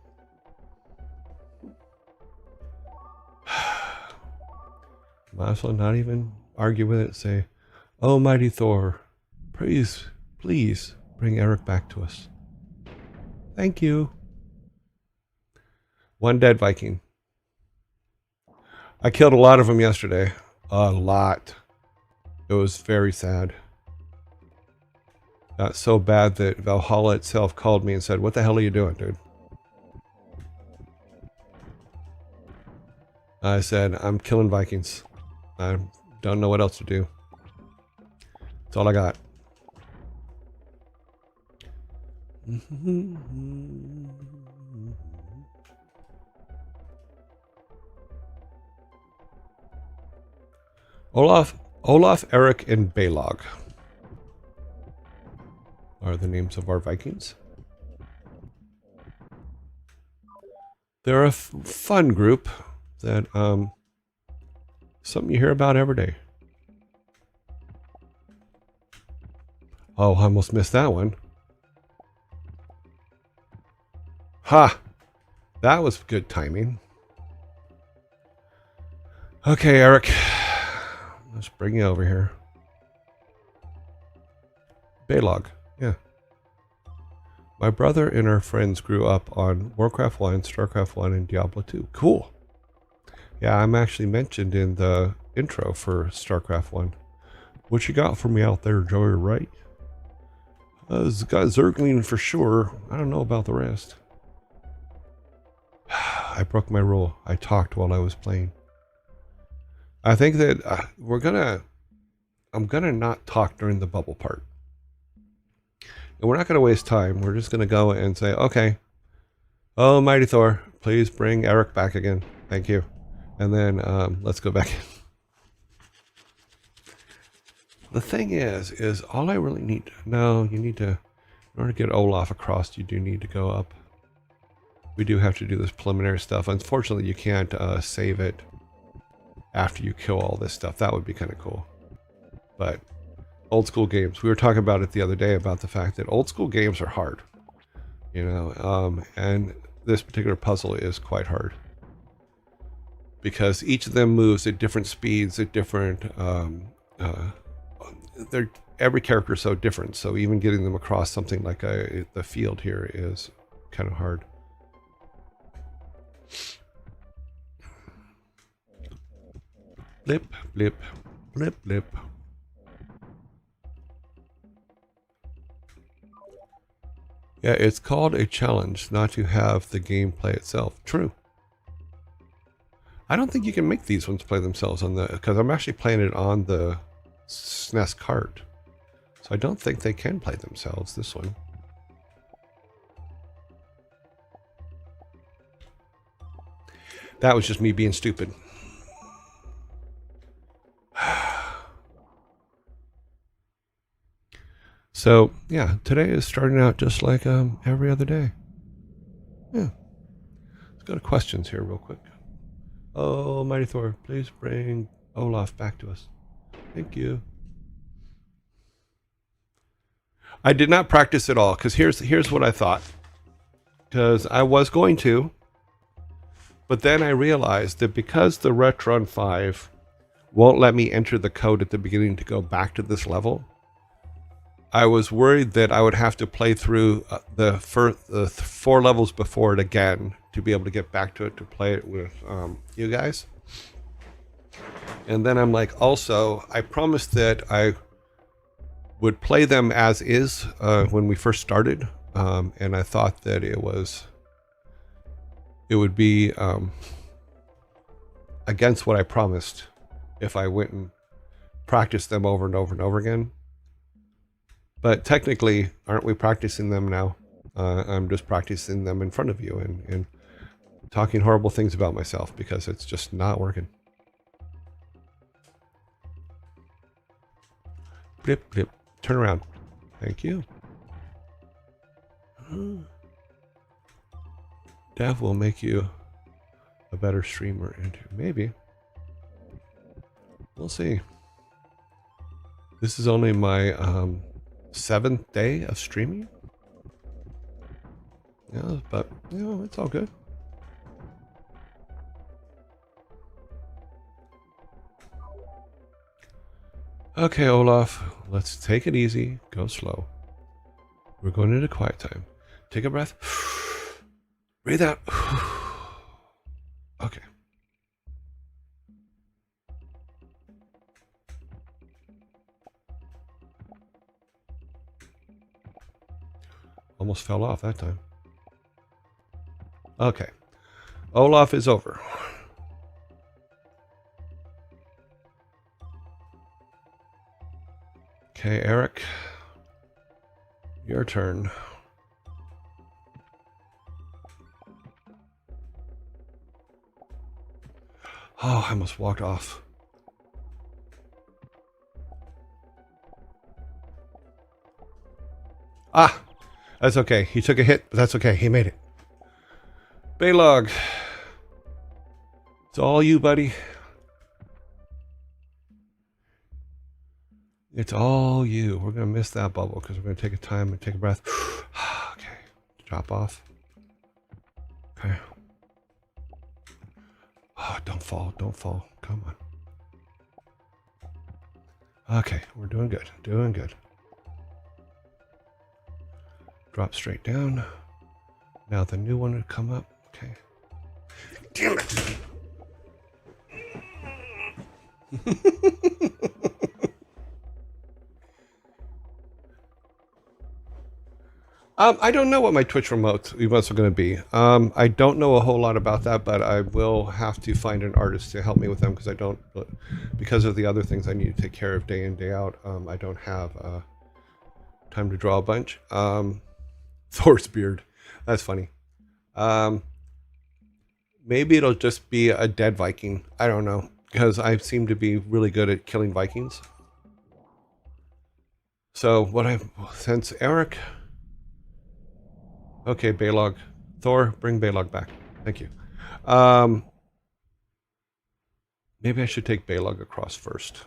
Might as well not even argue with it. Say, "Oh, mighty Thor, please bring Eric back to us. Thank you." 1 dead Viking. I killed a lot of them yesterday. A lot. It was very sad. Got so bad that Valhalla itself called me and said, "What the hell are you doing, dude?" I said, "I'm killing Vikings. I don't know what else to do. That's all I got." Olaf, Eric, and Balog are the names of our Vikings. They're a fun group that something you hear about every day. Oh, I almost missed that one. Ha! That was good timing. Okay, Eric. Let's bring you over here. Balog, yeah. My brother and our friends grew up on Warcraft 1, Starcraft 1, and Diablo 2. Cool. Yeah, I'm actually mentioned in the intro for Starcraft 1. What you got for me out there, Joey, right? It's got Zergling for sure. I don't know about the rest. I broke my rule. I talked while I was playing. I think that I'm gonna not talk during the bubble part. And we're not gonna waste time. We're just gonna go and say, okay, oh, mighty Thor, please bring Eric back again. Thank you. And then let's go back in. The thing is all I really need, no, you need to, in order to get Olaf across, you do need to go up. We do have to do this preliminary stuff. Unfortunately, you can't save it after you kill all this stuff. That would be kind of cool. But old school games, we were talking about it the other day about the fact that old school games are hard, you know, and this particular puzzle is quite hard because each of them moves at different speeds, at different, every character is so different. So even getting them across something like the field here is kind of hard. Blip, blip, blip, blip. Yeah, it's called a challenge not to have the gameplay itself. True. I don't think you can make these ones play themselves on the, because I'm actually playing it on the SNES cart. So I don't think they can play themselves, this one. That was just me being stupid. So yeah, today is starting out just like every other day. Yeah. Let's go to questions here real quick. Oh, Mighty Thor, please bring Olaf back to us. Thank you. I did not practice at all because here's what I thought. Because I was going to, but then I realized that because the Retron 5 won't let me enter the code at the beginning to go back to this level, I was worried that I would have to play through the 4 levels before it again to be able to get back to it to play it with you guys. And then I'm like, also, I promised that I would play them as is when we first started, and I thought that it would be against what I promised if I went and practiced them over and over and over again. But technically, aren't we practicing them now? I'm just practicing them in front of you and talking horrible things about myself because it's just not working. Blip, blip. Turn around. Thank you. Dev will make you a better streamer. Maybe. We'll see. This is only my 7th day of streaming. Yeah, but you know, it's all good. Okay, Olaf, let's take it easy. Go slow. We're going into quiet time. Take a breath. Breathe out. Okay. Almost fell off that time. Okay. Olaf is over. Okay, Eric. Your turn. Oh, I almost walked off. Ah! That's okay. He took a hit, but that's okay. He made it. Baylog. It's all you, buddy. It's all you. We're going to miss that bubble because we're going to take a time and take a breath. Okay. Drop off. Okay. Oh, don't fall. Don't fall. Come on. Okay. We're doing good. Doing good. Drop straight down. Now the new one would come up. Okay. Damn it! I don't know what my Twitch emotes are going to be. I don't know a whole lot about that, but I will have to find an artist to help me with them because of the other things I need to take care of day in, day out. I don't have time to draw a bunch. Thor's beard. That's funny. Maybe it'll just be a dead Viking. I don't know, because I seem to be really good at killing Vikings. So since Eric... Okay, Baylog. Thor, bring Baylog back. Thank you. Maybe I should take Baylog across first.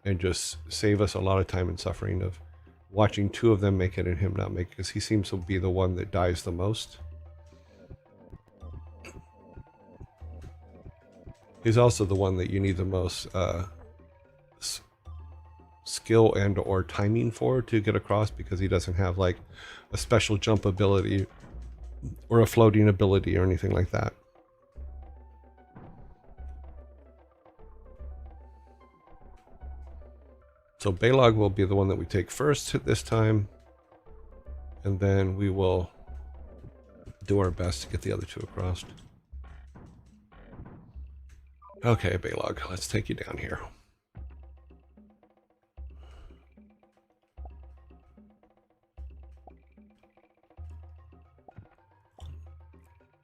And just save us a lot of time and suffering of watching 2 of them make it and him not make it, because he seems to be the one that dies the most. He's also the one that you need the most skill and or timing for to get across, because he doesn't have like a special jump ability or a floating ability or anything like that. So Baylog will be the one that we take first this time, and then we will do our best to get the other 2 across. Okay, Baylog, let's take you down here.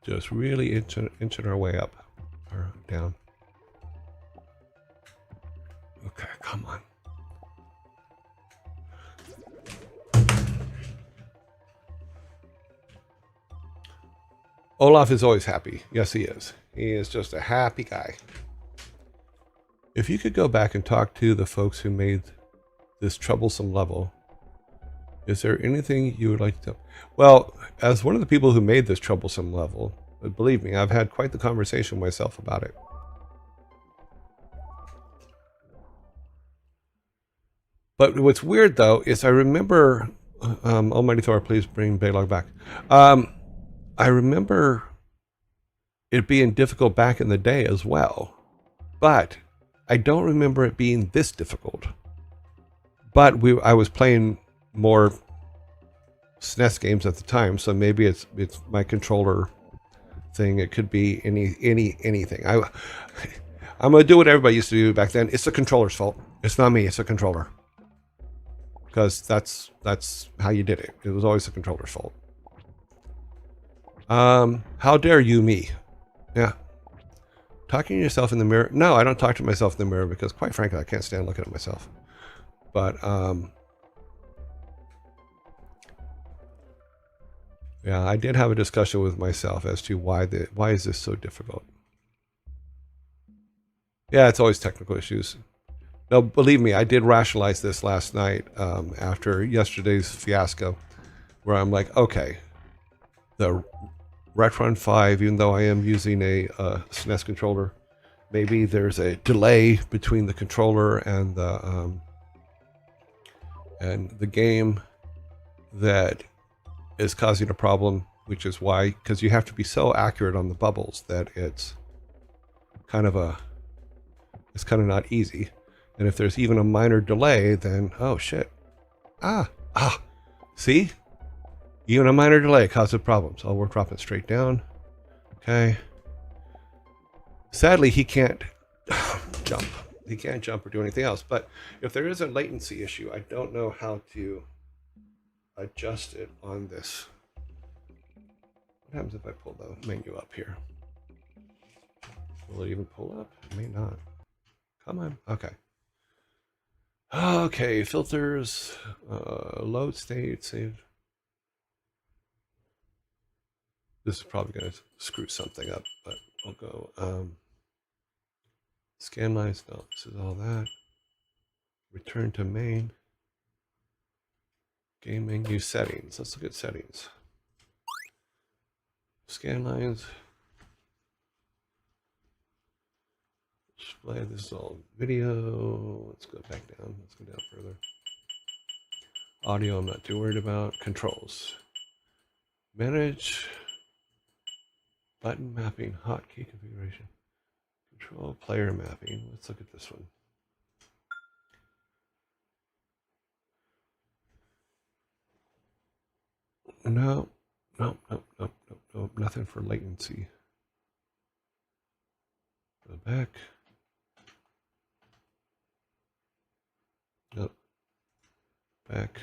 Just really inching our way up or down. Okay, come on. Olaf is always happy. Yes, he is. He is just a happy guy. If you could go back and talk to the folks who made this troublesome level, is there anything you would like to tell? Well, as one of the people who made this troublesome level, believe me, I've had quite the conversation myself about it. But what's weird, though, is I remember... Almighty Thor, please bring Baylog back. I remember it being difficult back in the day as well. But I don't remember it being this difficult. But I was playing more SNES games at the time, so maybe it's my controller thing. It could be anything. I'm gonna do what everybody used to do back then. It's the controller's fault. It's not me. It's the controller. Because that's how you did it. It was always the controller's fault. How dare you me? Yeah. Talking to yourself in the mirror. No, I don't talk to myself in the mirror because, quite frankly, I can't stand looking at myself. But yeah, I did have a discussion with myself as to why is this so difficult. Yeah, it's always technical issues. No, believe me, I did rationalize this last night after yesterday's fiasco, where I'm like, okay, the Retron 5, even though I am using a SNES controller, maybe there's a delay between the controller and the game that is causing a problem, which is why, because you have to be so accurate on the bubbles that it's kind of not easy. And if there's even a minor delay, then, oh shit. See? Even a minor delay causes problems. Oh, we're dropping straight down. Okay. Sadly, he can't jump. He can't jump or do anything else. But if there is a latency issue, I don't know how to adjust it on this. What happens if I pull the menu up here? Will it even pull up? It may not. Come on. Okay. Okay, filters, load state, save. This is probably going to screw something up, but I'll go. Scan lines, no, this is all that. Return to main. Game menu settings. Let's look at settings. Scan lines. Display, this is all video. Let's go back down. Let's go down further. Audio, I'm not too worried about. Controls. Manage. Button mapping, hotkey configuration. Control player mapping. Let's look at this one. No, nothing for latency. Go back. Nope. Back.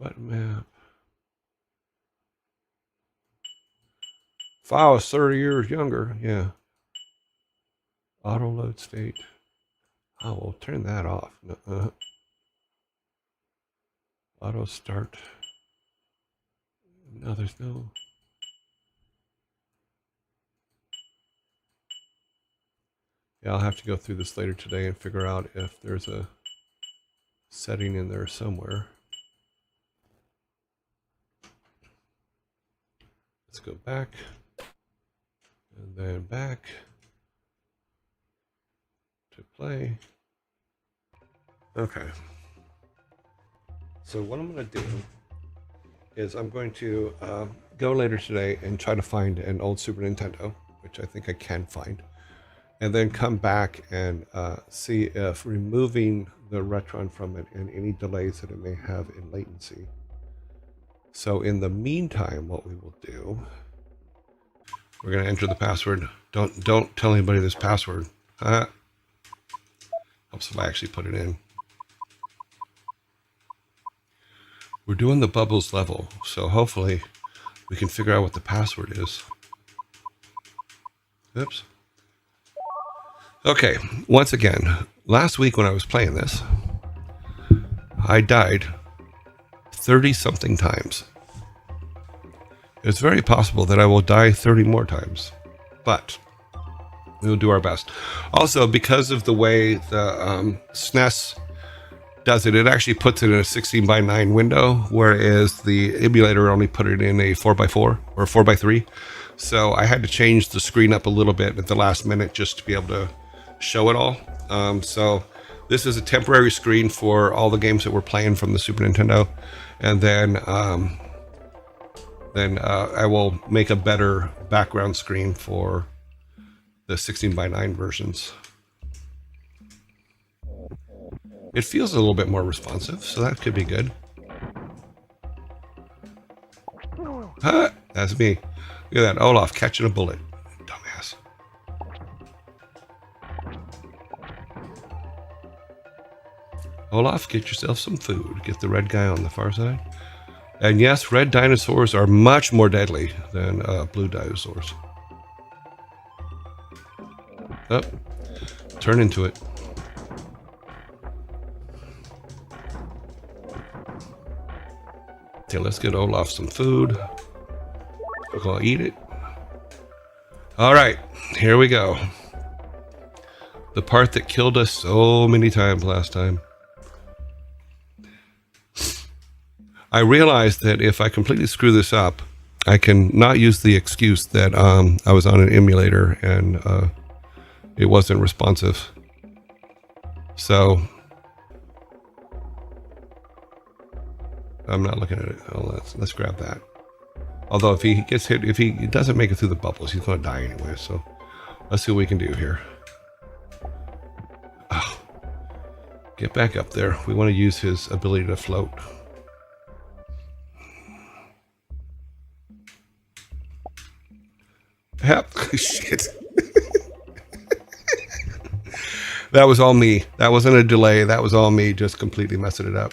Button map. If I was 30 years younger, yeah. Auto load state. Oh, we'll turn that off. Auto start. No, there's no. Yeah, I'll have to go through this later today and figure out if there's a setting in there somewhere. Let's go back. And then back to play. Okay. So what I'm going to do is I'm going to go later today and try to find an old Super Nintendo, which I think I can find, and then come back and see if removing the Retron from it and any delays that it may have in latency. So in the meantime, what we will do, we're going to enter the password. Don't tell anybody this password. Helps if I actually put it in. We're doing the bubbles level, so hopefully we can figure out what the password is. Oops. Okay, once again, last week when I was playing this, I died 30-something times. It's very possible that I will die 30 more times, but we'll do our best. Also, because of the way the SNES does it, it actually puts it in a 16:9 window, whereas the emulator only put it in a 4:4 or 4:3. So I had to change the screen up a little bit at the last minute just to be able to show it all. So this is a temporary screen for all the games that we're playing from the Super Nintendo, and then I will make a better background screen for the 16:9 versions. It feels a little bit more responsive, so that could be good. Huh, that's me. Look at that, Olaf catching a bullet. Dumbass. Olaf, get yourself some food. Get the red guy on the far side. And yes, red dinosaurs are much more deadly than blue dinosaurs. Oh, turn into it. Okay, let's get Olaf some food. We're gonna eat it. All right, here we go. The part that killed us so many times last time. I realized that if I completely screw this up, I can not use the excuse that I was on an emulator and it wasn't responsive. So I'm not looking at it. Oh, let's grab that. Although if he gets hit, if he doesn't make it through the bubbles, he's going to die anyway. So let's see what we can do here. Oh, get back up there. We want to use his ability to float. Yep. Shit. That was all me. That wasn't a delay. That was all me just completely messing it up.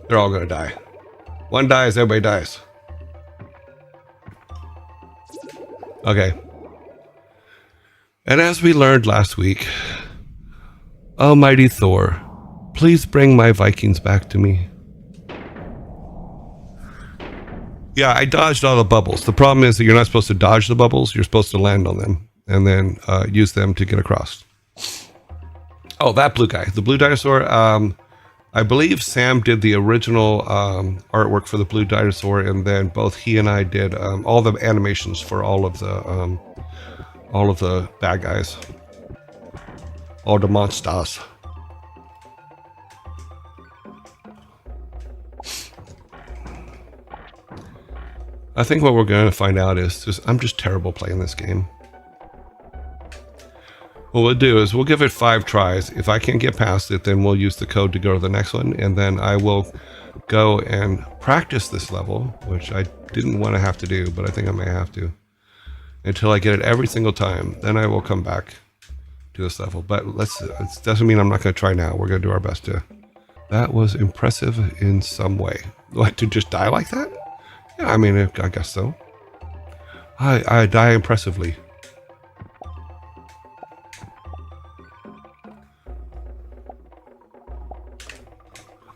They're all gonna die. One dies, everybody dies. Okay. And as we learned last week, Almighty Thor, please bring my Vikings back to me. Yeah, I dodged all the bubbles. The problem is that you're not supposed to dodge the bubbles. You're supposed to land on them and then use them to get across. Oh, that blue guy. The blue dinosaur. I believe Sam did the original artwork for the blue dinosaur, and then both he and I did all the animations for all of the bad guys. All the monsters. I think what we're going to find out is I'm just terrible playing this game. What we'll do is we'll give it 5 tries. If I can't get past it, then we'll use the code to go to the next one, and then I will go and practice this level, which I didn't want to have to do, but I think I may have to, until I get it every single time. Then I will come back to this level. But it doesn't mean I'm not going to try now. We're going to do our best to. That was impressive in some way. What, to just die like that? Yeah, I mean, I guess so. I die impressively.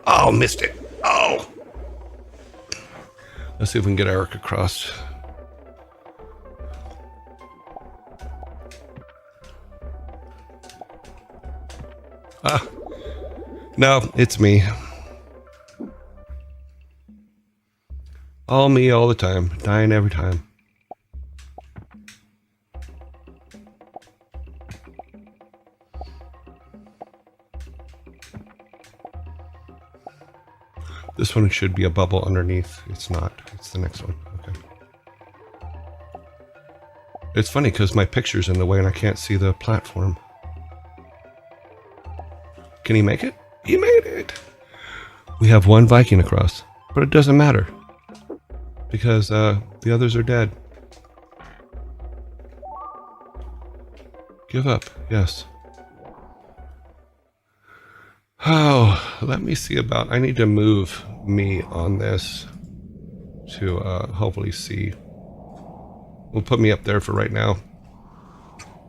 Oh, missed it. Oh! Let's see if we can get Eric across. Ah. No, it's me. All me all the time, dying every time. This one should be a bubble underneath. It's not. It's the next one. Okay. It's funny because my picture's in the way and I can't see the platform. Can he make it? He made it! We have one Viking across, but it doesn't matter. Because the others are dead. Give up, yes. Oh, let me see about... I need to move me on this to hopefully see. We'll put me up there for right now.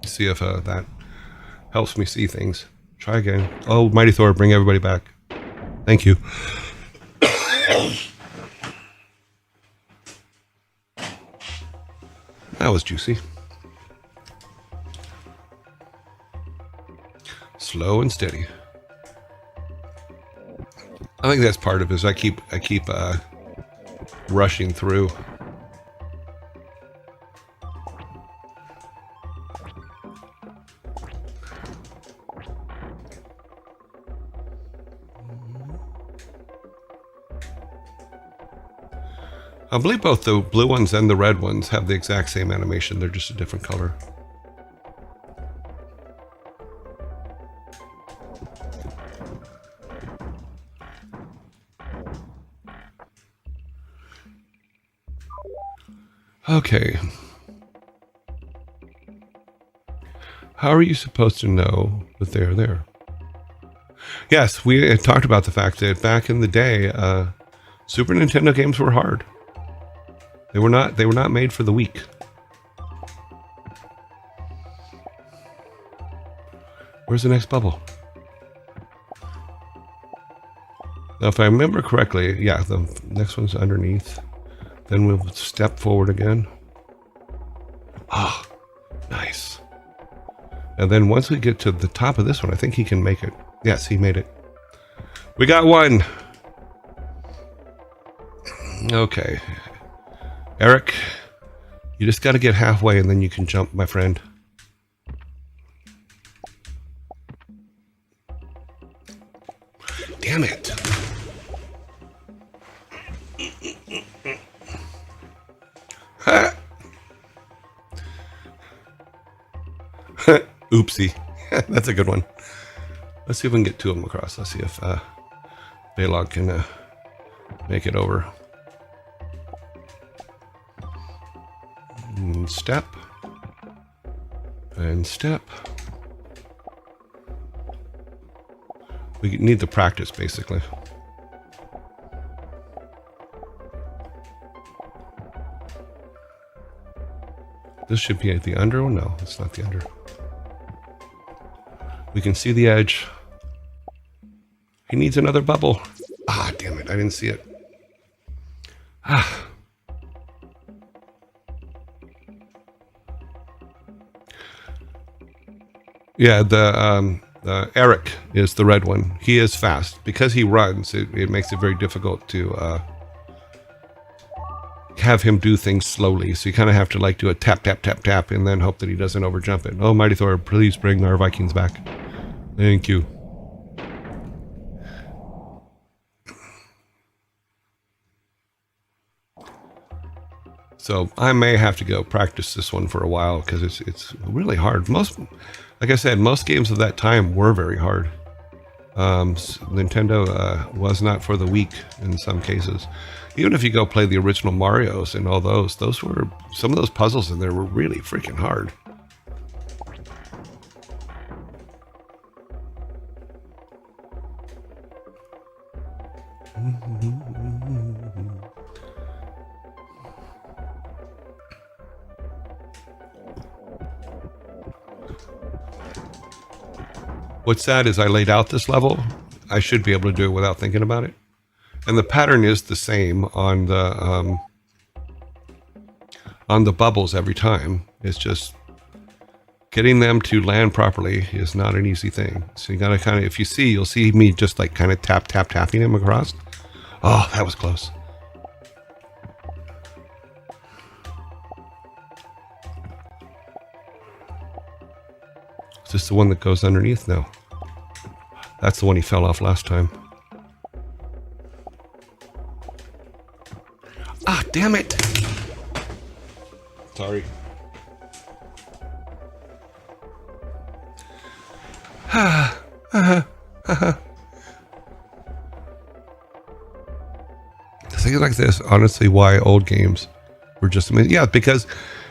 See if that helps me see things. Try again. Oh, Mighty Thor, bring everybody back. Thank you. That was juicy. Slow and steady. I think that's part of it. Is I keep rushing through. I believe both the blue ones and the red ones have the exact same animation. They're just a different color. Okay. How are you supposed to know that they are there? Yes, we had talked about the fact that back in the day, Super Nintendo games were hard. They were not made for the weak. Where's the next bubble? Now, if I remember correctly, yeah, the next one's underneath. Then we'll step forward again. Ah, nice. And then once we get to the top of this one, I think he can make it. Yes, he made it. We got one. Okay. Eric, you just got to get halfway and then you can jump, my friend. Damn it. Oopsie. That's a good one. Let's see if we can get two of them across. Let's see if Baylog can make it over. And step. And step. We need the practice, basically. This should be at the under. Oh, no, it's not the under. We can see the edge. He needs another bubble. Ah, damn it. I didn't see it. Ah. Yeah, the Eric is the red one. He is fast. Because he runs, it makes it very difficult to have him do things slowly. So you kind of have to like do a tap, tap, tap, tap, and then hope that he doesn't overjump it. Oh, Mighty Thor, please bring our Vikings back. Thank you. So I may have to go practice this one for a while because it's really hard. Like I said, most games of that time were very hard. Nintendo was not for the weak in some cases. Even if you go play the original Marios and all those were, some of those puzzles in there were really freaking hard. What's sad is I laid out this level. I should be able to do it without thinking about it. And the pattern is the same on the bubbles every time. It's just getting them to land properly is not an easy thing. So you gotta kind of, if you see, you'll see me just like kind of tapping him across. Oh, that was close. Is this the one that goes underneath? No. That's the one he fell off last time. Ah, damn it! Sorry. Things like this, honestly, why old games were just amazing. Yeah, because,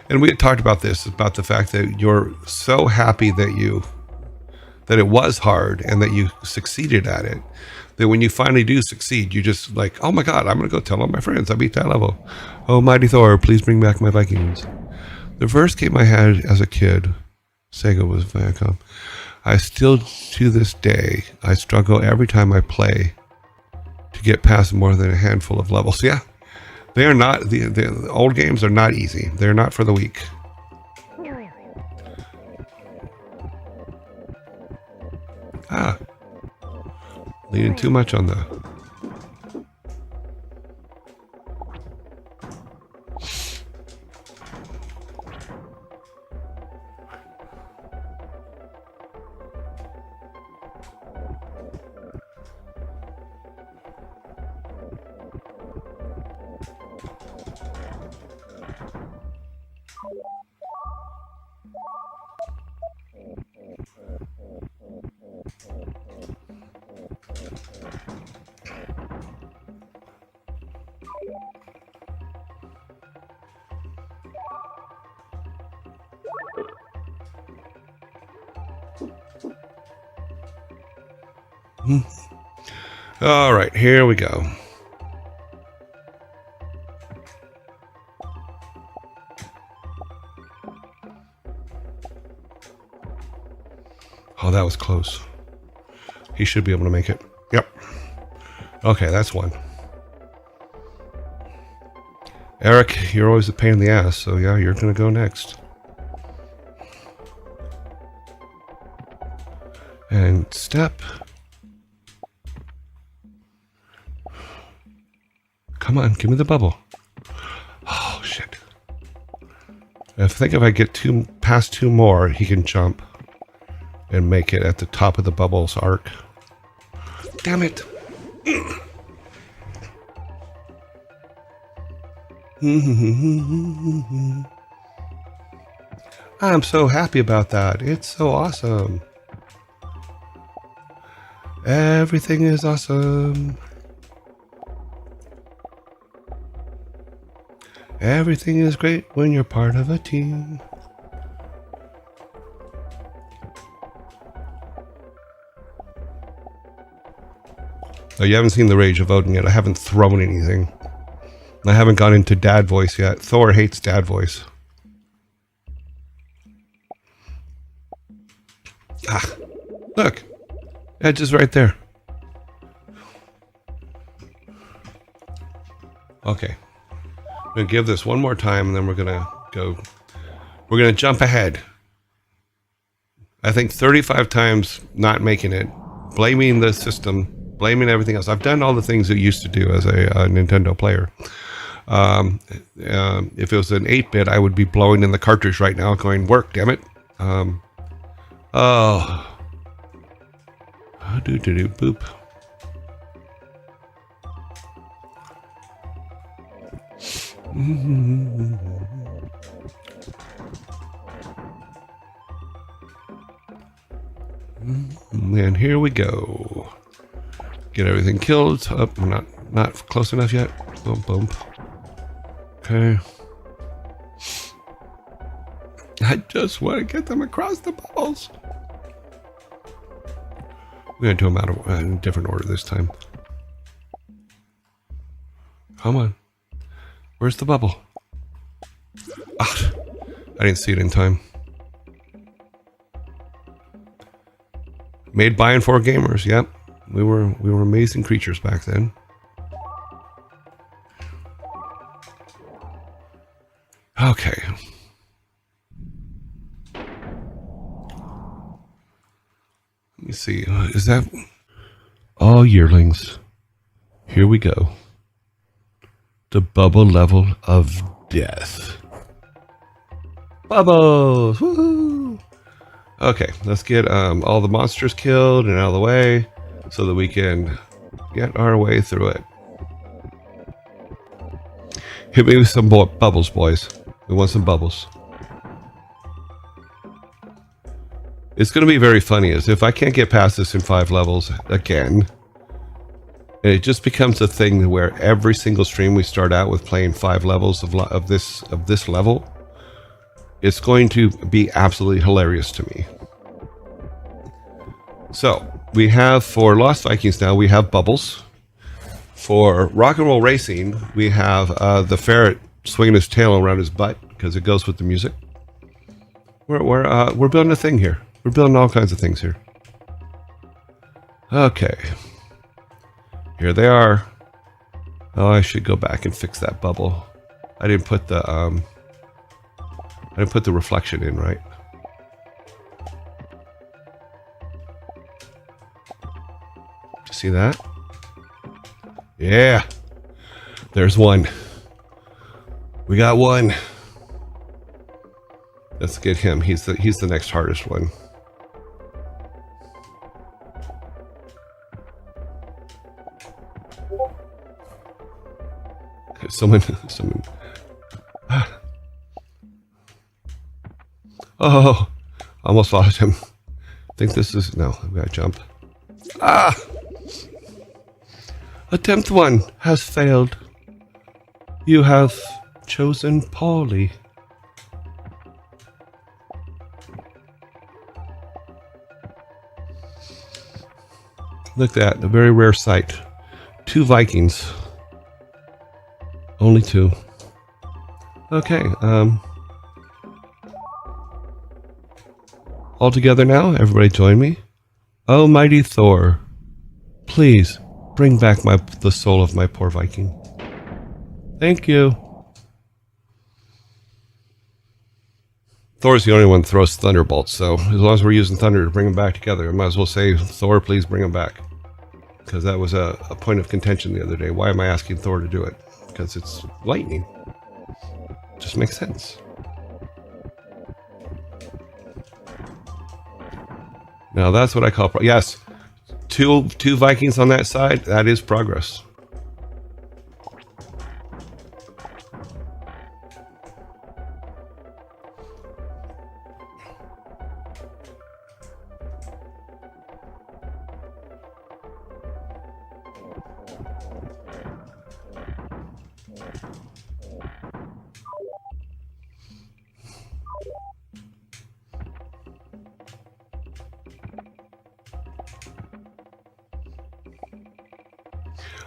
and we had talked about this, about the fact that you're so happy that that it was hard and that you succeeded at it, that when you finally do succeed, you just like, oh my God, I'm going to go tell all my friends I beat that level. Oh, Mighty Thor, please bring back my Vikings. The first game I had as a kid, Sega, was Viacom. I still, to this day, I struggle every time I play to get past more than a handful of levels. Yeah, they are not, the old games are not easy. They're not for the weak. Ah, leaning too much on the... All right, here we go. Oh, that was close. He should be able to make it. Yep. Okay, that's one. Eric, you're always a pain in the ass, so yeah, you're going to go next. And step. Come on, give me the bubble. Oh, shit. I think if I get past two more, he can jump and make it at the top of the bubbles arc. Damn it. I'm so happy about that. It's so awesome. Everything is awesome. Everything is great when you're part of a team. Oh, you haven't seen the Rage of Odin yet. I haven't thrown anything. I haven't gone into dad voice yet. Thor hates dad voice. Ah, look. Edge is right there. Okay. I'm going to give this one more time, and then we're going to go. We're going to jump ahead. I think 35 times not making it. Blaming the system. Blaming everything else. I've done all the things it used to do as a Nintendo player. If it was an 8-bit, I would be blowing in the cartridge right now going, work, damn it. Oh. Boop. And here we go. Get everything killed. Oh, we're not close enough yet. Boom, boom. Okay. I just want to get them across the bubbles. We're going to do them out in a different order this time. Come on. Where's the bubble? Ah, I didn't see it in time. Made by and for gamers. Yep. We were amazing creatures back then. Okay. Let me see. Is that all yearlings? Here we go. The bubble level of death. Bubbles! Woohoo! Okay, let's get all the monsters killed and out of the way so that we can get our way through it. Hit me with some bubbles, boys. We want some bubbles. It's going to be very funny as if I can't get past this in 5 levels again. And it just becomes a thing where every single stream we start out with playing 5 levels of this level. It's going to be absolutely hilarious to me. So we have for Lost Vikings now we have bubbles. For Rock and Roll Racing we have the ferret swinging his tail around his butt because it goes with the music. We're building a thing here. We're building all kinds of things here. Okay. Here they are. Oh, I should go back and fix that bubble. I didn't put the reflection in right. See that? Yeah. There's one. We got one. Let's get him. He's the next hardest one. Someone. Oh, almost lost him. I think this is no. I've got to jump. Ah! Attempt 1 has failed. You have chosen poorly. Look at that, a very rare sight. 2 Vikings. Only 2. Okay, all together now, everybody join me. Oh, mighty Thor, please bring back the soul of my poor Viking. Thank you. Thor's the only one that throws thunderbolts, so as long as we're using thunder to bring them back together, I might as well say, Thor, please bring them back. Because that was a point of contention the other day. Why am I asking Thor to do it? Because it's lightning. Just makes sense. Now that's what I call yes. Two Vikings on that side. That is progress.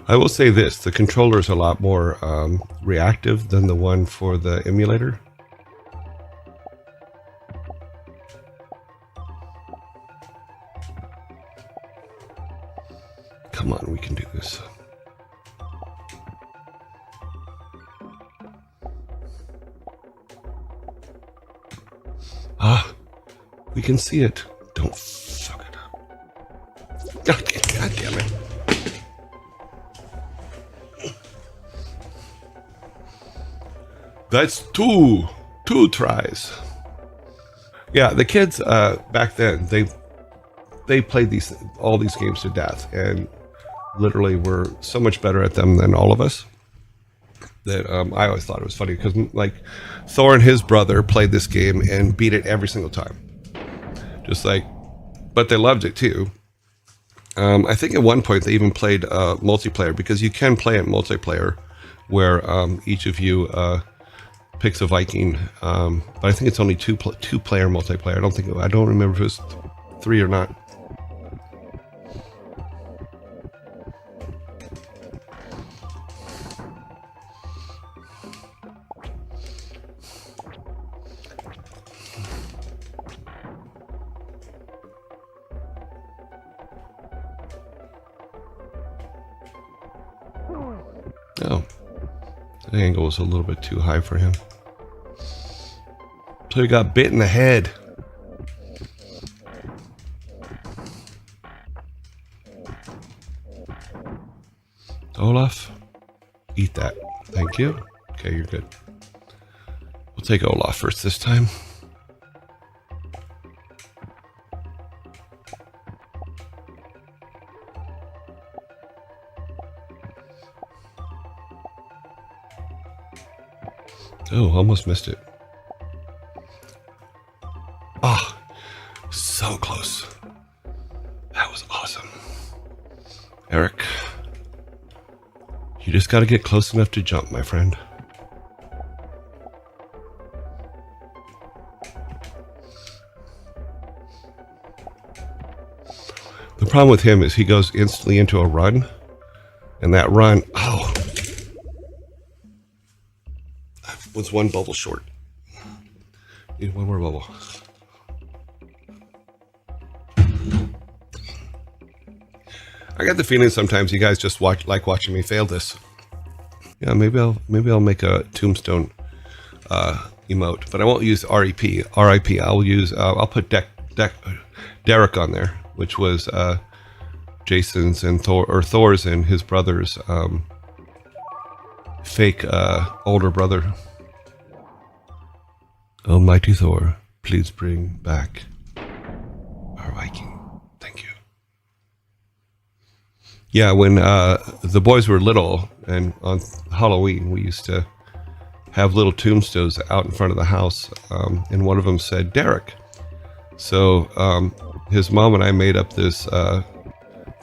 I will say this, the controller is a lot more reactive than the one for the emulator. Come on, we can do this. Ah, we can see it. Don't fuck it up. God damn it. That's two tries. Yeah, the kids back then they played all these games to death, and literally were so much better at them than all of us. That I always thought it was funny because like Thor and his brother played this game and beat it every single time. Just like, but they loved it too. I think at one point they even played multiplayer, because you can play it multiplayer, where each of you picks a Viking, but I think it's only two player multiplayer. I don't remember if it was 3 or not. Oh, the angle was a little bit too high for him. So he got bit in the head. Olaf, eat that. Thank you. Okay, you're good. We'll take Olaf first this time. Oh, almost missed it. Ah, oh, so close. That was awesome. Eric, you just got to get close enough to jump, my friend. The problem with him is he goes instantly into a run, and that run, oh, was one bubble short. Need one more bubble. I got the feeling sometimes you guys just like watching me fail this. Yeah, maybe I'll make a tombstone emote, but I won't use RIP. I'll use I'll put Derek on there, which was Jason's and Thor's and his brother's fake older brother. Almighty Thor, please bring back our Viking. Thank you. Yeah, when the boys were little and on Halloween, we used to have little tombstones out in front of the house, and one of them said Derek. So his mom and I made up this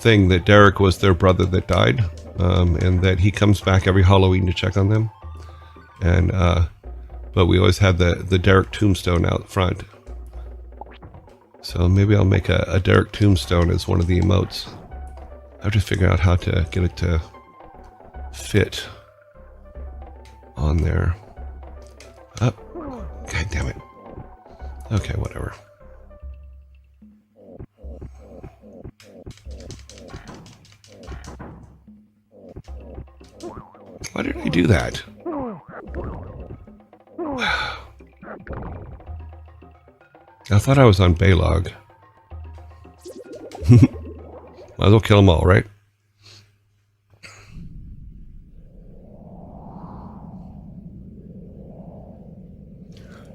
thing that Derek was their brother that died, and that he comes back every Halloween to check on them. And but we always had the Derek tombstone out front. So maybe I'll make a Derek tombstone as one of the emotes. I have to figure out how to get it to fit on there. Oh, God damn it. Okay, whatever. Why did I do that? I thought I was on Baylog. Might as well kill them all, right?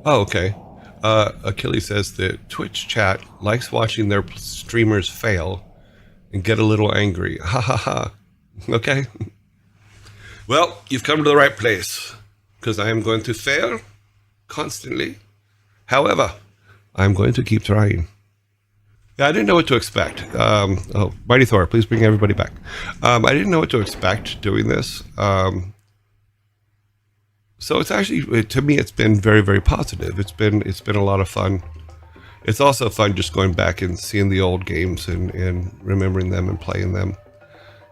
Oh, okay. Achilles says that Twitch chat likes watching their streamers fail and get a little angry. Ha ha ha. Okay. Well, you've come to the right place, because I am going to fail constantly. However, I'm going to keep trying. Yeah, I didn't know what to expect. Oh, Mighty Thor, please bring everybody back. I didn't know what to expect doing this. So it's actually, to me, it's been very, very positive. It's been a lot of fun. It's also fun just going back and seeing the old games and remembering them and playing them.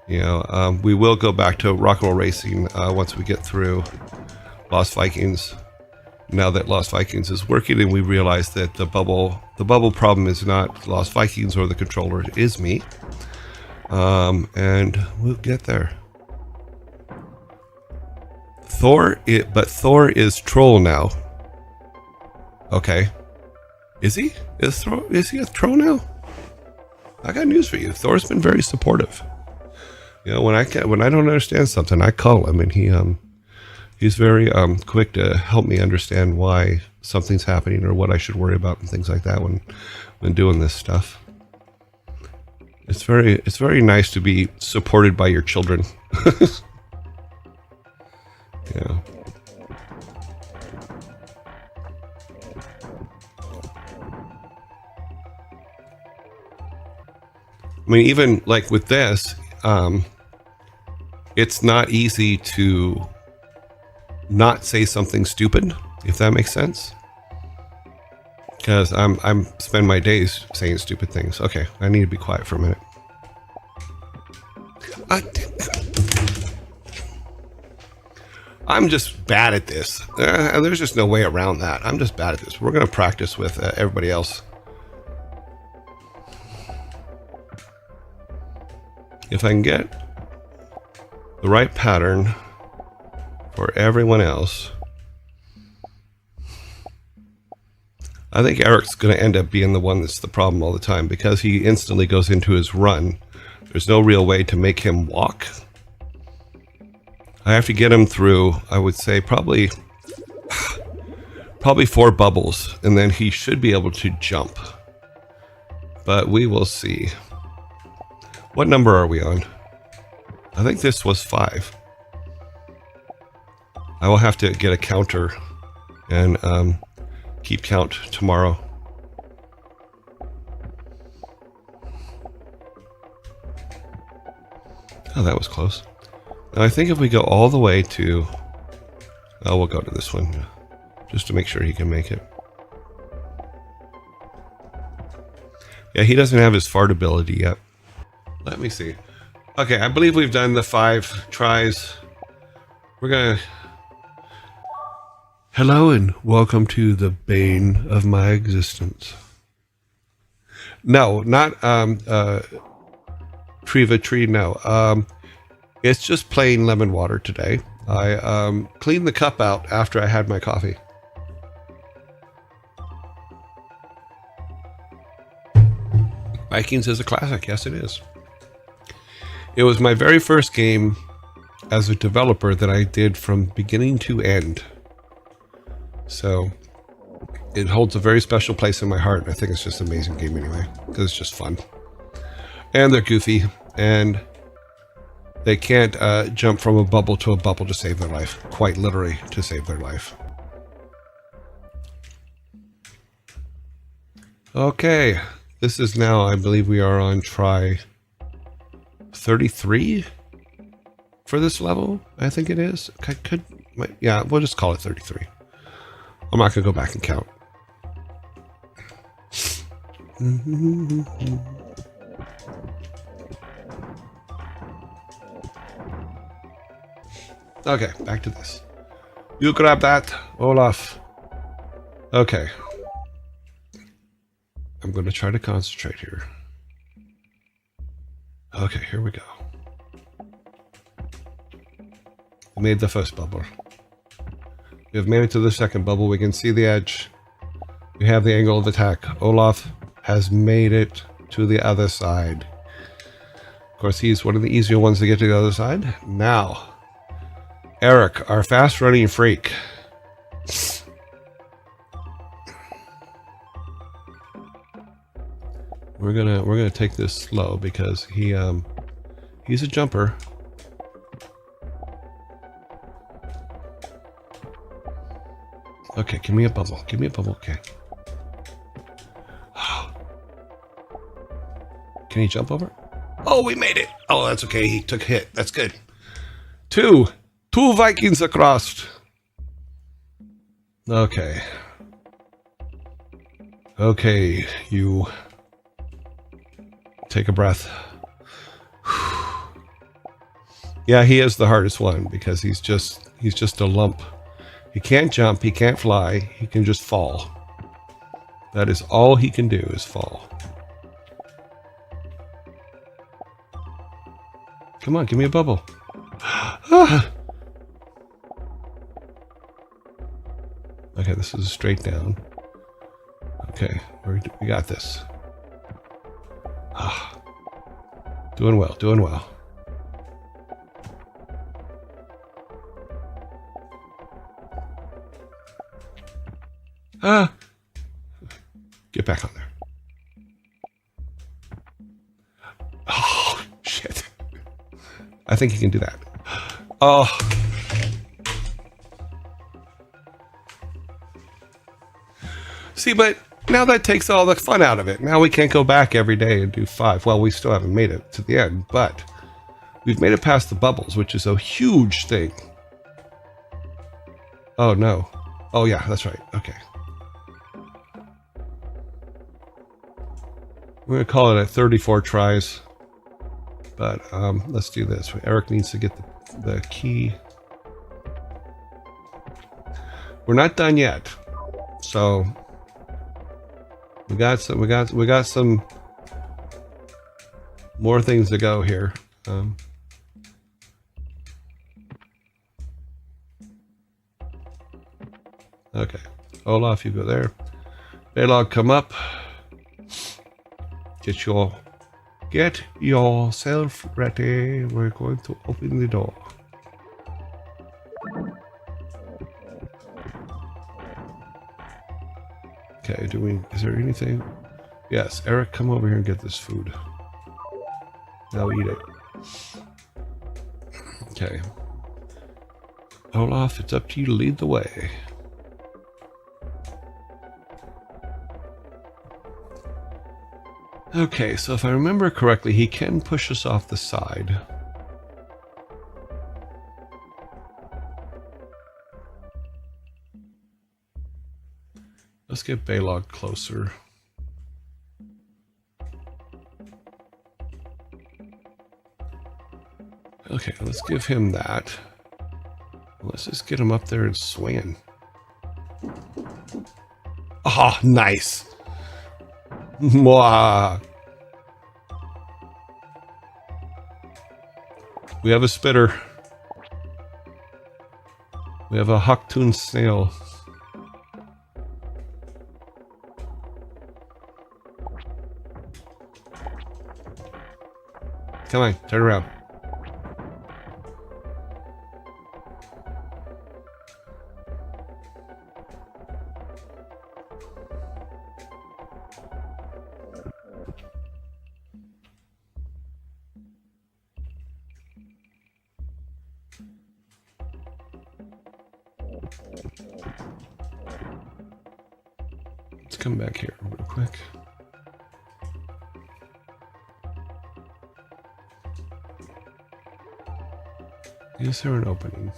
You know, we will go back to Rock and Roll Racing once we get through Lost Vikings. Now that Lost Vikings is working, and we realize that the bubble problem is not Lost Vikings or the controller, it is me. And we'll get there. But Thor is troll now. Okay. Is he? Is he a troll now? I got news for you. Thor's been very supportive. You know, when I don't understand something, I call him, and he's very quick to help me understand why something's happening or what I should worry about and things like that when doing this stuff. It's very nice to be supported by your children. Yeah. I mean, even like with this, it's not easy to not say something stupid, if that makes sense. Because I'm spend my days saying stupid things. Okay, I need to be quiet for a minute. I'm just bad at this. There's just no way around that. I'm just bad at this. We're going to practice with everybody else. If I can get the right pattern for everyone else, I think Eric's going to end up being the one that's the problem all the time, because he instantly goes into his run. There's no real way to make him walk. I have to get him through, I would say, probably 4 bubbles, and then he should be able to jump. But we will see. What number are we on? I think this was 5. I will have to get a counter and keep count tomorrow. Oh, that was close. Now I think if we go all the way to... Oh, we'll go to this one, just to make sure he can make it. Yeah, he doesn't have his fart ability yet. Let me see. Okay, I believe we've done the 5 tries. We're gonna... Hello and welcome to the bane of my existence. No, not Triva tree, no. It's just plain lemon water today. I cleaned the cup out after I had my coffee. Vikings is a classic. Yes, it is. It was my very first game as a developer that I did from beginning to end. So it holds a very special place in my heart. I think it's just an amazing game anyway, because it's just fun. And they're goofy, and they can't jump from a bubble to a bubble to save their life. Quite literally to save their life. Okay. This is now, I believe we are on try 33 for this level. I think it is. Yeah, we'll just call it 33. I'm not going to go back and count. Okay, back to this. You grab that, Olaf. Okay. I'm going to try to concentrate here. Okay, here we go. We made the first bubble. We have made it to the second bubble. We can see the edge. We have the angle of attack. Olaf has made it to the other side. Of course, he's one of the easier ones to get to the other side. Now, Eric, our fast-running freak. We're gonna take this slow because he's a jumper. Okay, give me a bubble. Give me a bubble. Okay. Can he jump over? Oh, we made it. Oh, that's okay. He took a hit. That's good. Two Vikings across. Okay. Okay, you. Take a breath. Yeah, he is the hardest one because he's just a lump. He can't jump, he can't fly, he can just fall. That is all he can do is fall. Come on, give me a bubble. Okay, this is straight down. Okay, we got this. Doing well, doing well. Get back on there. Oh, shit. I think he can do that. Oh. See, but now that takes all the fun out of it. Now we can't go back every day and do 5. Well, we still haven't made it to the end, but we've made it past the bubbles, which is a huge thing. Oh, no. Oh, yeah, that's right. Okay. We're going to call it at 34 tries. But let's do this. Eric needs to get the key. We're not done yet. So we got some more things to go here. Okay. Olaf, you go there. Baylog, come up. Get yourself ready. We're going to open the door. Okay, is there anything? Yes, Eric, come over here and get this food. Now eat it. Okay. Olaf, it's up to you to lead the way. Okay, so if I remember correctly, he can push us off the side. Let's get Baylog closer. Okay, let's give him that. Let's just get him up there and swinging. Oh, nice. Mwah. We have a spitter. We have a Hawktoon snail. Come on, turn around. Let's come back here real quick. Is there an opening?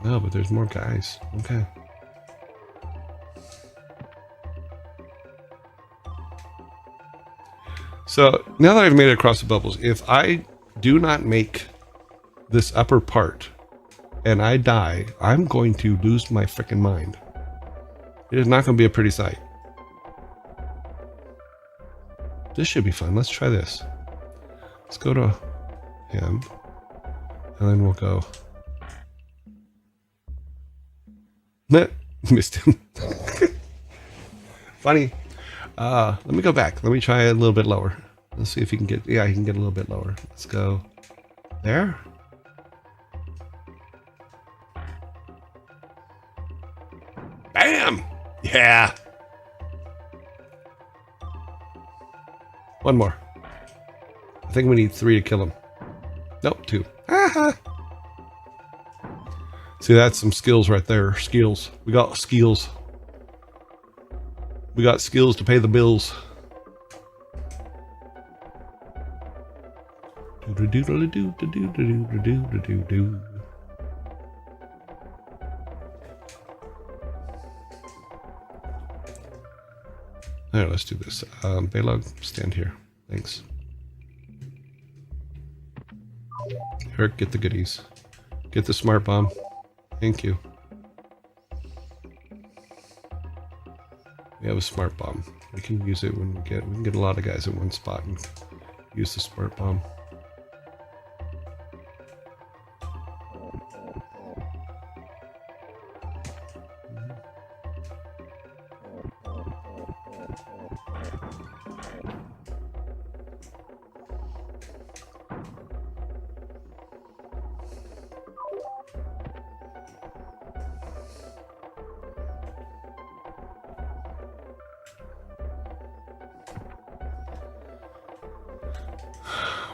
No, but there's more guys. Okay. So now that I've made it across the bubbles, if I do not make this upper part and I die, I'm going to lose my freaking mind. It is not going to be a pretty sight. This should be fun. Let's try this. Let's go to him. And then we'll go. Nah, missed him. Funny. Let me go back. Let me try a little bit lower. Let's see if he can get. Yeah, he can get a little bit lower. Let's go there. Bam! Yeah. One more. I think we need 3 to kill him. Nope, 2. See, that's some skills right there. Skills. We got skills. We got skills to pay the bills. Alright, let's do this. Baylog, stand here. Thanks. Eric, get the goodies. Get the smart bomb. Thank you. We have a smart bomb. We can use it when we can get a lot of guys in one spot and use the smart bomb.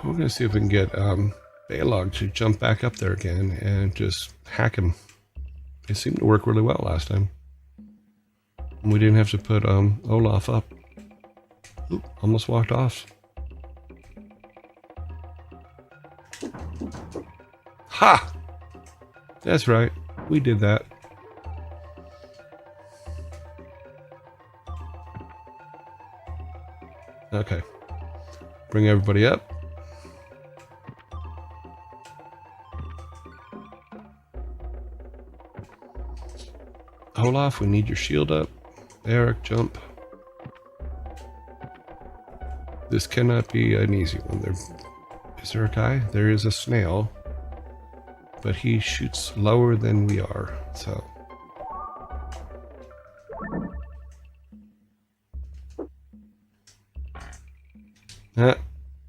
We're going to see if we can get Baylog to jump back up there again and just hack him. It seemed to work really well last time. And we didn't have to put Olaf up. Oop, almost walked off. Ha! That's right. We did that. Okay. Bring everybody up. Olaf, we need your shield up. Eric, jump. This cannot be an easy one. Is there a guy? There is a snail. But he shoots lower than we are, so.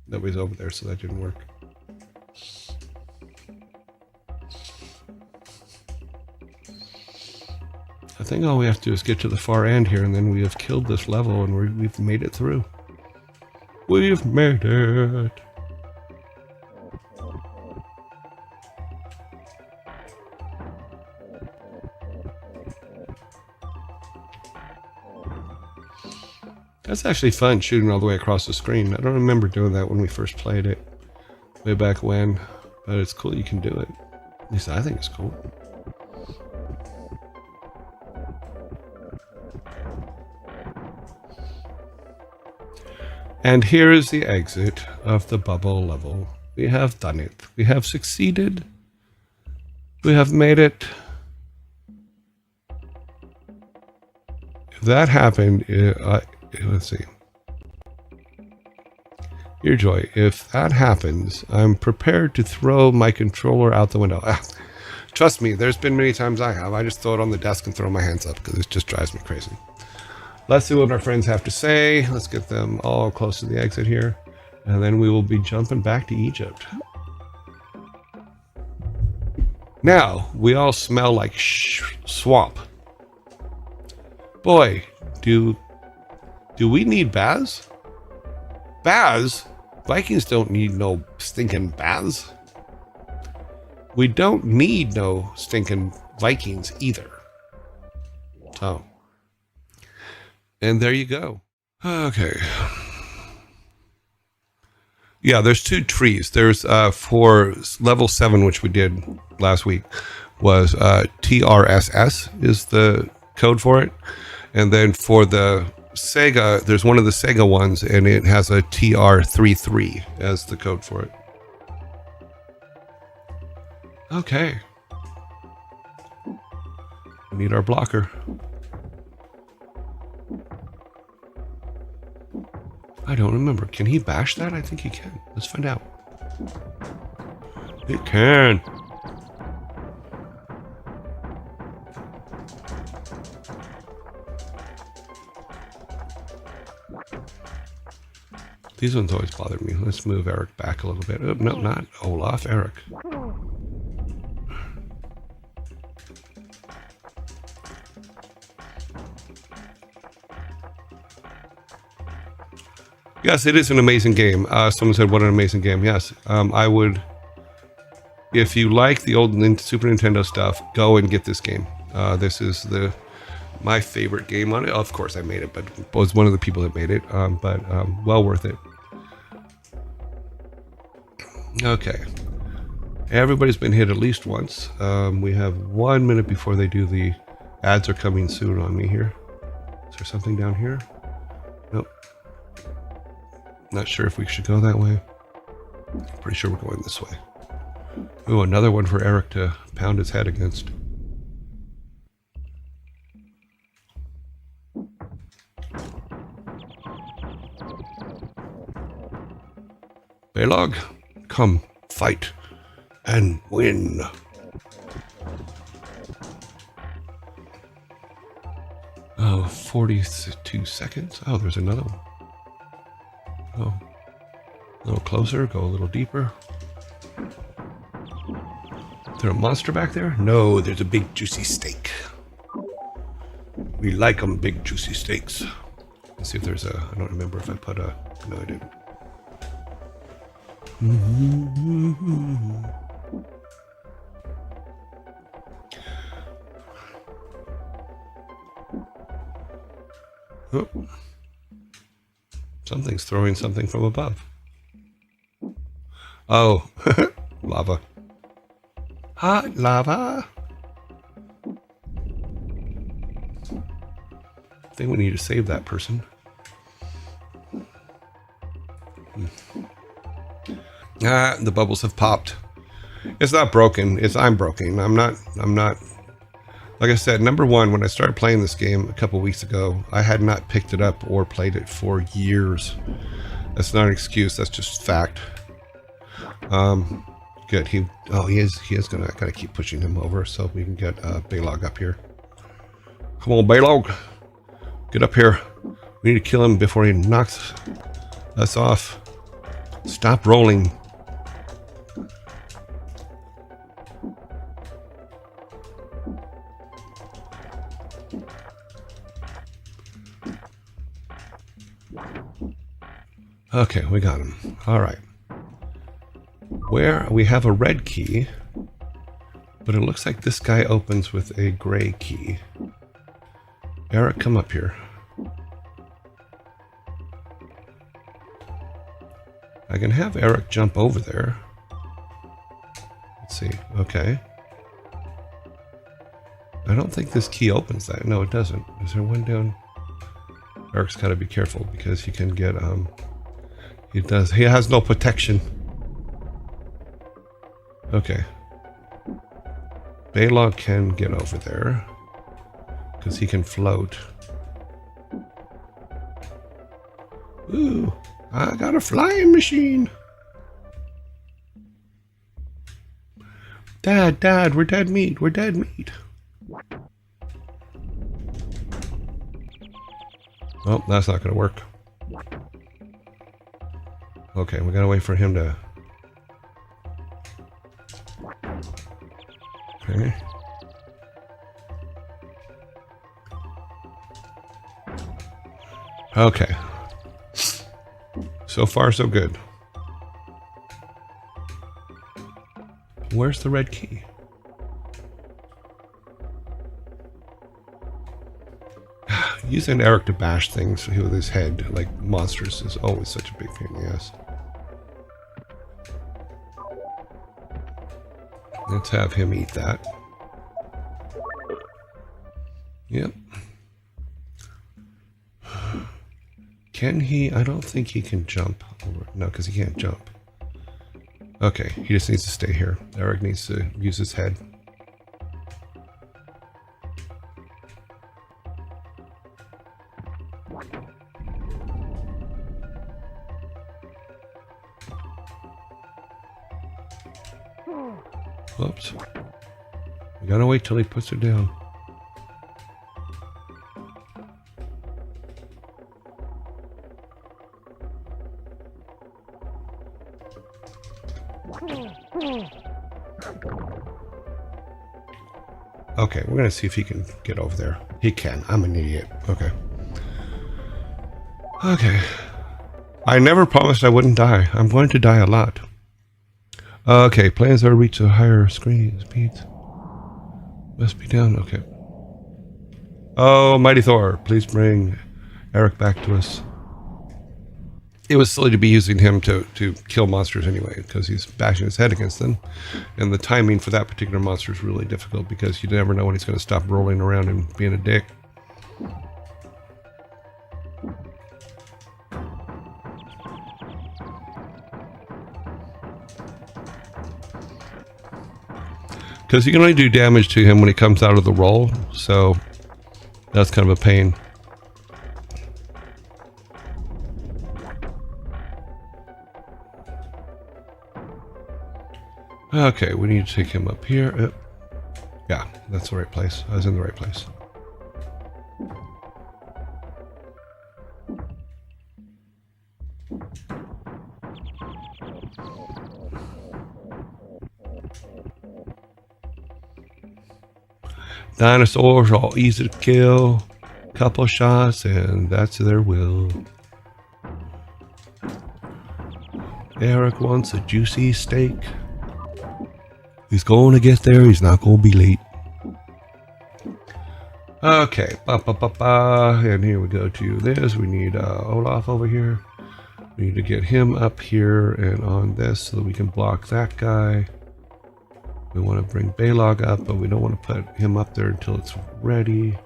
Nobody's over there, so that didn't work. I think all we have to do is get to the far end here, and then we have killed this level, and we've made it through. We've made it! That's actually fun, shooting all the way across the screen. I don't remember doing that when we first played it, way back when, but it's cool you can do it. At least I think it's cool. And here is the exit of the bubble level. We have done it. We have succeeded. We have made it. If that happened, let's see. Yearjoy, if that happens, I'm prepared to throw my controller out the window. Trust me, there's been many times I have. I just throw it on the desk and throw my hands up because it just drives me crazy. Let's see what our friends have to say. Let's get them all close to the exit here. And then we will be jumping back to Egypt. Now, we all smell like swamp. Boy, do we need baths? Baths? Vikings don't need no stinking baths. We don't need no stinking Vikings either. So, and there you go. Okay. Yeah, there's 2 trees. There's for level 7, which we did last week, was TRSS is the code for it. And then for the Sega, there's one of the Sega ones, and it has a TR33 as the code for it. Okay. We need our blocker. I don't remember. Can he bash that? I think he can. Let's find out. He can. These ones always bother me. Let's move Eric back a little bit. Oh, no, not Olaf. Eric. Yes, it is an amazing game. Someone said, what an amazing game. Yes, I would, if you like the old Super Nintendo stuff, go and get this game. This is my favorite game on it. Of course, I made it, but was one of the people that made it, but well worth it. Okay. Everybody's been hit at least once. We have 1 minute before they do the ads are coming soon on me here. Is there something down here? Nope. Not sure if we should go that way. Pretty sure we're going this way. Ooh, another one for Eric to pound his head against. Balog, come, fight, and win. Oh, 42 seconds. Oh, there's another one. Oh, a little closer, go a little deeper. Is there a monster back there? No, there's a big juicy steak. We like them big juicy steaks. Let's see if there's a, I don't remember if I put a, no I didn't. Oh. Something's throwing something from above. Oh, lava. Hot lava. I think we need to save that person. Ah, the bubbles have popped. It's not broken. I'm broken. I'm not. Like I said, number one, when I started playing this game a couple weeks ago, I had not picked it up or played it for years. That's not an excuse. That's just fact. Good. He is gonna. I gotta keep pushing him over so we can get Balog up here. Come on, Balog. Get up here. We need to kill him before he knocks us off. Stop rolling. Okay, we got him. All right. Where we have a red key, but it looks like this guy opens with a gray key. Eric, come up here. I can have Eric jump over there. Let's see. Okay. I don't think this key opens that. No, it doesn't. Is there one down? Eric's got to be careful because he can get he does. He has no protection. Okay. Balog can get over there because he can float. Ooh. I got a flying machine. Dad, we're dead meat. We're dead meat. Oh, that's not going to work. Okay, we got to wait for him to... Okay. Okay. So far, so good. Where's the red key? Using Eric to bash things with his head, like monsters, is always such a big pain in the ass. Let's have him eat that. Yep. Can he? I don't think he can jump over. No, because he can't jump. Okay, he just needs to stay here. Eric needs to use his head. Whoops. We gotta wait till he puts it down. Okay, we're gonna see if he can get over there. He can. I'm an idiot. Okay. Okay. I never promised I wouldn't die. I'm going to die a lot. Okay, plans are to reach a higher screen speeds. Must be down. Okay. Oh, Mighty Thor, please bring Eric back to us. It was silly to be using him to kill monsters anyway, because he's bashing his head against them. And the timing for that particular monster is really difficult, because you never know when he's going to stop rolling around and being a dick. Because you can only do damage to him when he comes out of the roll, so that's kind of a pain. Okay, we need to take him up here. Yeah, that's the right place. I was in the right place. Dinosaurs are easy to kill. Couple shots and that's their will. Eric wants a juicy steak. He's going to get there. He's not going to be late. Okay. And here we go to this. We need Olaf over here. We need to get him up here and on this so that we can block that guy. We want to bring Balog up, but we don't want to put him up there until it's ready.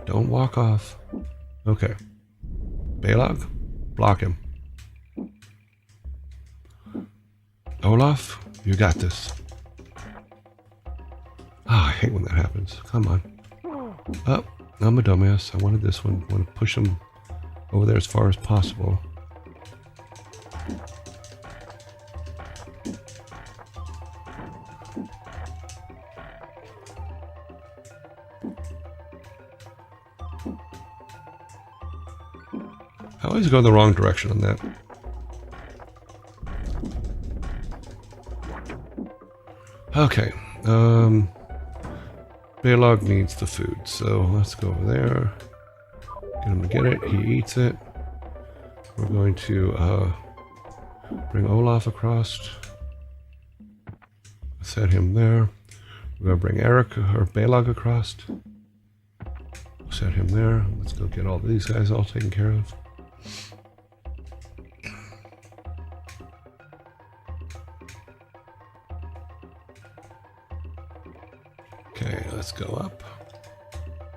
Don't walk off. Okay. Balog, block him. Olaf, you got this. Ah, I hate when that happens. Come on. Up. I'm a dumbass. I wanted this one. I want to push him over there as far as possible. I always go in the wrong direction on that. Okay. Balog needs the food, so let's go over there. Get him to get it. He eats it. We're going to bring Olaf across. Set him there. We're going to bring Eric or Balog across. Set him there. Let's go get all these guys all taken care of. Okay, let's go up.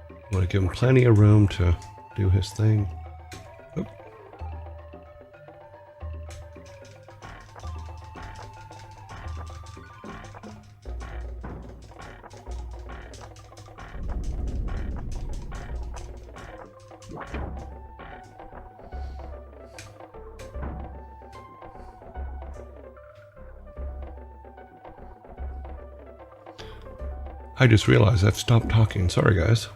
I want to give him plenty of room to do his thing. Oop. I just realized I've stopped talking. Sorry, guys.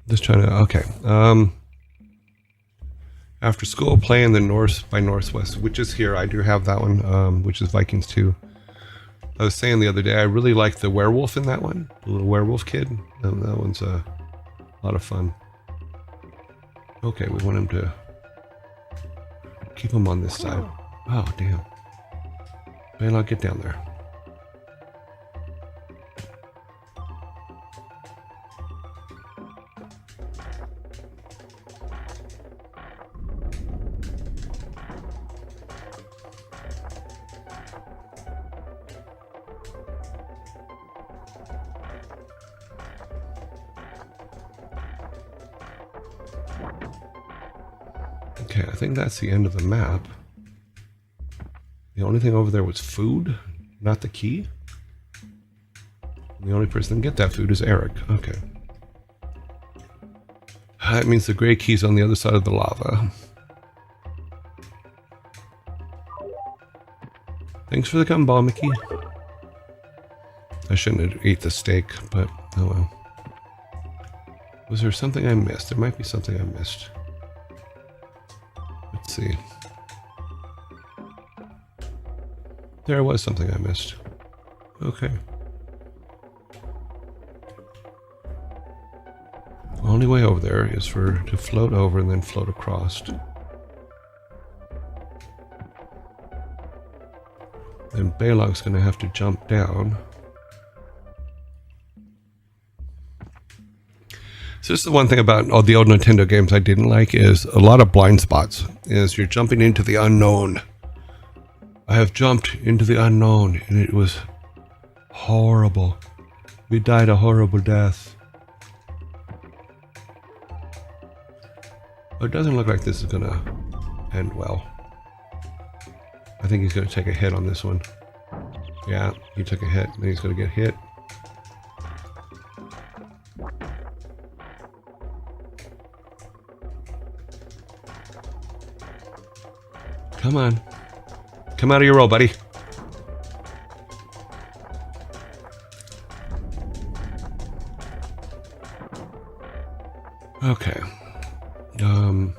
Just trying to... Okay. After school, play in the North by Northwest, which is here. I do have that one, which is Vikings 2. I was saying the other day, I really like the werewolf in that one. The little werewolf kid. That one's a lot of fun. Okay, we want him to keep him on this side. Oh, damn. Man, I'll get down there. Okay, I think that's the end of the map. The only thing over there was food, not the key. The only person that can get that food is Eric. Okay. That means the gray key's on the other side of the lava. Thanks for the gumball, Mickey. I shouldn't have ate the steak, but oh well. Was there something I missed? There might be something I missed. Let's see. There was something I missed. Okay. The only way over there is to float over and then float across. Then Balog's going to have to jump down. So this is the one thing about all the old Nintendo games I didn't like is a lot of blind spots. Is you're jumping into the unknown. I have jumped into the unknown and it was horrible. We died a horrible death. But it doesn't look like this is going to end well. I think he's going to take a hit on this one. Yeah, he took a hit. Then he's going to get hit. Come on. Come out of your roll, buddy. Okay. I'm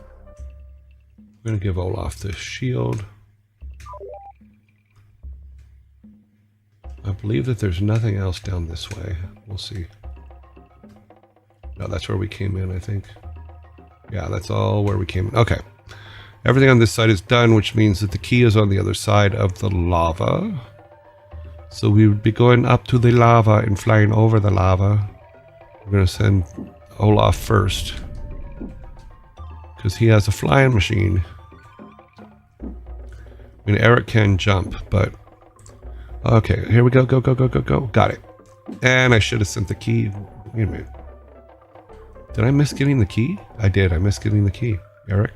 going to give Olaf the shield. I believe that there's nothing else down this way. We'll see. No, that's where we came in, I think. Yeah, that's all where we came in. Okay. Everything on this side is done, which means that the key is on the other side of the lava. So we would be going up to the lava and flying over the lava. We're going to send Olaf first, because he has a flying machine. I mean, Eric can jump, but... Okay, here we go. Go, go, go, go, go. Got it. And I should have sent the key. Wait a minute. Did I miss getting the key? I did. I missed getting the key. Eric?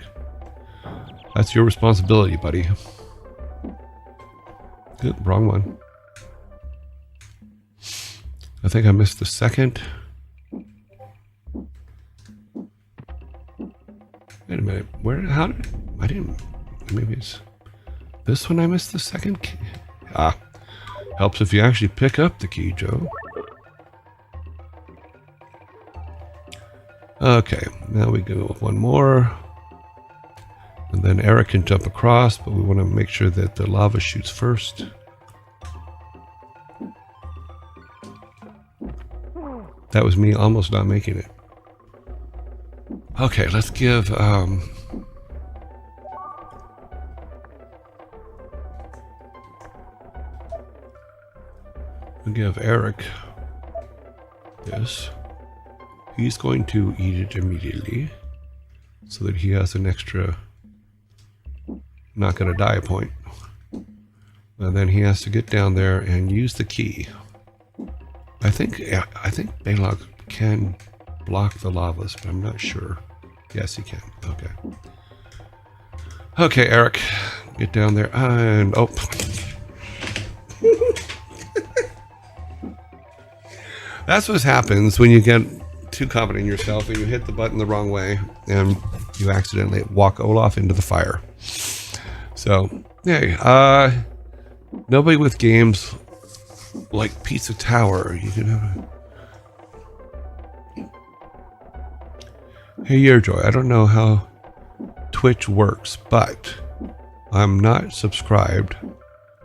That's your responsibility, buddy. Good, wrong one. I think I missed the second. Wait a minute. How did... I didn't... Maybe it's... This one I missed the second key? Ah. Helps if you actually pick up the key, Joe. Okay. Now we go with one more. And then Eric can jump across, but we want to make sure that the lava shoots first. That was me almost not making it. Okay, let's give... we'll give Eric this. He's going to eat it immediately so that he has an extra... not going to die point. And then he has to get down there and use the key. I think Balog can block the lavas, but I'm not sure. Yes, he can. Okay. Okay, Eric, get down there and oh. That's what happens when you get too confident in yourself and you hit the button the wrong way and you accidentally walk Olaf into the fire. So, hey, nobody with games like Pizza Tower. You can have Hey Yearjoy, I don't know how Twitch works, but I'm not subscribed.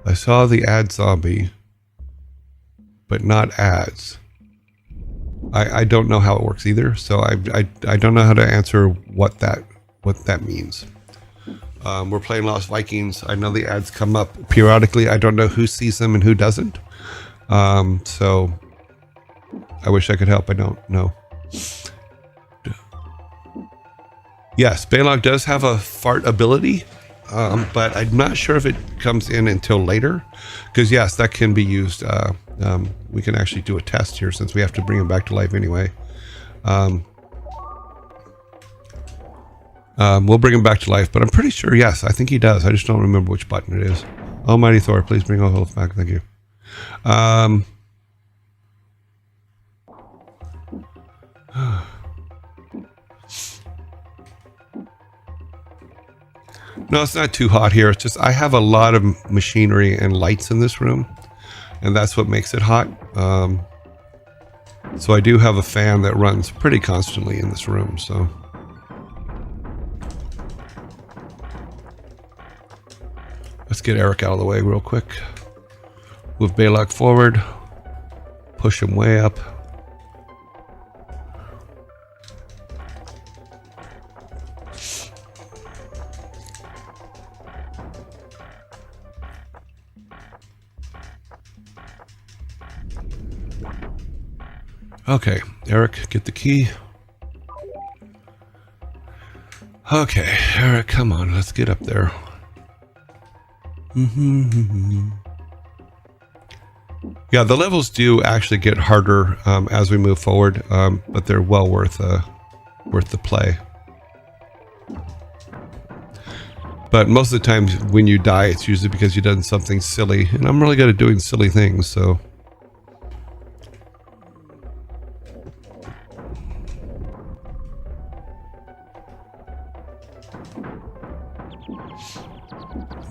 I saw the ad zombie, but not ads. I don't know how it works either, so I don't know how to answer what that means. We're playing Lost Vikings. I know the ads come up periodically. I don't know who sees them and who doesn't. So I wish I could help. I don't know. Yes, Balog does have a fart ability, but I'm not sure if it comes in until later. Because yes, that can be used. We can actually do a test here since we have to bring him back to life anyway. We'll bring him back to life, but I'm pretty sure, yes, I think he does. I just don't remember which button it is. Almighty Thor, please bring Olaf back. Thank you. No, it's not too hot here. It's just I have a lot of machinery and lights in this room, and that's what makes it hot. So I do have a fan that runs pretty constantly in this room, so. Let's get Eric out of the way real quick. Move Balog forward. Push him way up. Okay, Eric, get the key. Okay, Eric, come on, let's get up there. Yeah, the levels do actually get harder as we move forward, but they're well worth the play. But most of the times when you die, it's usually because you've done something silly, and I'm really good at doing silly things, so.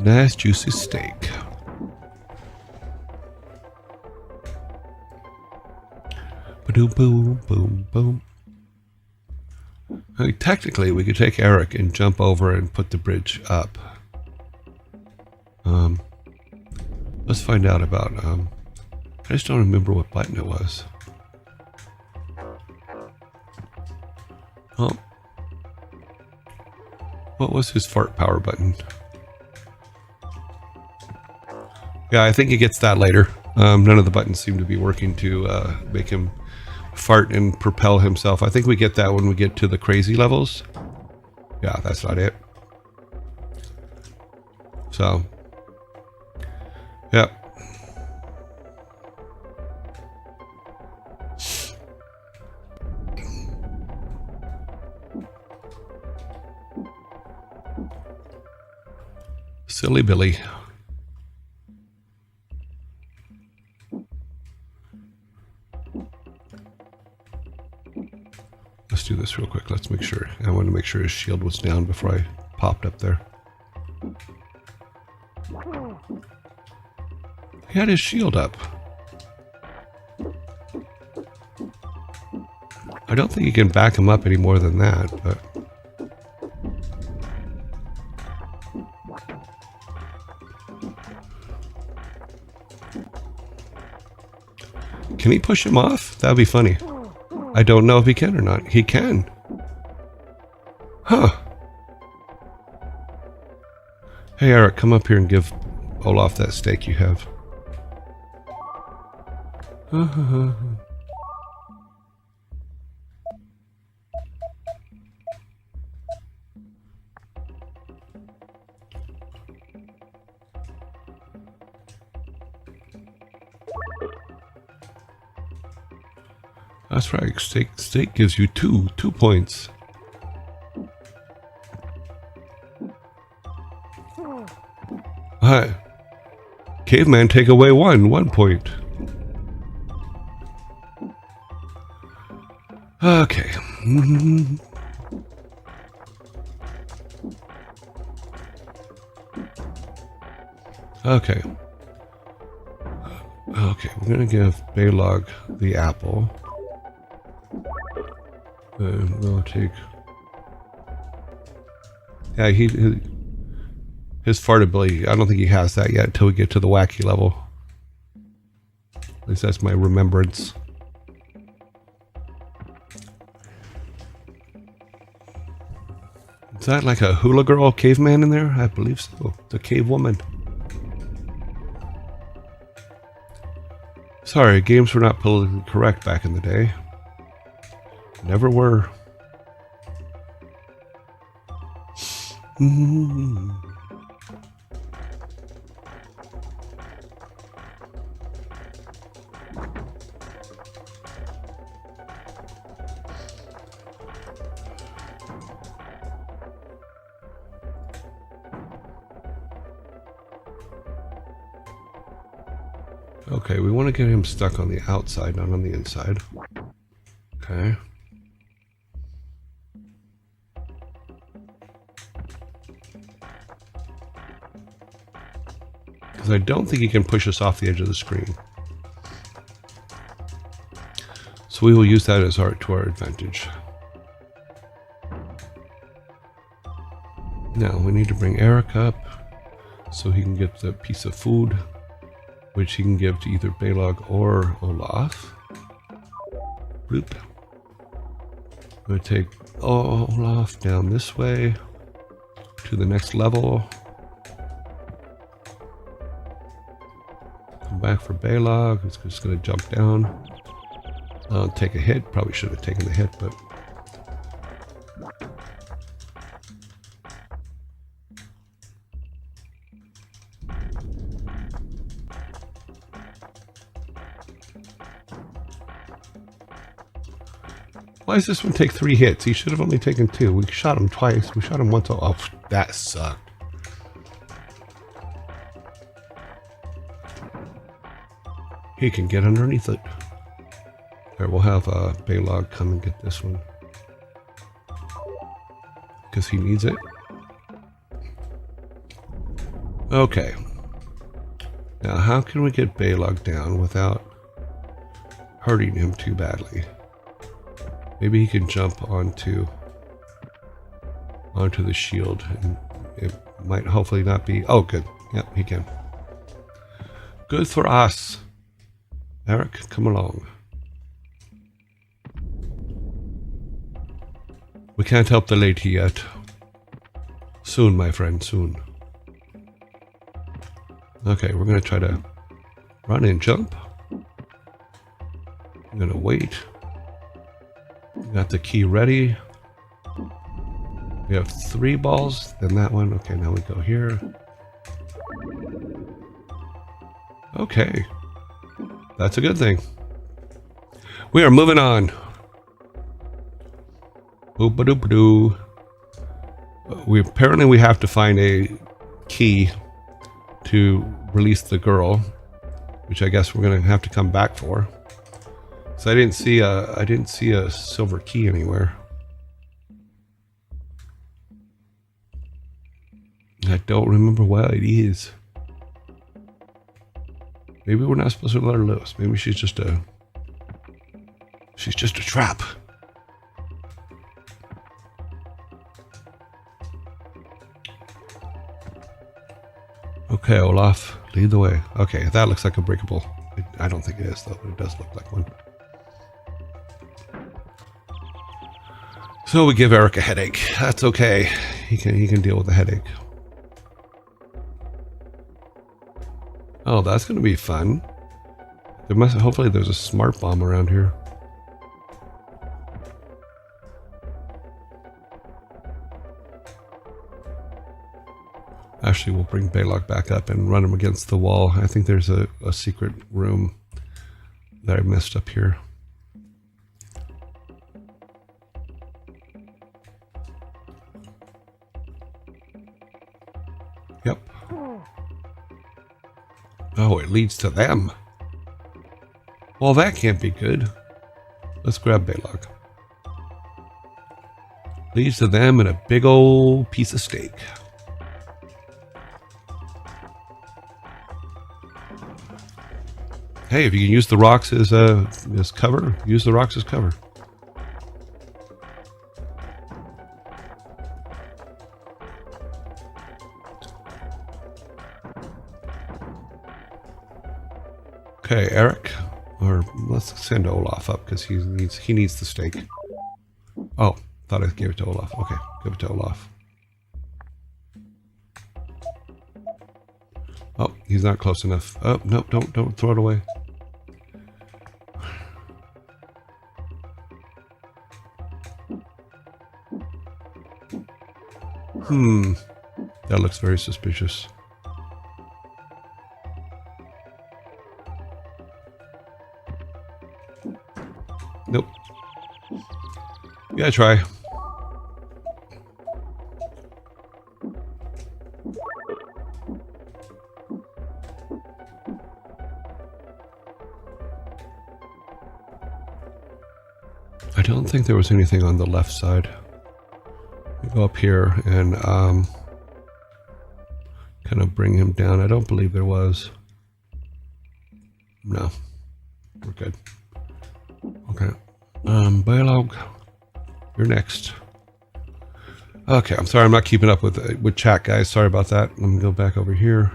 Nice juicy steak. Boom, boom, boom, boom. I mean, technically, we could take Eric and jump over and put the bridge up. Let's find out about. I just don't remember what button it was. Oh, what was his fart power button? Yeah, I think he gets that later. None of the buttons seem to be working to make him fart and propel himself. I think we get that when we get to the crazy levels. Yeah, that's not it. So, yep. Silly Billy. Let's do this real quick. Let's make sure. I wanted to make sure his shield was down before I popped up there. He had his shield up. I don't think you can back him up any more than that, but. Can he push him off? That'd be funny. I don't know if he can or not. He can. Huh. Hey, Eric, come up here and give Olaf that steak you have. That's right. Steak gives you two points. Hi. Caveman take away 1 point. Okay. Okay. Okay, we're gonna give Balog the apple. We'll take. Yeah, his fart ability. I don't think he has that yet until we get to the wacky level. At least that's my remembrance. Is that like a hula girl caveman in there? I believe so. It's a cave woman. Sorry, games were not politically correct back in the day. Never were. Okay, we want to get him stuck on the outside, not on the inside. Okay. Because I don't think he can push us off the edge of the screen. So we will use that as to our advantage. Now we need to bring Eric up so he can get the piece of food, which he can give to either Balog or Olaf. Bloop. I'm going to take Olaf down this way to the next level. Come back for Balog, who's just going to jump down. Take a hit. Probably should have taken the hit, but... Why does this one take 3 hits? He should have only taken 2. We shot him twice. We shot him once. Oh, that sucked. He can get underneath it. Alright, we'll have Balog come and get this one. Because he needs it. Okay. Now, how can we get Balog down without hurting him too badly? Maybe he can jump onto the shield, and it might hopefully not be... Oh, good. Yep, he can. Good for us. Eric, come along. We can't help the lady yet. Soon, my friend, soon. Okay, we're going to try to run and jump. I'm going to wait. Got the key ready. We have 3 balls, then that one. Okay, now we go here. Okay. That's a good thing. We are moving on. Boop-a-doop-a-doo. Apparently we have to find a key to release the girl, which I guess we're gonna have to come back for. So I didn't see a silver key anywhere. I don't remember where it is. Maybe we're not supposed to let her loose. Maybe she's just a trap. Okay, Olaf, lead the way. Okay, that looks like a breakable. I don't think it is, though, but it does look like one. So we give Eric a headache. That's okay. He can deal with the headache. Oh, that's going to be fun. Hopefully there's a smart bomb around here. Actually, we'll bring Balog back up and run him against the wall. I think there's a secret room that I missed up here. Yep. Oh, it leads to them. Well, that can't be good. Let's grab Balog. Leads to them and a big old piece of steak. Hey, if you can use the rocks as cover, use the rocks as cover. Okay, Eric, or let's send Olaf up because he needs the steak. Oh, thought I gave it to Olaf. Okay, give it to Olaf. Oh, he's not close enough. Oh, no, don't throw it away. That looks very suspicious. Nope. Yeah, try. I don't think there was anything on the left side. We go up here and kind of bring him down. I don't believe there was. No. We're good. Okay. Biolog, you're next. Okay, I'm sorry I'm not keeping up with chat, guys. Sorry about that. Let me go back over here.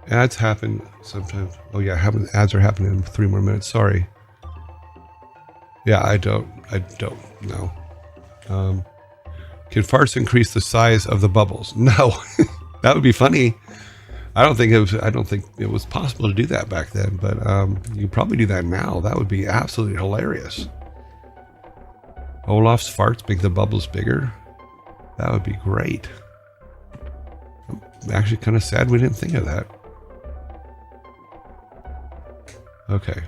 Ads happen sometimes. Oh yeah, ads are happening in 3 more minutes. Sorry. Yeah, I don't know. Can farts increase the size of the bubbles? No. That would be funny. I don't think it was possible to do that back then, but you can probably do that now. That would be absolutely hilarious. Olaf's farts make the bubbles bigger. That would be great. I'm actually kind of sad we didn't think of that. Okay.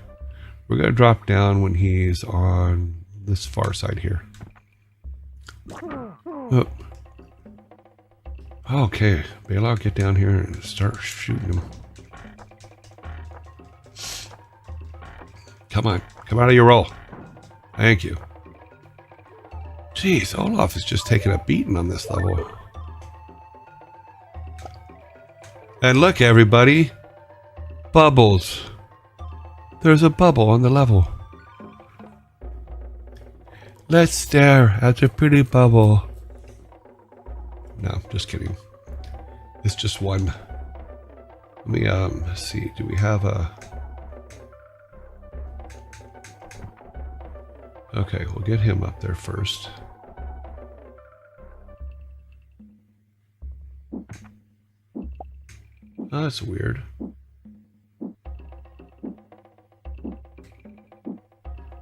We're going to drop down when he's on this far side here. Oh. Okay, Balog, get down here and start shooting him. Come on, come out of your roll. Thank you. Jeez, Olaf is just taking a beating on this level. And look, everybody. Bubbles. There's a bubble on the level. Let's stare at the pretty bubble. No, just kidding. It's just one. Let me see. Do we have a... Okay, we'll get him up there first. Oh, that's weird.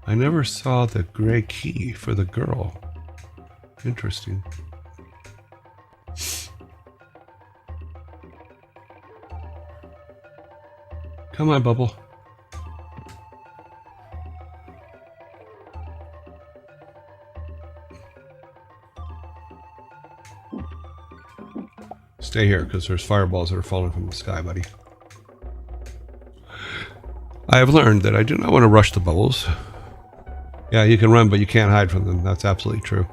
I never saw the gray key for the girl. Interesting. Come on, Bubble. Stay here, because there's fireballs that are falling from the sky, buddy. I have learned that I do not want to rush the bubbles. Yeah, you can run, but you can't hide from them. That's absolutely true.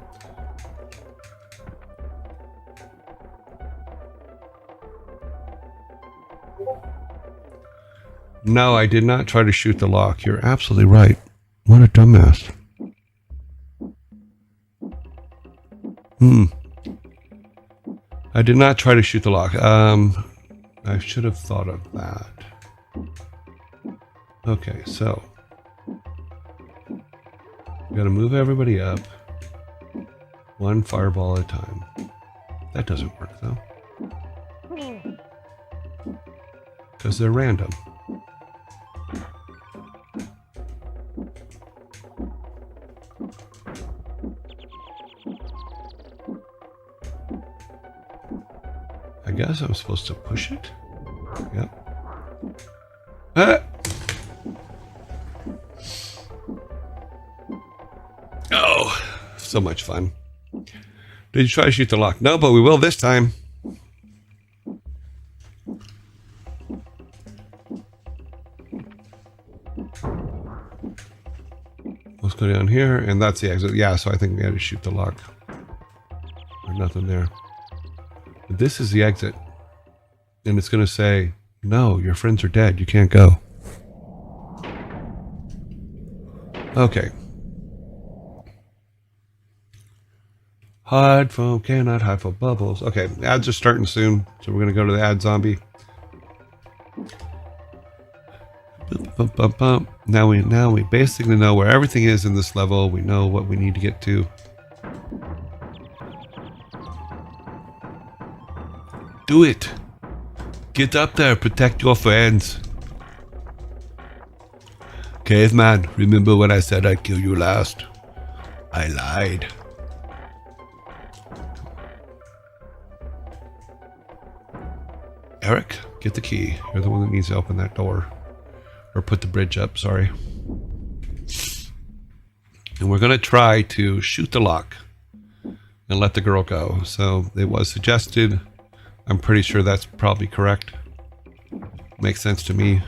No, I did not try to shoot the lock. You're absolutely right. What a dumbass. I did not try to shoot the lock. I should have thought of that. Okay, so we gotta move everybody up one fireball at a time. That doesn't work though, because they're random. I guess I'm supposed to push it. Yep. Ah! Oh, so much fun. Did you try to shoot the lock? No, but we will this time. I was going Go down here, and that's the exit. Yeah, so I think we had to shoot the lock. There's nothing there. But this is the exit. And it's going to say, no, your friends are dead. You can't go. Okay. Hide from, cannot hide from bubbles. Okay, ads are starting soon. So we're going to go to the ad zombie. Bump, bump, bump. Now we basically know where everything is in this level. We know what we need to get to. Do it. Get up there. Protect your friends. Caveman, remember when I said I'd kill you last? I lied. Eric, get the key. You're the one that needs to open that door. Or put the bridge up, sorry. And we're going to try to shoot the lock and let the girl go. So it was suggested. I'm pretty sure that's probably correct. Makes sense to me.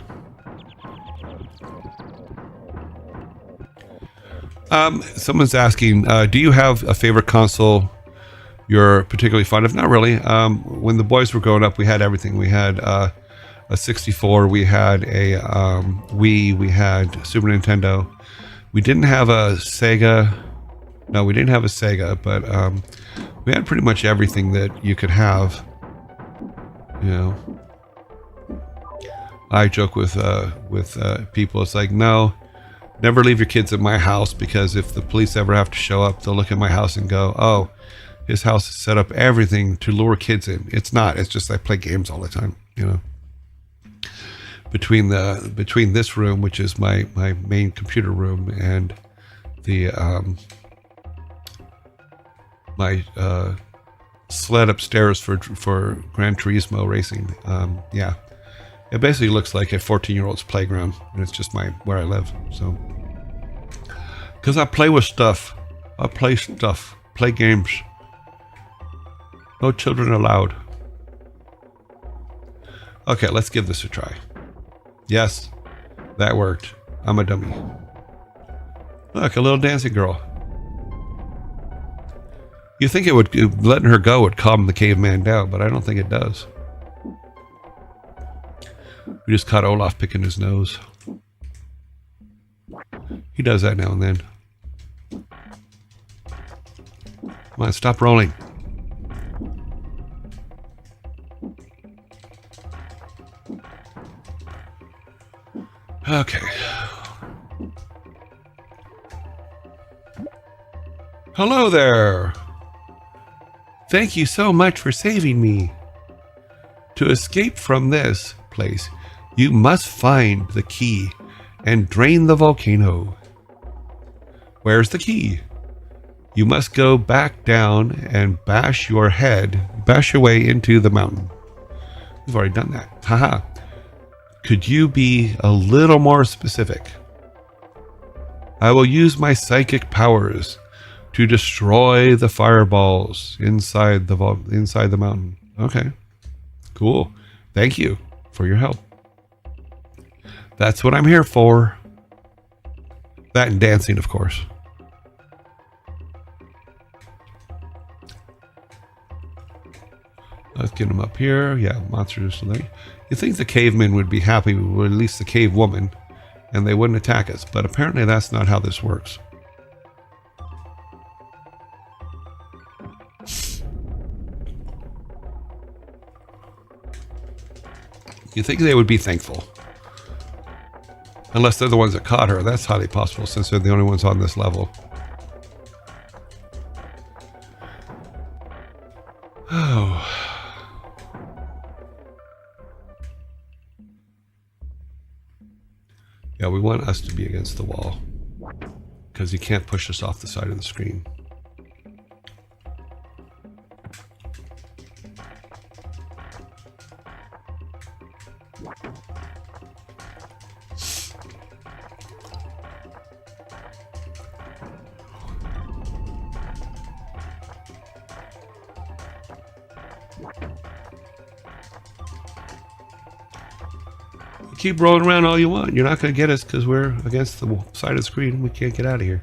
Someone's asking, do you have a favorite console you're particularly fond of? Not really. When the boys were growing up, we had everything. We had a 64, we had a Wii, we had Super Nintendo. We didn't have a Sega. No, we didn't have a Sega, but we had pretty much everything that you could have. You know, I joke with people. It's like, no, never leave your kids at my house, because if the police ever have to show up, they'll look at my house and go, oh, his house is set up everything to lure kids in. It's not. It's just I play games all the time, you know. Between this room, which is my main computer room, and the my sled upstairs for Gran Turismo racing. Yeah, it basically looks like a 14-year-old's playground, and it's just where I live. So, because I play with stuff, play games. No children allowed. Okay, let's give this a try. Yes, that worked. I'm a dummy. Look, a little dancing girl. You think letting her go would calm the caveman down, but I don't think it does. We just caught Olaf picking his nose. He does that now and then. Come on, stop rolling. Okay. Hello there. Thank you so much for saving me. To escape from this place, you must find the key and drain the volcano. Where's the key? You must go back down and bash your way into the mountain. We've already done that. Haha. Could you be a little more specific? I will use my psychic powers to destroy the fireballs inside the mountain. Okay, cool. Thank you for your help. That's what I'm here for. That and dancing, of course. Let's get them up here. Yeah, monsters. You think the cavemen would be happy with at least the cave woman, and they wouldn't attack us, but apparently that's not how this works. You think they would be thankful. Unless they're the ones that caught her. That's highly possible, since they're the only ones on this level. Oh. Yeah, we want us to be against the wall, because you can't push us off the side of the screen. Keep rolling around all you want. You're not going to get us because we're against the side of the screen. We can't get out of here.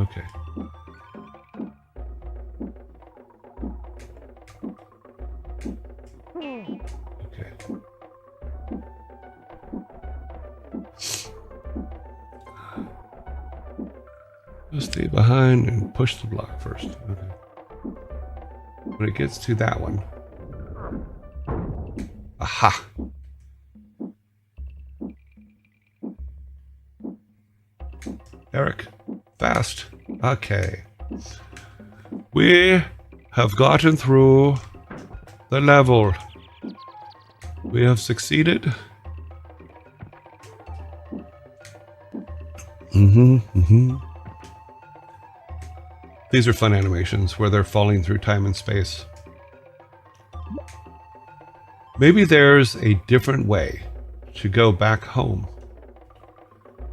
Okay. Okay. Just stay behind and push the block first. Okay. When it gets to that one. Aha! Eric, fast. Okay. We have gotten through the level. We have succeeded. These are fun animations where they're falling through time and space. Maybe there's a different way to go back home.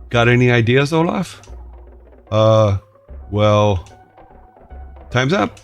Got any ideas, Olaf? Well, time's up.